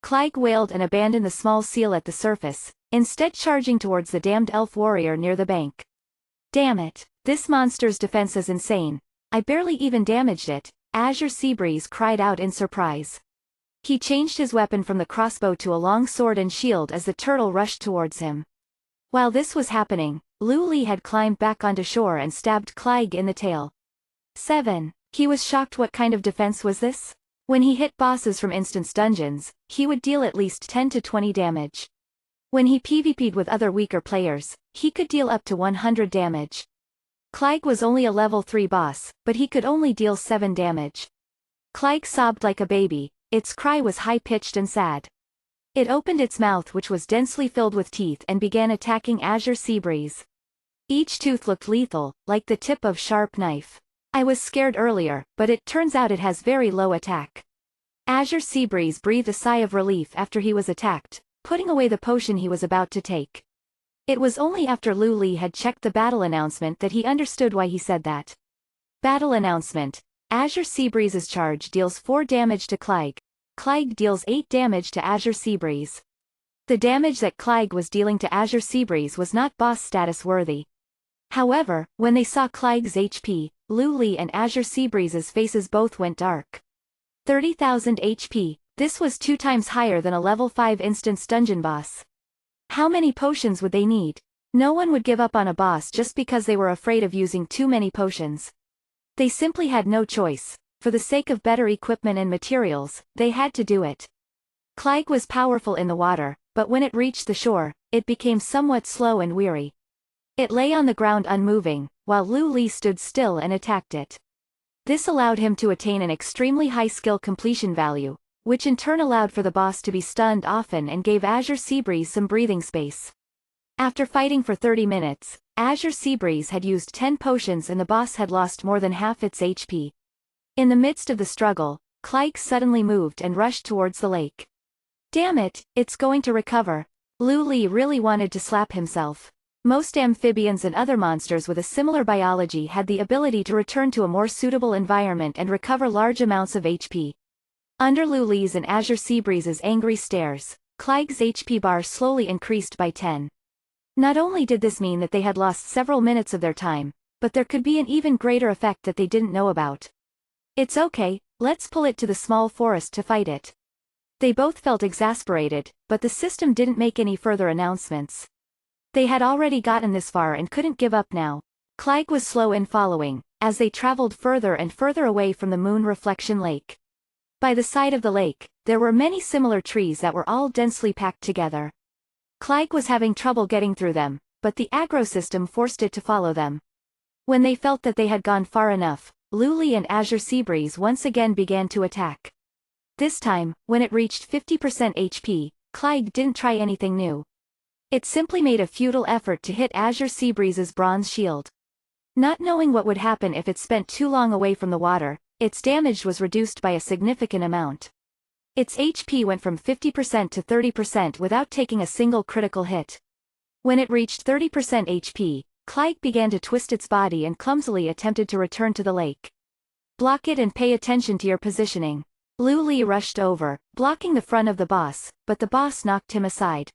Clyde wailed and abandoned the small seal at the surface, instead charging towards the damned elf warrior near the bank. Damn it, this monster's defense is insane. I barely even damaged it, Azure Seabreeze cried out in surprise. He changed his weapon from the crossbow to a long sword and shield as the turtle rushed towards him. While this was happening, Luli had climbed back onto shore and stabbed Clyde in the tail. 7. He was shocked. What kind of defense was this? When he hit bosses from instance dungeons, he would deal at least 10 to 20 damage. When he PvP'd with other weaker players, he could deal up to 100 damage. Clyde was only a level 3 boss, but he could only deal 7 damage. Clyde sobbed like a baby, its cry was high-pitched and sad. It opened its mouth which was densely filled with teeth and began attacking Azure Seabreeze. Each tooth looked lethal, like the tip of a sharp knife. I was scared earlier, but it turns out it has very low attack. Azure Seabreeze breathed a sigh of relief after he was attacked, putting away the potion he was about to take. It was only after Luli had checked the battle announcement that he understood why he said that. Battle announcement. Azure Seabreeze's charge deals 4 damage to Clyde. Clyde deals 8 damage to Azure Seabreeze. The damage that Clyde was dealing to Azure Seabreeze was not boss status worthy. However, when they saw Clyde's HP, Luli and Azure Seabreeze's faces both went dark. 30,000 HP, this was 2 times higher than a level 5 instance dungeon boss. How many potions would they need? No one would give up on a boss just because they were afraid of using too many potions. They simply had no choice. For the sake of better equipment and materials, they had to do it. Clyde was powerful in the water, but when it reached the shore, it became somewhat slow and weary. It lay on the ground unmoving, while Luli stood still and attacked it. This allowed him to attain an extremely high skill completion value, which in turn allowed for the boss to be stunned often and gave Azure Seabreeze some breathing space. After fighting for 30 minutes, Azure Seabreeze had used 10 potions and the boss had lost more than half its HP. In the midst of the struggle, Clyde suddenly moved and rushed towards the lake. Damn it, it's going to recover. Luli really wanted to slap himself. Most amphibians and other monsters with a similar biology had the ability to return to a more suitable environment and recover large amounts of HP. Under Luli's and Azure Seabreeze's angry stares, Cleg's HP bar slowly increased by 10. Not only did this mean that they had lost several minutes of their time, but there could be an even greater effect that they didn't know about. It's okay, let's pull it to the small forest to fight it. They both felt exasperated, but the system didn't make any further announcements. They had already gotten this far and couldn't give up now. Cleg was slow in following, as they traveled further and further away from the moon reflection lake. By the side of the lake, there were many similar trees that were all densely packed together. Cleg was having trouble getting through them, but the agro system forced it to follow them. When they felt that they had gone far enough, Luli and Azure Seabreeze once again began to attack. This time, when it reached 50% HP, Cleg didn't try anything new. It simply made a futile effort to hit Azure Seabreeze's bronze shield. Not knowing what would happen if it spent too long away from the water, its damage was reduced by a significant amount. Its HP went from 50% to 30% without taking a single critical hit. When it reached 30% HP, Cleg began to twist its body and clumsily attempted to return to the lake. Block it and pay attention to your positioning. Luli rushed over, blocking the front of the boss, but the boss knocked him aside.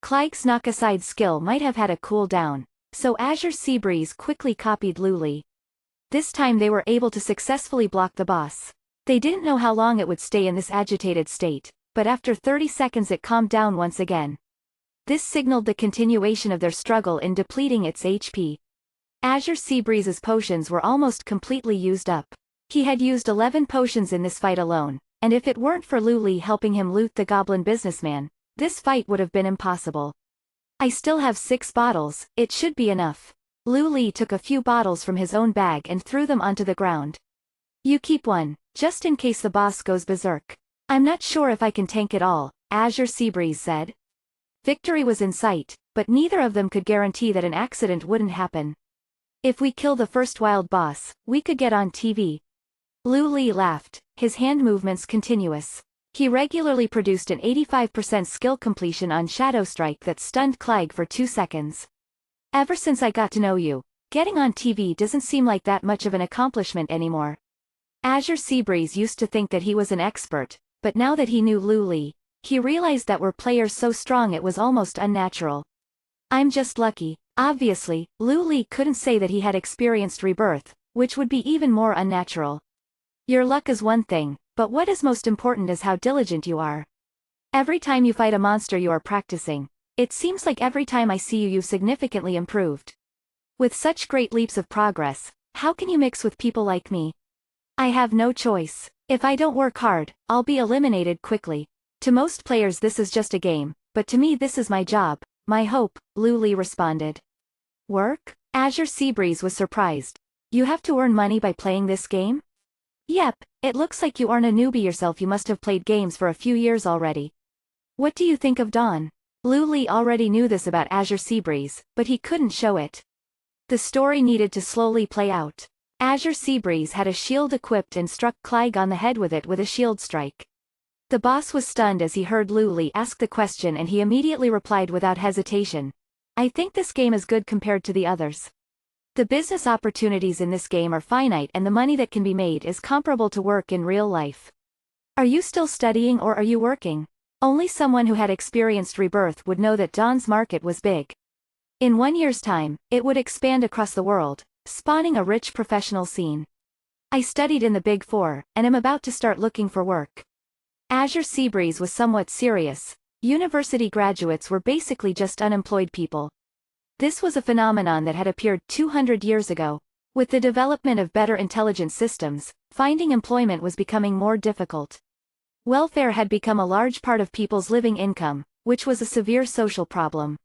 Cleg's knock-aside skill might have had a cooldown, so Azure Seabreeze quickly copied Luli. This time they were able to successfully block the boss. They didn't know how long it would stay in this agitated state, but after 30 seconds it calmed down once again. This signaled the continuation of their struggle in depleting its HP. Azure Seabreeze's potions were almost completely used up. He had used 11 potions in this fight alone, and if it weren't for Luli helping him loot the goblin businessman, this fight would have been impossible. I still have 6 bottles, it should be enough. Luli took a few bottles from his own bag and threw them onto the ground. You keep one, just in case the boss goes berserk. I'm not sure if I can tank it all, Azure Seabreeze said. Victory was in sight, but neither of them could guarantee that an accident wouldn't happen. If we kill the first wild boss, we could get on TV. Luli laughed, his hand movements continuous. He regularly produced an 85% skill completion on Shadow Strike that stunned Cleg for 2 seconds. Ever since I got to know you, getting on TV doesn't seem like that much of an accomplishment anymore. Azure Seabreeze used to think that he was an expert, but now that he knew Luli, he realized that were players so strong it was almost unnatural. I'm just lucky. Obviously, Luli couldn't say that he had experienced rebirth, which would be even more unnatural. Your luck is one thing, but what is most important is how diligent you are. Every time you fight a monster you are practicing. It seems like every time I see you you've significantly improved. With such great leaps of progress, how can you mix with people like me? I have no choice. If I don't work hard, I'll be eliminated quickly. To most players this is just a game, but to me this is my job, my hope, Luli responded. Work? Azure Seabreeze was surprised. You have to earn money by playing this game? Yep, it looks like you aren't a newbie yourself, you must have played games for a few years already. What do you think of Dawn? Luli already knew this about Azure Seabreeze, but he couldn't show it. The story needed to slowly play out. Azure Seabreeze had a shield equipped and struck Cleg on the head with it with a shield strike. The boss was stunned as he heard Luli ask the question and he immediately replied without hesitation. I think this game is good compared to the others. The business opportunities in this game are finite and the money that can be made is comparable to work in real life. Are you still studying or are you working? Only someone who had experienced rebirth would know that Dawn's market was big. In 1 year's time, it would expand across the world, spawning a rich professional scene. I studied in the Big Four, and am about to start looking for work. Azure Seabreeze was somewhat serious. University graduates were basically just unemployed people. This was a phenomenon that had appeared 200 years ago. With the development of better intelligence systems, finding employment was becoming more difficult. Welfare had become a large part of people's living income, which was a severe social problem.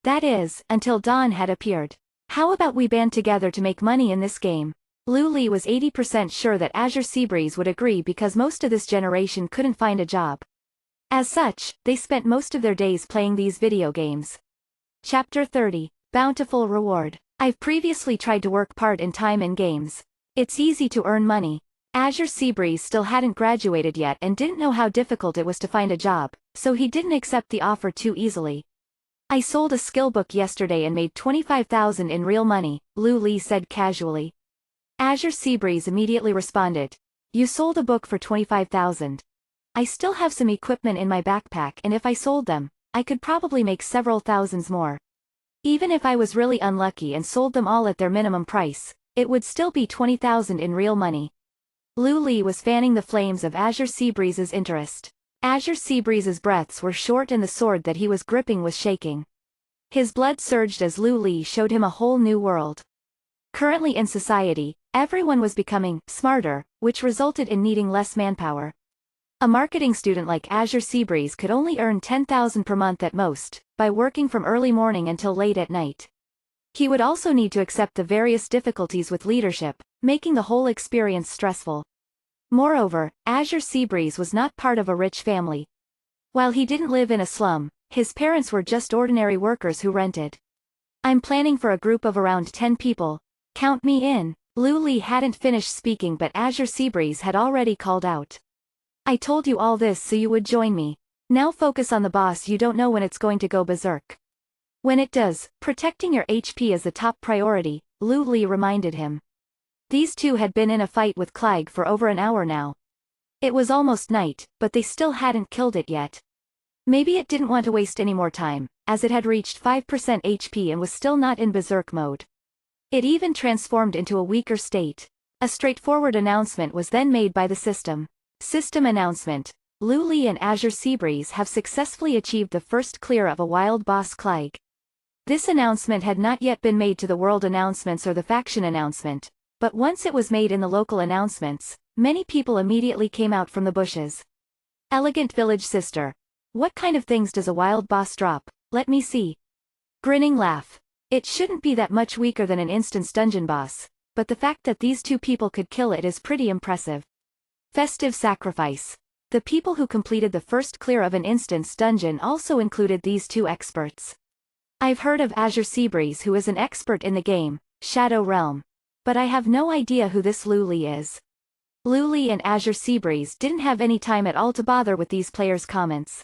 That is, until Dawn had appeared. How about we band together to make money in this game? Luli was 80% sure that Azure Seabreeze would agree because most of this generation couldn't find a job. As such, they spent most of their days playing these video games. Chapter 30, Bountiful Reward. I've previously tried to work part-time in games. It's easy to earn money. Azure Seabreeze still hadn't graduated yet and didn't know how difficult it was to find a job, so he didn't accept the offer too easily. I sold a skill book yesterday and made 25,000 in real money, Lu Li said casually. Azure Seabreeze immediately responded. You sold a book for 25,000. I still have some equipment in my backpack and if I sold them, I could probably make several thousands more. Even if I was really unlucky and sold them all at their minimum price, it would still be 20,000 in real money. Lu Li was fanning the flames of Azure Seabreeze's interest. Azure Seabreeze's breaths were short and the sword that he was gripping was shaking. His blood surged as Lu Li showed him a whole new world. Currently in society, everyone was becoming smarter, which resulted in needing less manpower. A marketing student like Azure Seabreeze could only earn 10,000 per month at most, by working from early morning until late at night. He would also need to accept the various difficulties with leadership, making the whole experience stressful. Moreover, Azure Seabreeze was not part of a rich family. While he didn't live in a slum, his parents were just ordinary workers who rented. I'm planning for a group of around 10 people. Count me in. Lu Li hadn't finished speaking but Azure Seabreeze had already called out. I told you all this so you would join me. Now focus on the boss. You don't know when it's going to go berserk. When it does, protecting your HP is the top priority, Lu Li reminded him. These two had been in a fight with Clegg for over an hour now. It was almost night, but they still hadn't killed it yet. Maybe it didn't want to waste any more time, as it had reached 5% HP and was still not in berserk mode. It even transformed into a weaker state. A straightforward announcement was then made by the system. System announcement. Lu Li and Azure Seabreeze have successfully achieved the first clear of a wild boss Clegg. This announcement had not yet been made to the world announcements or the faction announcement, but once it was made in the local announcements, many people immediately came out from the bushes. Elegant village sister. What kind of things does a wild boss drop? Let me see. Grinning laugh. It shouldn't be that much weaker than an instance dungeon boss, but the fact that these two people could kill it is pretty impressive. Festive sacrifice. The people who completed the first clear of an instance dungeon also included these two experts. I've heard of Azure Seabreeze who is an expert in the game, Shadow Realm. But I have no idea who this Lu Li is. Lu Li and Azure Seabreeze didn't have any time at all to bother with these players' comments.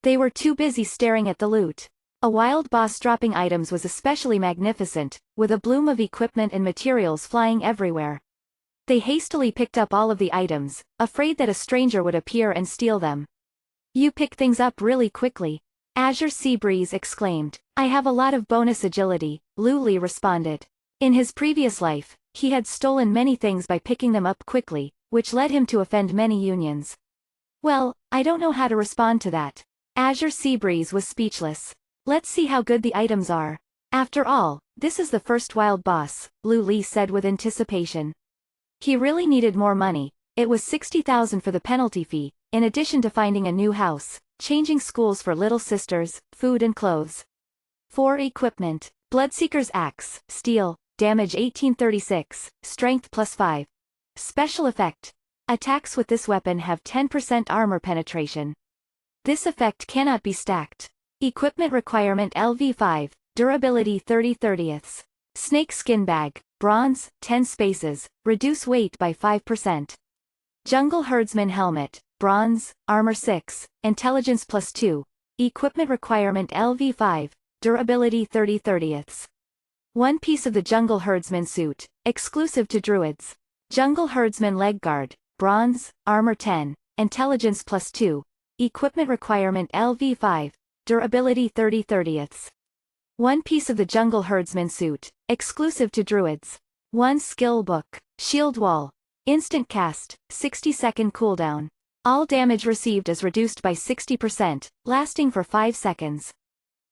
They were too busy staring at the loot. A wild boss dropping items was especially magnificent, with a bloom of equipment and materials flying everywhere. They hastily picked up all of the items, afraid that a stranger would appear and steal them. You pick things up really quickly. Azure Seabreeze exclaimed. I have a lot of bonus agility, Lu Li responded. In his previous life, he had stolen many things by picking them up quickly, which led him to offend many unions. Well, I don't know how to respond to that. Azure Seabreeze was speechless. Let's see how good the items are. After all, this is the first wild boss, Lu Li said with anticipation. He really needed more money. It was 60,000 for the penalty fee, in addition to finding a new house, changing schools for little sisters, food and clothes. 4 Equipment. Bloodseeker's Axe, Steel, Damage 1836, Strength +5. Special Effect. Attacks with this weapon have 10% armor penetration. This effect cannot be stacked. Equipment requirement LV5, Durability 30/30. Snake Skin Bag, Bronze, 10 spaces, reduce weight by 5%. Jungle Herdsman Helmet, Bronze, Armor 6, Intelligence +2. Equipment requirement LV5, Durability 30/30. One piece of the Jungle Herdsman suit, exclusive to druids. Jungle Herdsman Leg Guard, Bronze, Armor 10, Intelligence +2. Equipment requirement LV5, Durability 30/30. One piece of the Jungle Herdsman suit, exclusive to druids. One skill book. Shield Wall. Instant cast, 60-second cooldown. All damage received is reduced by 60%, lasting for 5 seconds.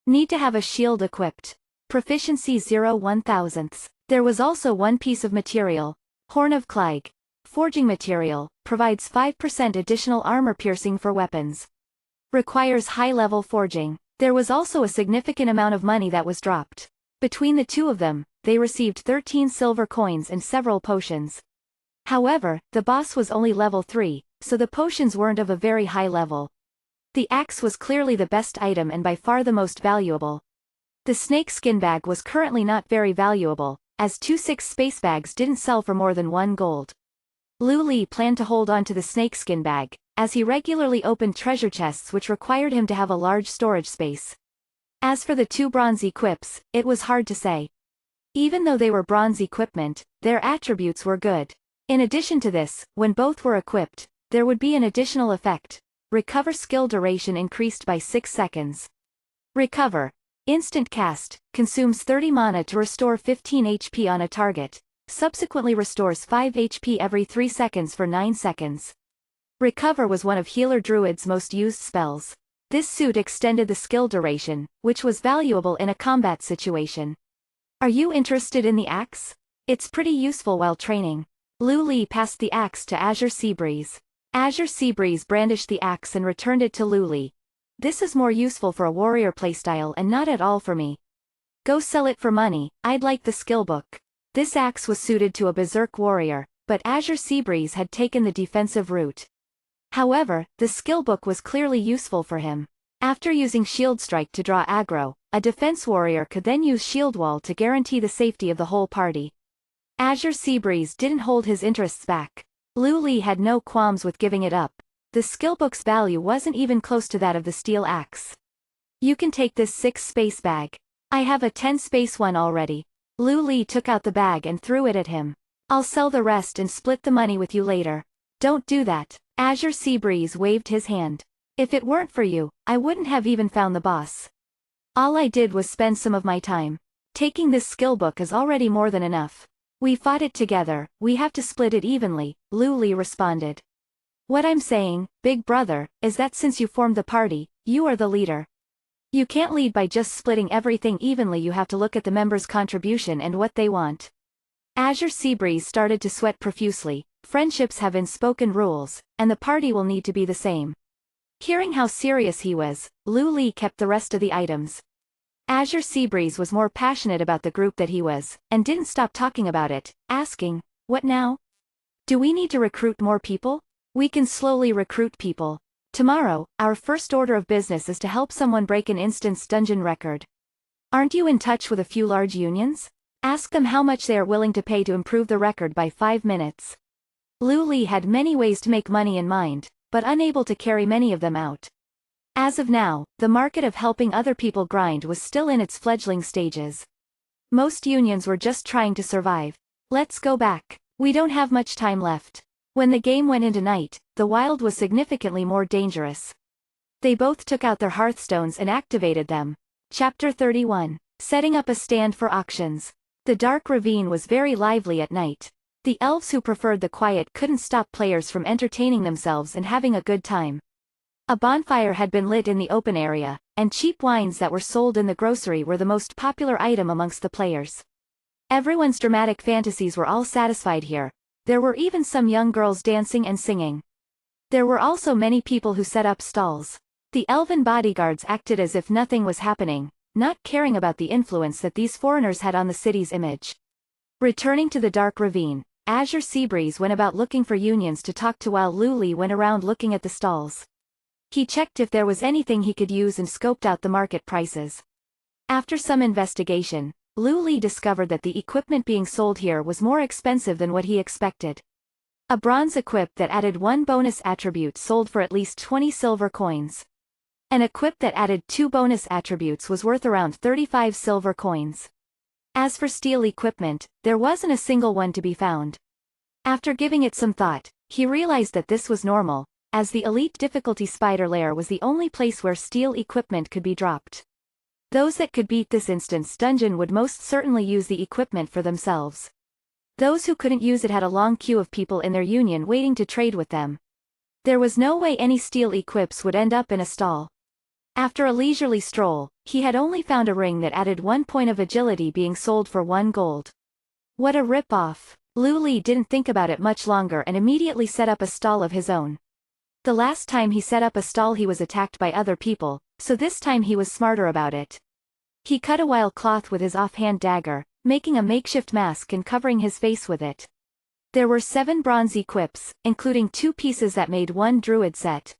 Need to have a shield equipped. Proficiency 0.001. There was also one piece of material. Horn of Clegg. Forging material, provides 5% additional armor piercing for weapons. Requires high-level forging. There was also a significant amount of money that was dropped. Between the two of them, they received 13 silver coins and several potions. However, the boss was only level 3, so the potions weren't of a very high level. The axe was clearly the best item and by far the most valuable. The snake skin bag was currently not very valuable, as 2 6-space bags didn't sell for more than 1 gold. Lu Li planned to hold on to the snakeskin bag, as he regularly opened treasure chests which required him to have a large storage space. As for the two bronze equips, it was hard to say. Even though they were bronze equipment, their attributes were good. In addition to this, when both were equipped, there would be an additional effect. Recover skill duration increased by 6 seconds. Recover. Instant cast, consumes 30 mana to restore 15 HP on a target, subsequently restores 5 HP every 3 seconds for 9 seconds. Recover was one of Healer Druid's most used spells. This suit extended the skill duration, which was valuable in a combat situation. Are you interested in the axe? It's pretty useful while training. Lu Li passed the axe to Azure Seabreeze. Azure Seabreeze brandished the axe and returned it to Lu Li. This is more useful for a warrior playstyle and not at all for me. Go sell it for money, I'd like the skill book. This axe was suited to a berserk warrior, but Azure Seabreeze had taken the defensive route. However, the skill book was clearly useful for him. After using Shield Strike to draw aggro, a defense warrior could then use Shield Wall to guarantee the safety of the whole party. Azure Seabreeze didn't hold his interests back. Lu Li had no qualms with giving it up. The skillbook's value wasn't even close to that of the steel axe. You can take this 6 space bag. I have a 10 space one already. Lu Li took out the bag and threw it at him. I'll sell the rest and split the money with you later. Don't do that. Azure Seabreeze waved his hand. If it weren't for you, I wouldn't have even found the boss. All I did was spend some of my time. Taking this skill book is already more than enough. We fought it together, we have to split it evenly, Lu Li responded. What I'm saying, big brother, is that since you formed the party, you are the leader. You can't lead by just splitting everything evenly, you have to look at the members' contribution and what they want. Azure Seabreeze started to sweat profusely. Friendships have unspoken rules, and the party will need to be the same. Hearing how serious he was, Lu Li kept the rest of the items. Azure Seabreeze was more passionate about the group that he was, and didn't stop talking about it, asking, "What now? Do we need to recruit more people? We can slowly recruit people. Tomorrow, our first order of business is to help someone break an instance dungeon record. Aren't you in touch with a few large unions? Ask them how much they are willing to pay to improve the record by 5 minutes. Lu Li had many ways to make money in mind, but unable to carry many of them out. As of now, the market of helping other people grind was still in its fledgling stages. Most unions were just trying to survive. Let's go back. We don't have much time left. When the game went into night, the wild was significantly more dangerous. They both took out their hearthstones and activated them. Chapter 31. Setting up a stand for auctions. The dark ravine was very lively at night. The elves who preferred the quiet couldn't stop players from entertaining themselves and having a good time. A bonfire had been lit in the open area, and cheap wines that were sold in the grocery were the most popular item amongst the players. Everyone's dramatic fantasies were all satisfied here. There were even some young girls dancing and singing. There were also many people who set up stalls. The elven bodyguards acted as if nothing was happening, not caring about the influence that these foreigners had on the city's image. Returning to the dark ravine, Azure Seabreeze went about looking for unions to talk to while Lu Li went around looking at the stalls. He checked if there was anything he could use and scoped out the market prices. After some investigation, Lu Li discovered that the equipment being sold here was more expensive than what he expected. A bronze equip that added 1 bonus attribute sold for at least 20 silver coins. An equip that added 2 bonus attributes was worth around 35 silver coins. As for steel equipment, there wasn't a single one to be found. After giving it some thought, he realized that this was normal, as the elite difficulty Spider Lair was the only place where steel equipment could be dropped. Those that could beat this instance dungeon would most certainly use the equipment for themselves. Those who couldn't use it had a long queue of people in their union waiting to trade with them. There was no way any steel equips would end up in a stall. After a leisurely stroll, he had only found a ring that added 1 point of agility being sold for 1 gold. What a rip-off! Lu Li didn't think about it much longer and immediately set up a stall of his own. The last time he set up a stall he was attacked by other people, so this time he was smarter about it. He cut a wild cloth with his offhand dagger, making a makeshift mask and covering his face with it. There were 7 bronze equips, including 2 pieces that made 1 druid set.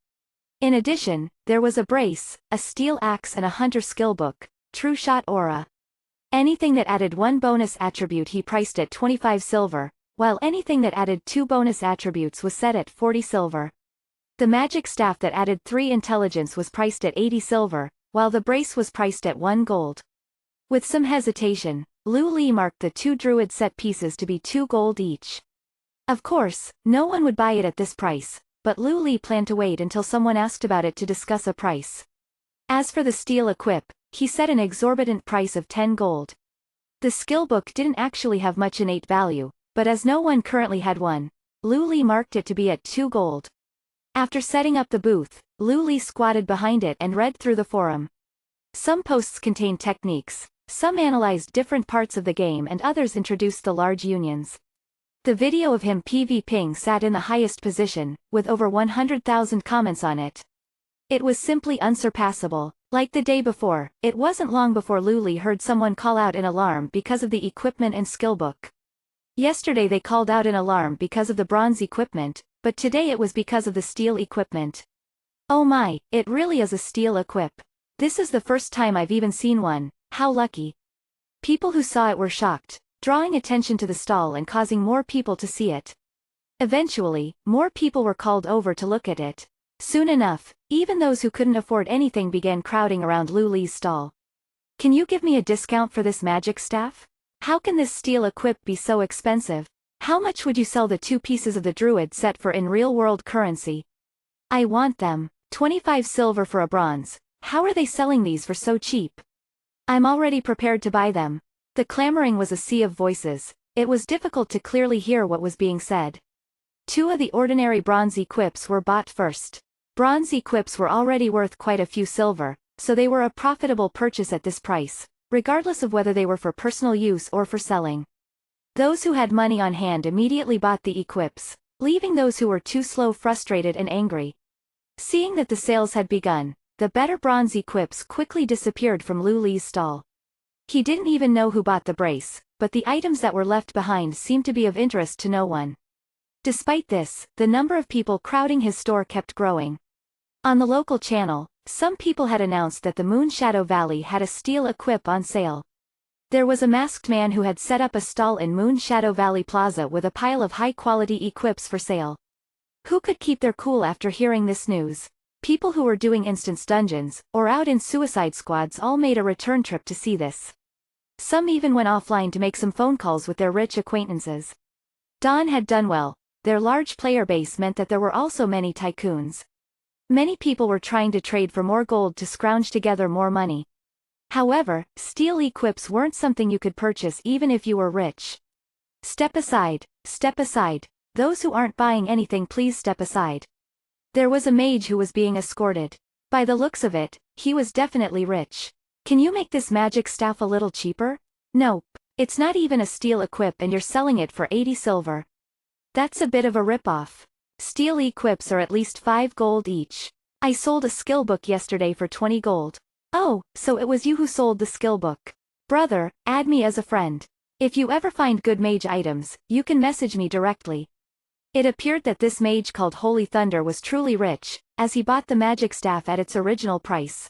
In addition, there was a brace, a steel axe and a hunter skill book, True Shot Aura. Anything that added 1 bonus attribute he priced at 25 silver, while anything that added 2 bonus attributes was set at 40 silver. The magic staff that added 3 intelligence was priced at 80 silver, while the brace was priced at 1 gold. With some hesitation, Lu Li marked the 2 druid set pieces to be 2 gold each. Of course, no one would buy it at this price, but Lu Li planned to wait until someone asked about it to discuss a price. As for the steel equip, he set an exorbitant price of 10 gold. The skill book didn't actually have much innate value, but as no one currently had one, Lu Li marked it to be at 2 gold. After setting up the booth, Lu Li squatted behind it and read through the forum. Some posts contained techniques, some analyzed different parts of the game and others introduced the large unions. The video of him PvPing sat in the highest position, with over 100,000 comments on it. It was simply unsurpassable. Like the day before, it wasn't long before Lu Li heard someone call out in alarm because of the equipment and skill book. Yesterday they called out in alarm because of the bronze equipment, but today it was because of the steel equipment. Oh my, it really is a steel equip. This is the first time I've even seen one, how lucky. People who saw it were shocked, drawing attention to the stall and causing more people to see it. Eventually, more people were called over to look at it. Soon enough, even those who couldn't afford anything began crowding around Lu Li's stall. Can you give me a discount for this magic staff? How can this steel equip be so expensive? How much would you sell the 2 pieces of the druid set for in real-world currency? I want them. 25 silver for a bronze. How are they selling these for so cheap? I'm already prepared to buy them. The clamoring was a sea of voices. It was difficult to clearly hear what was being said. 2 of the ordinary bronze equips were bought first. Bronze equips were already worth quite a few silver, so they were a profitable purchase at this price, regardless of whether they were for personal use or for selling. Those who had money on hand immediately bought the equips, leaving those who were too slow frustrated and angry. Seeing that the sales had begun, the better bronze equips quickly disappeared from Lu Li's stall. He didn't even know who bought the brace, but the items that were left behind seemed to be of interest to no one. Despite this, the number of people crowding his store kept growing. On the local channel, some people had announced that the Moon Shadow Valley had a steel equip on sale. There was a masked man who had set up a stall in Moon Shadow Valley Plaza with a pile of high-quality equips for sale. Who could keep their cool after hearing this news? People who were doing instance dungeons, or out in suicide squads all made a return trip to see this. Some even went offline to make some phone calls with their rich acquaintances. Dawn had done well. Their large player base meant that there were also many tycoons. Many people were trying to trade for more gold to scrounge together more money. However, steel equips weren't something you could purchase even if you were rich. Step aside, step aside. Those who aren't buying anything, please step aside. There was a mage who was being escorted. By the looks of it, he was definitely rich. Can you make this magic staff a little cheaper? Nope. It's not even a steel equip and you're selling it for 80 silver. That's a bit of a rip-off. Steel equips are at least 5 gold each. I sold a skill book yesterday for 20 gold. Oh, so it was you who sold the skill book. Brother, add me as a friend. If you ever find good mage items, you can message me directly. It appeared that this mage called Holy Thunder was truly rich, as he bought the magic staff at its original price.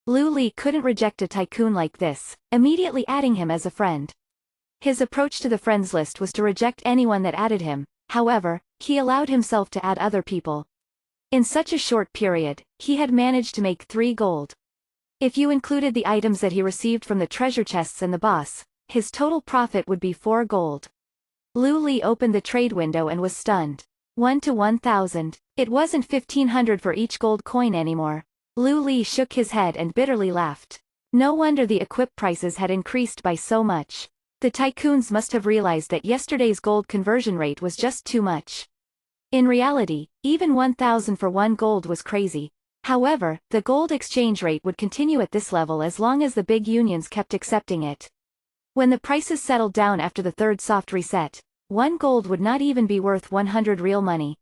Lu Li couldn't reject a tycoon like this, immediately adding him as a friend. His approach to the friends list was to reject anyone that added him. However, he allowed himself to add other people. In such a short period, he had managed to make 3 gold. If you included the items that he received from the treasure chests and the boss, his total profit would be 4 gold. Lu Li opened the trade window and was stunned. 1 to 1,000. It wasn't 1,500 for each gold coin anymore. Lu Li shook his head and bitterly laughed. No wonder the equip prices had increased by so much. The tycoons must have realized that yesterday's gold conversion rate was just too much. In reality, even 1,000 for 1 gold was crazy. However, the gold exchange rate would continue at this level as long as the big unions kept accepting it. When the prices settled down after the 3rd soft reset, 1 gold would not even be worth 100 real money.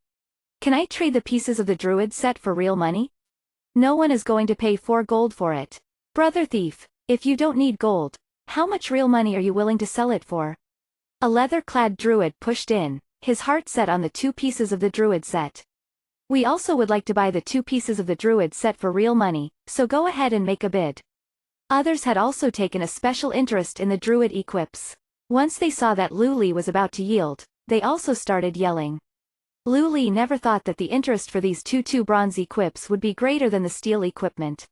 Can I trade the pieces of the druid set for real money? No one is going to pay 4 gold for it. Brother thief, if you don't need gold, how much real money are you willing to sell it for? A leather-clad druid pushed in, his heart set on the 2 pieces of the druid set. We also would like to buy the 2 pieces of the druid set for real money, so go ahead and make a bid. Others had also taken a special interest in the druid equips. Once they saw that Lu Li was about to yield, they also started yelling. Lu Li never thought that the interest for these two bronze equips would be greater than the steel equipment.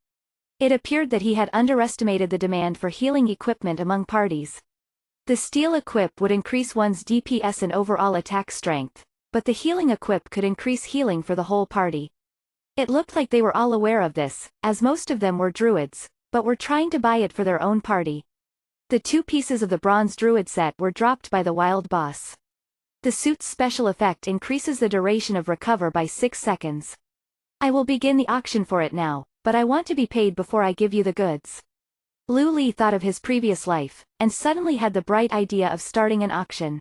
It appeared that he had underestimated the demand for healing equipment among parties. The steel equip would increase one's DPS and overall attack strength, but the healing equip could increase healing for the whole party. It looked like they were all aware of this, as most of them were druids, but were trying to buy it for their own party. The 2 pieces of the bronze druid set were dropped by the wild boss. The suit's special effect increases the duration of recover by 6 seconds. I will begin the auction for it now, but I want to be paid before I give you the goods. Lu Li thought of his previous life, and suddenly had the bright idea of starting an auction.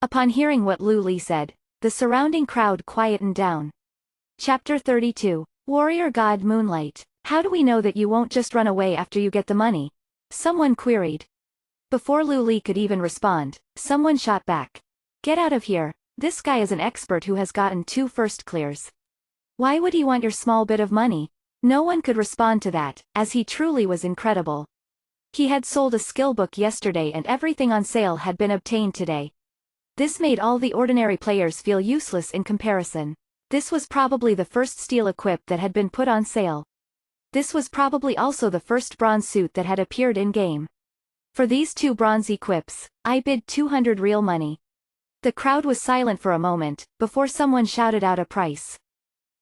Upon hearing what Lu Li said, the surrounding crowd quietened down. Chapter 32. Warrior God Moonlight. How do we know that you won't just run away after you get the money? Someone queried. Before Lu Li could even respond, someone shot back. Get out of here, this guy is an expert who has gotten 2 first clears. Why would he want your small bit of money? No one could respond to that, as he truly was incredible. He had sold a skill book yesterday and everything on sale had been obtained today. This made all the ordinary players feel useless in comparison. This was probably the first steel equip that had been put on sale. This was probably also the first bronze suit that had appeared in-game. For these 2 bronze equips, I bid 200 real money. The crowd was silent for a moment, before someone shouted out a price.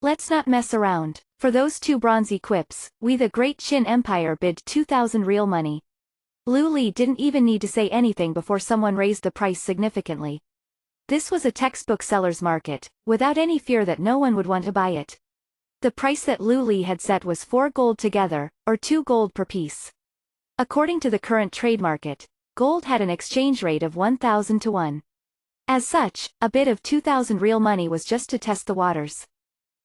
Let's not mess around. For those 2 bronze equips, we the Great Qin Empire bid 2,000 real money. Lu Li didn't even need to say anything before someone raised the price significantly. This was a textbook seller's market, without any fear that no one would want to buy it. The price that Lu Li had set was 4 gold together, or 2 gold per piece. According to the current trade market, gold had an exchange rate of 1,000 to 1. As such, a bid of 2,000 real money was just to test the waters.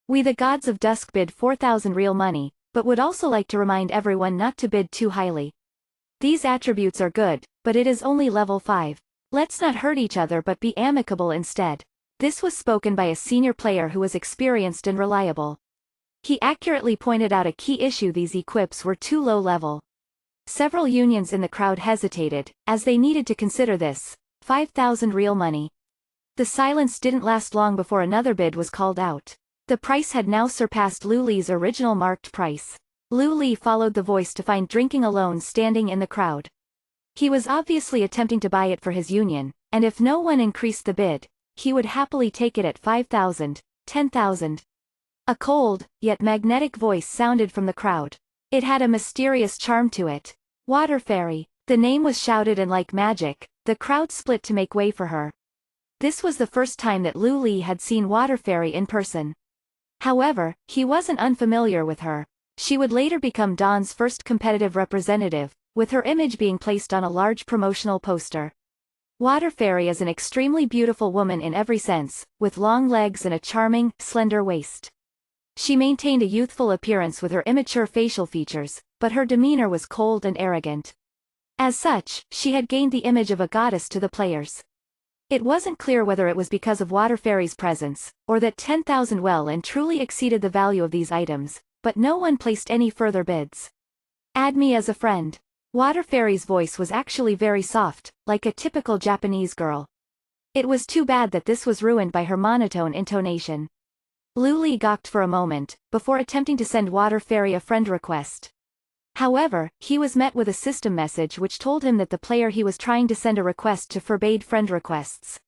We the gods of dusk bid 4,000 real money, but would also like to remind everyone not to bid too highly. These attributes are good, but it is only level 5. Let's not hurt each other but be amicable instead. This was spoken by a senior player who was experienced and reliable. He accurately pointed out a key issue: these equips were too low level. Several unions in the crowd hesitated, as they needed to consider this. 5,000 real money. The silence didn't last long before another bid was called out. The price had now surpassed Lu Li's original marked price. Lu Li followed the voice to find Drinking Alone standing in the crowd. He was obviously attempting to buy it for his union, and if no one increased the bid, he would happily take it at 5,000, 10,000. A cold, yet magnetic voice sounded from the crowd. It had a mysterious charm to it. Water Fairy. The name was shouted and like magic, the crowd split to make way for her. This was the first time that Lu Li had seen Water Fairy in person. However, he wasn't unfamiliar with her. She would later become Dawn's first competitive representative, with her image being placed on a large promotional poster. Water Fairy is an extremely beautiful woman in every sense, with long legs and a charming, slender waist. She maintained a youthful appearance with her immature facial features, but her demeanor was cold and arrogant. As such, she had gained the image of a goddess to the players. It wasn't clear whether it was because of Water Fairy's presence, or that 10,000 well and truly exceeded the value of these items, but no one placed any further bids. Add me as a friend. Water Fairy's voice was actually very soft, like a typical Japanese girl. It was too bad that this was ruined by her monotone intonation. Lu Li gawked for a moment, before attempting to send Water Fairy a friend request. However, he was met with a system message which told him that the player he was trying to send a request to forbade friend requests.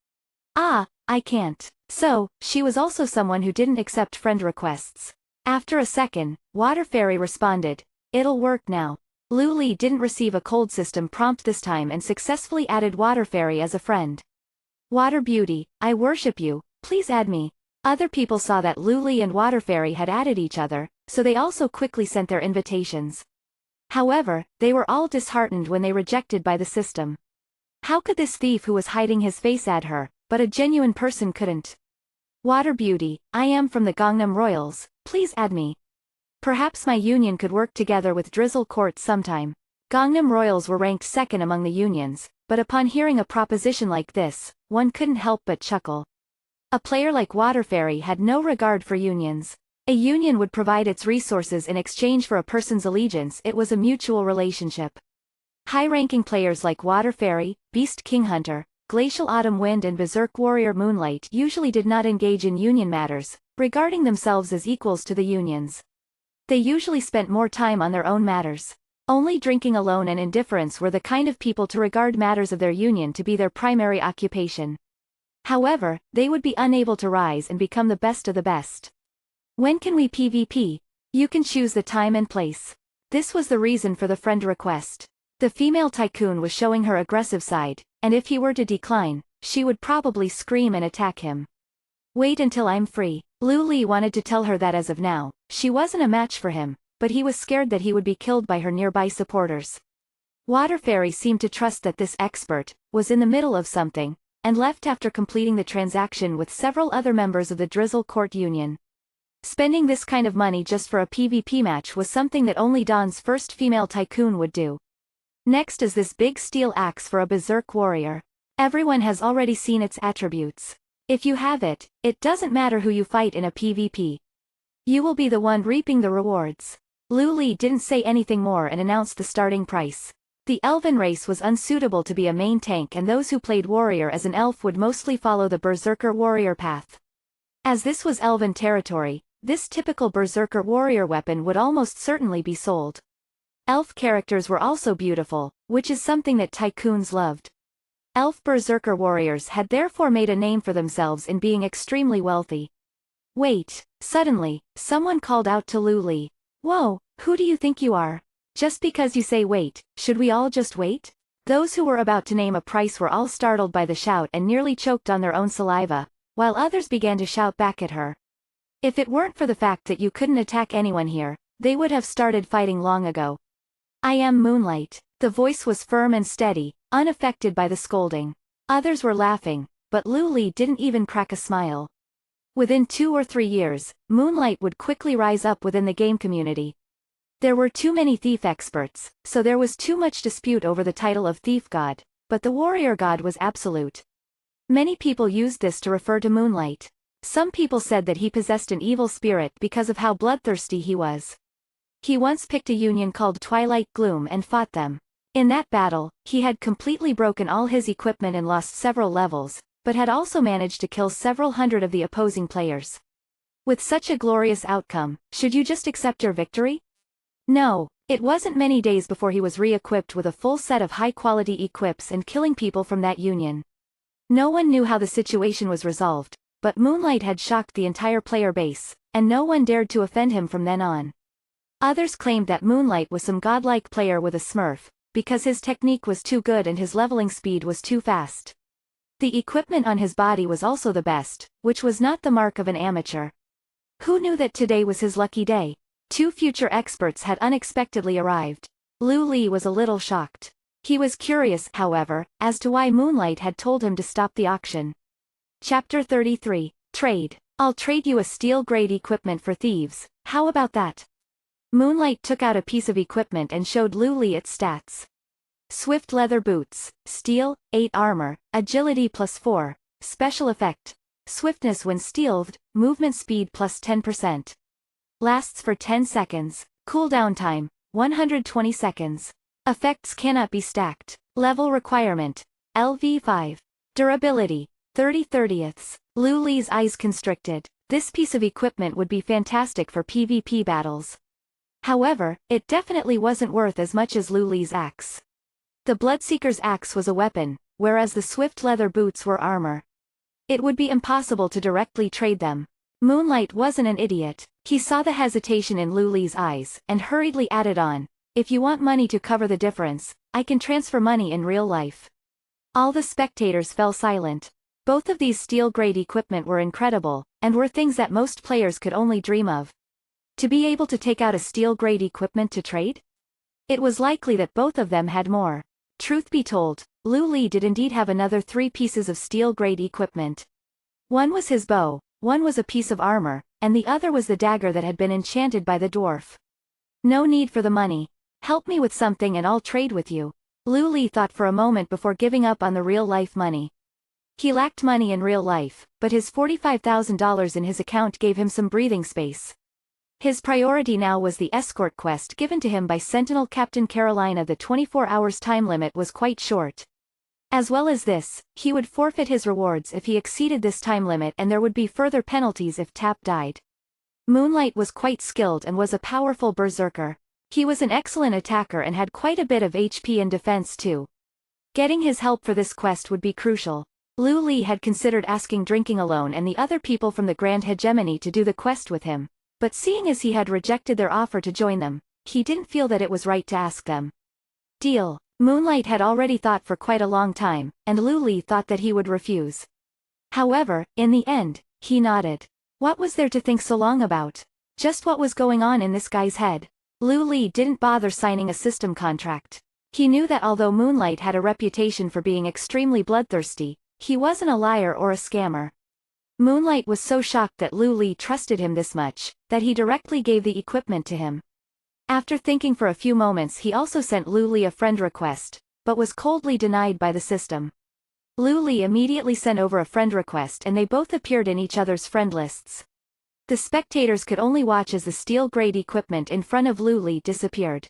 Ah, I can't. So, she was also someone who didn't accept friend requests. After a second, Water Fairy responded, "It'll work now." Lu Li didn't receive a cold system prompt this time and successfully added Water Fairy as a friend. Water Beauty, I worship you, please add me. Other people saw that Lu Li and Water Fairy had added each other, so they also quickly sent their invitations. However, they were all disheartened when they rejected by the system. How could this thief who was hiding his face add her, but a genuine person couldn't? Water Beauty, I am from the Gangnam Royals, please add me. Perhaps my union could work together with Drizzle Court sometime. Gangnam Royals were ranked second among the unions, but upon hearing a proposition like this, one couldn't help but chuckle. A player like Water Fairy had no regard for unions. A union would provide its resources in exchange for a person's allegiance. It was a mutual relationship. High-ranking players like Water Fairy, Beast King Hunter, Glacial Autumn Wind and Berserk Warrior Moonlight usually did not engage in union matters, regarding themselves as equals to the unions. They usually spent more time on their own matters. Only drinking alone and indifference were the kind of people to regard matters of their union to be their primary occupation. However, they would be unable to rise and become the best of the best. When can we PvP? You can choose the time and place. This was the reason for the friend request. The female tycoon was showing her aggressive side, and if he were to decline, she would probably scream and attack him. Wait until I'm free. Lu Li wanted to tell her that as of now, she wasn't a match for him, but he was scared that he would be killed by her nearby supporters. Water Fairy seemed to trust that this expert was in the middle of something, and left after completing the transaction with several other members of the Drizzle Court Union. Spending this kind of money just for a PvP match was something that only Dawn's first female tycoon would do. Next is this big steel axe for a berserk warrior. Everyone has already seen its attributes. If you have it, it doesn't matter who you fight in a PvP. You will be the one reaping the rewards. Lu Li didn't say anything more and announced the starting price. The elven race was unsuitable to be a main tank, and those who played warrior as an elf would mostly follow the berserker warrior path. As this was elven territory, this typical berserker warrior weapon would almost certainly be sold. Elf characters were also beautiful, which is something that tycoons loved. Elf berserker warriors had therefore made a name for themselves in being extremely wealthy. Wait, suddenly, someone called out to Lu Li. Whoa, who do you think you are? Just because you say wait, should we all just wait? Those who were about to name a price were all startled by the shout and nearly choked on their own saliva, while others began to shout back at her. If it weren't for the fact that you couldn't attack anyone here, they would have started fighting long ago. I am Moonlight. The voice was firm and steady, unaffected by the scolding. Others were laughing, but Lu Li didn't even crack a smile. Within 2 or 3 years, Moonlight would quickly rise up within the game community. There were too many thief experts, so there was too much dispute over the title of Thief God, but the Warrior God was absolute. Many people used this to refer to Moonlight. Some people said that he possessed an evil spirit because of how bloodthirsty he was. He once picked a union called Twilight Gloom and fought them. In that battle, he had completely broken all his equipment and lost several levels, but had also managed to kill several hundred of the opposing players. With such a glorious outcome, should you just accept your victory? No, it wasn't many days before he was re-equipped with a full set of high-quality equips and killing people from that union. No one knew how the situation was resolved, but Moonlight had shocked the entire player base, and no one dared to offend him from then on. Others claimed that Moonlight was some godlike player with a smurf, because his technique was too good and his leveling speed was too fast. The equipment on his body was also the best, which was not the mark of an amateur. Who knew that today was his lucky day? 2 future experts had unexpectedly arrived. Lu Li was a little shocked. He was curious, however, as to why Moonlight had told him to stop the auction. Chapter 33. Trade. I'll trade you a steel-grade equipment for thieves, how about that? Moonlight took out a piece of equipment and showed Lu Li its stats. Swift leather boots, steel, 8 armor, agility +4, special effect, swiftness when stealthed, movement speed +10%. Lasts for 10 seconds, cooldown time, 120 seconds. Effects cannot be stacked. Level requirement, LV5. Durability, 30/30ths. Lu Li's eyes constricted. This piece of equipment would be fantastic for PvP battles. However, it definitely wasn't worth as much as Lu Li's axe. The Bloodseeker's axe was a weapon, whereas the swift leather boots were armor. It would be impossible to directly trade them. Moonlight wasn't an idiot. He saw the hesitation in Lu Li's eyes, and hurriedly added on, if you want money to cover the difference, I can transfer money in real life. All the spectators fell silent. Both of these steel-grade equipment were incredible, and were things that most players could only dream of. To be able to take out a steel-grade equipment to trade? It was likely that both of them had more. Truth be told, Lu Li did indeed have another 3 pieces of steel-grade equipment. One was his bow, one was a piece of armor, and the other was the dagger that had been enchanted by the dwarf. No need for the money. Help me with something and I'll trade with you. Lu Li thought for a moment before giving up on the real-life money. He lacked money in real life, but his $45,000 in his account gave him some breathing space. His priority now was the escort quest given to him by Sentinel Captain Carolina. The 24 hours time limit was quite short. As well as this, he would forfeit his rewards if he exceeded this time limit, and there would be further penalties if Tap died. Moonlight was quite skilled and was a powerful berserker. He was an excellent attacker and had quite a bit of HP and defense too. Getting his help for this quest would be crucial. Lu Li had considered asking Drinking Alone and the other people from the Grand Hegemony to do the quest with him, but seeing as he had rejected their offer to join them, he didn't feel that it was right to ask them. Deal. Moonlight had already thought for quite a long time, and Lu Li thought that he would refuse. However, in the end, he nodded. What was there to think so long about? Just what was going on in this guy's head? Lu Li didn't bother signing a system contract. He knew that although Moonlight had a reputation for being extremely bloodthirsty, he wasn't a liar or a scammer. Moonlight was so shocked that Lu Li trusted him this much, that he directly gave the equipment to him. After thinking for a few moments, he also sent Lu Li a friend request, but was coldly denied by the system. Lu Li immediately sent over a friend request and they both appeared in each other's friend lists. The spectators could only watch as the steel-grade equipment in front of Lu Li disappeared.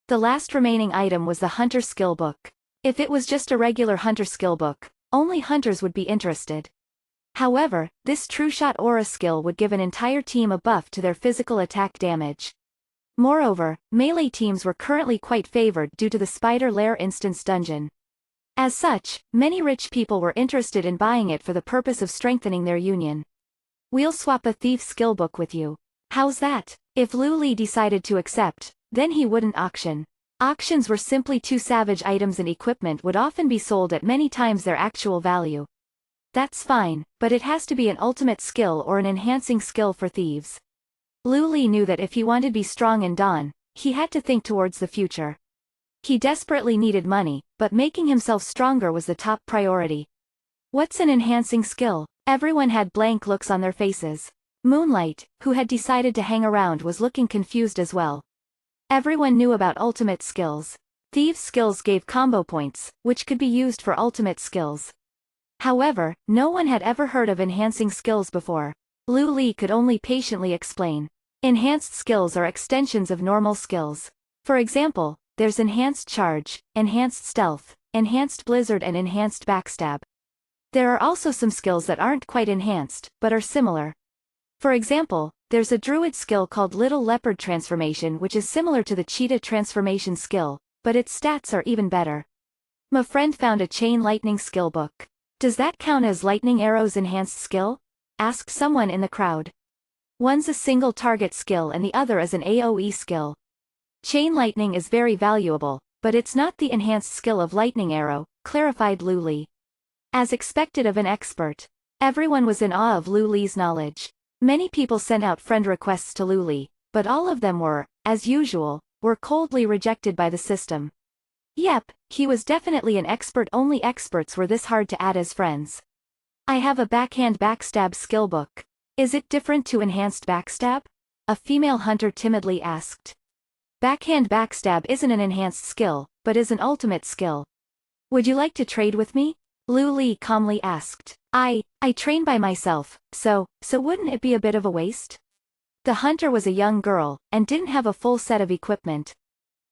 The last remaining item was the Hunter skill book. If it was just a regular Hunter skill book, only hunters would be interested. However, this True Shot Aura skill would give an entire team a buff to their physical attack damage. Moreover, melee teams were currently quite favored due to the Spider Lair instance dungeon. As such, many rich people were interested in buying it for the purpose of strengthening their union. We'll swap a thief skill book with you. How's that? If Lu Li decided to accept, then he wouldn't auction. Auctions were simply too savage. Items and equipment would often be sold at many times their actual value. That's fine, but it has to be an ultimate skill or an enhancing skill for thieves. Lu Li knew that if he wanted to be strong in Dawn, he had to think towards the future. He desperately needed money, but making himself stronger was the top priority. What's an enhancing skill? Everyone had blank looks on their faces. Moonlight, who had decided to hang around, was looking confused as well. Everyone knew about ultimate skills. Thieves' skills gave combo points, which could be used for ultimate skills. However, no one had ever heard of enhancing skills before. Lu Li could only patiently explain. Enhanced skills are extensions of normal skills. For example, there's Enhanced Charge, Enhanced Stealth, Enhanced Blizzard and Enhanced Backstab. There are also some skills that aren't quite enhanced, but are similar. For example, there's a druid skill called Little Leopard Transformation, which is similar to the Cheetah Transformation skill, but its stats are even better. My friend found a Chain Lightning skill book. Does that count as Lightning Arrow's enhanced skill? Asked someone in the crowd. One's a single target skill and the other is an AoE skill. Chain Lightning is very valuable, but it's not the enhanced skill of Lightning Arrow, clarified Lu Li. As expected of an expert, everyone was in awe of Lu Li's knowledge. Many people sent out friend requests to Lu Li, but all of them were, as usual, coldly rejected by the system. Yep, he was definitely an expert. Only experts were this hard to add as friends. I have a Backhand Backstab skill book. Is it different to Enhanced Backstab? A female hunter timidly asked. Backhand Backstab isn't an enhanced skill, but is an ultimate skill. Would you like to trade with me? Lu Li calmly asked. I train by myself, so wouldn't it be a bit of a waste? The hunter was a young girl, and didn't have a full set of equipment.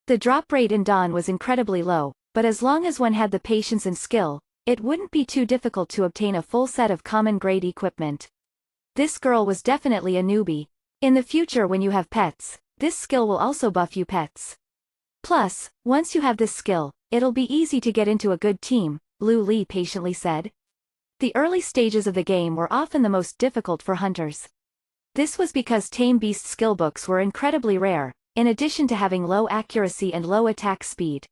The drop rate in Dawn was incredibly low, but as long as one had the patience and skill, it wouldn't be too difficult to obtain a full set of common grade equipment. This girl was definitely a newbie. In the future when you have pets, this skill will also buff you pets. Plus, once you have this skill, it'll be easy to get into a good team, Lu Li patiently said. The early stages of the game were often the most difficult for hunters. This was because tame beast skill books were incredibly rare, in addition to having low accuracy and low attack speed.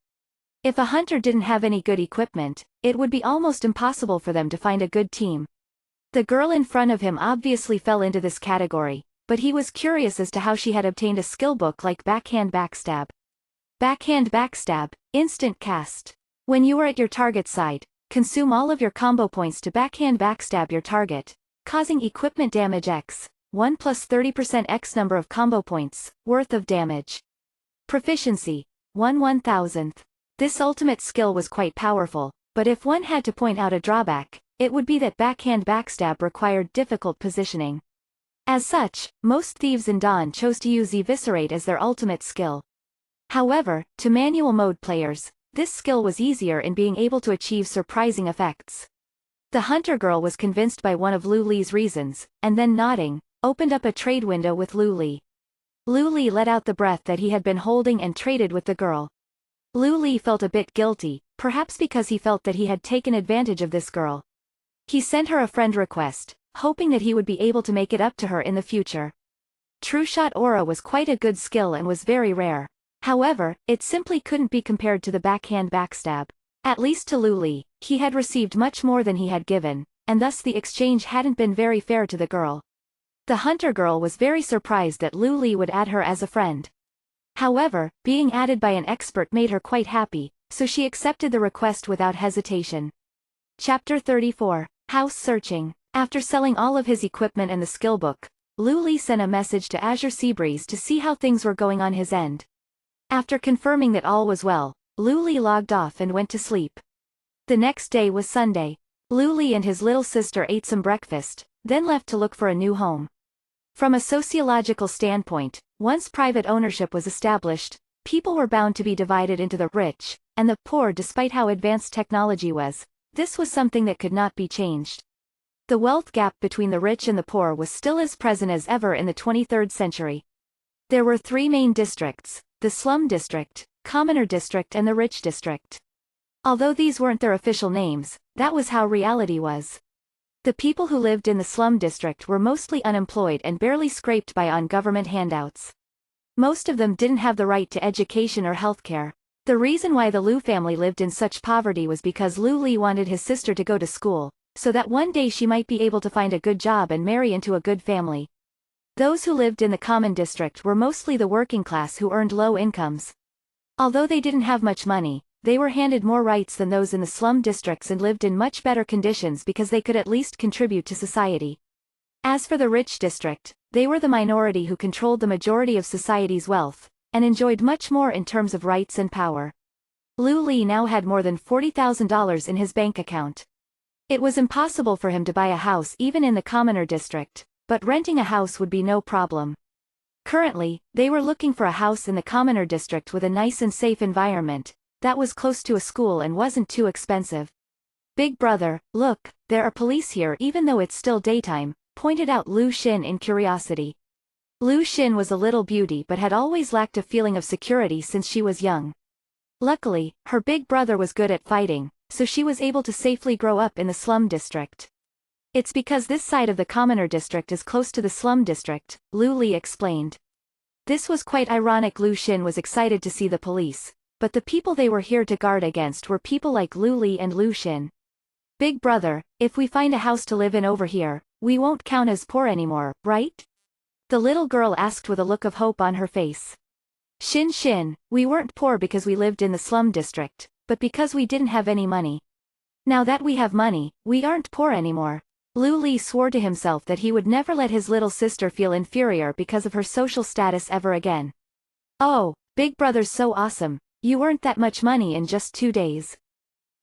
If a hunter didn't have any good equipment, it would be almost impossible for them to find a good team. The girl in front of him obviously fell into this category, but he was curious as to how she had obtained a skill book like Backhand Backstab. Backhand Backstab, instant cast. When you are at your target's side, consume all of your combo points to backhand backstab your target, causing equipment damage X, 1 plus 30% X number of combo points, worth of damage. Proficiency, 1/1000th. This ultimate skill was quite powerful, but if one had to point out a drawback, it would be that backhand backstab required difficult positioning. As such, most thieves in Dawn chose to use Eviscerate as their ultimate skill. However, to manual mode players, this skill was easier in being able to achieve surprising effects. The hunter girl was convinced by one of Lu Li's reasons, and then nodding, opened up a trade window with Lu Li. Lu Li let out the breath that he had been holding and traded with the girl. Lu Li felt a bit guilty, perhaps because he felt that he had taken advantage of this girl. He sent her a friend request, hoping that he would be able to make it up to her in the future. Trueshot Aura was quite a good skill and was very rare. However, it simply couldn't be compared to the backhand backstab. At least to Lu Li, he had received much more than he had given, and thus the exchange hadn't been very fair to the girl. The hunter girl was very surprised that Lu Li would add her as a friend. However, being added by an expert made her quite happy, so she accepted the request without hesitation. Chapter 34. House Searching. After selling all of his equipment and the skill book, Lu Li sent a message to Azure Seabreeze to see how things were going on his end. After confirming that all was well, Lu Li logged off and went to sleep. The next day was Sunday. Lu Li and his little sister ate some breakfast, then left to look for a new home. From a sociological standpoint, once private ownership was established, people were bound to be divided into the rich and the poor despite how advanced technology was. This was something that could not be changed. The wealth gap between the rich and the poor was still as present as ever in the 23rd century. There were three main districts: the slum district, commoner district and the rich district. Although these weren't their official names, that was how reality was. The people who lived in the slum district were mostly unemployed and barely scraped by on government handouts. Most of them didn't have the right to education or healthcare. The reason why the Lu family lived in such poverty was because Lu Li wanted his sister to go to school, so that one day she might be able to find a good job and marry into a good family. Those who lived in the common district were mostly the working class who earned low incomes. Although they didn't have much money, they were handed more rights than those in the slum districts and lived in much better conditions because they could at least contribute to society. As for the rich district, they were the minority who controlled the majority of society's wealth, and enjoyed much more in terms of rights and power. Lu Li now had more than $40,000 in his bank account. It was impossible for him to buy a house even in the commoner district, but renting a house would be no problem. Currently, they were looking for a house in the commoner district with a nice and safe environment, that was close to a school and wasn't too expensive. Big brother, look, there are police here even though it's still daytime, pointed out Lu Xin in curiosity. Lu Xin was a little beauty but had always lacked a feeling of security since she was young. Luckily, her big brother was good at fighting, so she was able to safely grow up in the slum district. It's because this side of the commoner district is close to the slum district, Lu Li explained. This was quite ironic. Lu Xin was excited to see the police, but the people they were here to guard against were people like Lu Li and Lu Xin. Big brother, if we find a house to live in over here, we won't count as poor anymore, right? The little girl asked with a look of hope on her face. Xin, we weren't poor because we lived in the slum district, but because we didn't have any money. Now that we have money, we aren't poor anymore. Lu Li swore to himself that he would never let his little sister feel inferior because of her social status ever again. Oh, big brother's so awesome, you earned that much money in just 2 days.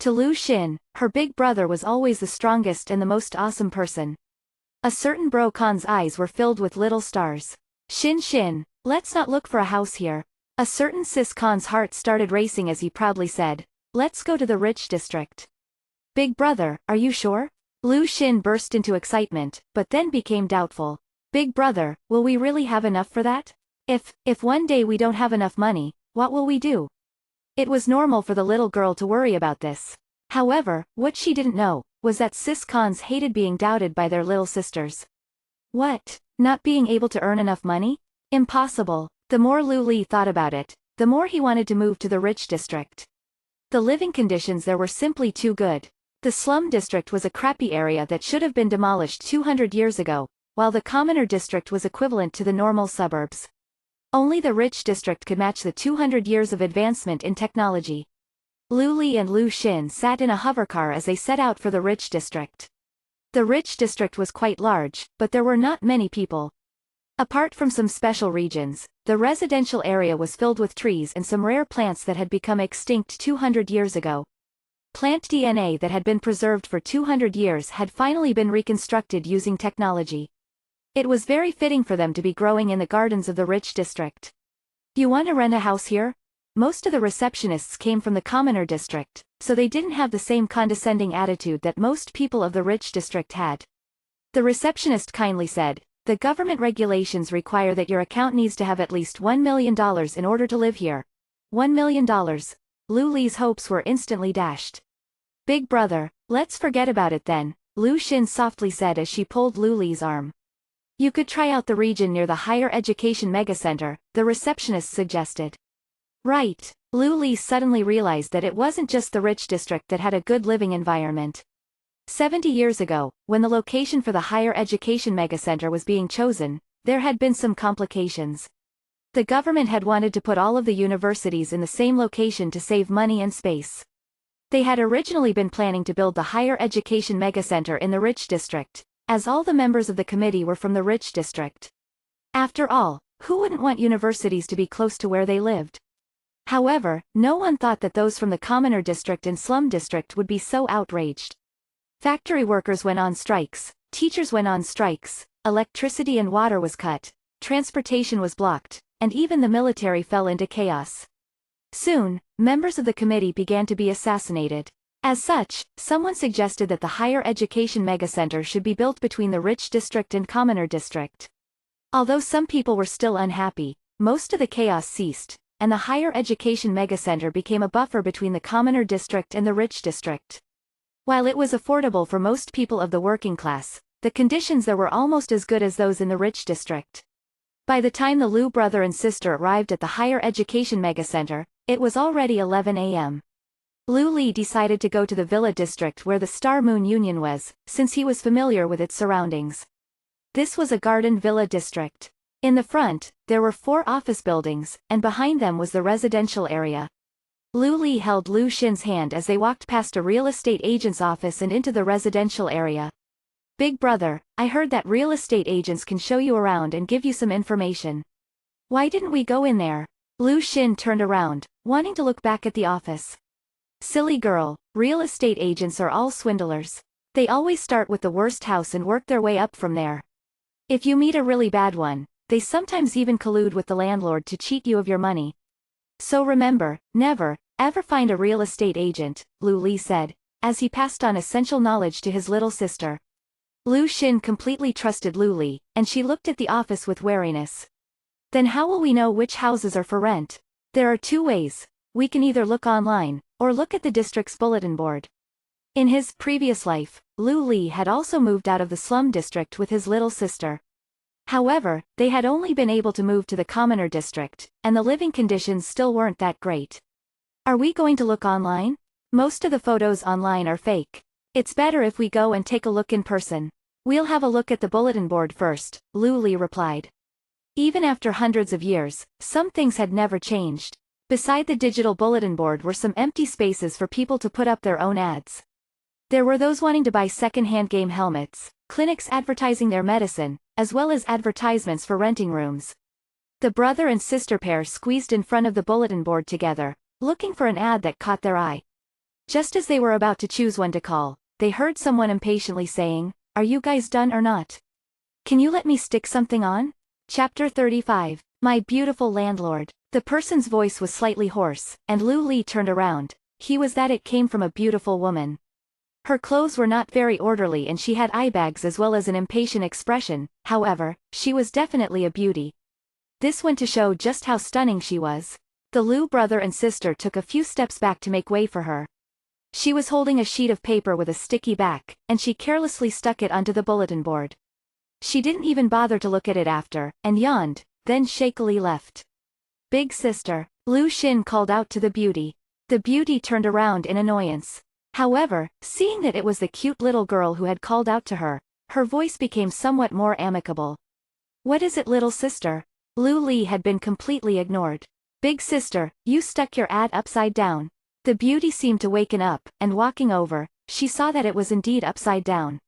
To Lu Xin, her big brother was always the strongest and the most awesome person. A certain Bro Khan's eyes were filled with little stars. Xin, let's not look for a house here. A certain Sis Khan's heart started racing as he proudly said, let's go to the rich district. Big brother, are you sure? Lu Xin burst into excitement, but then became doubtful. Big brother, will we really have enough for that? If one day we don't have enough money, what will we do? It was normal for the little girl to worry about this. However, what she didn't know was that Sis Khans hated being doubted by their little sisters. What? Not being able to earn enough money? Impossible. The more Lu Li thought about it, the more he wanted to move to the rich district. The living conditions there were simply too good. The slum district was a crappy area that should have been demolished 200 years ago, while the commoner district was equivalent to the normal suburbs. Only the rich district could match the 200 years of advancement in technology. Lu Li and Lu Xin sat in a hovercar as they set out for the rich district. The rich district was quite large, but there were not many people. Apart from some special regions, the residential area was filled with trees and some rare plants that had become extinct 200 years ago. Plant DNA that had been preserved for 200 years had finally been reconstructed using technology. It was very fitting for them to be growing in the gardens of the rich district. You want to rent a house here? Most of the receptionists came from the commoner district, so they didn't have the same condescending attitude that most people of the rich district had. The receptionist kindly said, The government regulations require that your account needs to have at least $1 million in order to live here. $1 million. Lu Li's hopes were instantly dashed. Big brother, let's forget about it then, Lu Xun softly said as she pulled Lu Li's arm. You could try out the region near the higher education megacenter, the receptionist suggested. Right. Lu Li suddenly realized that it wasn't just the rich district that had a good living environment. 70 years ago, when the location for the higher education megacenter was being chosen, there had been some complications. The government had wanted to put all of the universities in the same location to save money and space. They had originally been planning to build the higher education megacenter in the rich district, as all the members of the committee were from the rich district. After all, who wouldn't want universities to be close to where they lived? However, no one thought that those from the commoner district and slum district would be so outraged. Factory workers went on strikes, teachers went on strikes, electricity and water was cut, transportation was blocked, and even the military fell into chaos. Soon, members of the committee began to be assassinated. As such, someone suggested that the higher education megacenter should be built between the rich district and commoner district. Although some people were still unhappy, most of the chaos ceased, and the higher education megacenter became a buffer between the commoner district and the rich district. While it was affordable for most people of the working class, the conditions there were almost as good as those in the rich district. By the time the Lu brother and sister arrived at the higher education megacenter, it was already 11 a.m. Lu Li decided to go to the villa district where the Star Moon Union was, since he was familiar with its surroundings. This was a garden villa district. In the front, there were 4 office buildings, and behind them was the residential area. Lu Li held Lu Xun's hand as they walked past a real estate agent's office and into the residential area. Big brother, I heard that real estate agents can show you around and give you some information. Why didn't we go in there? Lu Xun turned around, wanting to look back at the office. Silly girl, real estate agents are all swindlers. They always start with the worst house and work their way up from there. If you meet a really bad one, they sometimes even collude with the landlord to cheat you of your money. So remember, never, ever find a real estate agent, Lu Li said, as he passed on essential knowledge to his little sister. Lu Xun completely trusted Lu Li, and she looked at the office with wariness. Then how will we know which houses are for rent? There are 2 ways. We can either look online, or look at the district's bulletin board. In his previous life, Lu Li had also moved out of the slum district with his little sister. However, they had only been able to move to the commoner district, and the living conditions still weren't that great. Are we going to look online? Most of the photos online are fake. It's better if we go and take a look in person. We'll have a look at the bulletin board first, Lu Li replied. Even after hundreds of years, some things had never changed. Beside the digital bulletin board were some empty spaces for people to put up their own ads. There were those wanting to buy second-hand game helmets, clinics advertising their medicine, as well as advertisements for renting rooms. The brother and sister pair squeezed in front of the bulletin board together, looking for an ad that caught their eye. Just as they were about to choose one to call, they heard someone impatiently saying, "Are you guys done or not? Can you let me stick something on?" Chapter 35. My beautiful landlord. The person's voice was slightly hoarse, and Lu Li turned around. It came from a beautiful woman. Her clothes were not very orderly and she had eye bags as well as an impatient expression, however, she was definitely a beauty. This went to show just how stunning she was. The Lu brother and sister took a few steps back to make way for her. She was holding a sheet of paper with a sticky back, and she carelessly stuck it onto the bulletin board. She didn't even bother to look at it after, and yawned, then shakily left. Big sister, Lu Xun called out to the beauty. The beauty turned around in annoyance. However, seeing that it was the cute little girl who had called out to her, her voice became somewhat more amicable. What is it, little sister? Lu Li had been completely ignored. Big sister, you stuck your ad upside down. The beauty seemed to waken up, and walking over, she saw that it was indeed upside down.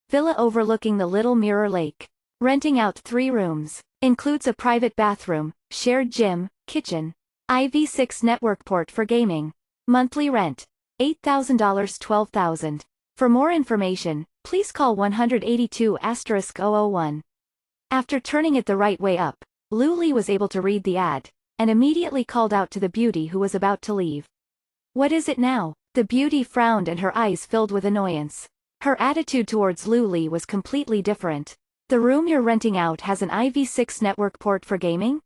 Villa overlooking the Little Mirror Lake. Renting out 3 rooms. Includes a private bathroom, shared gym, kitchen. IV6 network port for gaming. Monthly rent. $8,000 $12,000. For more information, please call 182*001. After turning it the right way up, Lu Li was able to read the ad, and immediately called out to the beauty who was about to leave. What is it now? The beauty frowned and her eyes filled with annoyance. Her attitude towards Lu Li was completely different. The room you're renting out has an IV6 network port for gaming?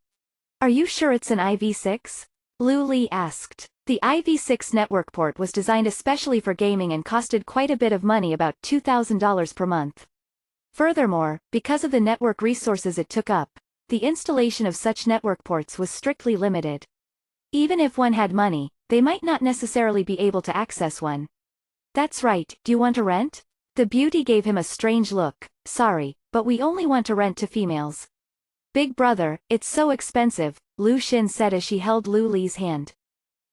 Are you sure it's an IV6? Lu Li asked. The IV6 network port was designed especially for gaming and costed quite a bit of money, about $2,000 per month. Furthermore, because of the network resources it took up, the installation of such network ports was strictly limited. Even if one had money, they might not necessarily be able to access one. That's right, do you want to rent? The beauty gave him a strange look. Sorry, but we only want to rent to females. Big brother, it's so expensive, Lu Xin said as she held Lu Li's hand.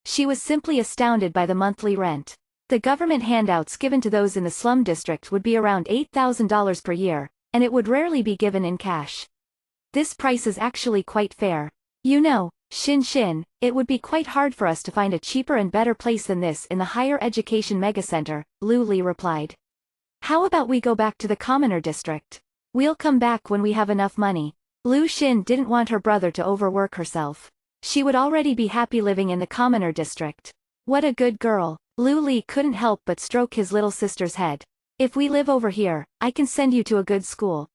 She was simply astounded by the monthly rent. The government handouts given to those in the slum district would be around $8,000 per year, and it would rarely be given in cash. This price is actually quite fair. You know, Xin, it would be quite hard for us to find a cheaper and better place than this in the higher education megacenter, Lu Li replied. How about we go back to the commoner district? We'll come back when we have enough money. Lu Xin didn't want her brother to overwork herself. She would already be happy living in the commoner district. What a good girl. Lu Li couldn't help but stroke his little sister's head. If we live over here, I can send you to a good school.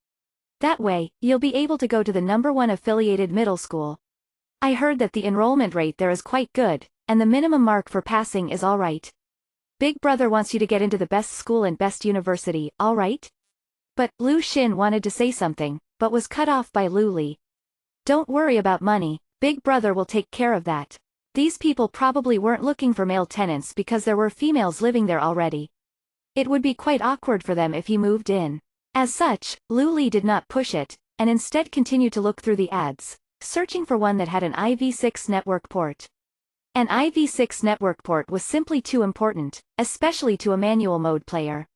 That way, you'll be able to go to the #1 affiliated middle school. I heard that the enrollment rate there is quite good, and the minimum mark for passing is alright. Big brother wants you to get into the best school and best university, alright? But, Lu Xin wanted to say something, but was cut off by Lu Li. Don't worry about money, Big brother will take care of that. These people probably weren't looking for male tenants because there were females living there already. It would be quite awkward for them if he moved in. As such, Lu Li did not push it, and instead continued to look through the ads, searching for one that had an IV6 network port. An IV6 network port was simply too important, especially to a manual mode player.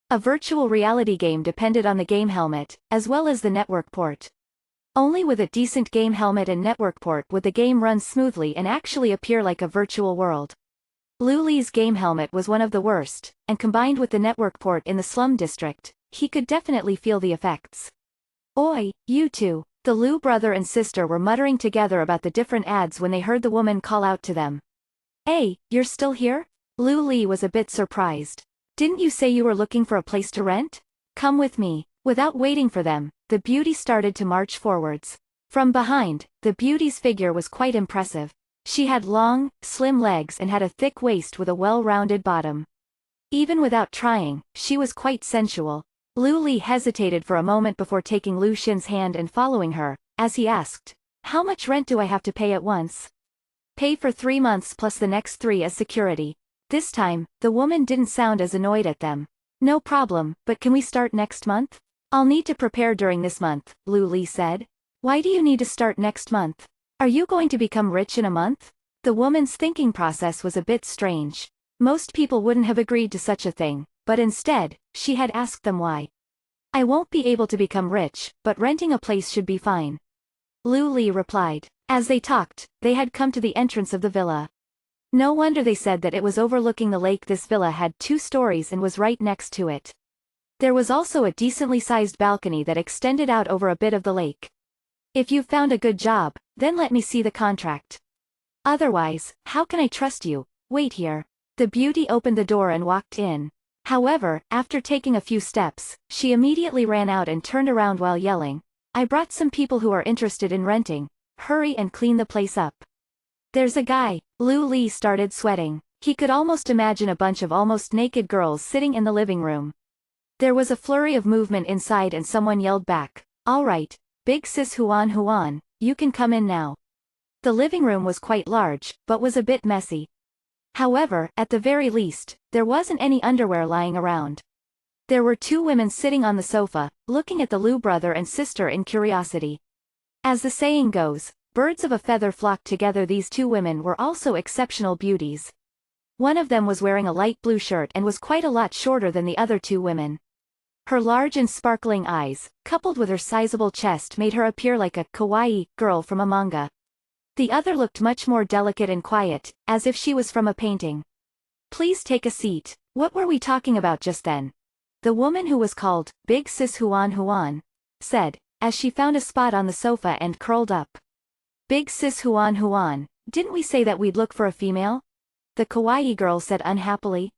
A virtual reality game depended on the game helmet, as well as the network port. Only with a decent game helmet and network port would the game run smoothly and actually appear like a virtual world. Lu Li's game helmet was one of the worst, and combined with the network port in the slum district, he could definitely feel the effects. Oi, you two. The Lu brother and sister were muttering together about the different ads when they heard the woman call out to them. Hey, you're still here? Lu Li was a bit surprised. Didn't you say you were looking for a place to rent? Come with me. Without waiting for them, the beauty started to march forwards. From behind, the beauty's figure was quite impressive. She had long, slim legs and had a thick waist with a well-rounded bottom. Even without trying, she was quite sensual. Lu Li hesitated for a moment before taking Lu Xin's hand and following her, as he asked, how much rent do I have to pay at once? Pay for 3 months plus the next 3 as security. This time, the woman didn't sound as annoyed at them. No problem, but can we start next month? I'll need to prepare during this month, Lu Li said. Why do you need to start next month? Are you going to become rich in a month? The woman's thinking process was a bit strange. Most people wouldn't have agreed to such a thing, but instead, she had asked them why. I won't be able to become rich, but renting a place should be fine. Lu Li replied. As they talked, they had come to the entrance of the villa. No wonder they said that it was overlooking the lake. This villa had 2 stories and was right next to it. There was also a decently sized balcony that extended out over a bit of the lake. If you've found a good job, then let me see the contract. Otherwise, how can I trust you? Wait here. The beauty opened the door and walked in. However, after taking a few steps, she immediately ran out and turned around while yelling, I brought some people who are interested in renting. Hurry and clean the place up. There's a guy. Lu Li started sweating. He could almost imagine a bunch of almost naked girls sitting in the living room. There was a flurry of movement inside and someone yelled back, all right, big sis Huan, you can come in now. The living room was quite large, but was a bit messy. However, at the very least, there wasn't any underwear lying around. There were 2 women sitting on the sofa, looking at the Lu brother and sister in curiosity. As the saying goes, birds of a feather flock together. These 2 women were also exceptional beauties. One of them was wearing a light blue shirt and was quite a lot shorter than the other 2 women. Her large and sparkling eyes, coupled with her sizable chest, made her appear like a kawaii girl from a manga. The other looked much more delicate and quiet, as if she was from a painting. Please take a seat. What were we talking about just then? The woman who was called Big Sis Huan said, as she found a spot on the sofa and curled up. Big Sis Huan, didn't we say that we'd look for a female? The kawaii girl said unhappily.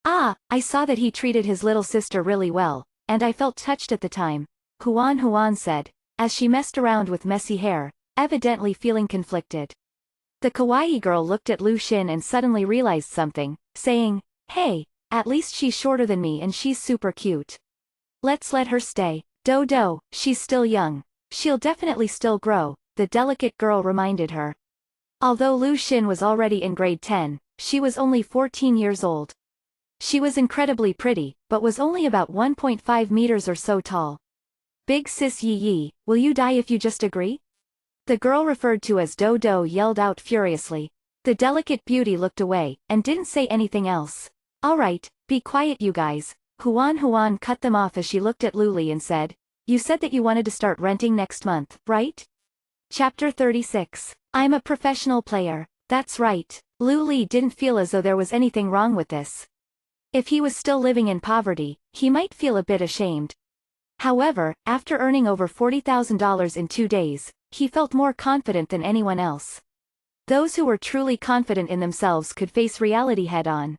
Ah, I saw that he treated his little sister really well, and I felt touched at the time. Huan Huan said, as she messed around with messy hair, evidently feeling conflicted. The kawaii girl looked at Lu Xin and suddenly realized something, saying, "Hey, at least she's shorter than me and she's super cute. Let's let her stay. Dodo, she's still young. She'll definitely still grow," the delicate girl reminded her. Although Lu Xin was already in grade 10, she was only 14 years old. She was incredibly pretty, but was only about 1.5 meters or so tall. "Big sis Yi Yi, will you die if you just agree?" The girl referred to as Dodo yelled out furiously. The delicate beauty looked away, and didn't say anything else. "Alright, be quiet you guys." Huan Huan cut them off as she looked at Luli and said, "You said that you wanted to start renting next month, right?" Chapter 36. I'm a professional player. That's right. Luli didn't feel as though there was anything wrong with this. If he was still living in poverty, he might feel a bit ashamed. However, after earning over $40,000 in 2 days, he felt more confident than anyone else. Those who were truly confident in themselves could face reality head-on.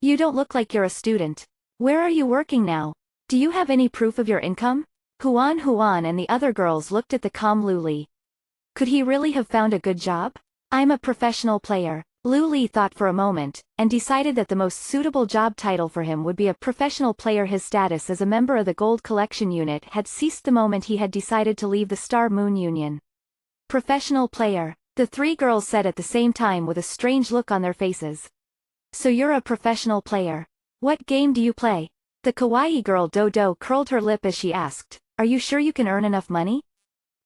"You don't look like you're a student. Where are you working now? Do you have any proof of your income?" Huan Huan and the other girls looked at the calm Luli. Could he really have found a good job? "I'm a professional player." Luli thought for a moment, and decided that the most suitable job title for him would be a professional player. His status as a member of the Gold Collection Unit had ceased the moment he had decided to leave the Star Moon Union. "Professional player," the three girls said at the same time with a strange look on their faces. "So you're a professional player. What game do you play?" The kawaii girl Dodo curled her lip as she asked, "Are you sure you can earn enough money?"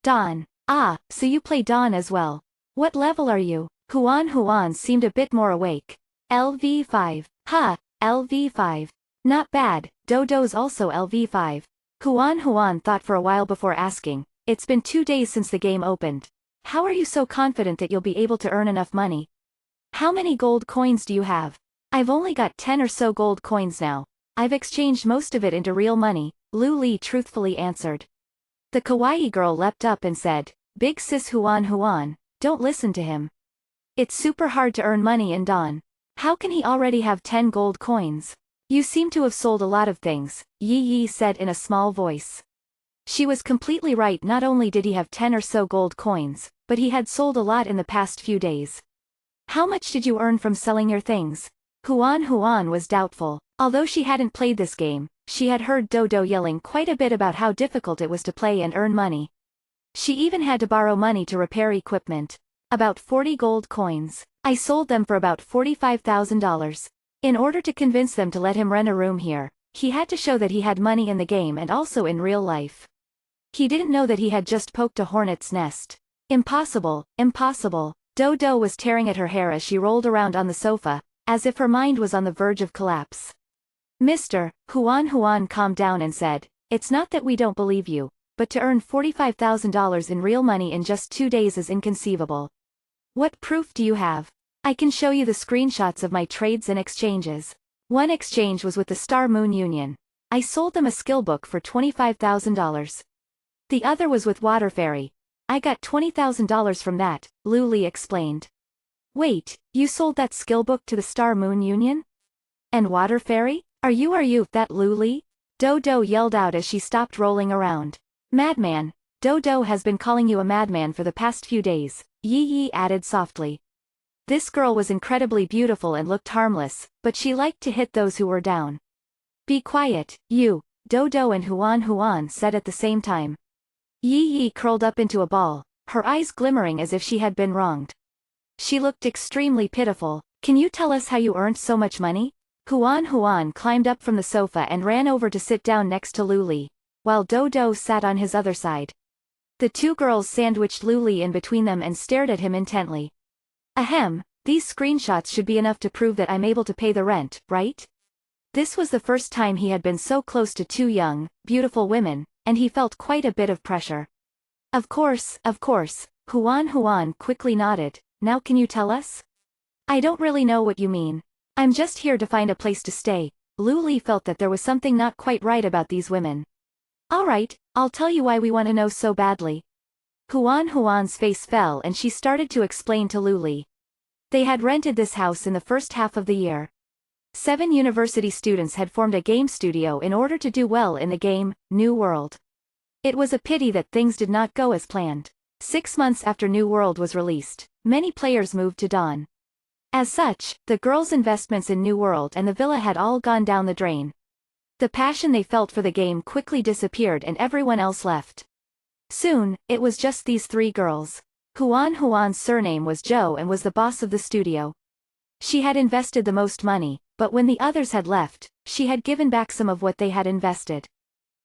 "Dawn. Ah, so you play Dawn as well. What level are you?" Huan Huan seemed a bit more awake. LV5. Ha, LV5. Not bad, Dodo's also LV5. Huan Huan thought for a while before asking, "It's been 2 days since the game opened. How are you so confident that you'll be able to earn enough money? How many gold coins do you have?" "I've only got 10 or so gold coins now. I've exchanged most of it into real money," Lu Li truthfully answered. The kawaii girl leapt up and said, "Big sis Huan Huan, don't listen to him. It's super hard to earn money in Dawn. How can he already have 10 gold coins? You seem to have sold a lot of things," Yi Yi said in a small voice. She was completely right. Not only did he have 10 or so gold coins, but he had sold a lot in the past few days. "How much did you earn from selling your things?" Huan Huan was doubtful. Although she hadn't played this game, she had heard Dodo yelling quite a bit about how difficult it was to play and earn money. She even had to borrow money to repair equipment. "About 40 gold coins. I sold them for about $45,000. In order to convince them to let him rent a room here, he had to show that he had money in the game and also in real life. He didn't know that he had just poked a hornet's nest. Impossible, impossible." Dodo was tearing at her hair as she rolled around on the sofa, as if her mind was on the verge of collapse. "Mr. Huan Huan calmed down and said, "It's not that we don't believe you, but to earn $45,000 in real money in just 2 days is inconceivable. What proof do you have?" "I can show you the screenshots of my trades and exchanges. One exchange was with the Star Moon Union. I sold them a skill book for $25,000. The other was with Water Fairy. I got $20,000 from that," Lu Li explained. "Wait, you sold that skill book to the Star Moon Union? And Water Fairy? Are you that Lu Li?" Dodo yelled out as she stopped rolling around. "Madman, Dodo has been calling you a madman for the past few days," Yi Yi added softly. This girl was incredibly beautiful and looked harmless, but she liked to hit those who were down. "Be quiet, you," Dodo and Huan Huan said at the same time. Yi Yi curled up into a ball, her eyes glimmering as if she had been wronged. She looked extremely pitiful. "Can you tell us how you earned so much money?" Huan Huan climbed up from the sofa and ran over to sit down next to Lu Li, while Dodo sat on his other side. The two girls sandwiched Lu Li in between them and stared at him intently. "Ahem, these screenshots should be enough to prove that I'm able to pay the rent, right?" This was the first time he had been so close to two young, beautiful women, and he felt quite a bit of pressure. Of course," Huan Huan quickly nodded. "Now can you tell us?" "I don't really know what you mean. I'm just here to find a place to stay." Lu Li felt that there was something not quite right about these women. "Alright, I'll tell you why we want to know so badly." Huan Huan's face fell and she started to explain to Lu Li. They had rented this house in the first half of the year. 7 university students had formed a game studio in order to do well in the game, New World. It was a pity that things did not go as planned. 6 months after New World was released, many players moved to Dawn. As such, the girls' investments in New World and the villa had all gone down the drain. The passion they felt for the game quickly disappeared and everyone else left. Soon, it was just these 3 girls. Huan's surname was Zhou and was the boss of the studio. She had invested the most money, but when the others had left, she had given back some of what they had invested.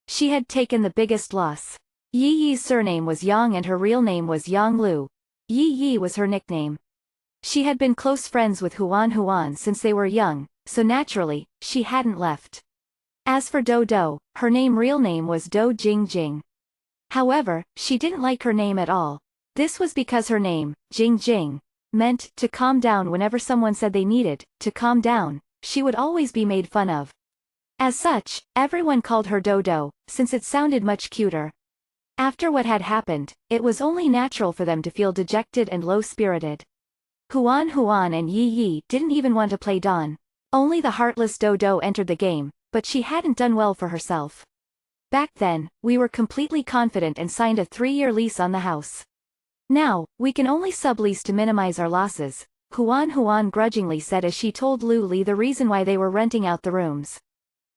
She had taken the biggest loss. Yi's surname was Yang and her real name was Yang Lu. Yi was her nickname. She had been close friends with Huan since they were young, so naturally, she hadn't left. As for Dou, her real name was Dou Jing. However, she didn't like her name at all. This was because her name, Jing, meant to calm down. Whenever someone said they needed to calm down, she would always be made fun of. As such, everyone called her Dou, since it sounded much cuter. After what had happened, it was only natural for them to feel dejected and low-spirited. Huan and Yi didn't even want to play Dawn. Only the heartless Dou entered the game, but she hadn't done well for herself. Back then, we were completely confident and signed a 3-year lease on the house. Now, we can only sublease to minimize our losses, Huan grudgingly said as she told Lu Li the reason why they were renting out the rooms.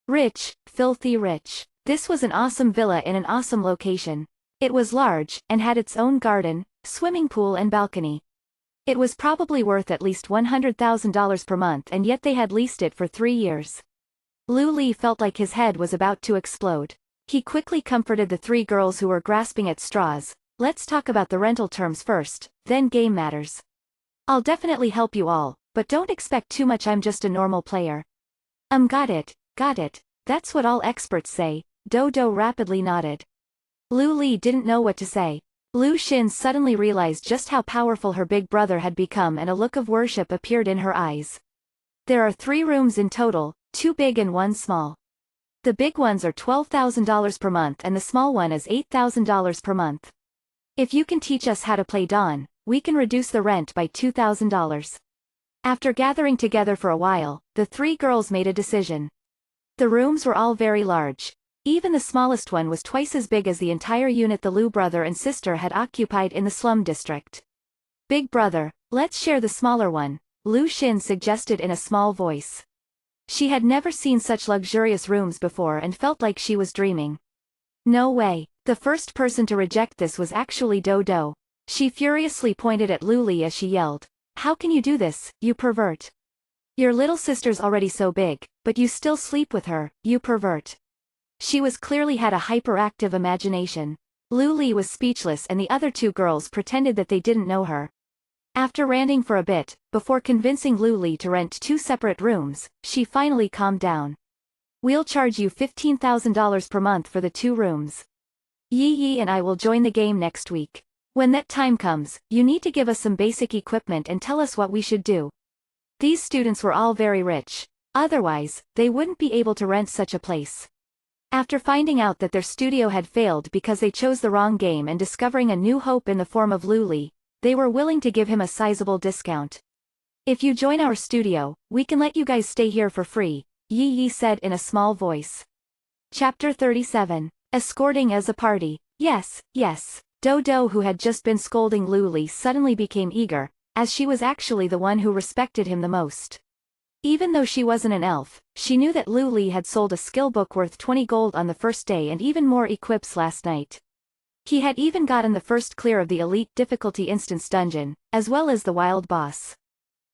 Rich, filthy rich. This was an awesome villa in an awesome location. It was large, and had its own garden, swimming pool and balcony. It was probably worth at least $100,000 per month and yet they had leased it for 3 years. Lu Li felt like his head was about to explode. He quickly comforted the 3 girls who were grasping at straws. Let's talk about the rental terms first, then game matters. I'll definitely help you all, but don't expect too much. I'm just a normal player. Got it. That's what all experts say. Dou rapidly nodded. Lu Li didn't know what to say. Lu Xin suddenly realized just how powerful her big brother had become and a look of worship appeared in her eyes. There are 3 rooms in total, 2 big and 1 small. The big ones are $12,000 per month and the small one is $8,000 per month. If you can teach us how to play Dawn, we can reduce the rent by $2,000. After gathering together for a while, the 3 girls made a decision. The rooms were all very large. Even the smallest one was twice as big as the entire unit the Lu brother and sister had occupied in the slum district. Big brother, let's share the smaller one, Lu Xin suggested in a small voice. She had never seen such luxurious rooms before and felt like she was dreaming. No way. The first person to reject this was actually Dou. She furiously pointed at Lu Li as she yelled, "How can you do this, you pervert? Your little sister's already so big, but you still sleep with her, you pervert." She clearly had a hyperactive imagination. Lu Li was speechless and the other 2 girls pretended that they didn't know her. After ranting for a bit, before convincing Lu Li to rent 2 separate rooms, she finally calmed down. "We'll charge you $15,000 per month for the 2 rooms. Yi and I will join the game next week. When that time comes, you need to give us some basic equipment and tell us what we should do." These students were all very rich. Otherwise, they wouldn't be able to rent such a place. After finding out that their studio had failed because they chose the wrong game and discovering a new hope in the form of Lu Li, they were willing to give him a sizable discount. "If you join our studio, we can let you guys stay here for free," Yi said in a small voice. Chapter 37. Escorting as a party. Yes. Dou, who had just been scolding Lu Li, suddenly became eager, as she was actually the one who respected him the most. Even though she wasn't an elf, she knew that Lu Li had sold a skill book worth 20 gold on the first day and even more equips last night. He had even gotten the first clear of the elite difficulty instance dungeon, as well as the wild boss.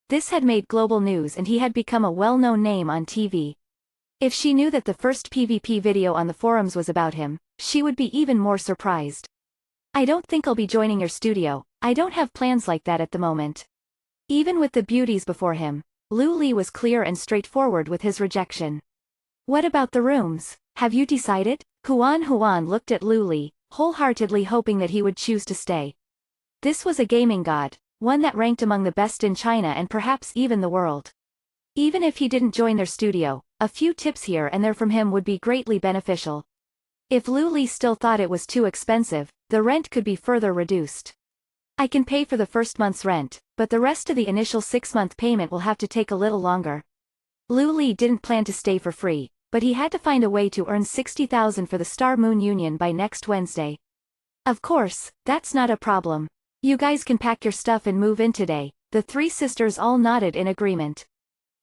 This had made global news and he had become a well-known name on TV. If she knew that the first PvP video on the forums was about him, she would be even more surprised. "I don't think I'll be joining your studio, I don't have plans like that at the moment." Even with the beauties before him, Lu Li was clear and straightforward with his rejection. "What about the rooms? Have you decided?" Huan looked at Lu Li, wholeheartedly hoping that he would choose to stay. This was a gaming god, one that ranked among the best in China and perhaps even the world. Even if he didn't join their studio, a few tips here and there from him would be greatly beneficial. If Lu Li still thought it was too expensive, the rent could be further reduced. "I can pay for the first month's rent, but the rest of the initial 6-month payment will have to take a little longer." Lu Li didn't plan to stay for free, but he had to find a way to earn 60,000 for the Star Moon Union by next Wednesday. Of course, that's not a problem. You guys can pack your stuff and move in today. The three sisters all nodded in agreement.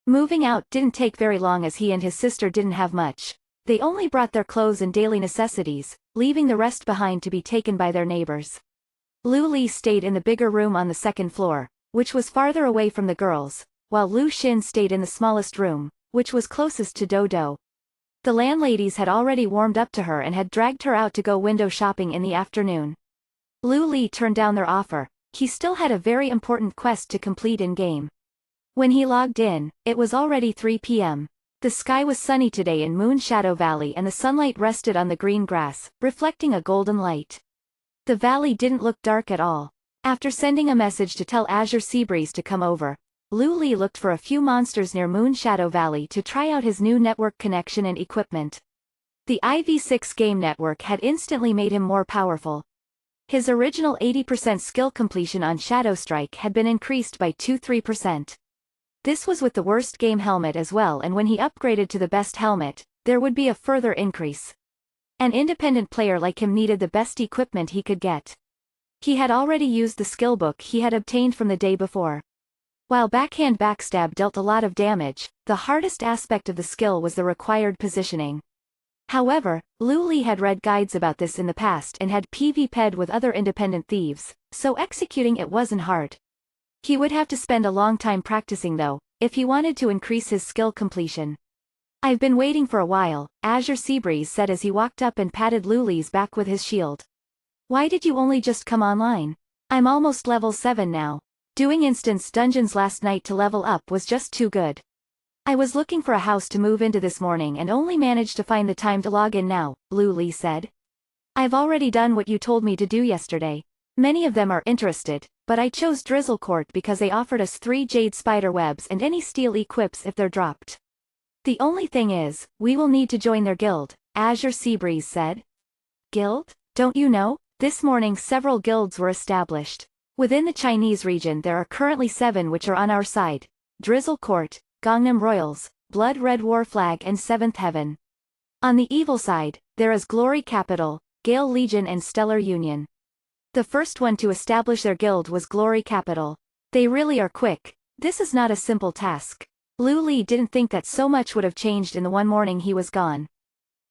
Moving out didn't take very long as he and his sister didn't have much. They only brought their clothes and daily necessities, leaving the rest behind to be taken by their neighbors. Lu Li stayed in the bigger room on the second floor, which was farther away from the girls, while Lu Xin stayed in the smallest room, which was closest to Dodo. The landladies had already warmed up to her and had dragged her out to go window shopping in the afternoon. Lu Li turned down their offer. He still had a very important quest to complete in-game. When he logged in, it was already 3 p.m. The sky was sunny today in Moon Shadow Valley and the sunlight rested on the green grass, reflecting a golden light. The valley didn't look dark at all. After sending a message to tell Azure Seabreeze to come over, Lu Li looked for a few monsters near Moon Shadow Valley to try out his new network connection and equipment. The IV6 game network had instantly made him more powerful. His original 80% skill completion on Shadow Strike had been increased by 2-3%. This was with the worst game helmet as well, and when he upgraded to the best helmet, there would be a further increase. An independent player like him needed the best equipment he could get. He had already used the skill book he had obtained from the day before. While backhand backstab dealt a lot of damage, the hardest aspect of the skill was the required positioning. However, Lu Li had read guides about this in the past and had PvP'd with other independent thieves, so executing it wasn't hard. He would have to spend a long time practicing though, if he wanted to increase his skill completion. I've been waiting for a while, Azure Seabreeze said as he walked up and patted Lu Li's back with his shield. Why did you only just come online? I'm almost level 7 now. Doing instance dungeons last night to level up was just too good. I was looking for a house to move into this morning and only managed to find the time to log in now, Lu Li said. I've already done what you told me to do yesterday. Many of them are interested, but I chose Drizzle Court because they offered us 3 jade spider webs and any steel equips if they're dropped. The only thing is, we will need to join their guild, Azure Seabreeze said. Guild? Don't you know? This morning several guilds were established. Within the Chinese region there are currently 7 which are on our side: Drizzle Court, Gangnam Royals, Blood Red War Flag and Seventh Heaven. On the evil side, there is Glory Capital, Gale Legion and Stellar Union. The first one to establish their guild was Glory Capital. They really are quick. This is not a simple task. Lu Li didn't think that so much would have changed in the one morning he was gone.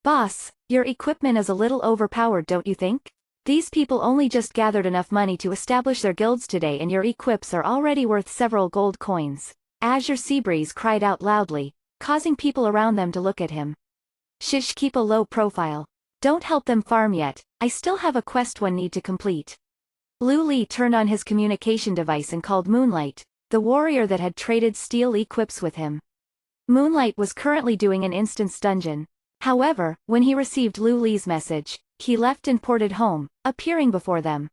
Boss, your equipment is a little overpowered, don't you think? These people only just gathered enough money to establish their guilds today and your equips are already worth several gold coins. Azure Seabreeze cried out loudly, causing people around them to look at him. Shish, keep a low profile. Don't help them farm yet, I still have a quest one need to complete. Lu Li turned on his communication device and called Moonlight, the warrior that had traded steel equips with him. Moonlight was currently doing an instance dungeon. However, when he received Lu Li's message, he left and ported home, appearing before them.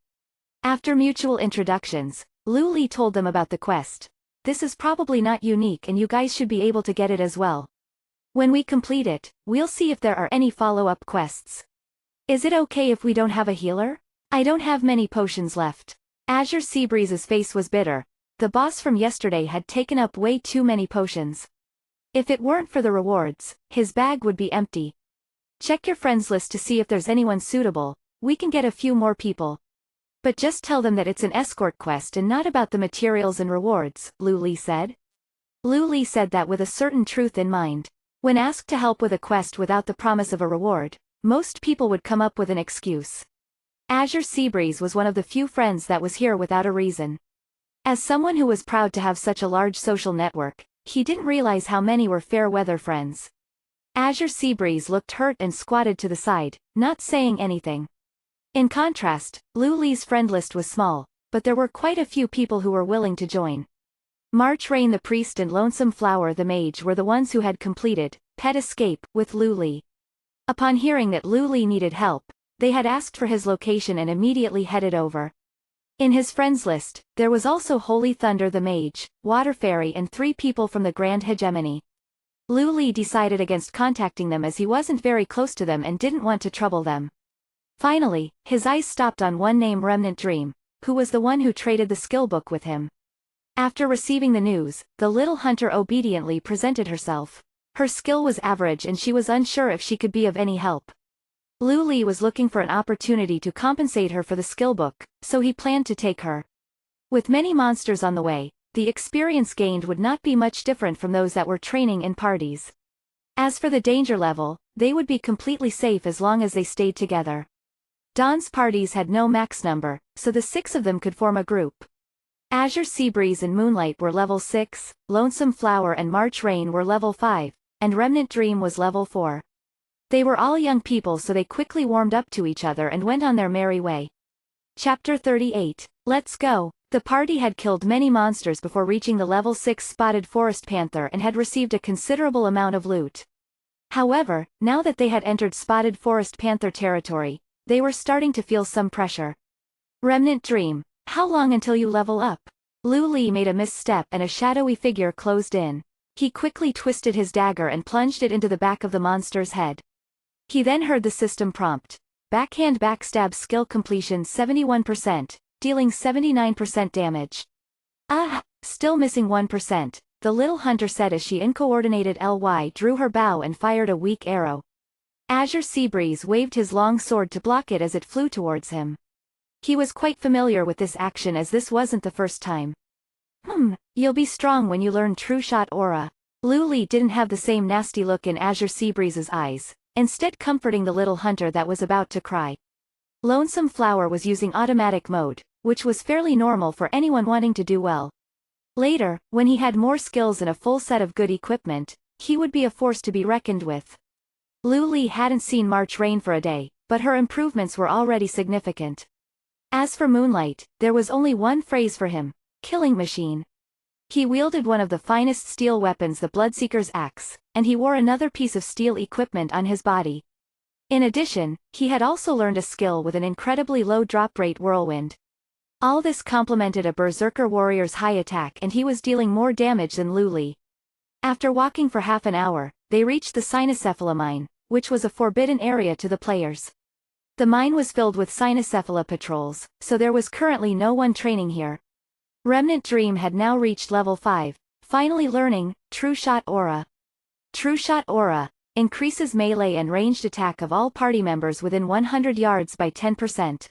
After mutual introductions, Lu Li told them about the quest. This is probably not unique and you guys should be able to get it as well. When we complete it, we'll see if there are any follow-up quests. Is it okay if we don't have a healer? I don't have many potions left. Azure Seabreeze's face was bitter. The boss from yesterday had taken up way too many potions. If it weren't for the rewards, his bag would be empty. Check your friends list to see if there's anyone suitable, we can get a few more people. But just tell them that it's an escort quest and not about the materials and rewards, Lu Li said. Lu Li said that with a certain truth in mind. When asked to help with a quest without the promise of a reward, most people would come up with an excuse. Azure Seabreeze was one of the few friends that was here without a reason. As someone who was proud to have such a large social network, he didn't realize how many were fair-weather friends. Azure Seabreeze looked hurt and squatted to the side, not saying anything. In contrast, Lu Li's friend list was small, but there were quite a few people who were willing to join. March Rain the Priest and Lonesome Flower the Mage were the ones who had completed Pet Escape with Lu Li. Upon hearing that Lu Li needed help, they had asked for his location and immediately headed over. In his friends list, there was also Holy Thunder the Mage, Water Fairy and 3 people from the Grand Hegemony. Lu Li decided against contacting them as he wasn't very close to them and didn't want to trouble them. Finally, his eyes stopped on one named Remnant Dream, who was the one who traded the skill book with him. After receiving the news, the little hunter obediently presented herself. Her skill was average and she was unsure if she could be of any help. Lu Li was looking for an opportunity to compensate her for the skill book, so he planned to take her. With many monsters on the way, the experience gained would not be much different from those that were training in parties. As for the danger level, they would be completely safe as long as they stayed together. Dawn's parties had no max number, so the 6 of them could form a group. Azure Seabreeze and Moonlight were level 6, Lonesome Flower and March Rain were level 5, and Remnant Dream was level 4. They were all young people, so they quickly warmed up to each other and went on their merry way. Chapter 38. Let's go. The party had killed many monsters before reaching the level 6 Spotted Forest Panther and had received a considerable amount of loot. However, now that they had entered Spotted Forest Panther territory, they were starting to feel some pressure. Remnant Dream, how long until you level up? Lu Li made a misstep and a shadowy figure closed in. He quickly twisted his dagger and plunged it into the back of the monster's head. He then heard the system prompt. Backhand backstab skill completion 71%, dealing 79% damage. Still missing 1%, the little hunter said as she uncoordinated LY drew her bow and fired a weak arrow. Azure Seabreeze waved his long sword to block it as it flew towards him. He was quite familiar with this action as this wasn't the first time. You'll be strong when you learn True Shot Aura. Lu Li didn't have the same nasty look in Azure Seabreeze's eyes, instead comforting the little hunter that was about to cry. Lonesome Flower was using automatic mode, which was fairly normal for anyone wanting to do well. Later, when he had more skills and a full set of good equipment, he would be a force to be reckoned with. Lu Li hadn't seen March Rain for a day, but her improvements were already significant. As for Moonlight, there was only one phrase for him: killing machine. He wielded one of the finest steel weapons, the Bloodseeker's axe, and he wore another piece of steel equipment on his body. In addition, he had also learned a skill with an incredibly low drop rate, Whirlwind. All this complemented a Berserker warrior's high attack, and he was dealing more damage than Lu Li. After walking for half an hour, they reached the Cynocephala mine, which was a forbidden area to the players. The mine was filled with Cynocephala patrols, so there was currently no one training here. Remnant Dream had now reached level 5, finally learning True Shot Aura. True Shot Aura increases melee and ranged attack of all party members within 100 yards by 10%.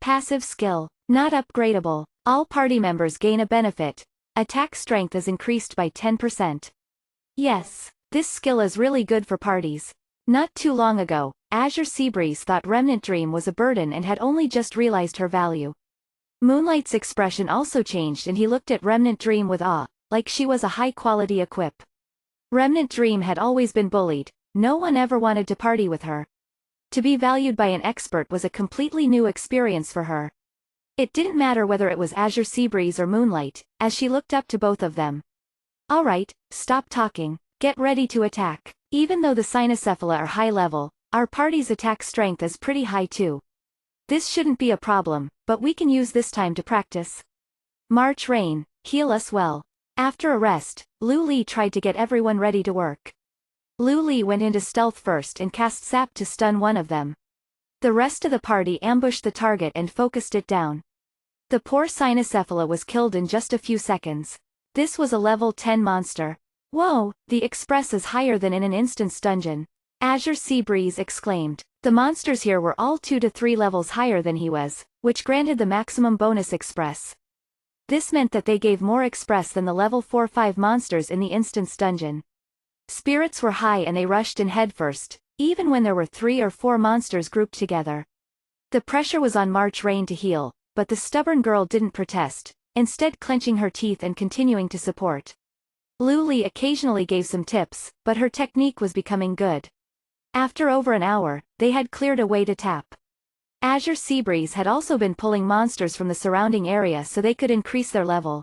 Passive skill, not upgradable. All party members gain a benefit. Attack strength is increased by 10%. Yes, this skill is really good for parties. Not too long ago, Azure Seabreeze thought Remnant Dream was a burden and had only just realized her value. Moonlight's expression also changed and he looked at Remnant Dream with awe, like she was a high-quality equip. Remnant Dream had always been bullied, no one ever wanted to party with her. To be valued by an expert was a completely new experience for her. It didn't matter whether it was Azure Seabreeze or Moonlight, as she looked up to both of them. Alright, stop talking, get ready to attack. Even though the Cynocephala are high level, our party's attack strength is pretty high too. This shouldn't be a problem, but we can use this time to practice. March Rain, heal us well. After a rest, Lu Li tried to get everyone ready to work. Lu Li went into stealth first and cast Sap to stun one of them. The rest of the party ambushed the target and focused it down. The poor Cynocephala was killed in just a few seconds. This was a level 10 monster. Whoa, the express is higher than in an instance dungeon. Azure Seabreeze exclaimed. The monsters here were all 2 to 3 levels higher than he was, which granted the maximum bonus express. This meant that they gave more express than the level 4-5 monsters in the instance dungeon. Spirits were high and they rushed in headfirst, even when there were 3 or 4 monsters grouped together. The pressure was on March Rain to heal, but the stubborn girl didn't protest, instead clenching her teeth and continuing to support. Lu Li occasionally gave some tips, but her technique was becoming good. After over an hour, they had cleared a way to tap. Azure Seabreeze had also been pulling monsters from the surrounding area so they could increase their level.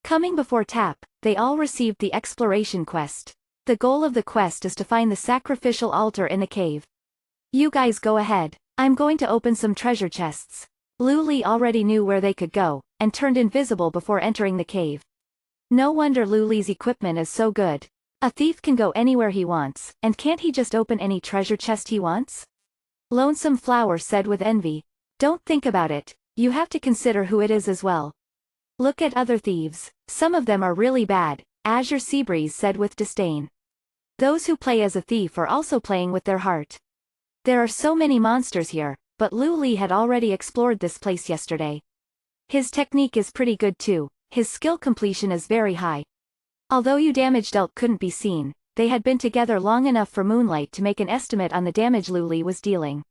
Coming before tap, they all received the exploration quest. The goal of the quest is to find the sacrificial altar in the cave. You guys go ahead. I'm going to open some treasure chests. Lu Li already knew where they could go, and turned invisible before entering the cave. No wonder Lu Li's equipment is so good. A thief can go anywhere he wants, and can't he just open any treasure chest he wants? Lonesome Flower said with envy. Don't think about it, you have to consider who it is as well. Look at other thieves, some of them are really bad, Azure Seabreeze said with disdain. Those who play as a thief are also playing with their heart. There are so many monsters here, but Lu Li had already explored this place yesterday. His technique is pretty good too, his skill completion is very high. Although you damage dealt couldn't be seen, they had been together long enough for Moonlight to make an estimate on the damage Lu Li was dealing.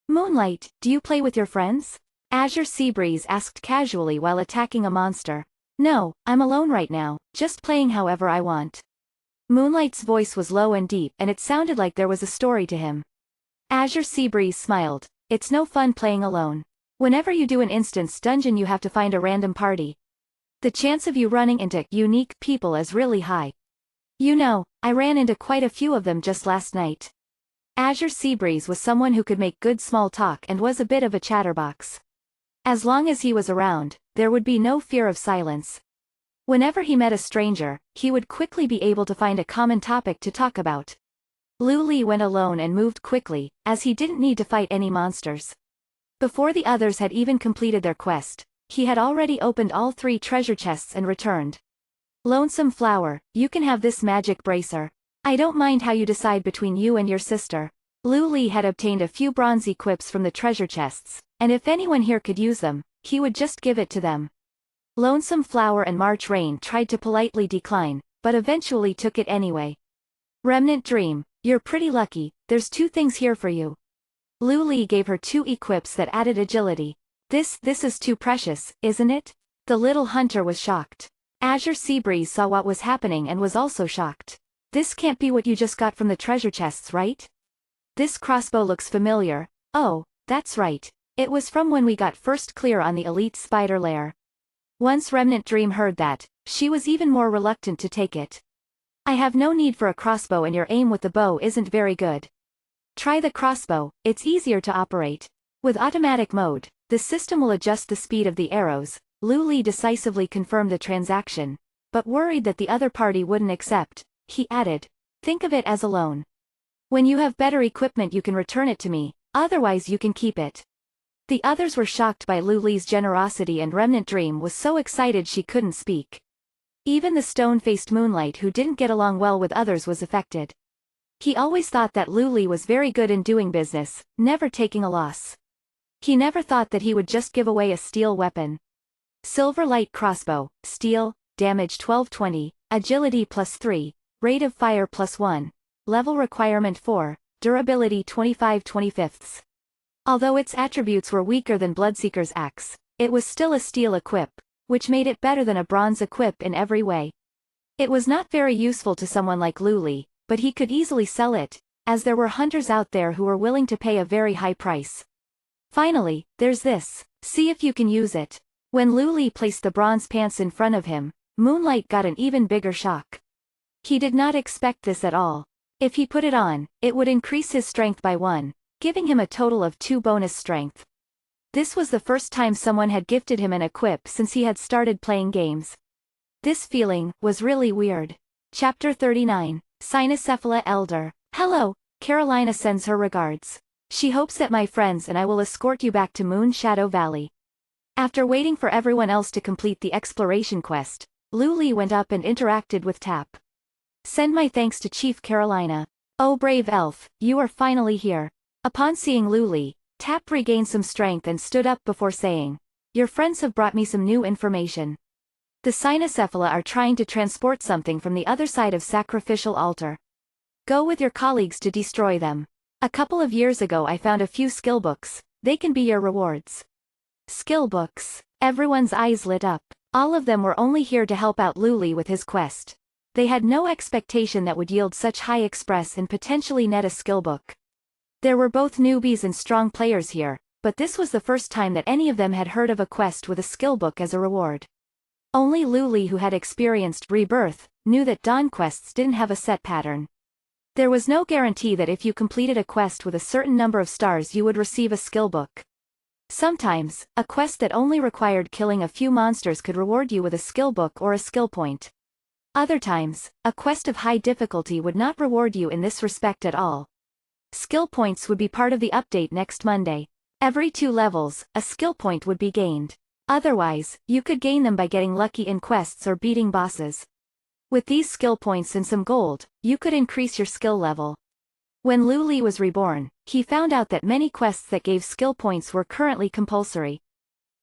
Moonlight, do you play with your friends? Azure Seabreeze asked casually while attacking a monster. No, I'm alone right now, just playing however I want. Moonlight's voice was low and deep and it sounded like there was a story to him. Azure Seabreeze smiled. It's no fun playing alone. Whenever you do an instance dungeon you have to find a random party. The chance of you running into unique people is really high. You know, I ran into quite a few of them just last night. Azure Seabreeze was someone who could make good small talk and was a bit of a chatterbox. As long as he was around, there would be no fear of silence. Whenever he met a stranger, he would quickly be able to find a common topic to talk about. Lu Li went alone and moved quickly, as he didn't need to fight any monsters. Before the others had even completed their quest, he had already opened all 3 treasure chests and returned. Lonesome Flower, you can have this magic bracer. I don't mind how you decide between you and your sister. Lu Li had obtained a few bronze equips from the treasure chests, and if anyone here could use them, he would just give it to them. Lonesome Flower and March Rain tried to politely decline, but eventually took it anyway. Remnant Dream, you're pretty lucky, there's 2 things here for you. Lu Li gave her 2 equips that added agility. This is too precious, isn't it? The little hunter was shocked. Azure Seabreeze saw what was happening and was also shocked. This can't be what you just got from the treasure chests, right? This crossbow looks familiar. Oh, that's right. It was from when we got first clear on the elite spider lair. Once Remnant Dream heard that, she was even more reluctant to take it. I have no need for a crossbow and your aim with the bow isn't very good. Try the crossbow, it's easier to operate. With automatic mode, the system will adjust the speed of the arrows. Lu Li decisively confirmed the transaction, but worried that the other party wouldn't accept, he added, think of it as a loan. When you have better equipment you can return it to me, otherwise you can keep it. The others were shocked by Lu Li's generosity and Remnant Dream was so excited she couldn't speak. Even the stone-faced Moonlight who didn't get along well with others was affected. He always thought that Lu Li was very good in doing business, never taking a loss. He never thought that he would just give away a steel weapon. Silver Light Crossbow, Steel, Damage 1220, Agility +3, Rate of Fire +1, Level Requirement 4, Durability 25/25. Although its attributes were weaker than Bloodseeker's axe, it was still a steel equip, which made it better than a bronze equip in every way. It was not very useful to someone like Lu Li, but he could easily sell it, as there were hunters out there who were willing to pay a very high price. Finally, there's this. See if you can use it. When Lu Li placed the bronze pants in front of him, Moonlight got an even bigger shock. He did not expect this at all. If he put it on, it would increase his strength by 1, giving him a total of 2 bonus strength. This was the first time someone had gifted him an equip since he had started playing games. This feeling was really weird. Chapter 39, Cynocephala Elder. Hello, Carolina sends her regards. She hopes that my friends and I will escort you back to Moon Shadow Valley. After waiting for everyone else to complete the exploration quest, Lu Li went up and interacted with Tap. Send my thanks to Chief Carolina. Oh brave elf, you are finally here. Upon seeing Lu Li, Tap regained some strength and stood up before saying, your friends have brought me some new information. The Cynocephala are trying to transport something from the other side of Sacrificial Altar. Go with your colleagues to destroy them. A couple of years ago I found a few skill books, they can be your rewards. Skill books. Everyone's eyes lit up. All of them were only here to help out Lu Li with his quest. They had no expectation that would yield such high express and potentially net a skill book. There were both newbies and strong players here, but this was the first time that any of them had heard of a quest with a skill book as a reward. Only Lu Li, who had experienced Rebirth, knew that dawn quests didn't have a set pattern. There was no guarantee that if you completed a quest with a certain number of stars you would receive a skill book. Sometimes, a quest that only required killing a few monsters could reward you with a skill book or a skill point. Other times, a quest of high difficulty would not reward you in this respect at all. Skill points would be part of the update next Monday. Every 2 levels, a skill point would be gained. Otherwise, you could gain them by getting lucky in quests or beating bosses. With these skill points and some gold, you could increase your skill level. When Lu Li was reborn, he found out that many quests that gave skill points were currently compulsory.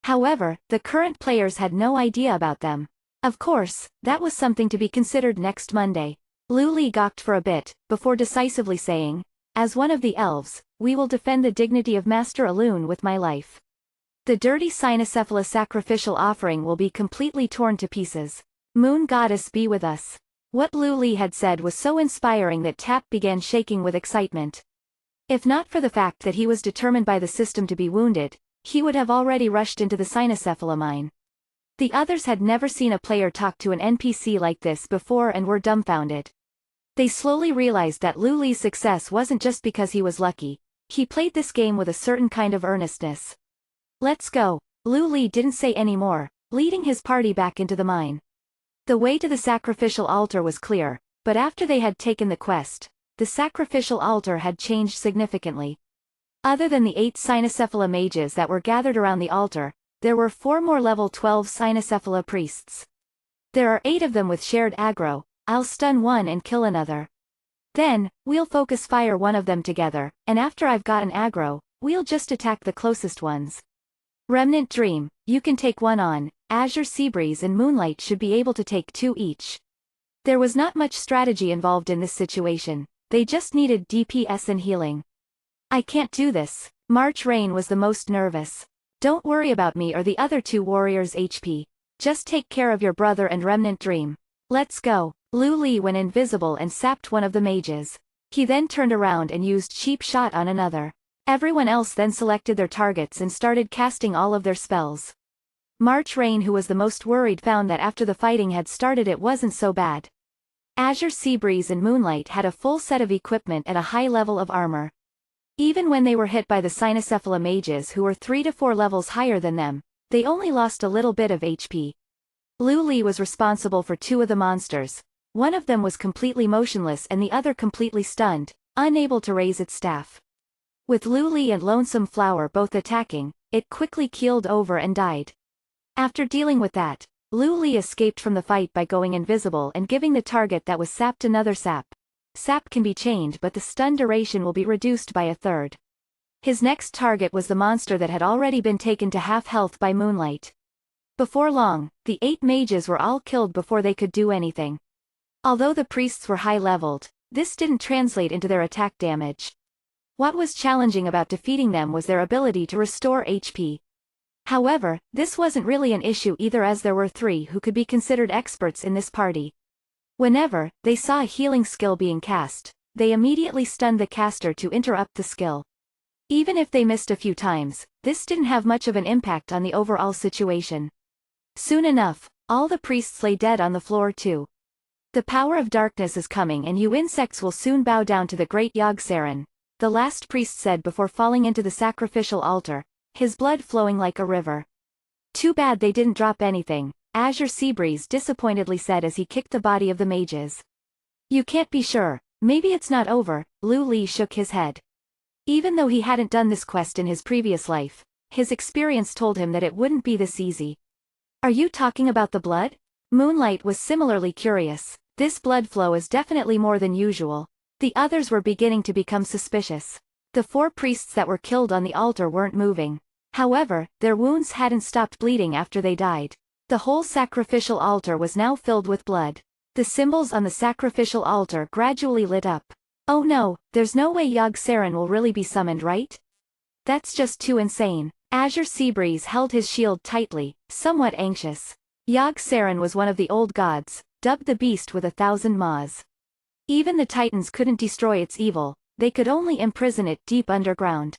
However, the current players had no idea about them. Of course, that was something to be considered next Monday. Lu Li gawked for a bit, before decisively saying, "As one of the elves, we will defend the dignity of Master Elune with my life. The dirty Cynocephala sacrificial offering will be completely torn to pieces. Moon Goddess be with us." What Lu Li had said was so inspiring that Tap began shaking with excitement. If not for the fact that he was determined by the system to be wounded, he would have already rushed into the Cynocephala mine. The others had never seen a player talk to an NPC like this before and were dumbfounded. They slowly realized that Lu Li's success wasn't just because he was lucky. He played this game with a certain kind of earnestness. "Let's go." Lu Li didn't say any more, leading his party back into the mine. The way to the sacrificial altar was clear, but after they had taken the quest, the sacrificial altar had changed significantly. Other than the 8 Cynocephala mages that were gathered around the altar, there were 4 more level 12 Cynocephala priests. "There are 8 of them with shared aggro. I'll stun one and kill another. Then, we'll focus fire one of them together, and after I've gotten aggro, we'll just attack the closest ones. Remnant Dream, you can take one on. Azure Seabreeze and Moonlight should be able to take 2 each." There was not much strategy involved in this situation, they just needed DPS and healing. "I can't do this." March Rain was the most nervous. "Don't worry about me or the other 2 warriors' HP. Just take care of your brother and Remnant Dream. Let's go." Lu Li went invisible and sapped one of the mages. He then turned around and used Cheap Shot on another. Everyone else then selected their targets and started casting all of their spells. March Rain, who was the most worried, found that after the fighting had started it wasn't so bad. Azure Seabreeze and Moonlight had a full set of equipment and a high level of armor. Even when they were hit by the Cynocephala mages who were 3 to 4 levels higher than them, they only lost a little bit of HP. Lu Li was responsible for 2 of the monsters. One of them was completely motionless and the other completely stunned, unable to raise its staff. With Lu Li and Lonesome Flower both attacking, it quickly keeled over and died. After dealing with that, Lu Li escaped from the fight by going invisible and giving the target that was sapped another sap. Sap can be chained, but the stun duration will be reduced by a third. His next target was the monster that had already been taken to half health by Moonlight. Before long, the 8 mages were all killed before they could do anything. Although the priests were high-leveled, this didn't translate into their attack damage. What was challenging about defeating them was their ability to restore HP. However, this wasn't really an issue either, as there were 3 who could be considered experts in this party. Whenever they saw a healing skill being cast, they immediately stunned the caster to interrupt the skill. Even if they missed a few times, this didn't have much of an impact on the overall situation. Soon enough, all the priests lay dead on the floor too. "The power of darkness is coming and you insects will soon bow down to the great Yogg-Saron," the last priest said before falling into the sacrificial altar, his blood flowing like a river. "Too bad they didn't drop anything," Azure Seabreeze disappointedly said as he kicked the body of the mages. "You can't be sure, maybe it's not over." Lu Li shook his head. Even though he hadn't done this quest in his previous life, his experience told him that it wouldn't be this easy. "Are you talking about the blood?" Moonlight was similarly curious. "This blood flow is definitely more than usual." The others were beginning to become suspicious. The 4 priests that were killed on the altar weren't moving. However, their wounds hadn't stopped bleeding after they died. The whole sacrificial altar was now filled with blood. The symbols on the sacrificial altar gradually lit up. "Oh no, there's no way Yogg-Saron will really be summoned, right? That's just too insane." Azure Seabreeze held his shield tightly, somewhat anxious. Yogg-Saron was one of the old gods, dubbed the Beast with 1,000 maws. Even the Titans couldn't destroy its evil, they could only imprison it deep underground.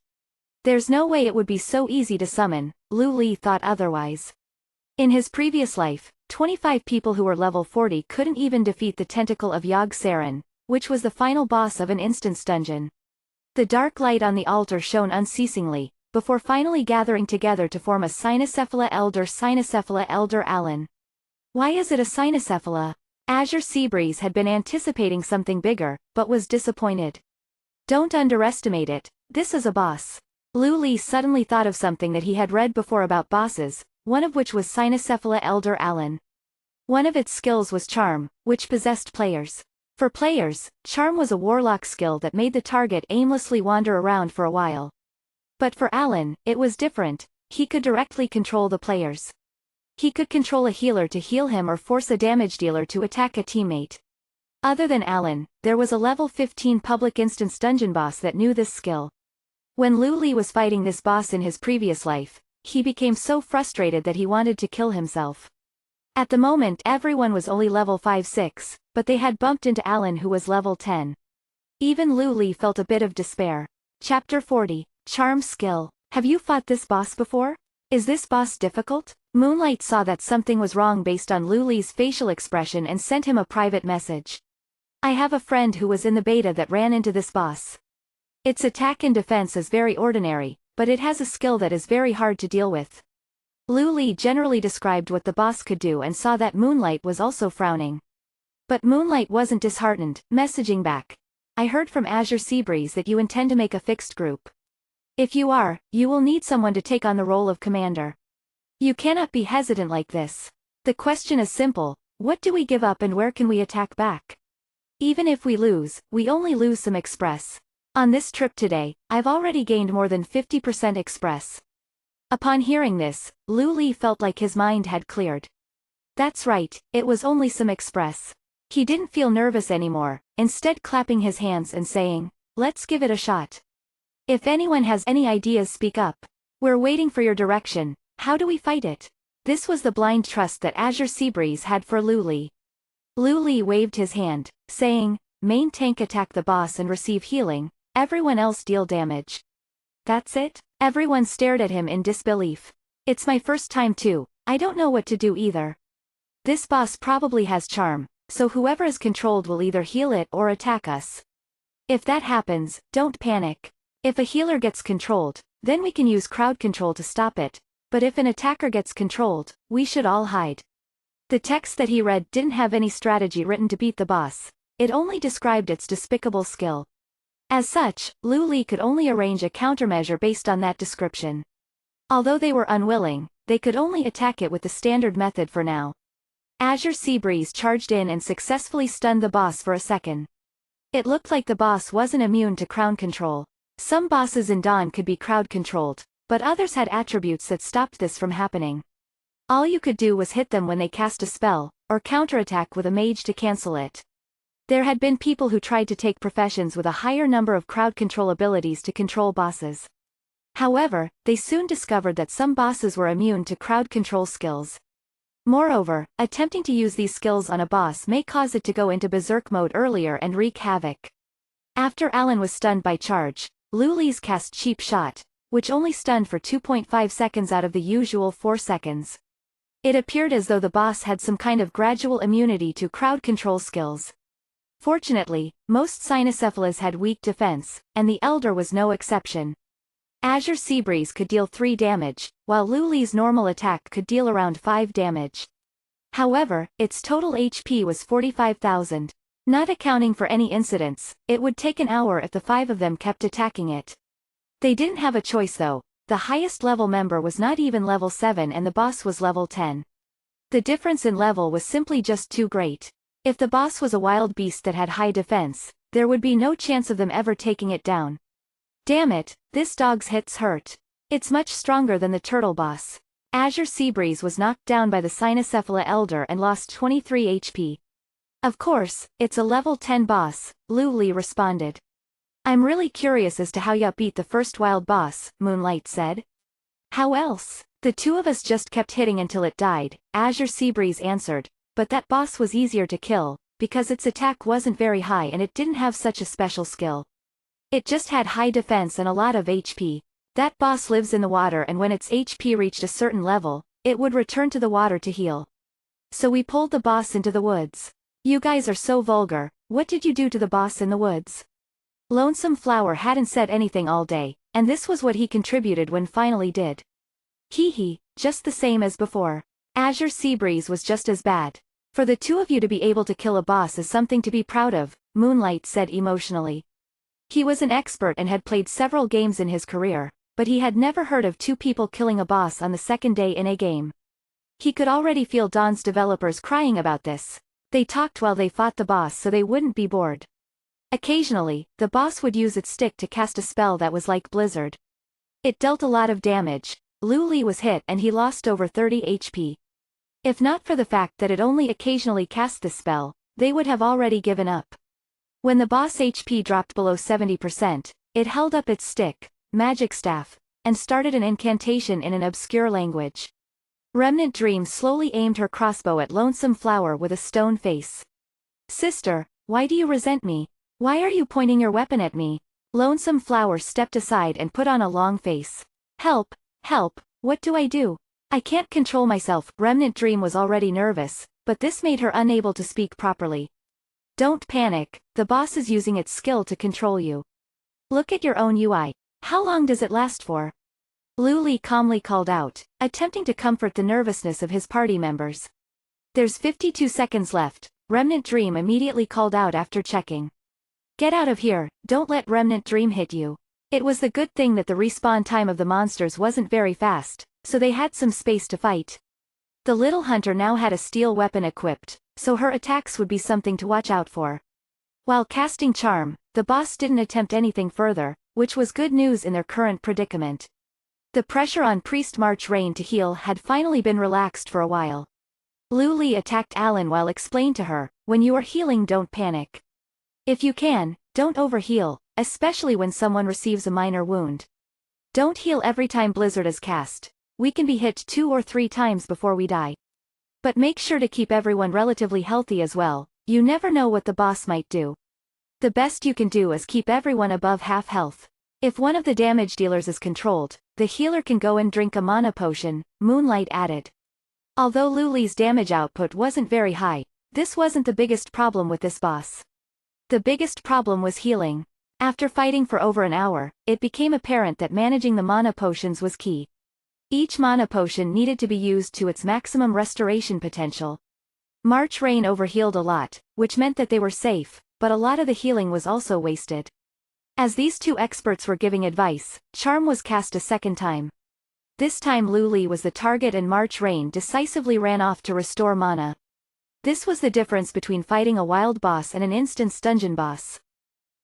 There's no way it would be so easy to summon. Lu Li thought otherwise. In his previous life, 25 people who were level 40 couldn't even defeat the tentacle of Yogg-Saron, which was the final boss of an instance dungeon. The dark light on the altar shone unceasingly, before finally gathering together to form a Cynocephala Elder Allen. "Why is it a Cynocephala?" Azure Seabreeze had been anticipating something bigger, but was disappointed. "Don't underestimate it, this is a boss." Lu Li suddenly thought of something that he had read before about bosses, one of which was Cynocephala Elder Allen. One of its skills was Charm, which possessed players. For players, Charm was a warlock skill that made the target aimlessly wander around for a while. But for Alan, it was different. He could directly control the players. He could control a healer to heal him or force a damage dealer to attack a teammate. Other than Alan, there was a level 15 public instance dungeon boss that knew this skill. When Lu Li was fighting this boss in his previous life, he became so frustrated that he wanted to kill himself. At the moment everyone was only level 5-6, but they had bumped into Alan who was level 10. Even Lu Li felt a bit of despair. Chapter 40, Charm Skill. Have you fought this boss before? Is this boss difficult? Moonlight saw that something was wrong based on Lu Li's facial expression and sent him a private message. I have a friend who was in the beta that ran into this boss. Its attack and defense is very ordinary, but it has a skill that is very hard to deal with. Lu Li generally described what the boss could do and saw that Moonlight was also frowning. But Moonlight wasn't disheartened, messaging back. I heard from Azure Seabreeze that you intend to make a fixed group. If you are, you will need someone to take on the role of commander. You cannot be hesitant like this. The question is simple, what do we give up and where can we attack back? Even if we lose, we only lose some express. On this trip today, I've already gained more than 50% express. Upon hearing this, Lu Li felt like his mind had cleared. That's right, it was only some express. He didn't feel nervous anymore, instead clapping his hands and saying, let's give it a shot. If anyone has any ideas, speak up. We're waiting for your direction. How do we fight it? This was the blind trust that Azure Seabreeze had for Lu Li. Lu Li waved his hand, saying, main tank attack the boss and receive healing, everyone else deal damage. That's it? Everyone stared at him in disbelief. It's my first time too, I don't know what to do either. This boss probably has charm, so whoever is controlled will either heal it or attack us. If that happens, don't panic. If a healer gets controlled, then we can use crowd control to stop it, but if an attacker gets controlled, we should all hide. The text that he read didn't have any strategy written to beat the boss, it only described its despicable skill. As such, Lu Li could only arrange a countermeasure based on that description. Although they were unwilling, they could only attack it with the standard method for now. Azure Seabreeze charged in and successfully stunned the boss for a second. It looked like the boss wasn't immune to crowd control. Some bosses in Dawn could be crowd controlled, but others had attributes that stopped this from happening. All you could do was hit them when they cast a spell, or counterattack with a mage to cancel it. There had been people who tried to take professions with a higher number of crowd control abilities to control bosses. However, they soon discovered that some bosses were immune to crowd control skills. Moreover, attempting to use these skills on a boss may cause it to go into berserk mode earlier and wreak havoc. After Alan was stunned by charge, Lu Li's cast Cheap Shot, which only stunned for 2.5 seconds out of the usual 4 seconds. It appeared as though the boss had some kind of gradual immunity to crowd control skills. Fortunately, most Cynocephalas had weak defense, and the Elder was no exception. Azure Seabreeze could deal 3 damage, while Lu Li's normal attack could deal around 5 damage. However, its total HP was 45,000. Not accounting for any incidents, it would take an hour if the 5 of them kept attacking it. They didn't have a choice though, the highest level member was not even level 7 and the boss was level 10. The difference in level was simply just too great. If the boss was a wild beast that had high defense, there would be no chance of them ever taking it down. Damn it, this dog's hits hurt. It's much stronger than the turtle boss. Azure Seabreeze was knocked down by the Cynocephala Elder and lost 23 HP. Of course, it's a level 10 boss, Lu Li responded. I'm really curious as to how you beat the first wild boss, Moonlight said. How else? The 2 of us just kept hitting until it died, Azure Seabreeze answered, but that boss was easier to kill, because its attack wasn't very high and it didn't have such a special skill. It just had high defense and a lot of HP. That boss lives in the water and when its HP reached a certain level, it would return to the water to heal. So we pulled the boss into the woods. You guys are so vulgar, what did you do to the boss in the woods? Lonesome Flower hadn't said anything all day, and this was what he contributed when finally did. Hee hee, just the same as before. Azure Seabreeze was just as bad. For the 2 of you to be able to kill a boss is something to be proud of, Moonlight said emotionally. He was an expert and had played several games in his career, but he had never heard of 2 people killing a boss on the second day in a game. He could already feel Dawn's developers crying about this. They talked while they fought the boss so they wouldn't be bored. Occasionally, the boss would use its stick to cast a spell that was like Blizzard. It dealt a lot of damage. Lu Li was hit and he lost over 30 HP. If not for the fact that it only occasionally cast this spell, they would have already given up. When the boss HP dropped below 70%, it held up its stick, magic staff, and started an incantation in an obscure language. Remnant Dream slowly aimed her crossbow at Lonesome Flower with a stone face. Sister, why do you resent me? Why are you pointing your weapon at me? Lonesome Flower stepped aside and put on a long face. Help, help, what do I do? I can't control myself. Remnant Dream was already nervous, but this made her unable to speak properly. Don't panic, the boss is using its skill to control you. Look at your own UI. How long does it last for? Lu Li calmly called out, attempting to comfort the nervousness of his party members. There's 52 seconds left, Remnant Dream immediately called out after checking. Get out of here, don't let Remnant Dream hit you. It was the good thing that the respawn time of the monsters wasn't very fast, so they had some space to fight. The little hunter now had a steel weapon equipped, so her attacks would be something to watch out for. While casting Charm, the boss didn't attempt anything further, which was good news in their current predicament. The pressure on Priest March Rain to heal had finally been relaxed for a while. Lu Li attacked Alan while explained to her, when you are healing don't panic. If you can, don't overheal, especially when someone receives a minor wound. Don't heal every time Blizzard is cast. We can be hit 2 or 3 times before we die. But make sure to keep everyone relatively healthy as well, you never know what the boss might do. The best you can do is keep everyone above half health. If one of the damage dealers is controlled, the healer can go and drink a mana potion, Moonlight added. Although Lu Li's damage output wasn't very high, this wasn't the biggest problem with this boss. The biggest problem was healing. After fighting for over an hour, it became apparent that managing the mana potions was key. Each mana potion needed to be used to its maximum restoration potential. March Rain overhealed a lot, which meant that they were safe, but a lot of the healing was also wasted. As these two experts were giving advice, Charm was cast a second time. This time Lu Li was the target and March Rain decisively ran off to restore mana. This was the difference between fighting a wild boss and an instance dungeon boss.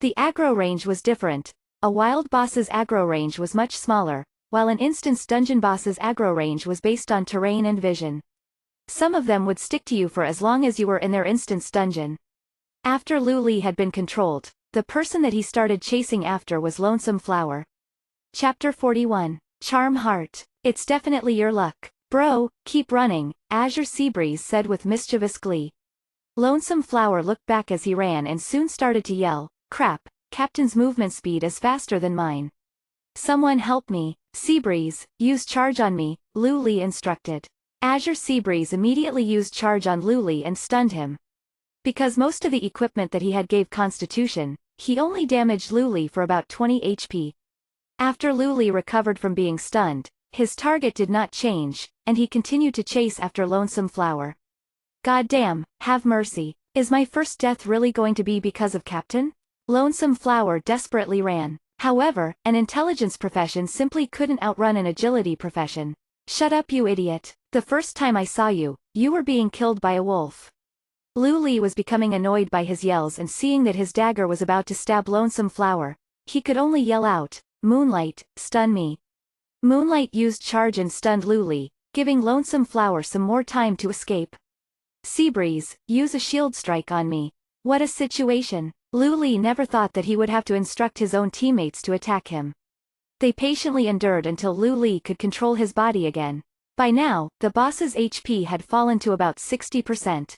The aggro range was different. A wild boss's aggro range was much smaller, while an instance dungeon boss's aggro range was based on terrain and vision. Some of them would stick to you for as long as you were in their instance dungeon. After Lu Li had been controlled, the person that he started chasing after was Lonesome Flower. Chapter 41. Charm Heart. It's definitely your luck. Bro, keep running, Azure Seabreeze said with mischievous glee. Lonesome Flower looked back as he ran and soon started to yell, crap, Captain's movement speed is faster than mine. Someone help me, Seabreeze, use charge on me, Lu Li instructed. Azure Seabreeze immediately used charge on Lu Li and stunned him. Because most of the equipment that he had gave Constitution, he only damaged Lu Li for about 20 HP. After Lu Li recovered from being stunned, his target did not change, and he continued to chase after Lonesome Flower. Goddamn, have mercy, is my first death really going to be because of Captain? Lonesome Flower desperately ran. However, an intelligence profession simply couldn't outrun an agility profession. Shut up you idiot, the first time I saw you, you were being killed by a wolf. Lu Li was becoming annoyed by his yells and seeing that his dagger was about to stab Lonesome Flower, he could only yell out, Moonlight, stun me. Moonlight used charge and stunned Lu Li, giving Lonesome Flower some more time to escape. Seabreeze, use a shield strike on me. What a situation. Lu Li never thought that he would have to instruct his own teammates to attack him. They patiently endured until Lu Li could control his body again. By now, the boss's HP had fallen to about 60%.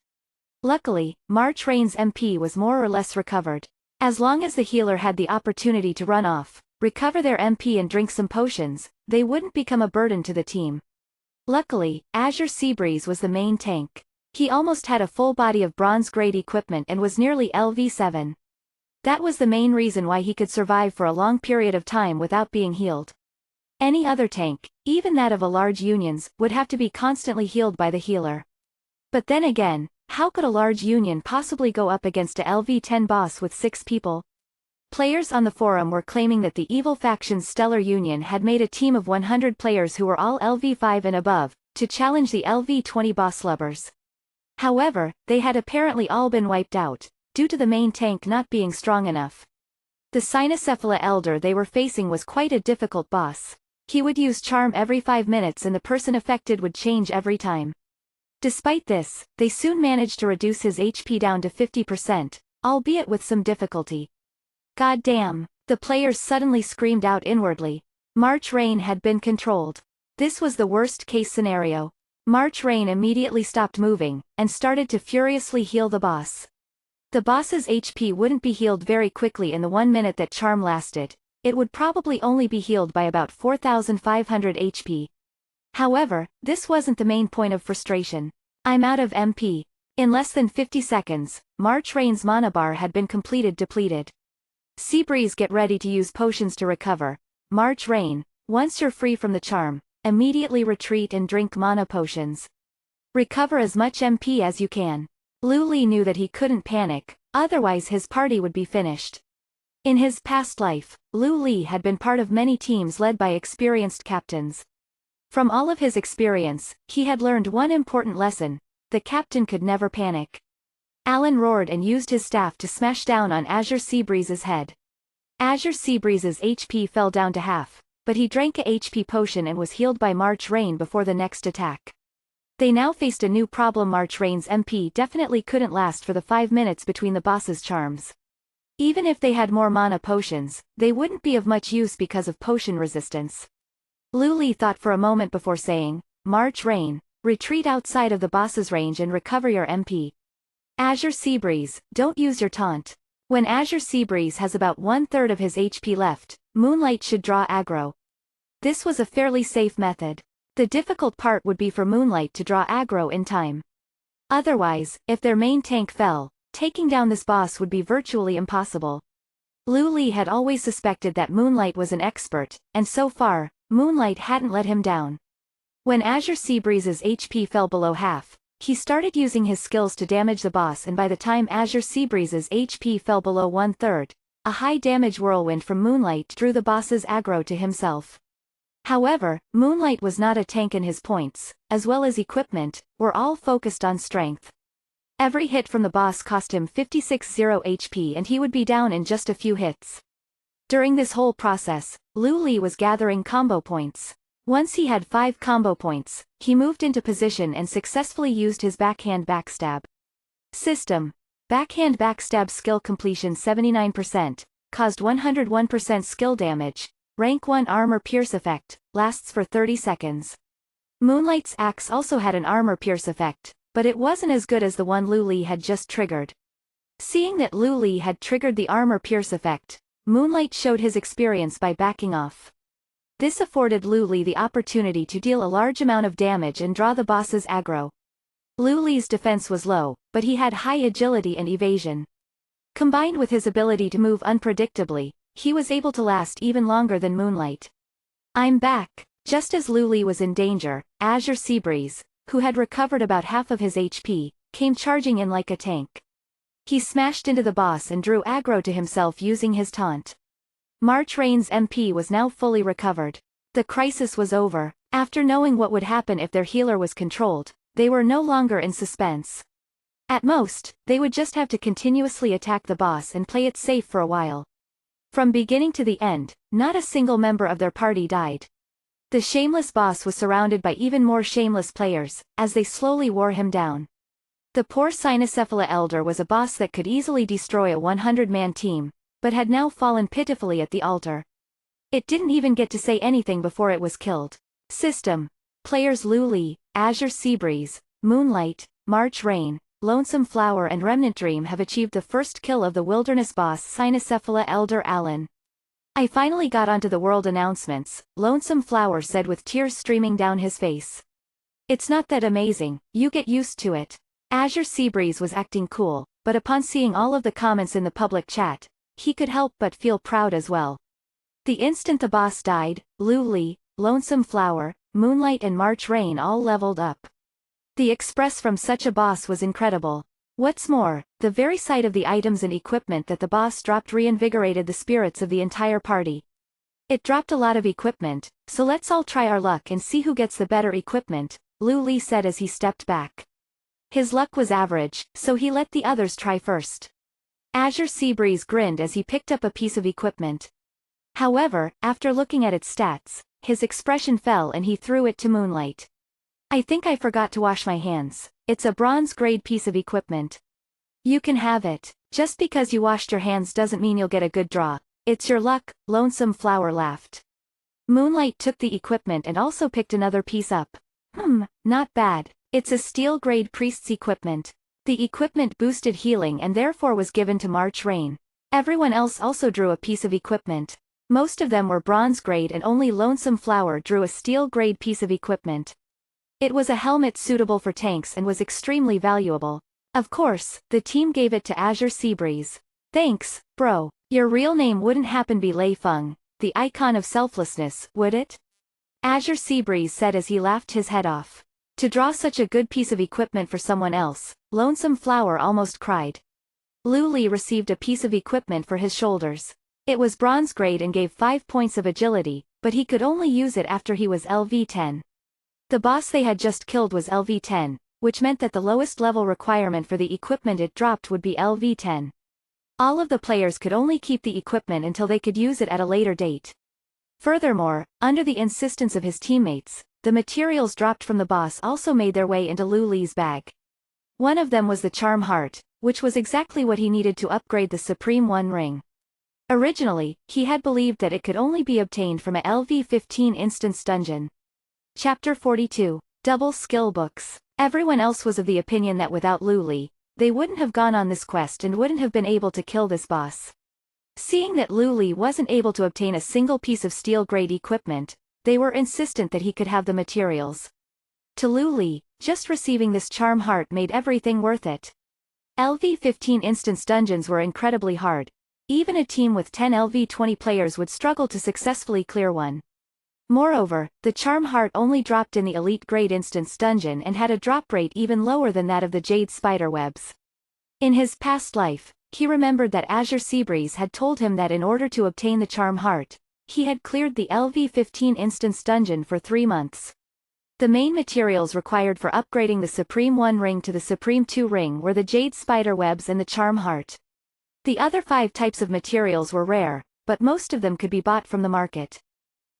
Luckily, March Rain's MP was more or less recovered. As long as the healer had the opportunity to run off, recover their MP and drink some potions, they wouldn't become a burden to the team. Luckily, Azure Seabreeze was the main tank. He almost had a full body of bronze-grade equipment and was nearly LV7. That was the main reason why he could survive for a long period of time without being healed. Any other tank, even that of a large unions, would have to be constantly healed by the healer. But then again, how could a large union possibly go up against a LV10 boss with 6 people? Players on the forum were claiming that the evil faction's Stellar Union had made a team of 100 players who were all LV5 and above, to challenge the LV-20 boss lubbers. However, they had apparently all been wiped out, due to the main tank not being strong enough. The Cynocephala Elder they were facing was quite a difficult boss. He would use charm every 5 minutes and the person affected would change every time. Despite this, they soon managed to reduce his HP down to 50%, albeit with some difficulty. God damn, the players suddenly screamed out inwardly. March Rain had been controlled. This was the worst case scenario. March Rain immediately stopped moving, and started to furiously heal the boss. The boss's HP wouldn't be healed very quickly in the 1 minute that charm lasted. It would probably only be healed by about 4,500 HP. However, this wasn't the main point of frustration. I'm out of MP. In less than 50 seconds, March Rain's mana bar had been depleted. Seabreeze, get ready to use potions to recover. March Rain, once you're free from the charm, immediately retreat and drink mana potions. Recover as much MP as you can. Lu Li knew that he couldn't panic, otherwise his party would be finished. In his past life, Lu Li had been part of many teams led by experienced captains. From all of his experience, he had learned one important lesson: the captain could never panic. Alan roared and used his staff to smash down on Azure Seabreeze's head. Azure Seabreeze's HP fell down to half, but he drank a HP potion and was healed by March Rain before the next attack. They now faced a new problem. March Rain's MP definitely couldn't last for the 5 minutes between the boss's charms. Even if they had more mana potions, they wouldn't be of much use because of potion resistance. Lu Li thought for a moment before saying, March Rain, retreat outside of the boss's range and recover your MP. Azure Seabreeze, don't use your taunt. When Azure Seabreeze has about 1/3 of his HP left, Moonlight should draw aggro. This was a fairly safe method. The difficult part would be for Moonlight to draw aggro in time. Otherwise, if their main tank fell, taking down this boss would be virtually impossible. Lu Li had always suspected that Moonlight was an expert, and so far, Moonlight hadn't let him down. When Azure Seabreeze's HP fell below half, he started using his skills to damage the boss, and by the time Azure Seabreeze's HP fell below 1/3, a high damage whirlwind from Moonlight drew the boss's aggro to himself. However, Moonlight was not a tank and his points, as well as equipment, were all focused on strength. Every hit from the boss cost him 56 HP and he would be down in just a few hits. During this whole process, Lu Li was gathering combo points. Once he had 5 combo points, he moved into position and successfully used his backhand backstab. System. Backhand backstab skill completion 79%, caused 101% skill damage, rank 1 armor pierce effect, lasts for 30 seconds. Moonlight's axe also had an armor pierce effect, but it wasn't as good as the one Lu Li had just triggered. Seeing that Lu Li had triggered the armor pierce effect, Moonlight showed his experience by backing off. This afforded Lu Li the opportunity to deal a large amount of damage and draw the boss's aggro. Lu Li's defense was low, but he had high agility and evasion. Combined with his ability to move unpredictably, he was able to last even longer than Moonlight. I'm back. Just as Lu Li was in danger, Azure Seabreeze, who had recovered about half of his HP, came charging in like a tank. He smashed into the boss and drew aggro to himself using his taunt. March Rain's MP was now fully recovered. The crisis was over. After knowing what would happen if their healer was controlled, they were no longer in suspense. At most, they would just have to continuously attack the boss and play it safe for a while. From beginning to the end, not a single member of their party died. The shameless boss was surrounded by even more shameless players, as they slowly wore him down. The poor Cynocephala Elder was a boss that could easily destroy a 100-man team, but had now fallen pitifully at the altar. It didn't even get to say anything before it was killed. System. Players Lu Li, Azure Seabreeze, Moonlight, March Rain, Lonesome Flower and Remnant Dream have achieved the first kill of the wilderness boss Cynocephala Elder Alan. I finally got onto the world announcements, Lonesome Flower said with tears streaming down his face. It's not that amazing, you get used to it. Azure Seabreeze was acting cool, but upon seeing all of the comments in the public chat, he could help but feel proud as well. The instant the boss died, Lu Li, Lonesome Flower, Moonlight and March Rain all leveled up. The express from such a boss was incredible. What's more, the very sight of the items and equipment that the boss dropped reinvigorated the spirits of the entire party. It dropped a lot of equipment, so let's all try our luck and see who gets the better equipment, Lu Li said as he stepped back. His luck was average, so he let the others try first. Azure Seabreeze grinned as he picked up a piece of equipment. However, after looking at its stats, his expression fell and he threw it to Moonlight. I think I forgot to wash my hands. It's a bronze-grade piece of equipment. You can have it. Just because you washed your hands doesn't mean you'll get a good draw. It's your luck, Lonesome Flower laughed. Moonlight took the equipment and also picked another piece up. Not bad. It's a steel-grade priest's equipment. The equipment boosted healing and therefore was given to March Rain. Everyone else also drew a piece of equipment. Most of them were bronze-grade and only Lonesome Flower drew a steel-grade piece of equipment. It was a helmet suitable for tanks and was extremely valuable. Of course, the team gave it to Azure Seabreeze. Thanks, bro. Your real name wouldn't happen be Lei Feng, the icon of selflessness, would it? Azure Seabreeze said as he laughed his head off. To draw such a good piece of equipment for someone else, Lonesome Flower almost cried. Lu Li received a piece of equipment for his shoulders. It was bronze grade and gave 5 points of agility, but he could only use it after he was LV10. The boss they had just killed was LV10, which meant that the lowest level requirement for the equipment it dropped would be LV10. All of the players could only keep the equipment until they could use it at a later date. Furthermore, under the insistence of his teammates, the materials dropped from the boss also made their way into Lu Li's bag. One of them was the Charm Heart, which was exactly what he needed to upgrade the Supreme One ring. Originally, he had believed that it could only be obtained from a LV15 instance dungeon. Chapter 42. Double Skill Books. Everyone else was of the opinion that without Lu Li, they wouldn't have gone on this quest and wouldn't have been able to kill this boss. Seeing that Lu Li wasn't able to obtain a single piece of steel-grade equipment, they were insistent that he could have the materials. To Lu Li, just receiving this Charm Heart made everything worth it. LV15 instance dungeons were incredibly hard. Even a team with 10 LV20 players would struggle to successfully clear one. Moreover, the Charm Heart only dropped in the Elite Grade instance dungeon and had a drop rate even lower than that of the Jade Spiderwebs. In his past life, he remembered that Azure Seabreeze had told him that in order to obtain the Charm Heart, he had cleared the LV15 instance dungeon for 3 months. The main materials required for upgrading the Supreme 1 ring to the Supreme 2 ring were the Jade Spiderwebs and the Charm Heart. The other 5 types of materials were rare, but most of them could be bought from the market.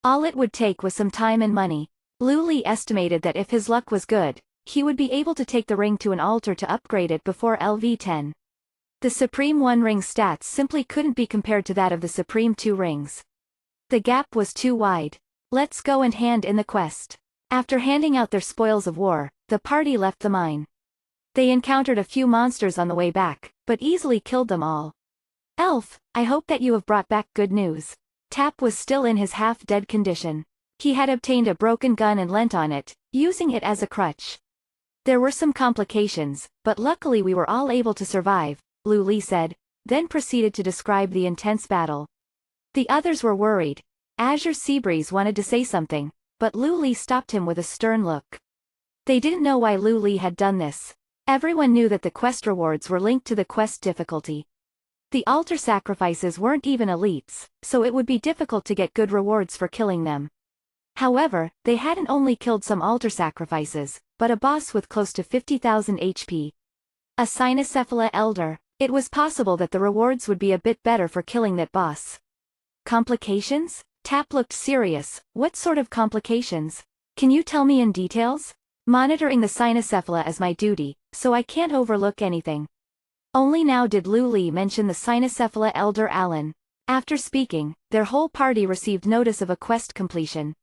All it would take was some time and money. Lu Li estimated that if his luck was good, he would be able to take the ring to an altar to upgrade it before LV10. The Supreme 1 ring stats simply couldn't be compared to that of the Supreme 2 rings. The gap was too wide. Let's go and hand in the quest. After handing out their spoils of war, the party left the mine. They encountered a few monsters on the way back, but easily killed them all. Elf, I hope that you have brought back good news. Tap was still in his half-dead condition. He had obtained a broken gun and leant on it, using it as a crutch. There were some complications, but luckily we were all able to survive, Lu Li said, then proceeded to describe the intense battle. The others were worried. Azure Seabreeze wanted to say something, but Lu Li stopped him with a stern look. They didn't know why Lu Li had done this. Everyone knew that the quest rewards were linked to the quest difficulty. The altar sacrifices weren't even elites, so it would be difficult to get good rewards for killing them. However, they hadn't only killed some altar sacrifices, but a boss with close to 50,000 HP. A Cynocephala Elder. It was possible that the rewards would be a bit better for killing that boss. Complications? Tap looked serious. What sort of complications? Can you tell me in details? Monitoring the Cynocephala is my duty, so I can't overlook anything. Only now did Lu Li mention the Cynocephala Elder Alan. After speaking, their whole party received notice of a quest completion.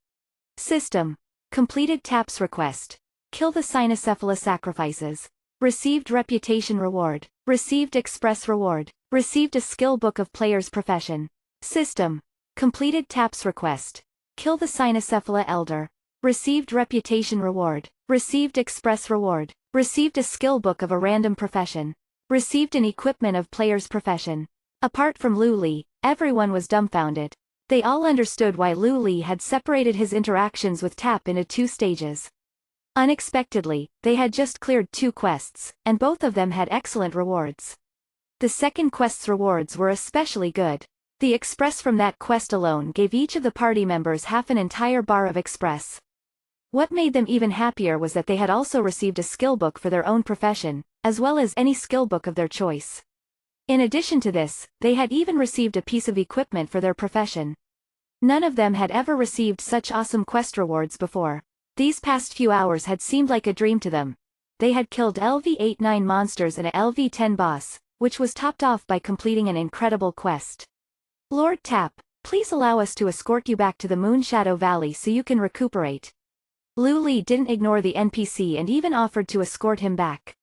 System. Completed Tap's request. Kill the Cynocephala sacrifices. Received reputation reward. Received express reward. Received a skill book of player's profession. System. Completed Tap's request. Kill the Cynocephala Elder. Received reputation reward. Received express reward. Received a skill book of a random profession. Received an equipment of player's profession. Apart from Lu Li, everyone was dumbfounded. They all understood why Lu Li had separated his interactions with Tap into 2 stages. Unexpectedly, they had just cleared 2 quests, and both of them had excellent rewards. The second quest's rewards were especially good. The express from that quest alone gave each of the party members half an entire bar of express. What made them even happier was that they had also received a skill book for their own profession, as well as any skill book of their choice. In addition to this, they had even received a piece of equipment for their profession. None of them had ever received such awesome quest rewards before. These past few hours had seemed like a dream to them. They had killed LV-8-9 monsters and a LV-10 boss, which was topped off by completing an incredible quest. Lord Tap, please allow us to escort you back to the Moonshadow Valley so you can recuperate. Lu Li didn't ignore the NPC and even offered to escort him back.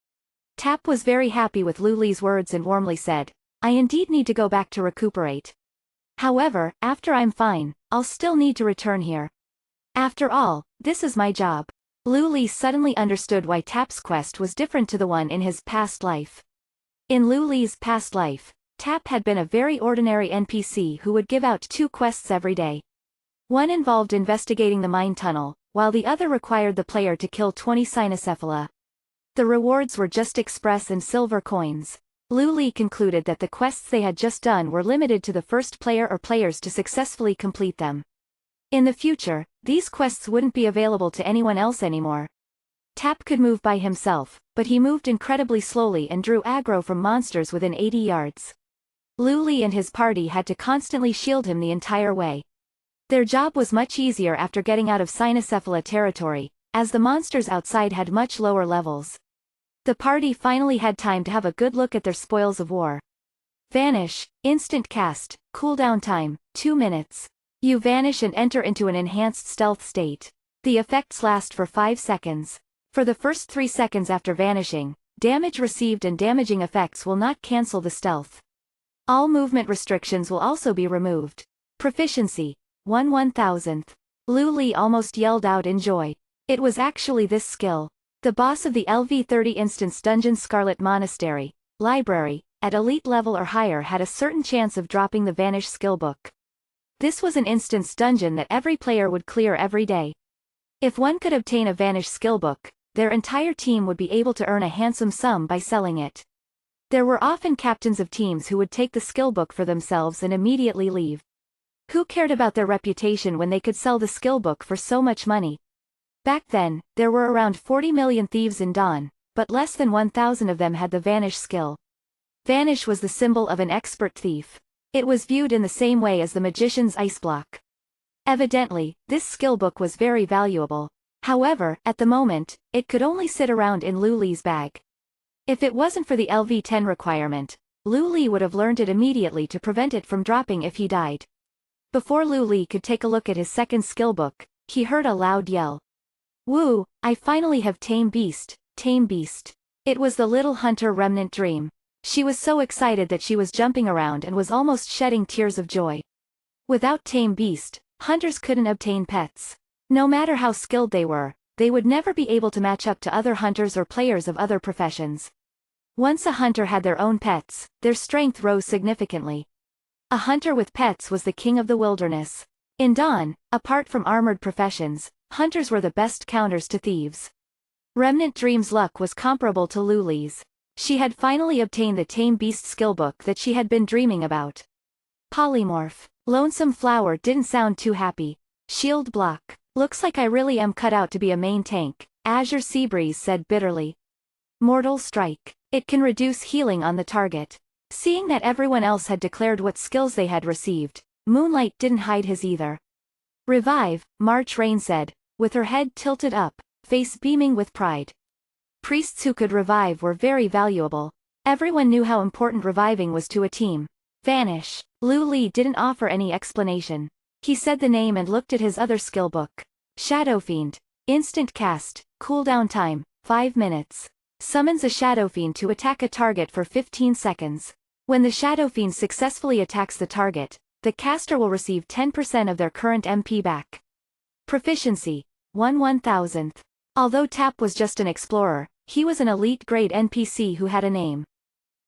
Tap was very happy with Lu Li's words and warmly said, I indeed need to go back to recuperate. However, after I'm fine, I'll still need to return here. After all, this is my job. Lu Li suddenly understood why Tap's quest was different to the one in his past life. In Lu Li's past life, Tap had been a very ordinary NPC who would give out 2 quests every day. One involved investigating the mine tunnel, while the other required the player to kill 20 Cynocephala. The rewards were just express and silver coins. Lu Li concluded that the quests they had just done were limited to the first player or players to successfully complete them. In the future, these quests wouldn't be available to anyone else anymore. Tap could move by himself, but he moved incredibly slowly and drew aggro from monsters within 80 yards. Lu Li and his party had to constantly shield him the entire way. Their job was much easier after getting out of Cynocephala territory, as the monsters outside had much lower levels. The party finally had time to have a good look at their spoils of war. Vanish, instant cast, cooldown time, 2 minutes. You vanish and enter into an enhanced stealth state. The effects last for 5 seconds. For the first 3 seconds after vanishing, damage received and damaging effects will not cancel the stealth. All movement restrictions will also be removed. Proficiency, 1/1000th. Lu Li almost yelled out in joy. It was actually this skill. The boss of the LV-30 instance dungeon Scarlet Monastery, Library, at elite level or higher had a certain chance of dropping the Vanish skill book. This was an instance dungeon that every player would clear every day. If one could obtain a Vanish skill book, their entire team would be able to earn a handsome sum by selling it. There were often captains of teams who would take the skill book for themselves and immediately leave. Who cared about their reputation when they could sell the skill book for so much money? Back then, there were around 40 million thieves in Dawn, but less than 1,000 of them had the Vanish skill. Vanish was the symbol of an expert thief. It was viewed in the same way as the magician's ice block. Evidently, this skill book was very valuable. However, at the moment, it could only sit around in Lu Li's bag. If it wasn't for the LV-10 requirement, Lu Li would have learned it immediately to prevent it from dropping if he died. Before Lu Li could take a look at his second skill book, he heard a loud yell. Woo, I finally have Tame Beast, Tame Beast. It was the little hunter Remnant Dream. She was so excited that she was jumping around and was almost shedding tears of joy. Without Tame Beast, hunters couldn't obtain pets. No matter how skilled they would never be able to match up to other hunters or players of other professions. Once a hunter had their own pets, their strength rose significantly. A hunter with pets was the king of the wilderness. In Dawn, apart from armored professions, hunters were the best counters to thieves. Remnant Dream's luck was comparable to Lu Li's. She had finally obtained the Tame Beast skill book that she had been dreaming about. Polymorph. Lonesome Flower didn't sound too happy. Shield block. Looks like I really am cut out to be a main tank, Azure Seabreeze said bitterly. Mortal Strike. It can reduce healing on the target. Seeing that everyone else had declared what skills they had received, Moonlight didn't hide his either. Revive, March Rain said, with her head tilted up, face beaming with pride. Priests who could revive were very valuable. Everyone knew how important reviving was to a team. Vanish. Lu Li didn't offer any explanation. He said the name and looked at his other skill book. Shadow Fiend. Instant cast, cooldown time, 5 minutes. Summons a Shadow Fiend to attack a target for 15 seconds. When the Shadow Fiend successfully attacks the target, the caster will receive 10% of their current MP back. Proficiency, 1/1000th. Although Tap was just an explorer, he was an elite-grade NPC who had a name.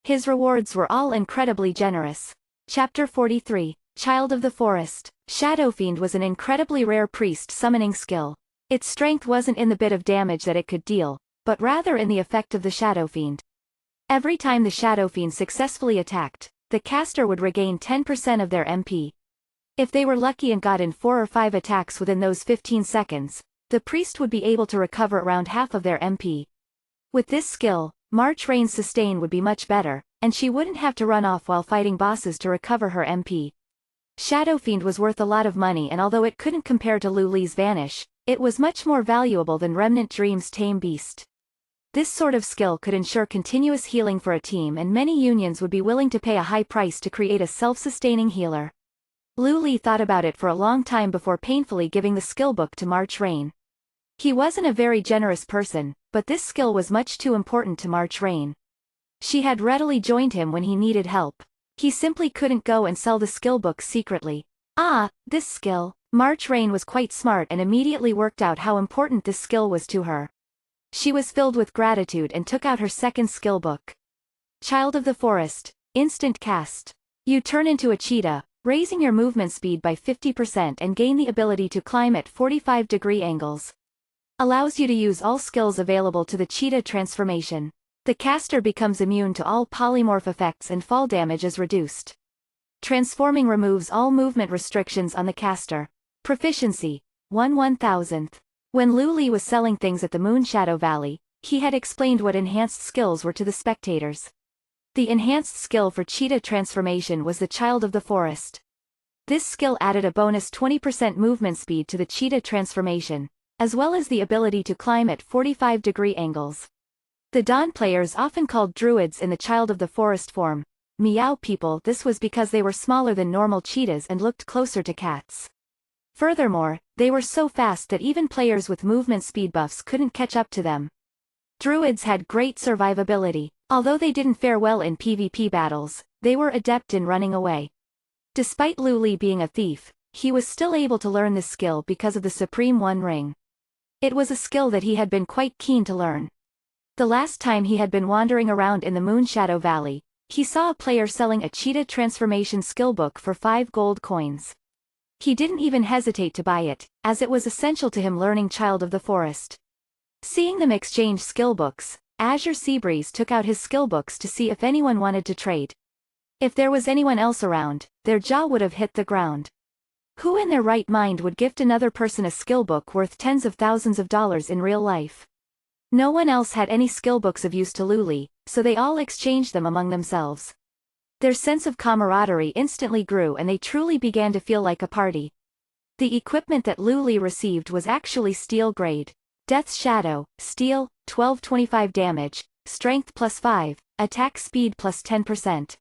His rewards were all incredibly generous. Chapter 43, Child of the Forest. Shadow Fiend was an incredibly rare priest summoning skill. Its strength wasn't in the bit of damage that it could deal, but rather in the effect of the Shadow Fiend. Every time the Shadow Fiend successfully attacked, the caster would regain 10% of their MP. If they were lucky and got in 4 or 5 attacks within those 15 seconds, the priest would be able to recover around half of their MP. With this skill, March Rain's sustain would be much better, and she wouldn't have to run off while fighting bosses to recover her MP. Shadow Fiend was worth a lot of money, and although it couldn't compare to Lu Li's Vanish, it was much more valuable than Remnant Dream's Tame Beast. This sort of skill could ensure continuous healing for a team, and many unions would be willing to pay a high price to create a self-sustaining healer. Lu Li thought about it for a long time before painfully giving the skill book to March Rain. He wasn't a very generous person, but this skill was much too important to March Rain. She had readily joined him when he needed help. He simply couldn't go and sell the skill book secretly. This skill. March Rain was quite smart and immediately worked out how important this skill was to her. She was filled with gratitude and took out her second skill book. Child of the Forest. Instant cast. You turn into a cheetah, raising your movement speed by 50% and gain the ability to climb at 45-degree angles. Allows you to use all skills available to the cheetah transformation. The caster becomes immune to all polymorph effects and fall damage is reduced. Transforming removes all movement restrictions on the caster. Proficiency. 1/1000th. When Lu Li was selling things at the Moonshadow Valley, he had explained what enhanced skills were to the spectators. The enhanced skill for cheetah transformation was the Child of the Forest. This skill added a bonus 20% movement speed to the cheetah transformation, as well as the ability to climb at 45-degree angles. The Dawn players often called druids in the Child of the Forest form Meow people. This was because they were smaller than normal cheetahs and looked closer to cats. Furthermore, they were so fast that even players with movement speed buffs couldn't catch up to them. Druids had great survivability. Although they didn't fare well in PvP battles, they were adept in running away. Despite Lu Li being a thief, he was still able to learn this skill because of the Supreme One Ring. It was a skill that he had been quite keen to learn. The last time he had been wandering around in the Moonshadow Valley, he saw a player selling a cheetah transformation skill book for 5 gold coins. He didn't even hesitate to buy it, as it was essential to him learning Child of the Forest. Seeing them exchange skill books, Azure Seabreeze took out his skill books to see if anyone wanted to trade. If there was anyone else around, their jaw would have hit the ground. Who in their right mind would gift another person a skill book worth tens of thousands of dollars in real life? No one else had any skill books of use to Lu Li, so they all exchanged them among themselves. Their sense of camaraderie instantly grew and they truly began to feel like a party. The equipment that Lu Li received was actually steel grade. Death's Shadow, Steel, 1225 damage, Strength +5, Attack Speed +10%.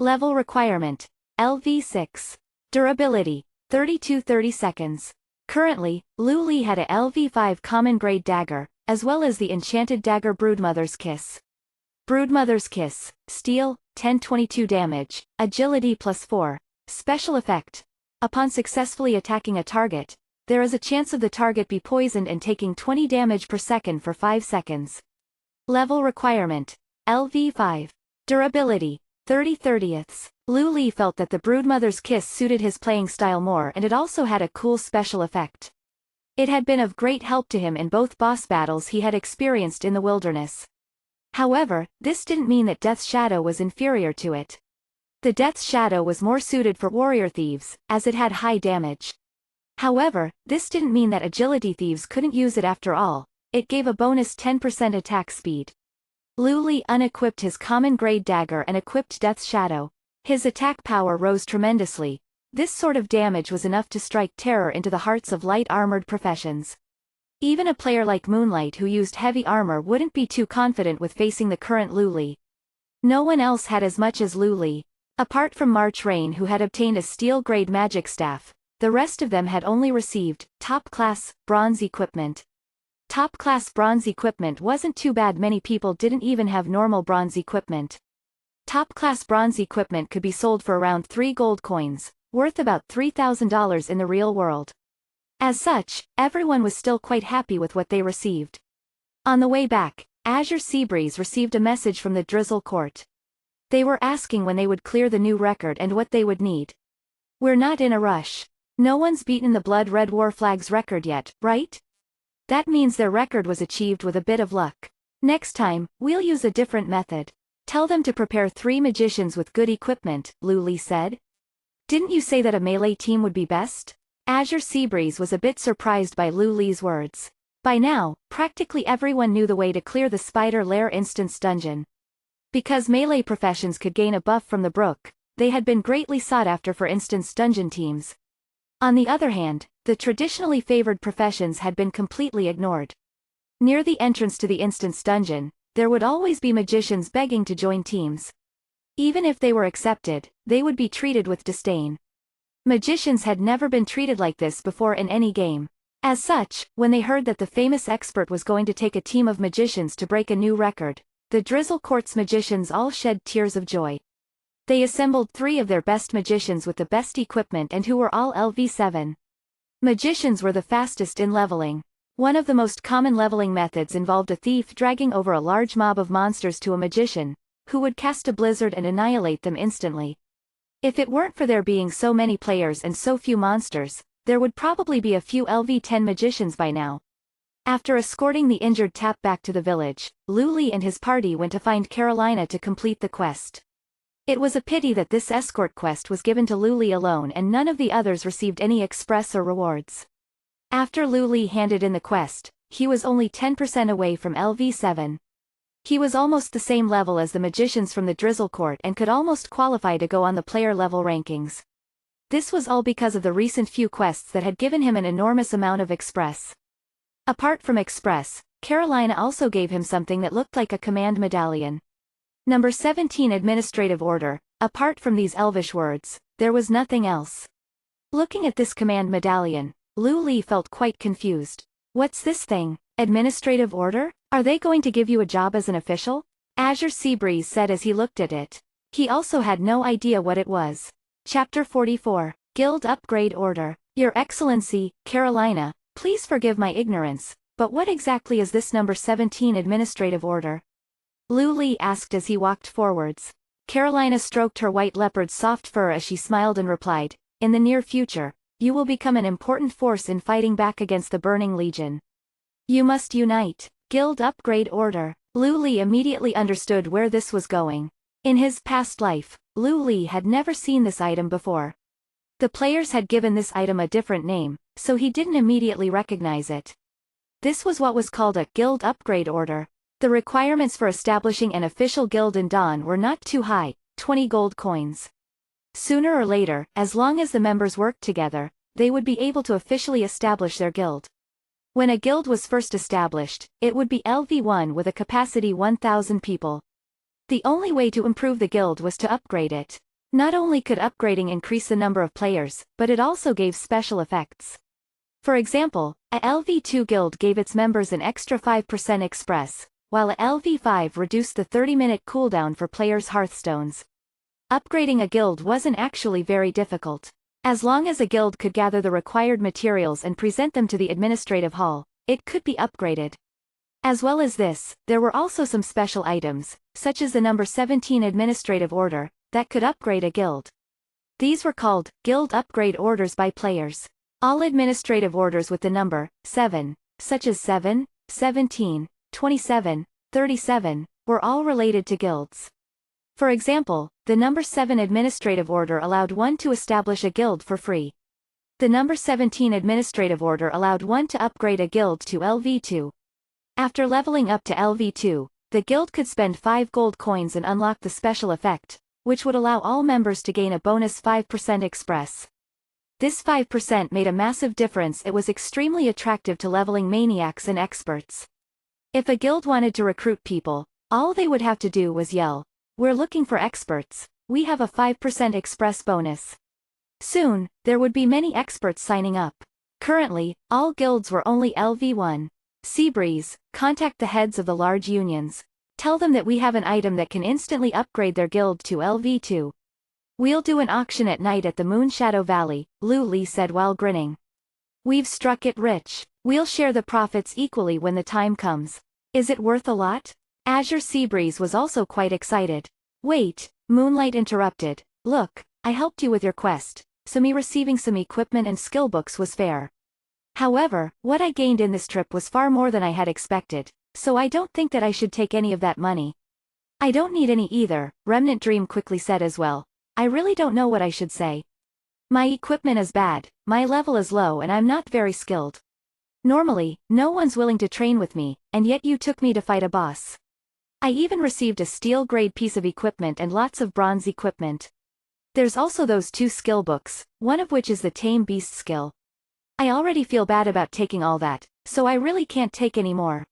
Level Requirement, LV6. Durability, 30 seconds. Currently, Lu Li had a LV5 common grade dagger, as well as the enchanted dagger Broodmother's Kiss. Broodmother's Kiss, Steel, 1022 damage, Agility +4. Special effect. Upon successfully attacking a target, there is a chance of the target be poisoned and taking 20 damage per second for 5 seconds. Level Requirement, LV5. Durability, 30/30ths. Lu Li felt that the Broodmother's Kiss suited his playing style more, and it also had a cool special effect. It had been of great help to him in both boss battles he had experienced in the wilderness. However, this didn't mean that Death's Shadow was inferior to it. The Death's Shadow was more suited for warrior thieves, as it had high damage. However, this didn't mean that agility thieves couldn't use it after all. It gave a bonus 10% attack speed. Lu Li unequipped his common grade dagger and equipped Death's Shadow. His attack power rose tremendously. This sort of damage was enough to strike terror into the hearts of light-armored professions. Even a player like Moonlight who used heavy armor wouldn't be too confident with facing the current Lu Li. No one else had as much as Lu Li. Apart from March Rain, who had obtained a steel-grade magic staff, the rest of them had only received top-class bronze equipment. Top-class bronze equipment wasn't too bad. Many people didn't even have normal bronze equipment. Top-class bronze equipment could be sold for around 3 gold coins, worth about $3,000 in the real world. As such, everyone was still quite happy with what they received. On the way back, Azure Seabreeze received a message from the Drizzle Court. They were asking when they would clear the new record and what they would need. We're not in a rush. No one's beaten the Blood Red War Flag's record yet, right? That means their record was achieved with a bit of luck. Next time, we'll use a different method. Tell them to prepare 3 magicians with good equipment, Lu Li said. Didn't you say that a melee team would be best? Azure Seabreeze was a bit surprised by Lu Li's words. By now, practically everyone knew the way to clear the Spider Lair Instance Dungeon. Because melee professions could gain a buff from the brook, they had been greatly sought after for instance dungeon teams. On the other hand, the traditionally favored professions had been completely ignored. Near the entrance to the instance dungeon, there would always be magicians begging to join teams. Even if they were accepted, they would be treated with disdain. Magicians had never been treated like this before in any game. As such, when they heard that the famous expert was going to take a team of magicians to break a new record, the Drizzle Court's magicians all shed tears of joy. They assembled 3 of their best magicians with the best equipment and who were all LV7. Magicians were the fastest in leveling. One of the most common leveling methods involved a thief dragging over a large mob of monsters to a magician, who would cast a blizzard and annihilate them instantly. If it weren't for there being so many players and so few monsters, there would probably be a few LV10 magicians by now. After escorting the injured Tap back to the village, Lu Li and his party went to find Carolina to complete the quest. It was a pity that this escort quest was given to Lu Li alone and none of the others received any express or rewards. After Lu Li handed in the quest, he was only 10% away from LV7. He was almost the same level as the magicians from the Drizzle Court and could almost qualify to go on the player level rankings. This was all because of the recent few quests that had given him an enormous amount of express. Apart from express, Carolina also gave him something that looked like a command medallion. Number 17 Administrative Order. Apart from these elvish words, there was nothing else. Looking at this command medallion, Lu Li felt quite confused. What's this thing? Administrative Order? Are they going to give you a job as an official? Azure Seabreeze said as he looked at it. He also had no idea what it was. Chapter 44. Guild Upgrade Order. Your Excellency, Carolina, please forgive my ignorance, but what exactly is this number 17 Administrative Order? Lu Li asked as he walked forwards. Carolina stroked her white leopard's soft fur as she smiled and replied, in the near future, you will become an important force in fighting back against the Burning Legion. You must unite. Guild Upgrade Order. Lu Li immediately understood where this was going. In his past life, Lu Li had never seen this item before. The players had given this item a different name, so he didn't immediately recognize it. This was what was called a Guild Upgrade Order. The requirements for establishing an official guild in Dawn were not too high, 20 gold coins. Sooner or later, as long as the members worked together, they would be able to officially establish their guild. When a guild was first established, it would be LV1 with a capacity 1,000 people. The only way to improve the guild was to upgrade it. Not only could upgrading increase the number of players, but it also gave special effects. For example, a LV2 guild gave its members an extra 5% express, while a LV5 reduced the 30-minute cooldown for players' hearthstones. Upgrading a guild wasn't actually very difficult. As long as a guild could gather the required materials and present them to the administrative hall, it could be upgraded. As well as this, there were also some special items, such as the number 17 Administrative Order, that could upgrade a guild. These were called Guild Upgrade Orders by players. All administrative orders with the number 7, such as 7, 17, 27, 37, were all related to guilds. For example, the number 7 Administrative Order allowed one to establish a guild for free. The number 17 Administrative Order allowed one to upgrade a guild to LV2. After leveling up to LV2, the guild could spend 5 gold coins and unlock the special effect, which would allow all members to gain a bonus 5% express. This 5% made a massive difference. It was extremely attractive to leveling maniacs and experts. If a guild wanted to recruit people, all they would have to do was yell, "We're looking for experts, we have a 5% express bonus." Soon, there would be many experts signing up. Currently, all guilds were only LV1. Seabreeze, contact the heads of the large unions. Tell them that we have an item that can instantly upgrade their guild to LV2. We'll do an auction at night at the Moonshadow Valley, Lu Li said while grinning. We've struck it rich. We'll share the profits equally when the time comes. Is it worth a lot? Azure Seabreeze was also quite excited. Wait, Moonlight interrupted. Look, I helped you with your quest, so me receiving some equipment and skill books was fair. However, what I gained in this trip was far more than I had expected, so I don't think that I should take any of that money. I don't need any either, Remnant Dream quickly said as well. I really don't know what I should say. My equipment is bad, my level is low and I'm not very skilled. Normally, no one's willing to train with me, and yet you took me to fight a boss. I even received a steel-grade piece of equipment and lots of bronze equipment. There's also those 2 skill books, one of which is the Tame Beast skill. I already feel bad about taking all that, so I really can't take any more.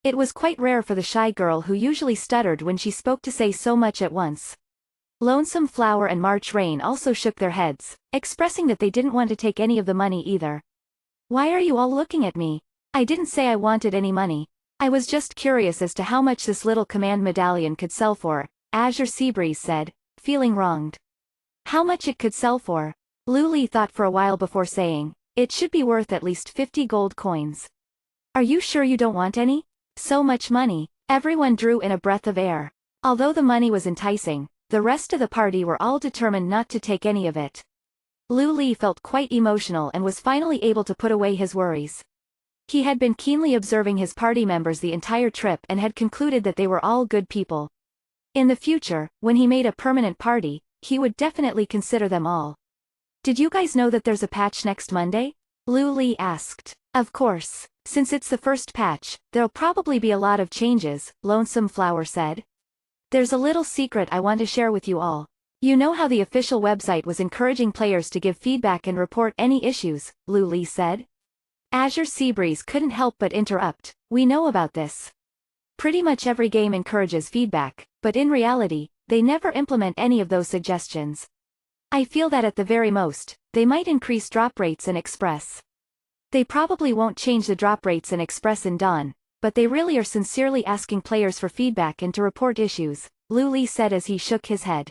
It was quite rare for the shy girl who usually stuttered when she spoke to say so much at once. Lonesome Flower and March Rain also shook their heads, expressing that they didn't want to take any of the money either. Why are you all looking at me? I didn't say I wanted any money. I was just curious as to how much this little command medallion could sell for, Azure Seabreeze said, feeling wronged. How much it could sell for? Luli thought for a while before saying, it should be worth at least 50 gold coins. Are you sure you don't want any? So much money. Everyone drew in a breath of air. Although the money was enticing, the rest of the party were all determined not to take any of it. Luli felt quite emotional and was finally able to put away his worries. He had been keenly observing his party members the entire trip and had concluded that they were all good people. In the future, when he made a permanent party, he would definitely consider them all. Did you guys know that there's a patch next Monday? Luli asked. Of course. Since it's the first patch, there'll probably be a lot of changes, Lonesome Flower said. There's a little secret I want to share with you all. You know how the official website was encouraging players to give feedback and report any issues, Luli said. Azure Seabreeze couldn't help but interrupt. We know about this. Pretty much every game encourages feedback, but in reality, they never implement any of those suggestions. I feel that at the very most, they might increase drop rates in Express. They probably won't change the drop rates in Express in Dawn, but they really are sincerely asking players for feedback and to report issues, Luli said as he shook his head.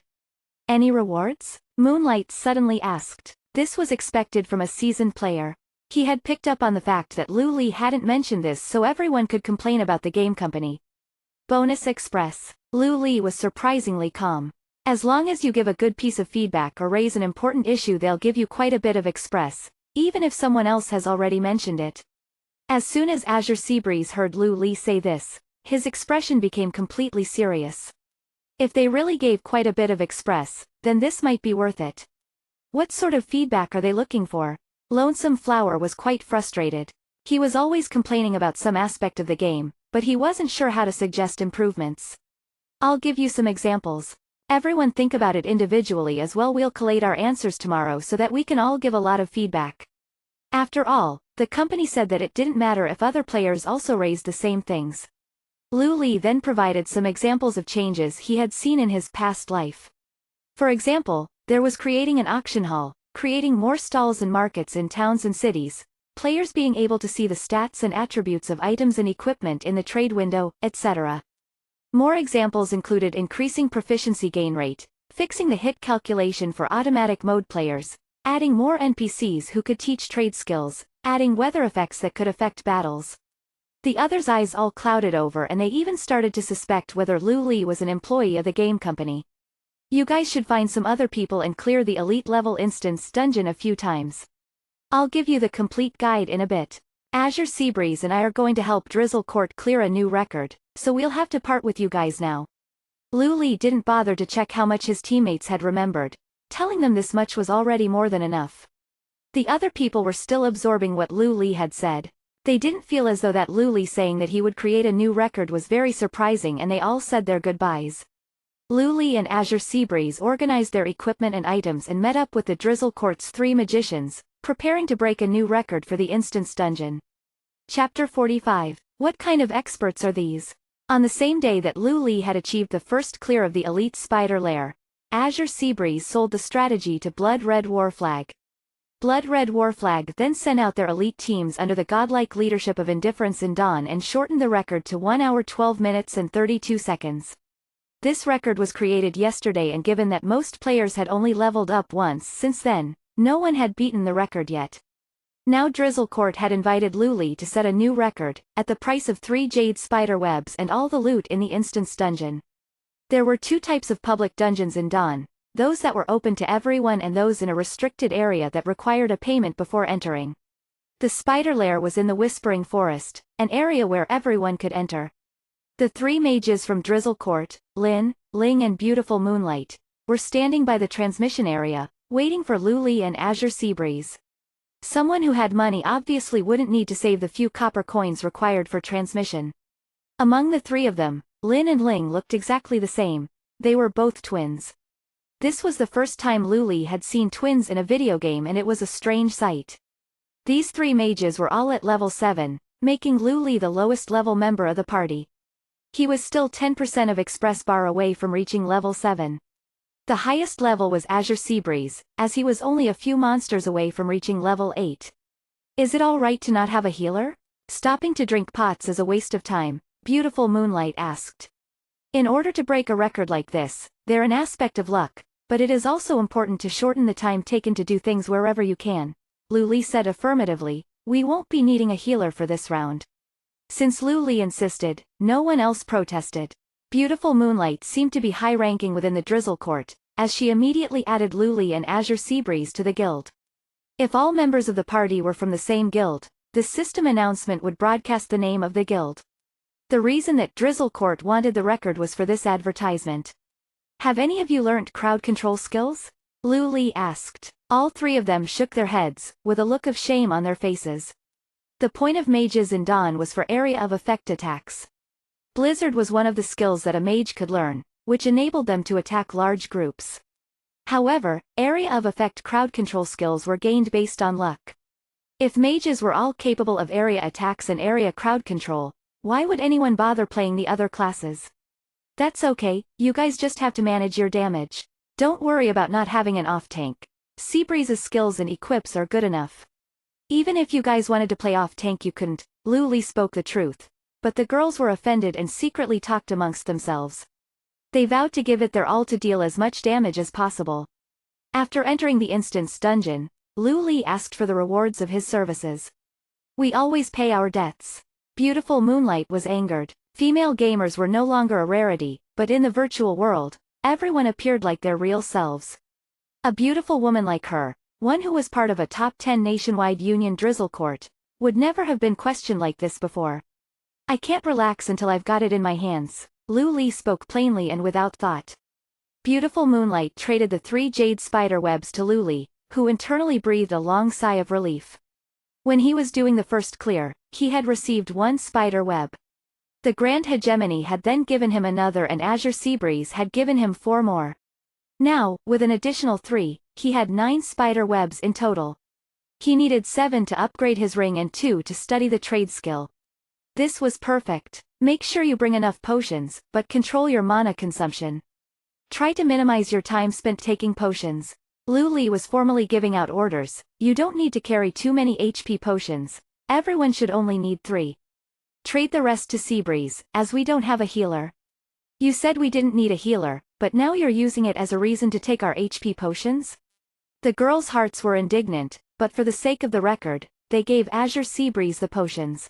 Any rewards? Moonlight suddenly asked. This was expected from a seasoned player. He had picked up on the fact that Luli hadn't mentioned this so everyone could complain about the game company. Bonus Express. Luli was surprisingly calm. As long as you give a good piece of feedback or raise an important issue they'll give you quite a bit of Express, even if someone else has already mentioned it. As soon as Azure Seabreeze heard Luli say this, his expression became completely serious. If they really gave quite a bit of Express, then this might be worth it. What sort of feedback are they looking for? Lonesome Flower was quite frustrated. He was always complaining about some aspect of the game, but he wasn't sure how to suggest improvements. I'll give you some examples. Everyone think about it individually as well. We'll collate our answers tomorrow so that we can all give a lot of feedback. After all, the company said that it didn't matter if other players also raised the same things. Luli then provided some examples of changes he had seen in his past life. For example, there was creating an auction hall, creating more stalls and markets in towns and cities, players being able to see the stats and attributes of items and equipment in the trade window, etc. More examples included increasing proficiency gain rate, fixing the hit calculation for automatic mode players, adding more NPCs who could teach trade skills, adding weather effects that could affect battles. The others' eyes all clouded over and they even started to suspect whether Luli was an employee of the game company. You guys should find some other people and clear the elite level instance dungeon a few times. I'll give you the complete guide in a bit. Azure Seabreeze and I are going to help Drizzle Court clear a new record, so we'll have to part with you guys now. Luli didn't bother to check how much his teammates had remembered. Telling them this much was already more than enough. The other people were still absorbing what Luli had said. They didn't feel as though that Luli saying that he would create a new record was very surprising and they all said their goodbyes. Luli and Azure Seabreeze organized their equipment and items and met up with the Drizzle Court's 3 magicians, preparing to break a new record for the instance dungeon. Chapter 45. What kind of experts are these? On the same day that Luli had achieved the first clear of the elite spider lair, Azure Seabreeze sold the strategy to Blood Red Warflag. Blood Red Warflag then sent out their elite teams under the godlike leadership of Indifference in Dawn and shortened the record to 1 hour 12 minutes and 32 seconds. This record was created yesterday and given that most players had only leveled up once since then, no one had beaten the record yet. Now Drizzle Court had invited Luli to set a new record, at the price of 3 jade spider webs and all the loot in the instance dungeon. There were 2 types of public dungeons in Dawn, those that were open to everyone and those in a restricted area that required a payment before entering. The spider lair was in the Whispering Forest, an area where everyone could enter. The 3 mages from Drizzle Court, Lin, Ling and Beautiful Moonlight, were standing by the transmission area, waiting for Luli and Azure Seabreeze. Someone who had money obviously wouldn't need to save the few copper coins required for transmission. Among the three of them, Lin and Ling looked exactly the same. They were both twins. This was the first time Luli had seen twins in a video game, and it was a strange sight. These three mages were all at level 7, making Luli the lowest level member of the party. He was still 10% of Express Bar away from reaching level 7. The highest level was Azure Seabreeze, as he was only a few monsters away from reaching level 8. Is it alright to not have a healer? Stopping to drink pots is a waste of time, Beautiful Moonlight asked. In order to break a record like this, there's an aspect of luck, but it is also important to shorten the time taken to do things wherever you can. Luli said affirmatively. We won't be needing a healer for this round. Since Luli insisted, no one else protested. Beautiful Moonlight seemed to be high-ranking within the Drizzle Court, as she immediately added Luli and Azure Seabreeze to the guild. If all members of the party were from the same guild, the system announcement would broadcast the name of the guild. The reason that Drizzle Court wanted the record was for this advertisement. Have any of you learnt crowd control skills? Luli asked. All three of them shook their heads, with a look of shame on their faces. The point of mages in Dawn was for area of effect attacks. Blizzard was one of the skills that a mage could learn, which enabled them to attack large groups. However, area of effect crowd control skills were gained based on luck. If mages were all capable of area attacks and area crowd control, why would anyone bother playing the other classes? That's okay, you guys just have to manage your damage. Don't worry about not having an off-tank. Seabreeze's skills and equips are good enough. Even if you guys wanted to play off-tank you couldn't. Luli spoke the truth. But the girls were offended and secretly talked amongst themselves. They vowed to give it their all to deal as much damage as possible. After entering the instance dungeon, Luli asked for the rewards of his services. We always pay our debts. Beautiful Moonlight was angered. Female gamers were no longer a rarity, but in the virtual world, everyone appeared like their real selves. A beautiful woman like her, one who was part of a top 10 nationwide union Drizzle Court, would never have been questioned like this before. I can't relax until I've got it in my hands. Luli spoke plainly and without thought. Beautiful Moonlight traded the 3 jade spider webs to Luli, who internally breathed a long sigh of relief. When he was doing the first clear, he had received 1 spider web. The Grand Hegemony had then given him another and Azure Seabreeze had given him 4 more. Now, with an additional 3, he had 9 spider webs in total. He needed 7 to upgrade his ring and 2 to study the trade skill. This was perfect. Make sure you bring enough potions, but control your mana consumption. Try to minimize your time spent taking potions. Luli was formally giving out orders. You don't need to carry too many HP potions. Everyone should only need 3. Trade the rest to Seabreeze, as we don't have a healer. You said we didn't need a healer, but now you're using it as a reason to take our HP potions? The girls' hearts were indignant, but for the sake of the record, they gave Azure Seabreeze the potions.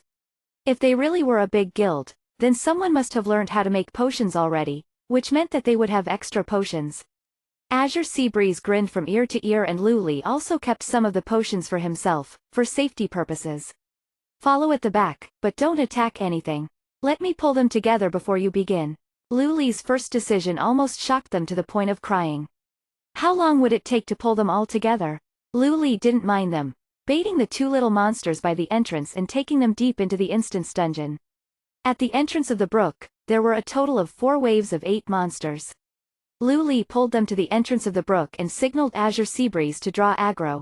If they really were a big guild, then someone must have learned how to make potions already, which meant that they would have extra potions. Azure Seabreeze grinned from ear to ear and Luli also kept some of the potions for himself, for safety purposes. Follow at the back, but don't attack anything. Let me pull them together before you begin. Luli's first decision almost shocked them to the point of crying. How long would it take to pull them all together? Luli didn't mind them, baiting the 2 little monsters by the entrance and taking them deep into the instance dungeon. At the entrance of the brook, there were a total of 4 waves of 8 monsters. Luli pulled them to the entrance of the brook and signaled Azure Seabreeze to draw aggro.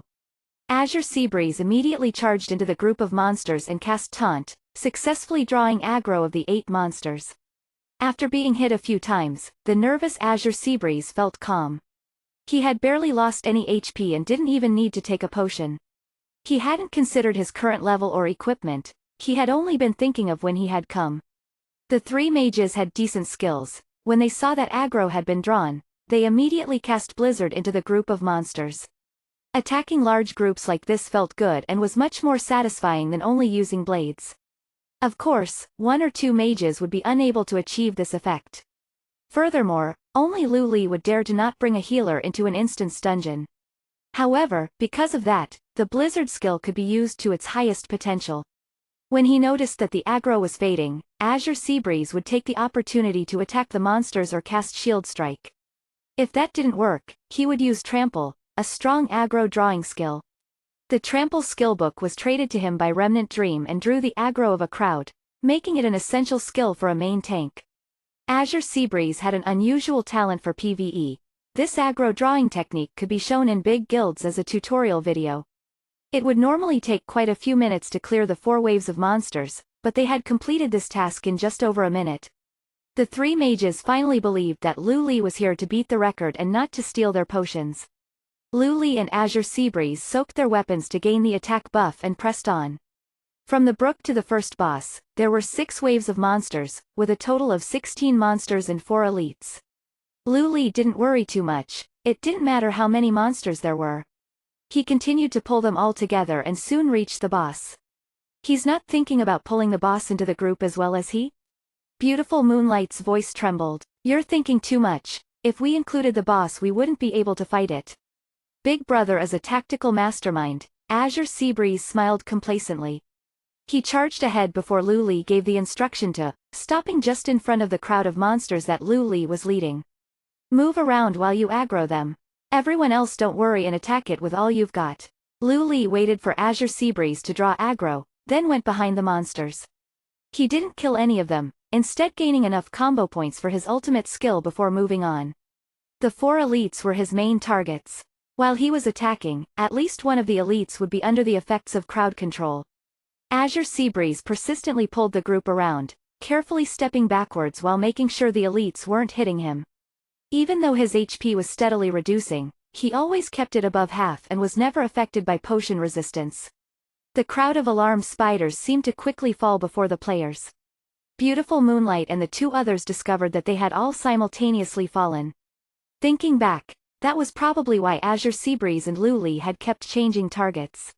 Azure Seabreeze immediately charged into the group of monsters and cast Taunt, successfully drawing aggro of the 8 monsters. After being hit a few times, the nervous Azure Seabreeze felt calm. He had barely lost any HP and didn't even need to take a potion. He hadn't considered his current level or equipment, he had only been thinking of when he had come. The 3 mages had decent skills. When they saw that aggro had been drawn, they immediately cast Blizzard into the group of monsters. Attacking large groups like this felt good and was much more satisfying than only using blades. Of course, 1 or 2 mages would be unable to achieve this effect. Furthermore, only Luli would dare to not bring a healer into an instance dungeon. However, because of that, the Blizzard skill could be used to its highest potential. When he noticed that the aggro was fading, Azure Seabreeze would take the opportunity to attack the monsters or cast Shield Strike. If that didn't work, he would use Trample, a strong aggro drawing skill. The Trample skillbook was traded to him by Remnant Dream and drew the aggro of a crowd, making it an essential skill for a main tank. Azure Seabreeze had an unusual talent for PvE. This aggro drawing technique could be shown in big guilds as a tutorial video. It would normally take quite a few minutes to clear the 4 waves of monsters, but they had completed this task in just over a minute. The 3 mages finally believed that Lu Li was here to beat the record and not to steal their potions. Lu Li and Azure Seabreeze soaked their weapons to gain the attack buff and pressed on. From the brook to the first boss, there were 6 waves of monsters, with a total of 16 monsters and 4 elites. Lu Li didn't worry too much, it didn't matter how many monsters there were. He continued to pull them all together and soon reached the boss. He's not thinking about pulling the boss into the group as well as he? Beautiful Moonlight's voice trembled. You're thinking too much. If we included the boss we wouldn't be able to fight it. Big Brother is a tactical mastermind. Azure Seabreeze smiled complacently. He charged ahead before Lu Li gave the instruction to, stopping just in front of the crowd of monsters that Lu Li was leading. Move around while you aggro them. Everyone else don't worry and attack it with all you've got. Lu Li waited for Azure Seabreeze to draw aggro, then went behind the monsters. He didn't kill any of them, instead gaining enough combo points for his ultimate skill before moving on. The 4 elites were his main targets. While he was attacking, at least one of the elites would be under the effects of crowd control. Azure Seabreeze persistently pulled the group around, carefully stepping backwards while making sure the elites weren't hitting him. Even though his HP was steadily reducing, he always kept it above half and was never affected by potion resistance. The crowd of alarmed spiders seemed to quickly fall before the players. Beautiful Moonlight and the 2 others discovered that they had all simultaneously fallen. Thinking back, that was probably why Azure Seabreeze and Lu Li had kept changing targets.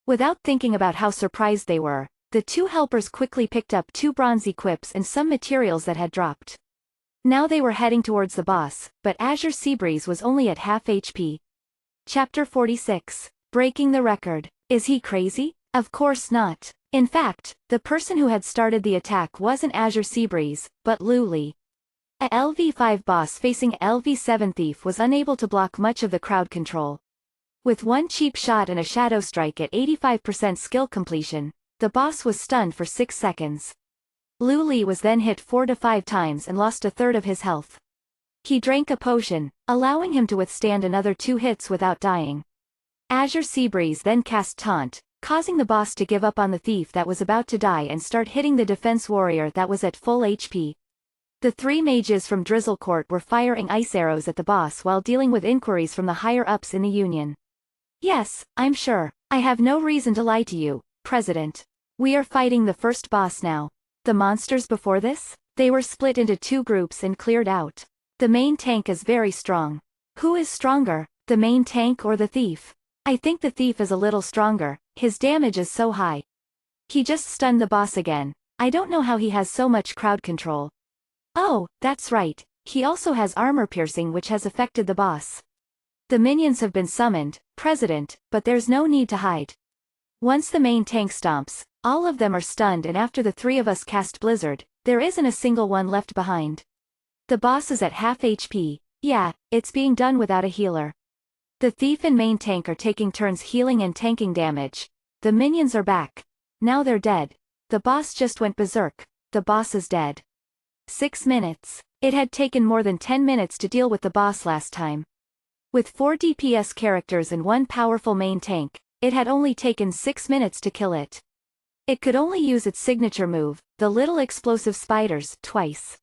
Without thinking about how surprised they were, the 2 helpers quickly picked up 2 bronze equips and some materials that had dropped. Now they were heading towards the boss, but Azure Seabreeze was only at half HP. Chapter 46. Breaking the record. Is he crazy? Of course not. In fact, the person who had started the attack wasn't Azure Seabreeze, but Lu Li. A LV5 boss facing a LV7 thief was unable to block much of the crowd control. With 1 cheap shot and a shadow strike at 85% skill completion, the boss was stunned for 6 seconds. Lu Li was then hit 4 to 5 times and lost a third of his health. He drank a potion, allowing him to withstand another 2 hits without dying. Azure Seabreeze then cast Taunt, causing the boss to give up on the thief that was about to die and start hitting the defense warrior that was at full HP. The 3 mages from Drizzle Court were firing ice arrows at the boss while dealing with inquiries from the higher-ups in the Union. Yes, I'm sure. I have no reason to lie to you, President. We are fighting the first boss now. The monsters before this? They were split into 2 groups and cleared out. The main tank is very strong. Who is stronger, the main tank or the thief? I think the thief is a little stronger, his damage is so high. He just stunned the boss again. I don't know how he has so much crowd control. Oh, that's right, he also has armor piercing which has affected the boss. The minions have been summoned, President, but there's no need to hide. Once the main tank stomps, all of them are stunned and after the 3 of us cast Blizzard, there isn't a single one left behind. The boss is at half HP, yeah, it's being done without a healer. The thief and main tank are taking turns healing and tanking damage. The minions are back. Now they're dead. The boss just went berserk. The boss is dead. 6 minutes. It had taken more than 10 minutes to deal with the boss last time. With 4 DPS characters and 1 powerful main tank, it had only taken 6 minutes to kill it. It could only use its signature move, the little explosive spiders, twice.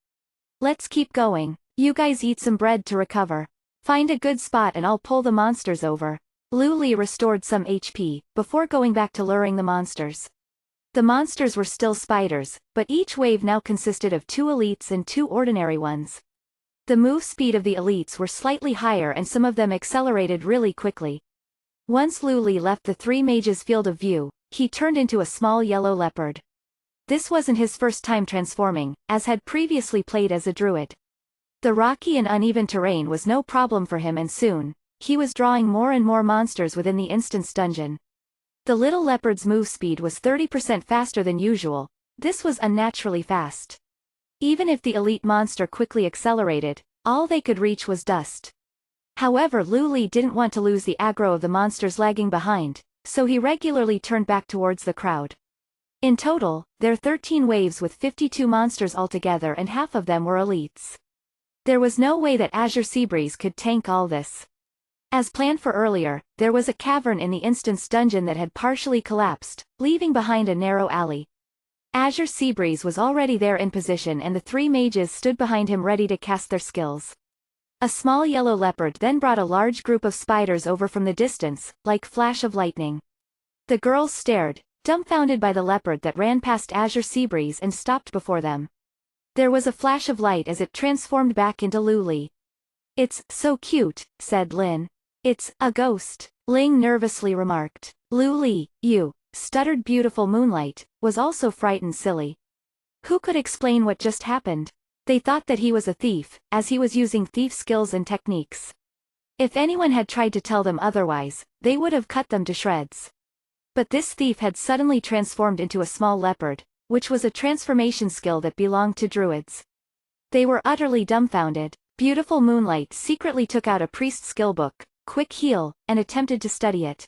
Let's keep going. You guys eat some bread to recover. Find a good spot and I'll pull the monsters over. Lu Li restored some HP, before going back to luring the monsters. The monsters were still spiders, but each wave now consisted of 2 elites and 2 ordinary ones. The move speed of the elites were slightly higher and some of them accelerated really quickly. Once Lu Li left the 3 mages' field of view, he turned into a small yellow leopard. This wasn't his first time transforming, as had previously played as a druid. The rocky and uneven terrain was no problem for him and soon, he was drawing more and more monsters within the instance dungeon. The little leopard's move speed was 30% faster than usual. This was unnaturally fast. Even if the elite monster quickly accelerated, all they could reach was dust. However, Lu Li didn't want to lose the aggro of the monsters lagging behind, so he regularly turned back towards the crowd. In total, there are 13 waves with 52 monsters altogether, and half of them were elites. There was no way that Azure Seabreeze could tank all this. As planned for earlier, there was a cavern in the instance dungeon that had partially collapsed, leaving behind a narrow alley. Azure Seabreeze was already there in position, and the three mages stood behind him ready to cast their skills. A small yellow leopard then brought a large group of spiders over from the distance, like flash of lightning. The girls stared, dumbfounded by the leopard that ran past Azure Seabreeze and stopped before them. There was a flash of light as it transformed back into Lu Li. "It's so cute," said Lin. "It's a ghost," Ling nervously remarked. Lu Li, you, stuttered Beautiful Moonlight, was also frightened silly. Who could explain what just happened? They thought that he was a thief, as he was using thief skills and techniques. If anyone had tried to tell them otherwise, they would have cut them to shreds. But this thief had suddenly transformed into a small leopard, which was a transformation skill that belonged to druids. They were utterly dumbfounded. Beautiful Moonlight secretly took out a priest skill book, Quick Heal, and attempted to study it.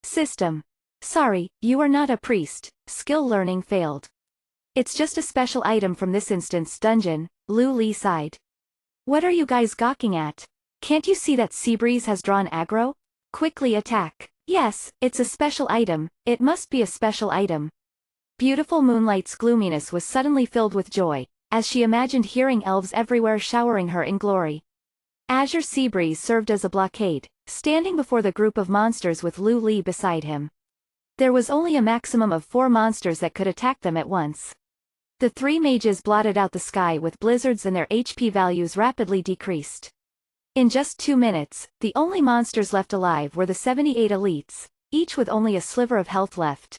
System. Sorry, you are not a priest, skill learning failed. It's just a special item from this instance dungeon, Lu Li sighed. What are you guys gawking at? Can't you see that Seabreeze has drawn aggro? Quickly attack. Yes, it's a special item, it must be a special item. Beautiful Moonlight's gloominess was suddenly filled with joy, as she imagined hearing elves everywhere showering her in glory. Azure Seabreeze served as a blockade, standing before the group of monsters with Lu Li beside him. There was only a maximum of 4 monsters that could attack them at once. The three mages blotted out the sky with blizzards, and their HP values rapidly decreased. In just 2 minutes, the only monsters left alive were the 78 elites, each with only a sliver of health left.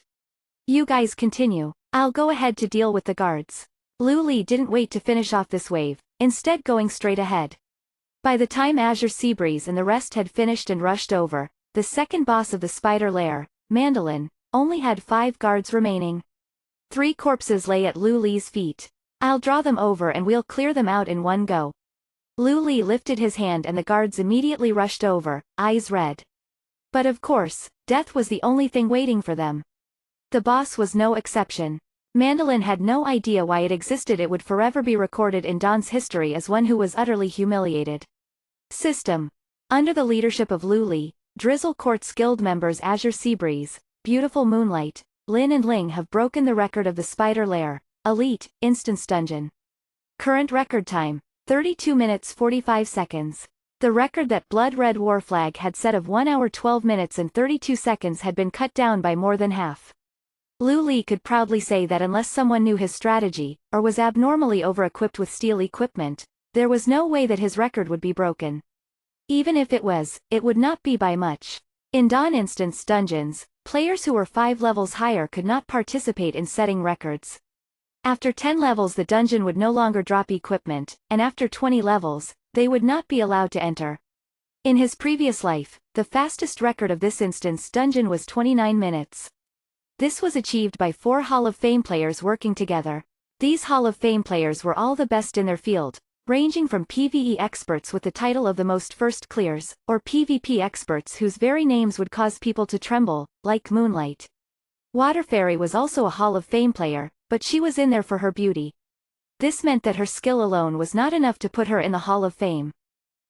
You guys continue. I'll go ahead to deal with the guards. Lu Li didn't wait to finish off this wave, instead going straight ahead. By the time Azure Seabreeze and the rest had finished and rushed over, the second boss of the spider lair, Mandolin, only had 5 guards remaining. 3 corpses lay at Lu Li's feet. I'll draw them over and we'll clear them out in one go. Lu Li lifted his hand and the guards immediately rushed over, eyes red. But of course, death was the only thing waiting for them. The boss was no exception. Mandolin had no idea why it existed. It would forever be recorded in Dawn's history as one who was utterly humiliated. System. Under the leadership of Lu Li, Drizzle Court's guild members Azure Seabreeze, Beautiful Moonlight, Lin and Ling have broken the record of the Spider Lair, Elite, Instance Dungeon. Current record time, 32 minutes 45 seconds. The record that Blood Red Warflag had set of 1 hour 12 minutes and 32 seconds had been cut down by more than half. Lu Li could proudly say that unless someone knew his strategy, or was abnormally over-equipped with steel equipment, there was no way that his record would be broken. Even if it was, it would not be by much. In Dawn Instance dungeons, players who were 5 levels higher could not participate in setting records. After 10 levels the dungeon would no longer drop equipment, and after 20 levels, they would not be allowed to enter. In his previous life, the fastest record of this instance dungeon was 29 minutes. This was achieved by 4 Hall of Fame players working together. These Hall of Fame players were all the best in their field, ranging from PvE experts with the title of the most first clears, or PvP experts whose very names would cause people to tremble, like Moonlight. Water Fairy was also a Hall of Fame player, but she was in there for her beauty. This meant that her skill alone was not enough to put her in the Hall of Fame.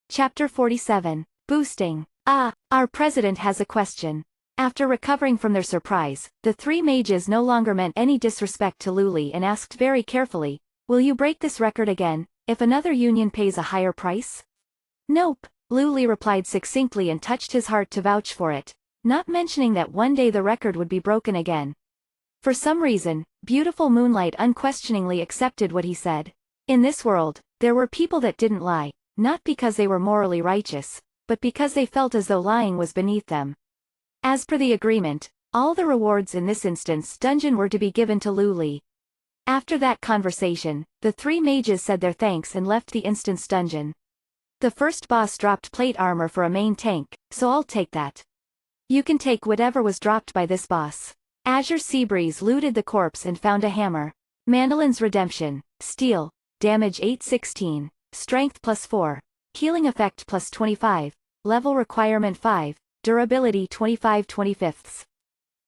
Chapter 47. Boosting. Our president has a question. After recovering from their surprise, the 3 mages no longer meant any disrespect to Lu Li and asked very carefully, "Will you break this record again, if another union pays a higher price?" "Nope," Lu Li replied succinctly and touched his heart to vouch for it, not mentioning that one day the record would be broken again. For some reason, Beautiful Moonlight unquestioningly accepted what he said. In this world, there were people that didn't lie, not because they were morally righteous, but because they felt as though lying was beneath them. As per the agreement, all the rewards in this instance dungeon were to be given to Lu Li. After that conversation, the 3 mages said their thanks and left the instance dungeon. The first boss dropped plate armor for a main tank, so I'll take that. You can take whatever was dropped by this boss. Azure Seabreeze looted the corpse and found a hammer. Mandolin's Redemption, Steel, Damage 816, Strength +4, Healing Effect +25, level requirement 5, durability 25/25.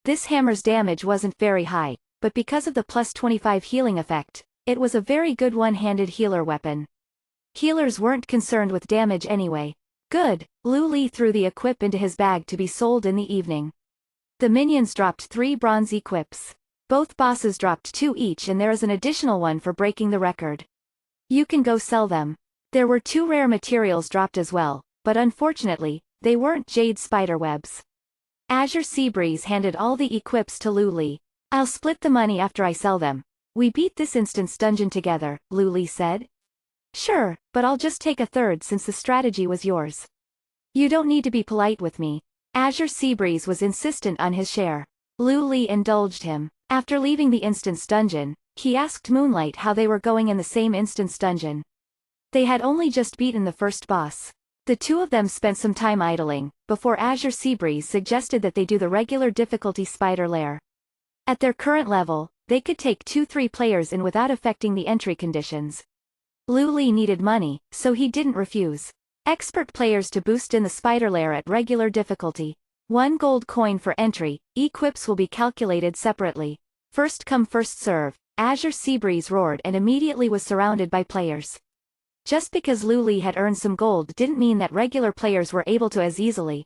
This hammer's damage wasn't very high, but because of the plus 25 healing effect, it was a very good one-handed healer weapon. Healers weren't concerned with damage anyway. Good, Lu Li threw the equip into his bag to be sold in the evening. The minions dropped 3 bronze equips. Both bosses dropped 2 each and there is an additional one for breaking the record. You can go sell them. There were 2 rare materials dropped as well, but unfortunately, they weren't jade spiderwebs. Azure Seabreeze handed all the equips to Lu Li. I'll split the money after I sell them. We beat this instance dungeon together, Lu Li said. Sure, but I'll just take a third since the strategy was yours. You don't need to be polite with me. Azure Seabreeze was insistent on his share. Lu Li indulged him. After leaving the instance dungeon, he asked Moonlight how they were going in the same instance dungeon. They had only just beaten the first boss. The two of them spent some time idling, before Azure Seabreeze suggested that they do the regular difficulty spider lair. At their current level, they could take 2-3 players in without affecting the entry conditions. Lu Li needed money, so he didn't refuse. Expert players to boost in the spider lair at regular difficulty. 1 gold coin for entry, equips will be calculated separately. First come first serve, Azure Seabreeze roared and immediately was surrounded by players. Just because Lu Li had earned some gold didn't mean that regular players were able to as easily.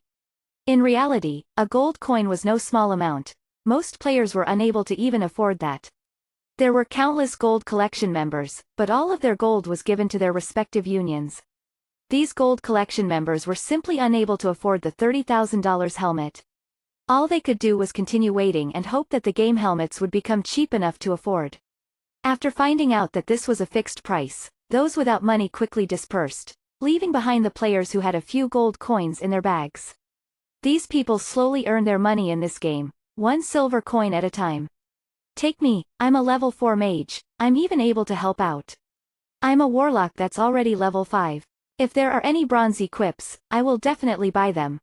In reality, a gold coin was no small amount. Most players were unable to even afford that. There were countless gold collection members, but all of their gold was given to their respective unions. These gold collection members were simply unable to afford the $30,000 helmet. All they could do was continue waiting and hope that the game helmets would become cheap enough to afford. After finding out that this was a fixed price, those without money quickly dispersed, leaving behind the players who had a few gold coins in their bags. These people slowly earned their money in this game, 1 silver coin at a time. Take me, I'm a level 4 mage, I'm even able to help out. I'm a warlock that's already level 5. If there are any bronze equips, I will definitely buy them.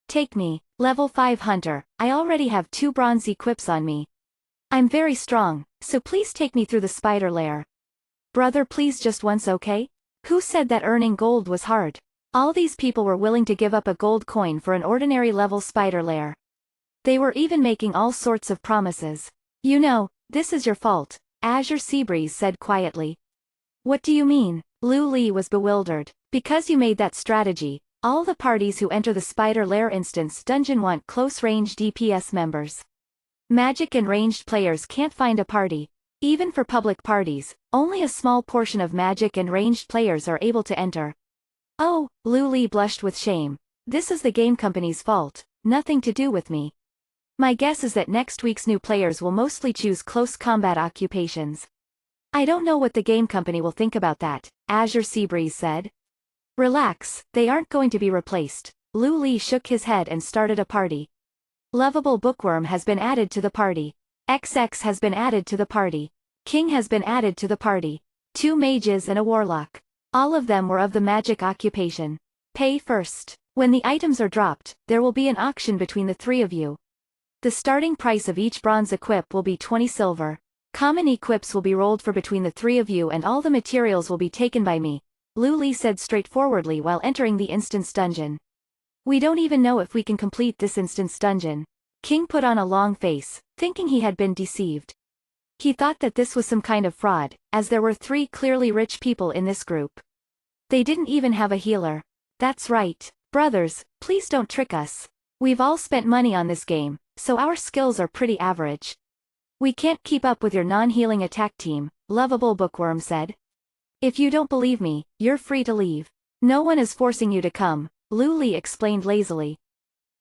Take me, level 5 hunter, I already have 2 bronze equips on me. I'm very strong, so please take me through the spider lair. Brother, please just once, okay? Who said that earning gold was hard? All these people were willing to give up a gold coin for an ordinary level spider lair. They were even making all sorts of promises. You know, this is your fault, Azure Seabreeze said quietly. What do you mean? Lu Li was bewildered. Because you made that strategy, all the parties who enter the spider lair instance dungeon want close-range DPS members. Magic and ranged players can't find a party. Even for public parties, only a small portion of magic and ranged players are able to enter. Oh, Lu Li blushed with shame. This is the game company's fault, nothing to do with me. My guess is that next week's new players will mostly choose close combat occupations. I don't know what the game company will think about that, Azure Seabreeze said. Relax, they aren't going to be replaced. Lu Li shook his head and started a party. Lovable Bookworm has been added to the party. XX has been added to the party. King has been added to the party. 2 mages and a warlock. All of them were of the magic occupation. Pay first. When the items are dropped, there will be an auction between the 3 of you. The starting price of each bronze equip will be 20 silver. Common equips will be rolled for between the 3 of you and all the materials will be taken by me, Lu Li said straightforwardly while entering the instance dungeon. We don't even know if we can complete this instance dungeon. King put on a long face, thinking he had been deceived. He thought that this was some kind of fraud, as there were 3 clearly rich people in this group. They didn't even have a healer. That's right, brothers, please don't trick us. We've all spent money on this game, so our skills are pretty average. We can't keep up with your non-healing attack team, Lovable Bookworm said. If you don't believe me, you're free to leave. No one is forcing you to come, Lu Li explained lazily.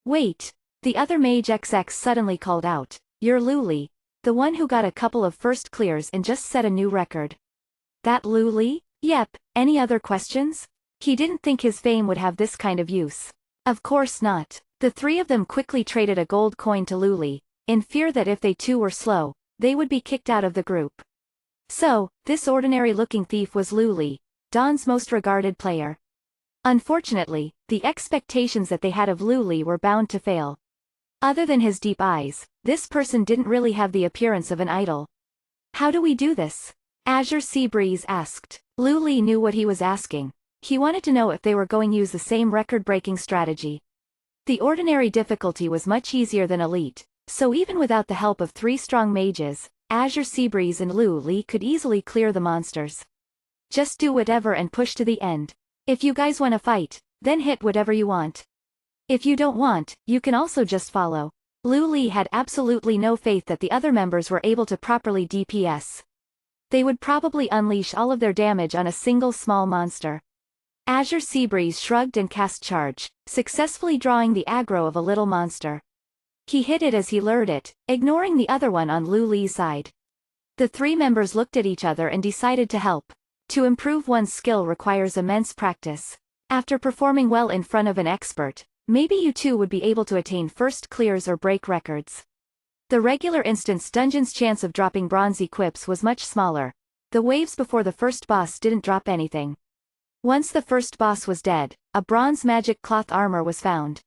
Wait. The other mage XX suddenly called out, you're Lu Li, the one who got a couple of first clears and just set a new record. That Lu Li? Yep, any other questions? He didn't think his fame would have this kind of use. Of course not. The 3 of them quickly traded a gold coin to Lu Li, in fear that if they too were slow, they would be kicked out of the group. So, this ordinary-looking thief was Lu Li, Dawn's most regarded player. Unfortunately, the expectations that they had of Lu Li were bound to fail. Other than his deep eyes, this person didn't really have the appearance of an idol. How do we do this? Azure Seabreeze asked. Lu Li knew what he was asking. He wanted to know if they were going to use the same record-breaking strategy. The ordinary difficulty was much easier than Elite, so even without the help of 3 strong mages, Azure Seabreeze and Lu Li could easily clear the monsters. Just do whatever and push to the end. If you guys want to fight, then hit whatever you want. If you don't want, you can also just follow. Lu Li had absolutely no faith that the other members were able to properly DPS. They would probably unleash all of their damage on a single small monster. Azure Seabreeze shrugged and cast Charge, successfully drawing the aggro of a little monster. He hit it as he lured it, ignoring the other one on Lu Li's side. The 3 members looked at each other and decided to help. To improve one's skill requires immense practice. After performing well in front of an expert, maybe you too would be able to attain first clears or break records. The regular instance dungeon's chance of dropping bronze equips was much smaller. The waves before the first boss didn't drop anything. Once the first boss was dead, a bronze magic cloth armor was found.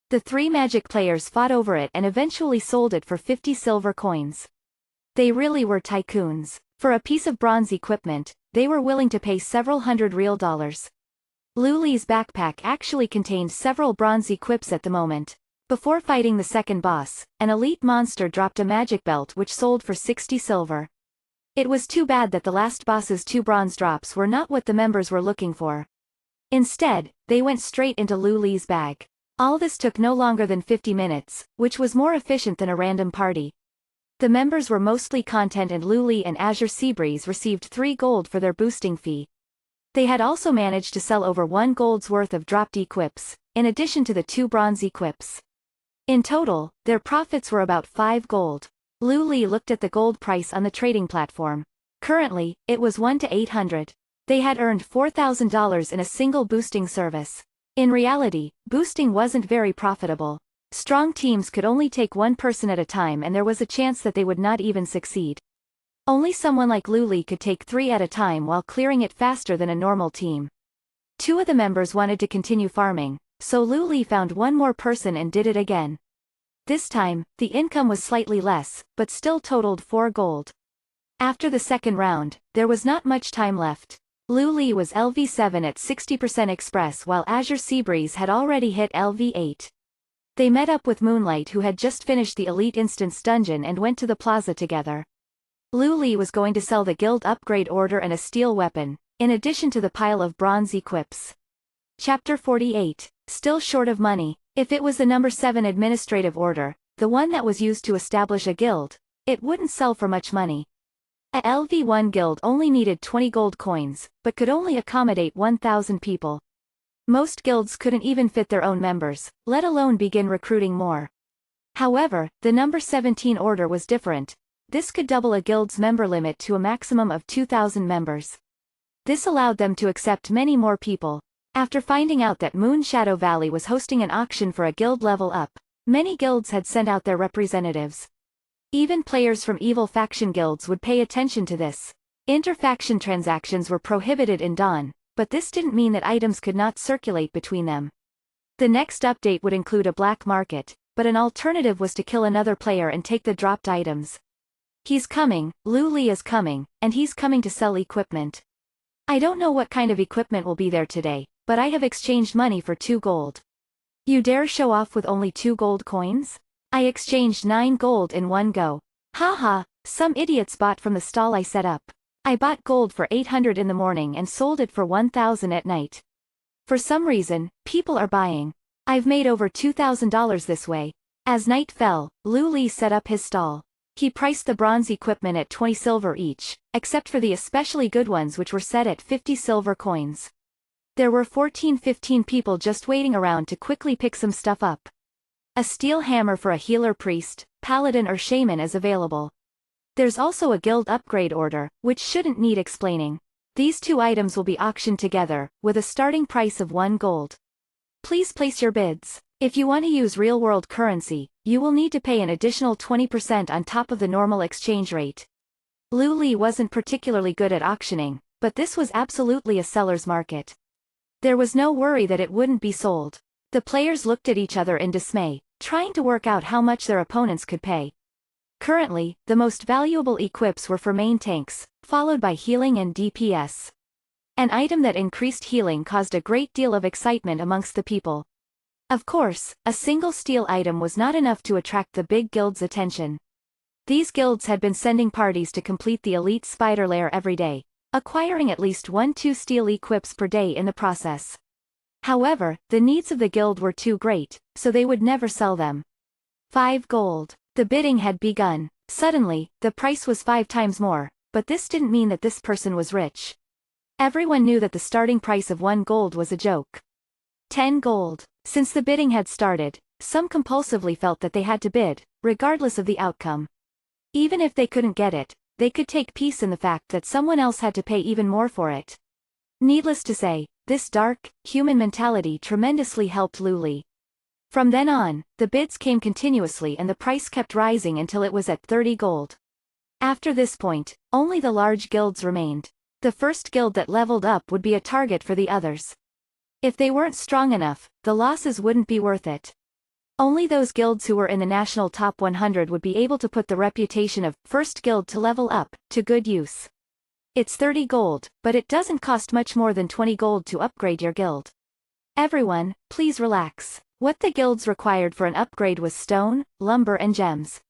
The 3 magic players fought over it and eventually sold it for 50 silver coins. They really were tycoons. For a piece of bronze equipment, they were willing to pay several hundred real dollars. Lu Li's backpack actually contained several bronze equips at the moment. Before fighting the second boss, an elite monster dropped a magic belt which sold for 60 silver. It was too bad that the last boss's 2 bronze drops were not what the members were looking for. Instead, they went straight into Lu Li's bag. All this took no longer than 50 minutes, which was more efficient than a random party. The members were mostly content and Lu Li and Azure Seabreeze received 3 gold for their boosting fee. They had also managed to sell over 1 gold's worth of dropped equips, in addition to the 2 bronze equips. In total, their profits were about 5 gold. Lu Li looked at the gold price on the trading platform. Currently, it was 1 to 800. They had earned $4,000 in a single boosting service. In reality, boosting wasn't very profitable. Strong teams could only take 1 person at a time and there was a chance that they would not even succeed. Only someone like Lu Li could take 3 at a time while clearing it faster than a normal team. 2 of the members wanted to continue farming, so Lu Li found 1 more person and did it again. This time, the income was slightly less, but still totaled 4 gold. After the second round, there was not much time left. Lu Li was LV7 at 60% express while Azure Seabreeze had already hit LV8. They met up with Moonlight who had just finished the Elite Instance dungeon and went to the plaza together. Lu Li was going to sell the guild upgrade order and a steel weapon, in addition to the pile of bronze equips. Chapter 48, Still short of money. If it was the number 7 administrative order, the one that was used to establish a guild, it wouldn't sell for much money. A LV1 guild only needed 20 gold coins, but could only accommodate 1,000 people. Most guilds couldn't even fit their own members, let alone begin recruiting more. However, the number 17 order was different. This could double a guild's member limit to a maximum of 2,000 members. This allowed them to accept many more people. After finding out that Moon Shadow Valley was hosting an auction for a guild level up, many guilds had sent out their representatives. Even players from evil faction guilds would pay attention to this. Inter-faction transactions were prohibited in Dawn, but this didn't mean that items could not circulate between them. The next update would include a black market, but an alternative was to kill another player and take the dropped items. He's coming, Lu Li is coming, and he's coming to sell equipment. I don't know what kind of equipment will be there today, but I have exchanged money for 2 gold. You dare show off with only 2 gold coins? I exchanged 9 gold in one go. Haha, some idiots bought from the stall I set up. I bought gold for 800 in the morning and sold it for 1,000 at night. For some reason, people are buying. I've made over $2,000 this way. As night fell, Lu Li set up his stall. He priced the bronze equipment at 20 silver each, except for the especially good ones which were set at 50 silver coins. There were 15 people just waiting around to quickly pick some stuff up. A steel hammer for a healer priest, paladin or shaman is available. There's also a guild upgrade order, which shouldn't need explaining. These 2 items will be auctioned together, with a starting price of 1 gold. Please place your bids. If you want to use real-world currency, you will need to pay an additional 20% on top of the normal exchange rate. Lu Li wasn't particularly good at auctioning, but this was absolutely a seller's market. There was no worry that it wouldn't be sold. The players looked at each other in dismay, trying to work out how much their opponents could pay. Currently, the most valuable equips were for main tanks, followed by healing and DPS. An item that increased healing caused a great deal of excitement amongst the people. Of course, a single steel item was not enough to attract the big guilds' attention. These guilds had been sending parties to complete the elite spider lair every day, acquiring at least 1-2 steel equips per day in the process. However, the needs of the guild were too great, so they would never sell them. 5 gold. The bidding had begun. Suddenly, the price was 5 times more, but this didn't mean that this person was rich. Everyone knew that the starting price of 1 gold was a joke. 10 gold. Since the bidding had started, some compulsively felt that they had to bid, regardless of the outcome. Even if they couldn't get it, they could take peace in the fact that someone else had to pay even more for it. Needless to say, this dark, human mentality tremendously helped Lu Li. From then on, the bids came continuously and the price kept rising until it was at 30 gold. After this point, only the large guilds remained. The first guild that leveled up would be a target for the others. If they weren't strong enough, the losses wouldn't be worth it. Only those guilds who were in the national top 100 would be able to put the reputation of first guild to level up to good use. It's 30 gold, but it doesn't cost much more than 20 gold to upgrade your guild. Everyone, please relax. What the guilds required for an upgrade was stone, lumber and gems.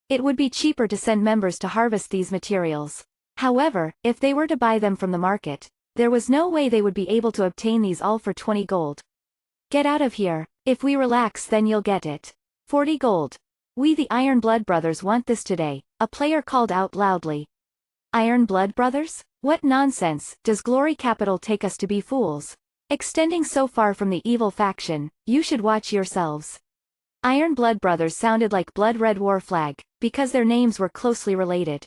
It would be cheaper to send members to harvest these materials. However, if they were to buy them from the market, there was no way they would be able to obtain these all for 20 gold. Get out of here. If we relax then you'll get it. 40 gold. We the Iron Blood Brothers want this today, a player called out loudly. Iron Blood Brothers? What nonsense, does Glory Capital take us to be fools? Extending so far from the evil faction, you should watch yourselves. Iron Blood Brothers sounded like Blood Red War Flag, because their names were closely related.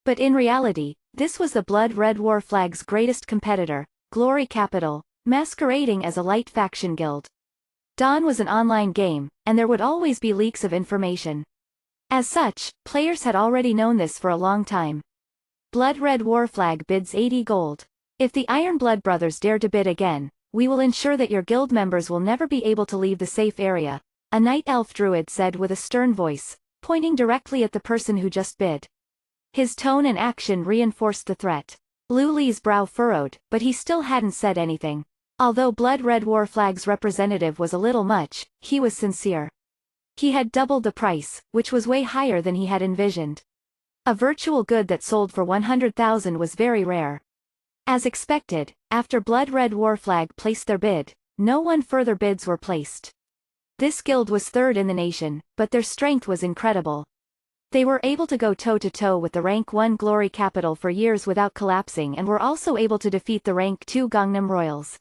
But in reality, this was the Blood Red War Flag's greatest competitor, Glory Capital, masquerading as a light faction guild. Dawn was an online game, and there would always be leaks of information. As such, players had already known this for a long time. Blood Red War Flag bids 80 gold. If the Iron Blood Brothers dare to bid again, we will ensure that your guild members will never be able to leave the safe area, a night elf druid said with a stern voice, pointing directly at the person who just bid. His tone and action reinforced the threat. Lu Li's brow furrowed, but he still hadn't said anything. Although Blood Red War Flag's representative was a little much, he was sincere. He had doubled the price, which was way higher than he had envisioned. A virtual good that sold for 100,000 was very rare. As expected, after Blood Red War Flag placed their bid, no further bids were placed. This guild was third in the nation, but their strength was incredible. They were able to go toe-to-toe with the rank 1 Glory Capital for years without collapsing and were also able to defeat the rank 2 Gangnam Royals.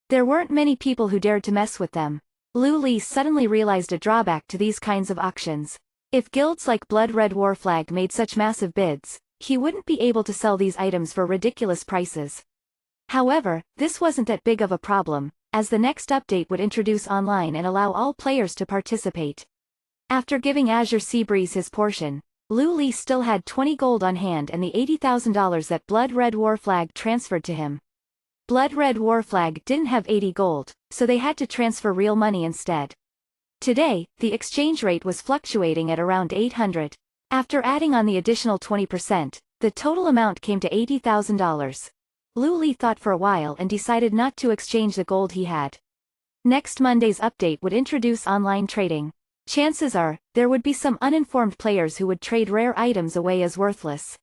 There weren't many people who dared to mess with them. Lu Li suddenly realized a drawback to these kinds of auctions. If guilds like Blood Red War Flag made such massive bids, he wouldn't be able to sell these items for ridiculous prices. However, this wasn't that big of a problem, as the next update would introduce online and allow all players to participate. After giving Azure Seabreeze his portion, Lu Li still had 20 gold on hand and the $80,000 that Blood Red War Flag transferred to him. Blood Red War Flag didn't have 80 gold, so they had to transfer real money instead. Today, the exchange rate was fluctuating at around 800. After adding on the additional 20%, the total amount came to $80,000. Lu Li thought for a while and decided not to exchange the gold he had. Next Monday's update would introduce online trading. Chances are, there would be some uninformed players who would trade rare items away as worthless.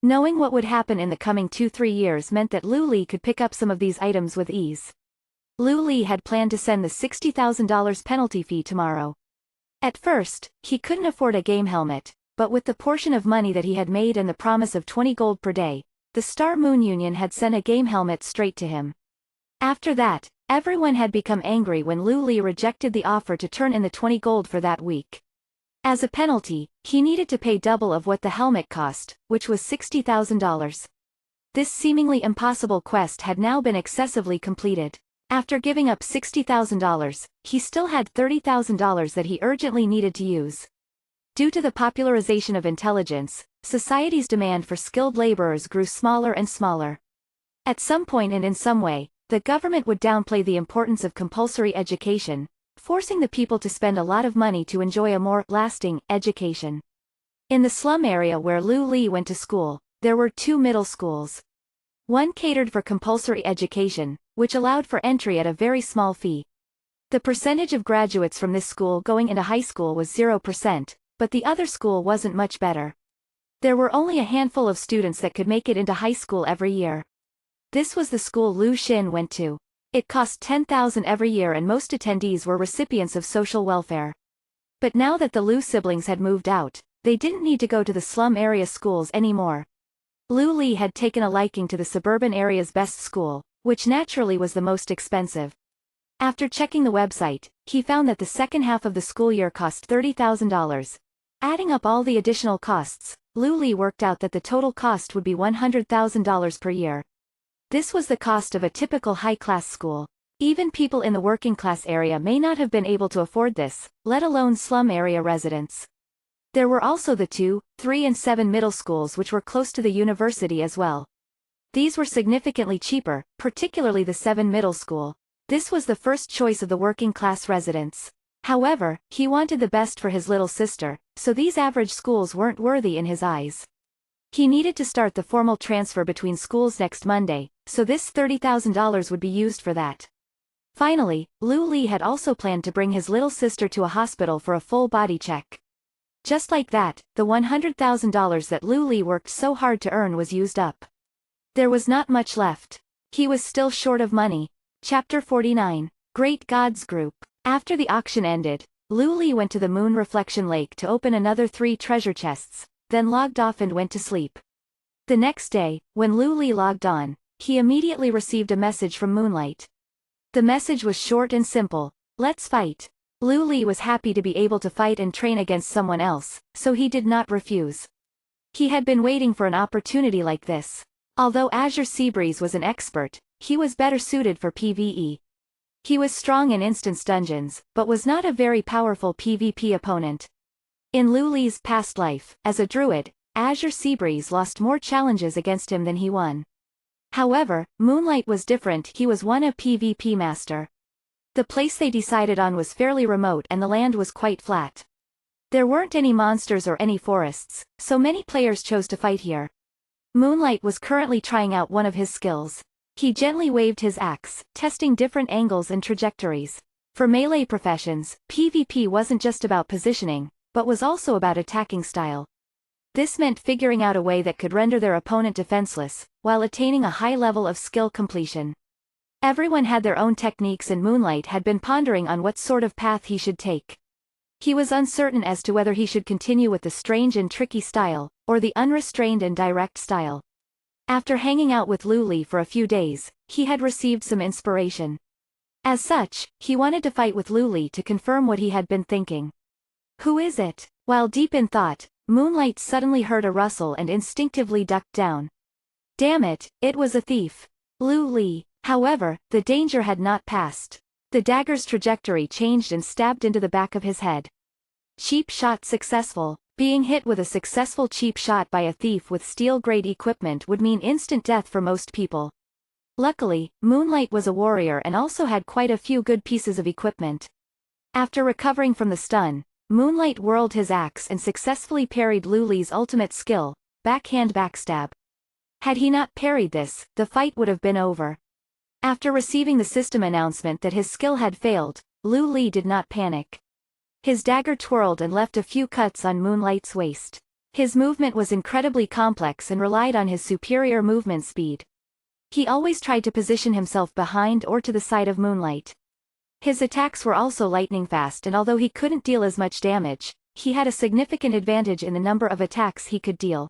Knowing what would happen in the coming 2-3 years meant that Lu Li could pick up some of these items with ease. Lu Li had planned to send the $60,000 penalty fee tomorrow. At first, he couldn't afford a game helmet, but with the portion of money that he had made and the promise of 20 gold per day, the Star Moon Union had sent a game helmet straight to him. After that, everyone had become angry when Lu Li rejected the offer to turn in the 20 gold for that week. As a penalty, he needed to pay double of what the helmet cost, which was $60,000. This seemingly impossible quest had now been excessively completed. After giving up $60,000, he still had $30,000 that he urgently needed to use. Due to the popularization of intelligence, society's demand for skilled laborers grew smaller and smaller. At some point and in some way, the government would downplay the importance of compulsory education, forcing the people to spend a lot of money to enjoy a more lasting education. In the slum area where Lu Li went to school, there were 2 middle schools. One catered for compulsory education, which allowed for entry at a very small fee. The percentage of graduates from this school going into high school was 0%, but the other school wasn't much better. There were only a handful of students that could make it into high school every year. This was the school Lu Xin went to. It cost $10,000 every year and most attendees were recipients of social welfare. But now that the Lu siblings had moved out, they didn't need to go to the slum area schools anymore. Lu Li had taken a liking to the suburban area's best school, which naturally was the most expensive. After checking the website, he found that the second half of the school year cost $30,000. Adding up all the additional costs, Lu Li worked out that the total cost would be $100,000 per year. This was the cost of a typical high-class school. Even people in the working-class area may not have been able to afford this, let alone slum area residents. There were also the 2, 3 and 7 middle schools which were close to the university as well. These were significantly cheaper, particularly the 7 middle school. This was the first choice of the working-class residents. However, he wanted the best for his little sister, so these average schools weren't worthy in his eyes. He needed to start the formal transfer between schools next Monday, so this $30,000 would be used for that. Finally, Lu Li had also planned to bring his little sister to a hospital for a full body check. Just like that, the $100,000 that Lu Li worked so hard to earn was used up. There was not much left. He was still short of money. Chapter 49. Great Gods Group. After the auction ended, Lu Li went to the Moon Reflection Lake to open another 3 treasure chests, then logged off and went to sleep. The next day, when Lu Li logged on, he immediately received a message from Moonlight. The message was short and simple: "Let's fight." Lu Li was happy to be able to fight and train against someone else, so he did not refuse. He had been waiting for an opportunity like this. Although Azure Seabreeze was an expert, he was better suited for PvE. He was strong in instance dungeons, but was not a very powerful PvP opponent. In Lu Li's past life, as a druid, Azure Seabreeze lost more challenges against him than he won. However, Moonlight was different. He was one a PvP master. The place they decided on was fairly remote and the land was quite flat. There weren't any monsters or any forests, so many players chose to fight here. Moonlight was currently trying out one of his skills. He gently waved his axe, testing different angles and trajectories. For melee professions, PvP wasn't just about positioning, but was also about attacking style. This meant figuring out a way that could render their opponent defenseless, while attaining a high level of skill completion. Everyone had their own techniques and Moonlight had been pondering on what sort of path he should take. He was uncertain as to whether he should continue with the strange and tricky style, or the unrestrained and direct style. After hanging out with Lu Li for a few days, he had received some inspiration. As such, he wanted to fight with Lu Li to confirm what he had been thinking. "Who is it?" While deep in thought, Moonlight suddenly heard a rustle and instinctively ducked down. Damn it, it was a thief. Lu Li. However, the danger had not passed. The dagger's trajectory changed and stabbed into the back of his head. Cheap shot successful. Being hit with a successful cheap shot by a thief with steel-grade equipment would mean instant death for most people. Luckily, Moonlight was a warrior and also had quite a few good pieces of equipment. After recovering from the stun, Moonlight whirled his axe and successfully parried Lu Li's ultimate skill, backhand backstab. Had he not parried this, the fight would have been over. After receiving the system announcement that his skill had failed, Lu Li did not panic. His dagger twirled and left a few cuts on Moonlight's waist. His movement was incredibly complex and relied on his superior movement speed. He always tried to position himself behind or to the side of Moonlight. His attacks were also lightning fast, and although he couldn't deal as much damage, he had a significant advantage in the number of attacks he could deal.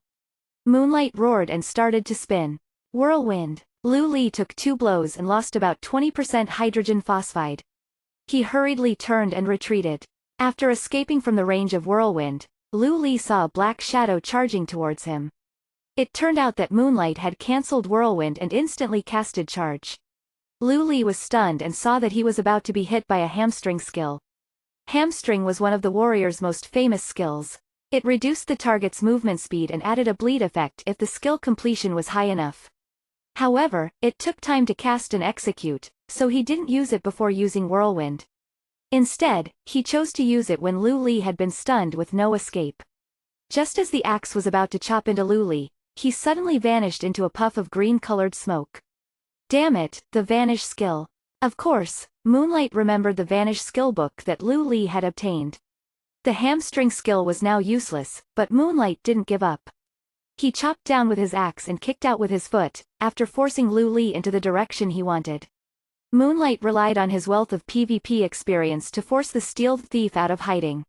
Moonlight roared and started to spin. Whirlwind. Lu Li took 2 blows and lost about 20% hydrogen phosphide. He hurriedly turned and retreated. After escaping from the range of Whirlwind, Lu Li saw a black shadow charging towards him. It turned out that Moonlight had cancelled Whirlwind and instantly casted Charge. Lu Li was stunned and saw that he was about to be hit by a hamstring skill. Hamstring was one of the warrior's most famous skills. It reduced the target's movement speed and added a bleed effect if the skill completion was high enough. However, it took time to cast and execute, so he didn't use it before using Whirlwind. Instead, he chose to use it when Lu Li had been stunned with no escape. Just as the axe was about to chop into Lu Li, he suddenly vanished into a puff of green-colored smoke. Damn it, the vanish skill. Of course, Moonlight remembered the vanish skill book that Lu Li had obtained. The hamstring skill was now useless, but Moonlight didn't give up. He chopped down with his axe and kicked out with his foot, after forcing Lu Li into the direction he wanted. Moonlight relied on his wealth of PvP experience to force the stealth thief out of hiding.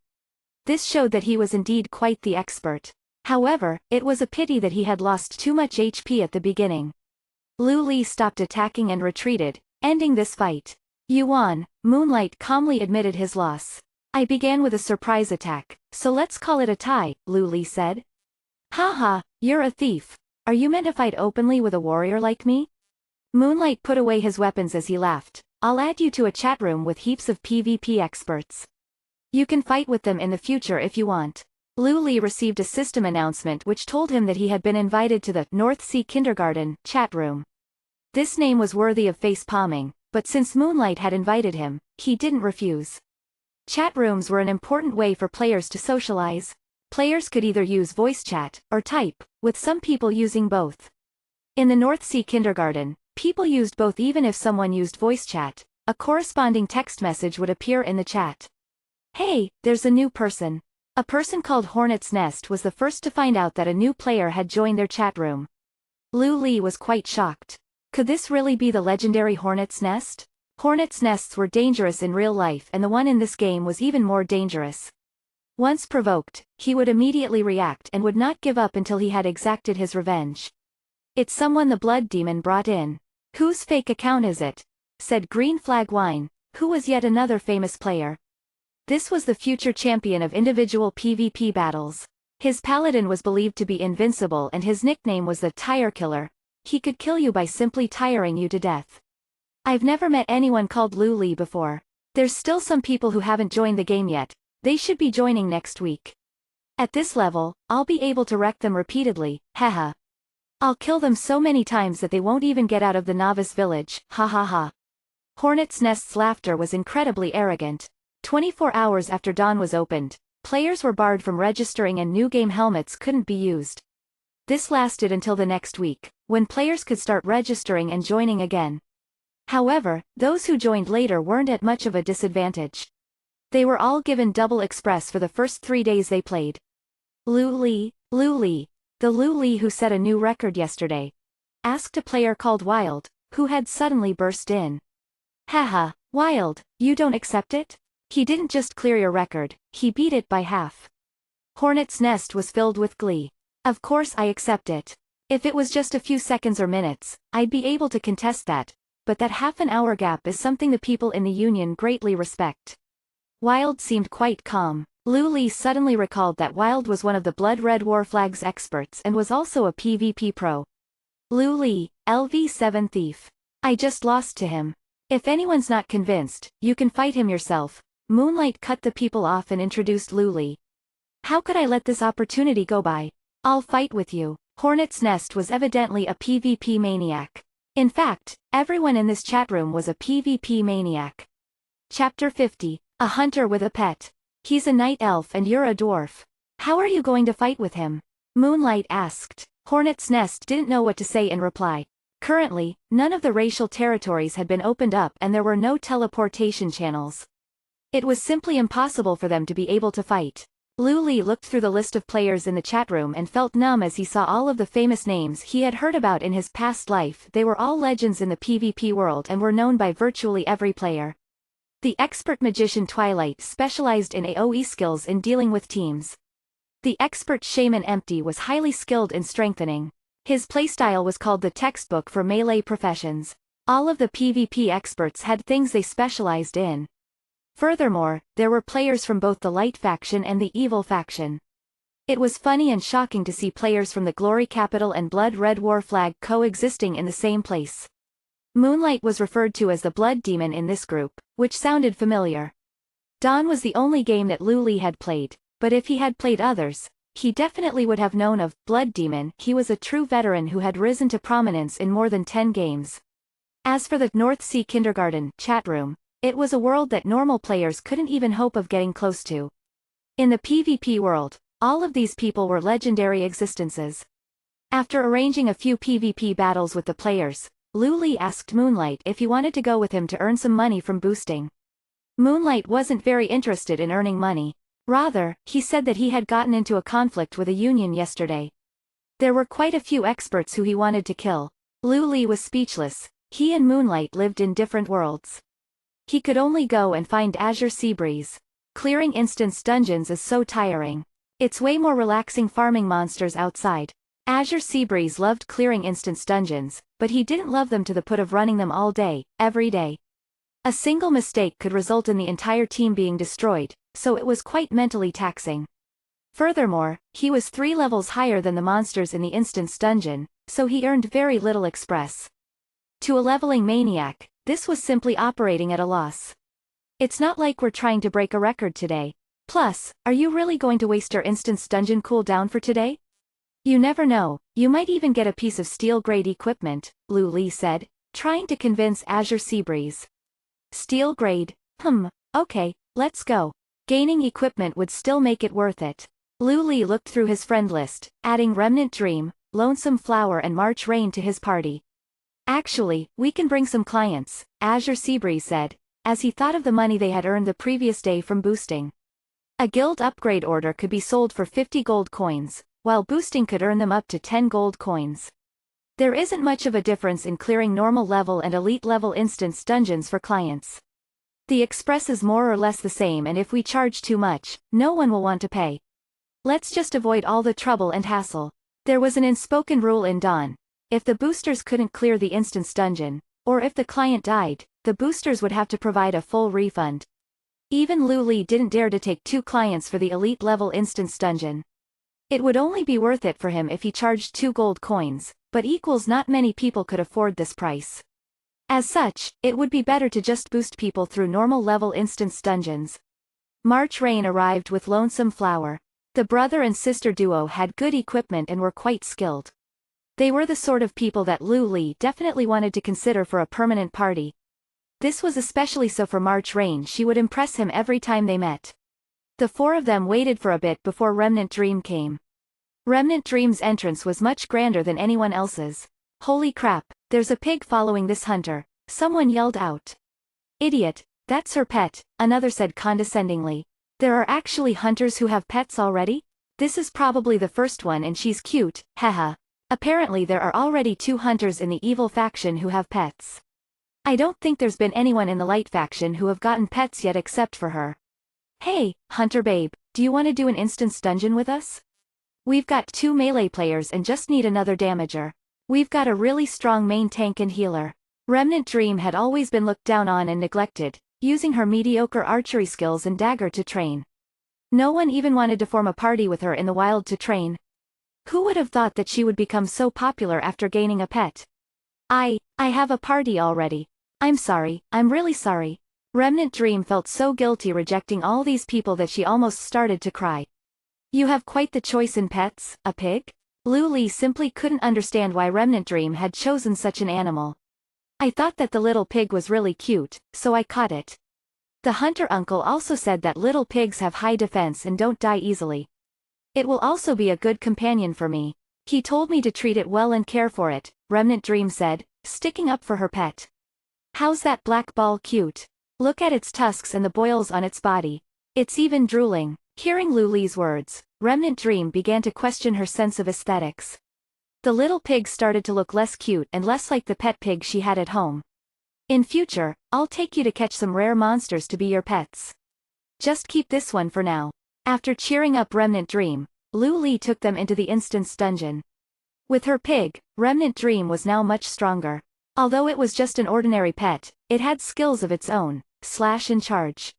This showed that he was indeed quite the expert. However, it was a pity that he had lost too much HP at the beginning. Lu Li stopped attacking and retreated, ending this fight. You won, Moonlight calmly admitted his loss. I began with a surprise attack, so let's call it a tie, Lu Li said. Haha, you're a thief. Are you meant to fight openly with a warrior like me? Moonlight put away his weapons as he laughed. I'll add you to a chat room with heaps of PvP experts. You can fight with them in the future if you want. Lu Li received a system announcement which told him that he had been invited to the North Sea Kindergarten chat room. This name was worthy of face-palming, but since Moonlight had invited him, he didn't refuse. Chat rooms were an important way for players to socialize. Players could either use voice chat, or type, with some people using both. In the North Sea Kindergarten, people used both. Even if someone used voice chat, a corresponding text message would appear in the chat. Hey, there's a new person. A person called Hornet's Nest was the first to find out that a new player had joined their chat room. Lu Li was quite shocked. Could this really be the legendary Hornet's Nest? Hornet's nests were dangerous in real life, and the one in this game was even more dangerous. Once provoked, he would immediately react and would not give up until he had exacted his revenge. It's someone the Blood Demon brought in. Whose fake account is it? Said Green Flag Wine, who was yet another famous player. This was the future champion of individual PvP battles. His paladin was believed to be invincible and his nickname was the Tire Killer. He could kill you by simply tiring you to death. I've never met anyone called Lu Li before. There's still some people who haven't joined the game yet. They should be joining next week. At this level, I'll be able to wreck them repeatedly, haha. I'll kill them so many times that they won't even get out of the novice village, ha ha ha. Hornet's Nest's laughter was incredibly arrogant. 24 hours after dawn was opened, players were barred from registering and new game helmets couldn't be used. This lasted until the next week, when players could start registering and joining again. However, those who joined later weren't at much of a disadvantage. They were all given double express for the first 3 days they played. Lu Li, the Lu Li who set a new record yesterday, asked a player called Wild, who had suddenly burst in. Haha, Wild, you don't accept it? He didn't just clear your record, he beat it by half. Hornet's Nest was filled with glee. Of course I accept it. If it was just a few seconds or minutes, I'd be able to contest that, but that half-an-hour gap is something the people in the Union greatly respect. Wild seemed quite calm. Lu Li suddenly recalled that Wild was one of the Blood Red War Flag's experts and was also a PvP pro. Lu Li, LV7 Thief. I just lost to him. If anyone's not convinced, you can fight him yourself. Moonlight cut the people off and introduced Lu Li. How could I let this opportunity go by? I'll fight with you. Hornet's Nest was evidently a PvP maniac. In fact, everyone in this chat room was a PvP maniac. Chapter 50, A Hunter with a Pet. He's a night elf and you're a dwarf. How are you going to fight with him? Moonlight asked. Hornet's Nest didn't know what to say in reply. Currently, none of the racial territories had been opened up and there were no teleportation channels. It was simply impossible for them to be able to fight. Lu Li looked through the list of players in the chat room and felt numb as he saw all of the famous names he had heard about in his past life. They were all legends in the PvP world and were known by virtually every player. The expert magician Twilight specialized in AoE skills in dealing with teams. The expert shaman Empty was highly skilled in strengthening. His playstyle was called the textbook for melee professions. All of the PvP experts had things they specialized in. Furthermore, there were players from both the Light faction and the Evil faction. It was funny and shocking to see players from the Glory Capital and Blood Red War Flag coexisting in the same place. Moonlight was referred to as the Blood Demon in this group, which sounded familiar. Dawn was the only game that Lu Li had played, but if he had played others, he definitely would have known of Blood Demon. He was a true veteran who had risen to prominence in more than 10 games. As for the North Sea Kindergarten chat room, it was a world that normal players couldn't even hope of getting close to. In the PvP world, all of these people were legendary existences. After arranging a few PvP battles with the players, Luli asked Moonlight if he wanted to go with him to earn some money from boosting. Moonlight wasn't very interested in earning money. Rather, he said that he had gotten into a conflict with a union yesterday. There were quite a few experts who he wanted to kill. Luli was speechless. He and Moonlight lived in different worlds. He could only go and find Azure Seabreeze. Clearing instance dungeons is so tiring. It's way more relaxing farming monsters outside. Azure Seabreeze loved clearing instance dungeons, but he didn't love them to the point of running them all day, every day. A single mistake could result in the entire team being destroyed, so it was quite mentally taxing. Furthermore, he was 3 levels higher than the monsters in the instance dungeon, so he earned very little express. To a leveling maniac, this was simply operating at a loss. It's not like we're trying to break a record today. Plus, are you really going to waste your instance dungeon cooldown for today? You never know, you might even get a piece of steel-grade equipment, Luli said, trying to convince Azure Seabreeze. Steel grade? Okay, let's go. Gaining equipment would still make it worth it. Luli looked through his friend list, adding Remnant Dream, Lonesome Flower and March Rain to his party. Actually, we can bring some clients, Azure Seabreeze said, as he thought of the money they had earned the previous day from boosting. A guild upgrade order could be sold for 50 gold coins, while boosting could earn them up to 10 gold coins. There isn't much of a difference in clearing normal level and elite level instance dungeons for clients. The express is more or less the same, and if we charge too much, no one will want to pay. Let's just avoid all the trouble and hassle. There was an unspoken rule in Dawn. If the boosters couldn't clear the instance dungeon, or if the client died, the boosters would have to provide a full refund. Even Luli didn't dare to take 2 clients for the elite level instance dungeon. It would only be worth it for him if he charged 2 gold coins, but equals not many people could afford this price. As such, it would be better to just boost people through normal level instance dungeons. March Rain arrived with Lonesome Flower. The brother and sister duo had good equipment and were quite skilled. They were the sort of people that Luli definitely wanted to consider for a permanent party. This was especially so for March Rain. She would impress him every time they met. The 4 of them waited for a bit before Remnant Dream came. Remnant Dream's entrance was much grander than anyone else's. Holy crap, there's a pig following this hunter, someone yelled out. Idiot, that's her pet, another said condescendingly. There are actually hunters who have pets already? This is probably the first one and she's cute, haha. Apparently there are already 2 hunters in the evil faction who have pets. I don't think there's been anyone in the light faction who have gotten pets yet except for her. Hey, Hunter Babe, do you want to do an instance dungeon with us? We've got 2 melee players and just need another damager. We've got a really strong main tank and healer. Remnant Dream had always been looked down on and neglected, using her mediocre archery skills and dagger to train. No one even wanted to form a party with her in the wild to train. Who would have thought that she would become so popular after gaining a pet? I have a party already. I'm sorry, I'm really sorry. Remnant Dream felt so guilty rejecting all these people that she almost started to cry. You have quite the choice in pets, a pig? Luli simply couldn't understand why Remnant Dream had chosen such an animal. I thought that the little pig was really cute, so I caught it. The hunter uncle also said that little pigs have high defense and don't die easily. It will also be a good companion for me. He told me to treat it well and care for it, Remnant Dream said, sticking up for her pet. How's that black ball cute? Look at its tusks and the boils on its body. It's even drooling. Hearing Luli's words, Remnant Dream began to question her sense of aesthetics. The little pig started to look less cute and less like the pet pig she had at home. In future, I'll take you to catch some rare monsters to be your pets. Just keep this one for now. After cheering up Remnant Dream, Luli took them into the instance dungeon. With her pig, Remnant Dream was now much stronger. Although it was just an ordinary pet, it had skills of its own, Slash and Charge.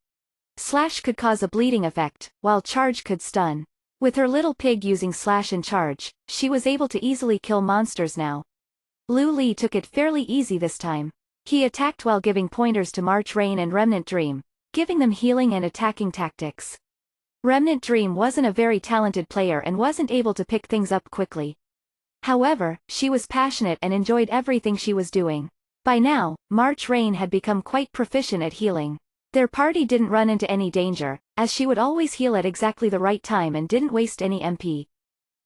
Slash could cause a bleeding effect, while Charge could stun. With her little pig using Slash and Charge, she was able to easily kill monsters now. Luli took it fairly easy this time. He attacked while giving pointers to March Rain and Remnant Dream, giving them healing and attacking tactics. Remnant Dream wasn't a very talented player and wasn't able to pick things up quickly. However, she was passionate and enjoyed everything she was doing. By now, March Rain had become quite proficient at healing. Their party didn't run into any danger, as she would always heal at exactly the right time and didn't waste any MP.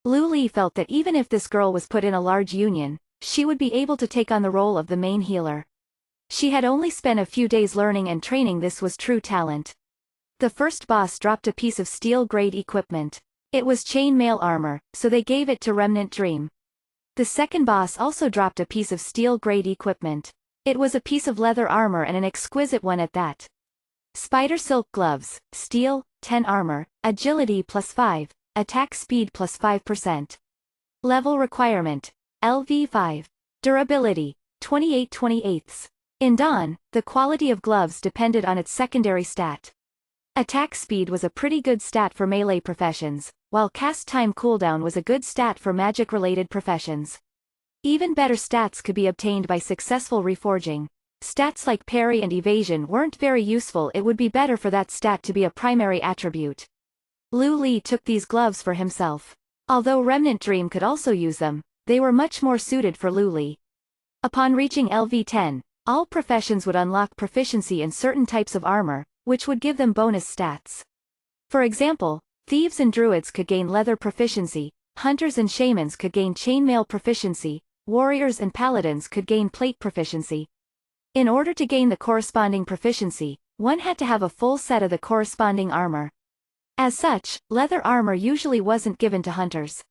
Lu Li felt that even if this girl was put in a large union, she would be able to take on the role of the main healer. She had only spent a few days learning and training. This was true talent. The first boss dropped a piece of steel-grade equipment. It was chainmail armor, so they gave it to Remnant Dream. The second boss also dropped a piece of steel-grade equipment. It was a piece of leather armor and an exquisite one at that. Spider silk gloves, steel, 10 armor, agility +5, attack speed +5%. Level requirement, LV5. Durability, 28/28. In Dawn, the quality of gloves depended on its secondary stat. Attack speed was a pretty good stat for melee professions, while cast time cooldown was a good stat for magic-related professions. Even better stats could be obtained by successful reforging. Stats like parry and evasion weren't very useful. It would be better for that stat to be a primary attribute. Lu Li took these gloves for himself. Although Remnant Dream could also use them, they were much more suited for Lu Li. Upon reaching LV10, all professions would unlock proficiency in certain types of armor, which would give them bonus stats. For example, thieves and druids could gain leather proficiency, hunters and shamans could gain chainmail proficiency, warriors and paladins could gain plate proficiency. In order to gain the corresponding proficiency, one had to have a full set of the corresponding armor. As such, leather armor usually wasn't given to hunters.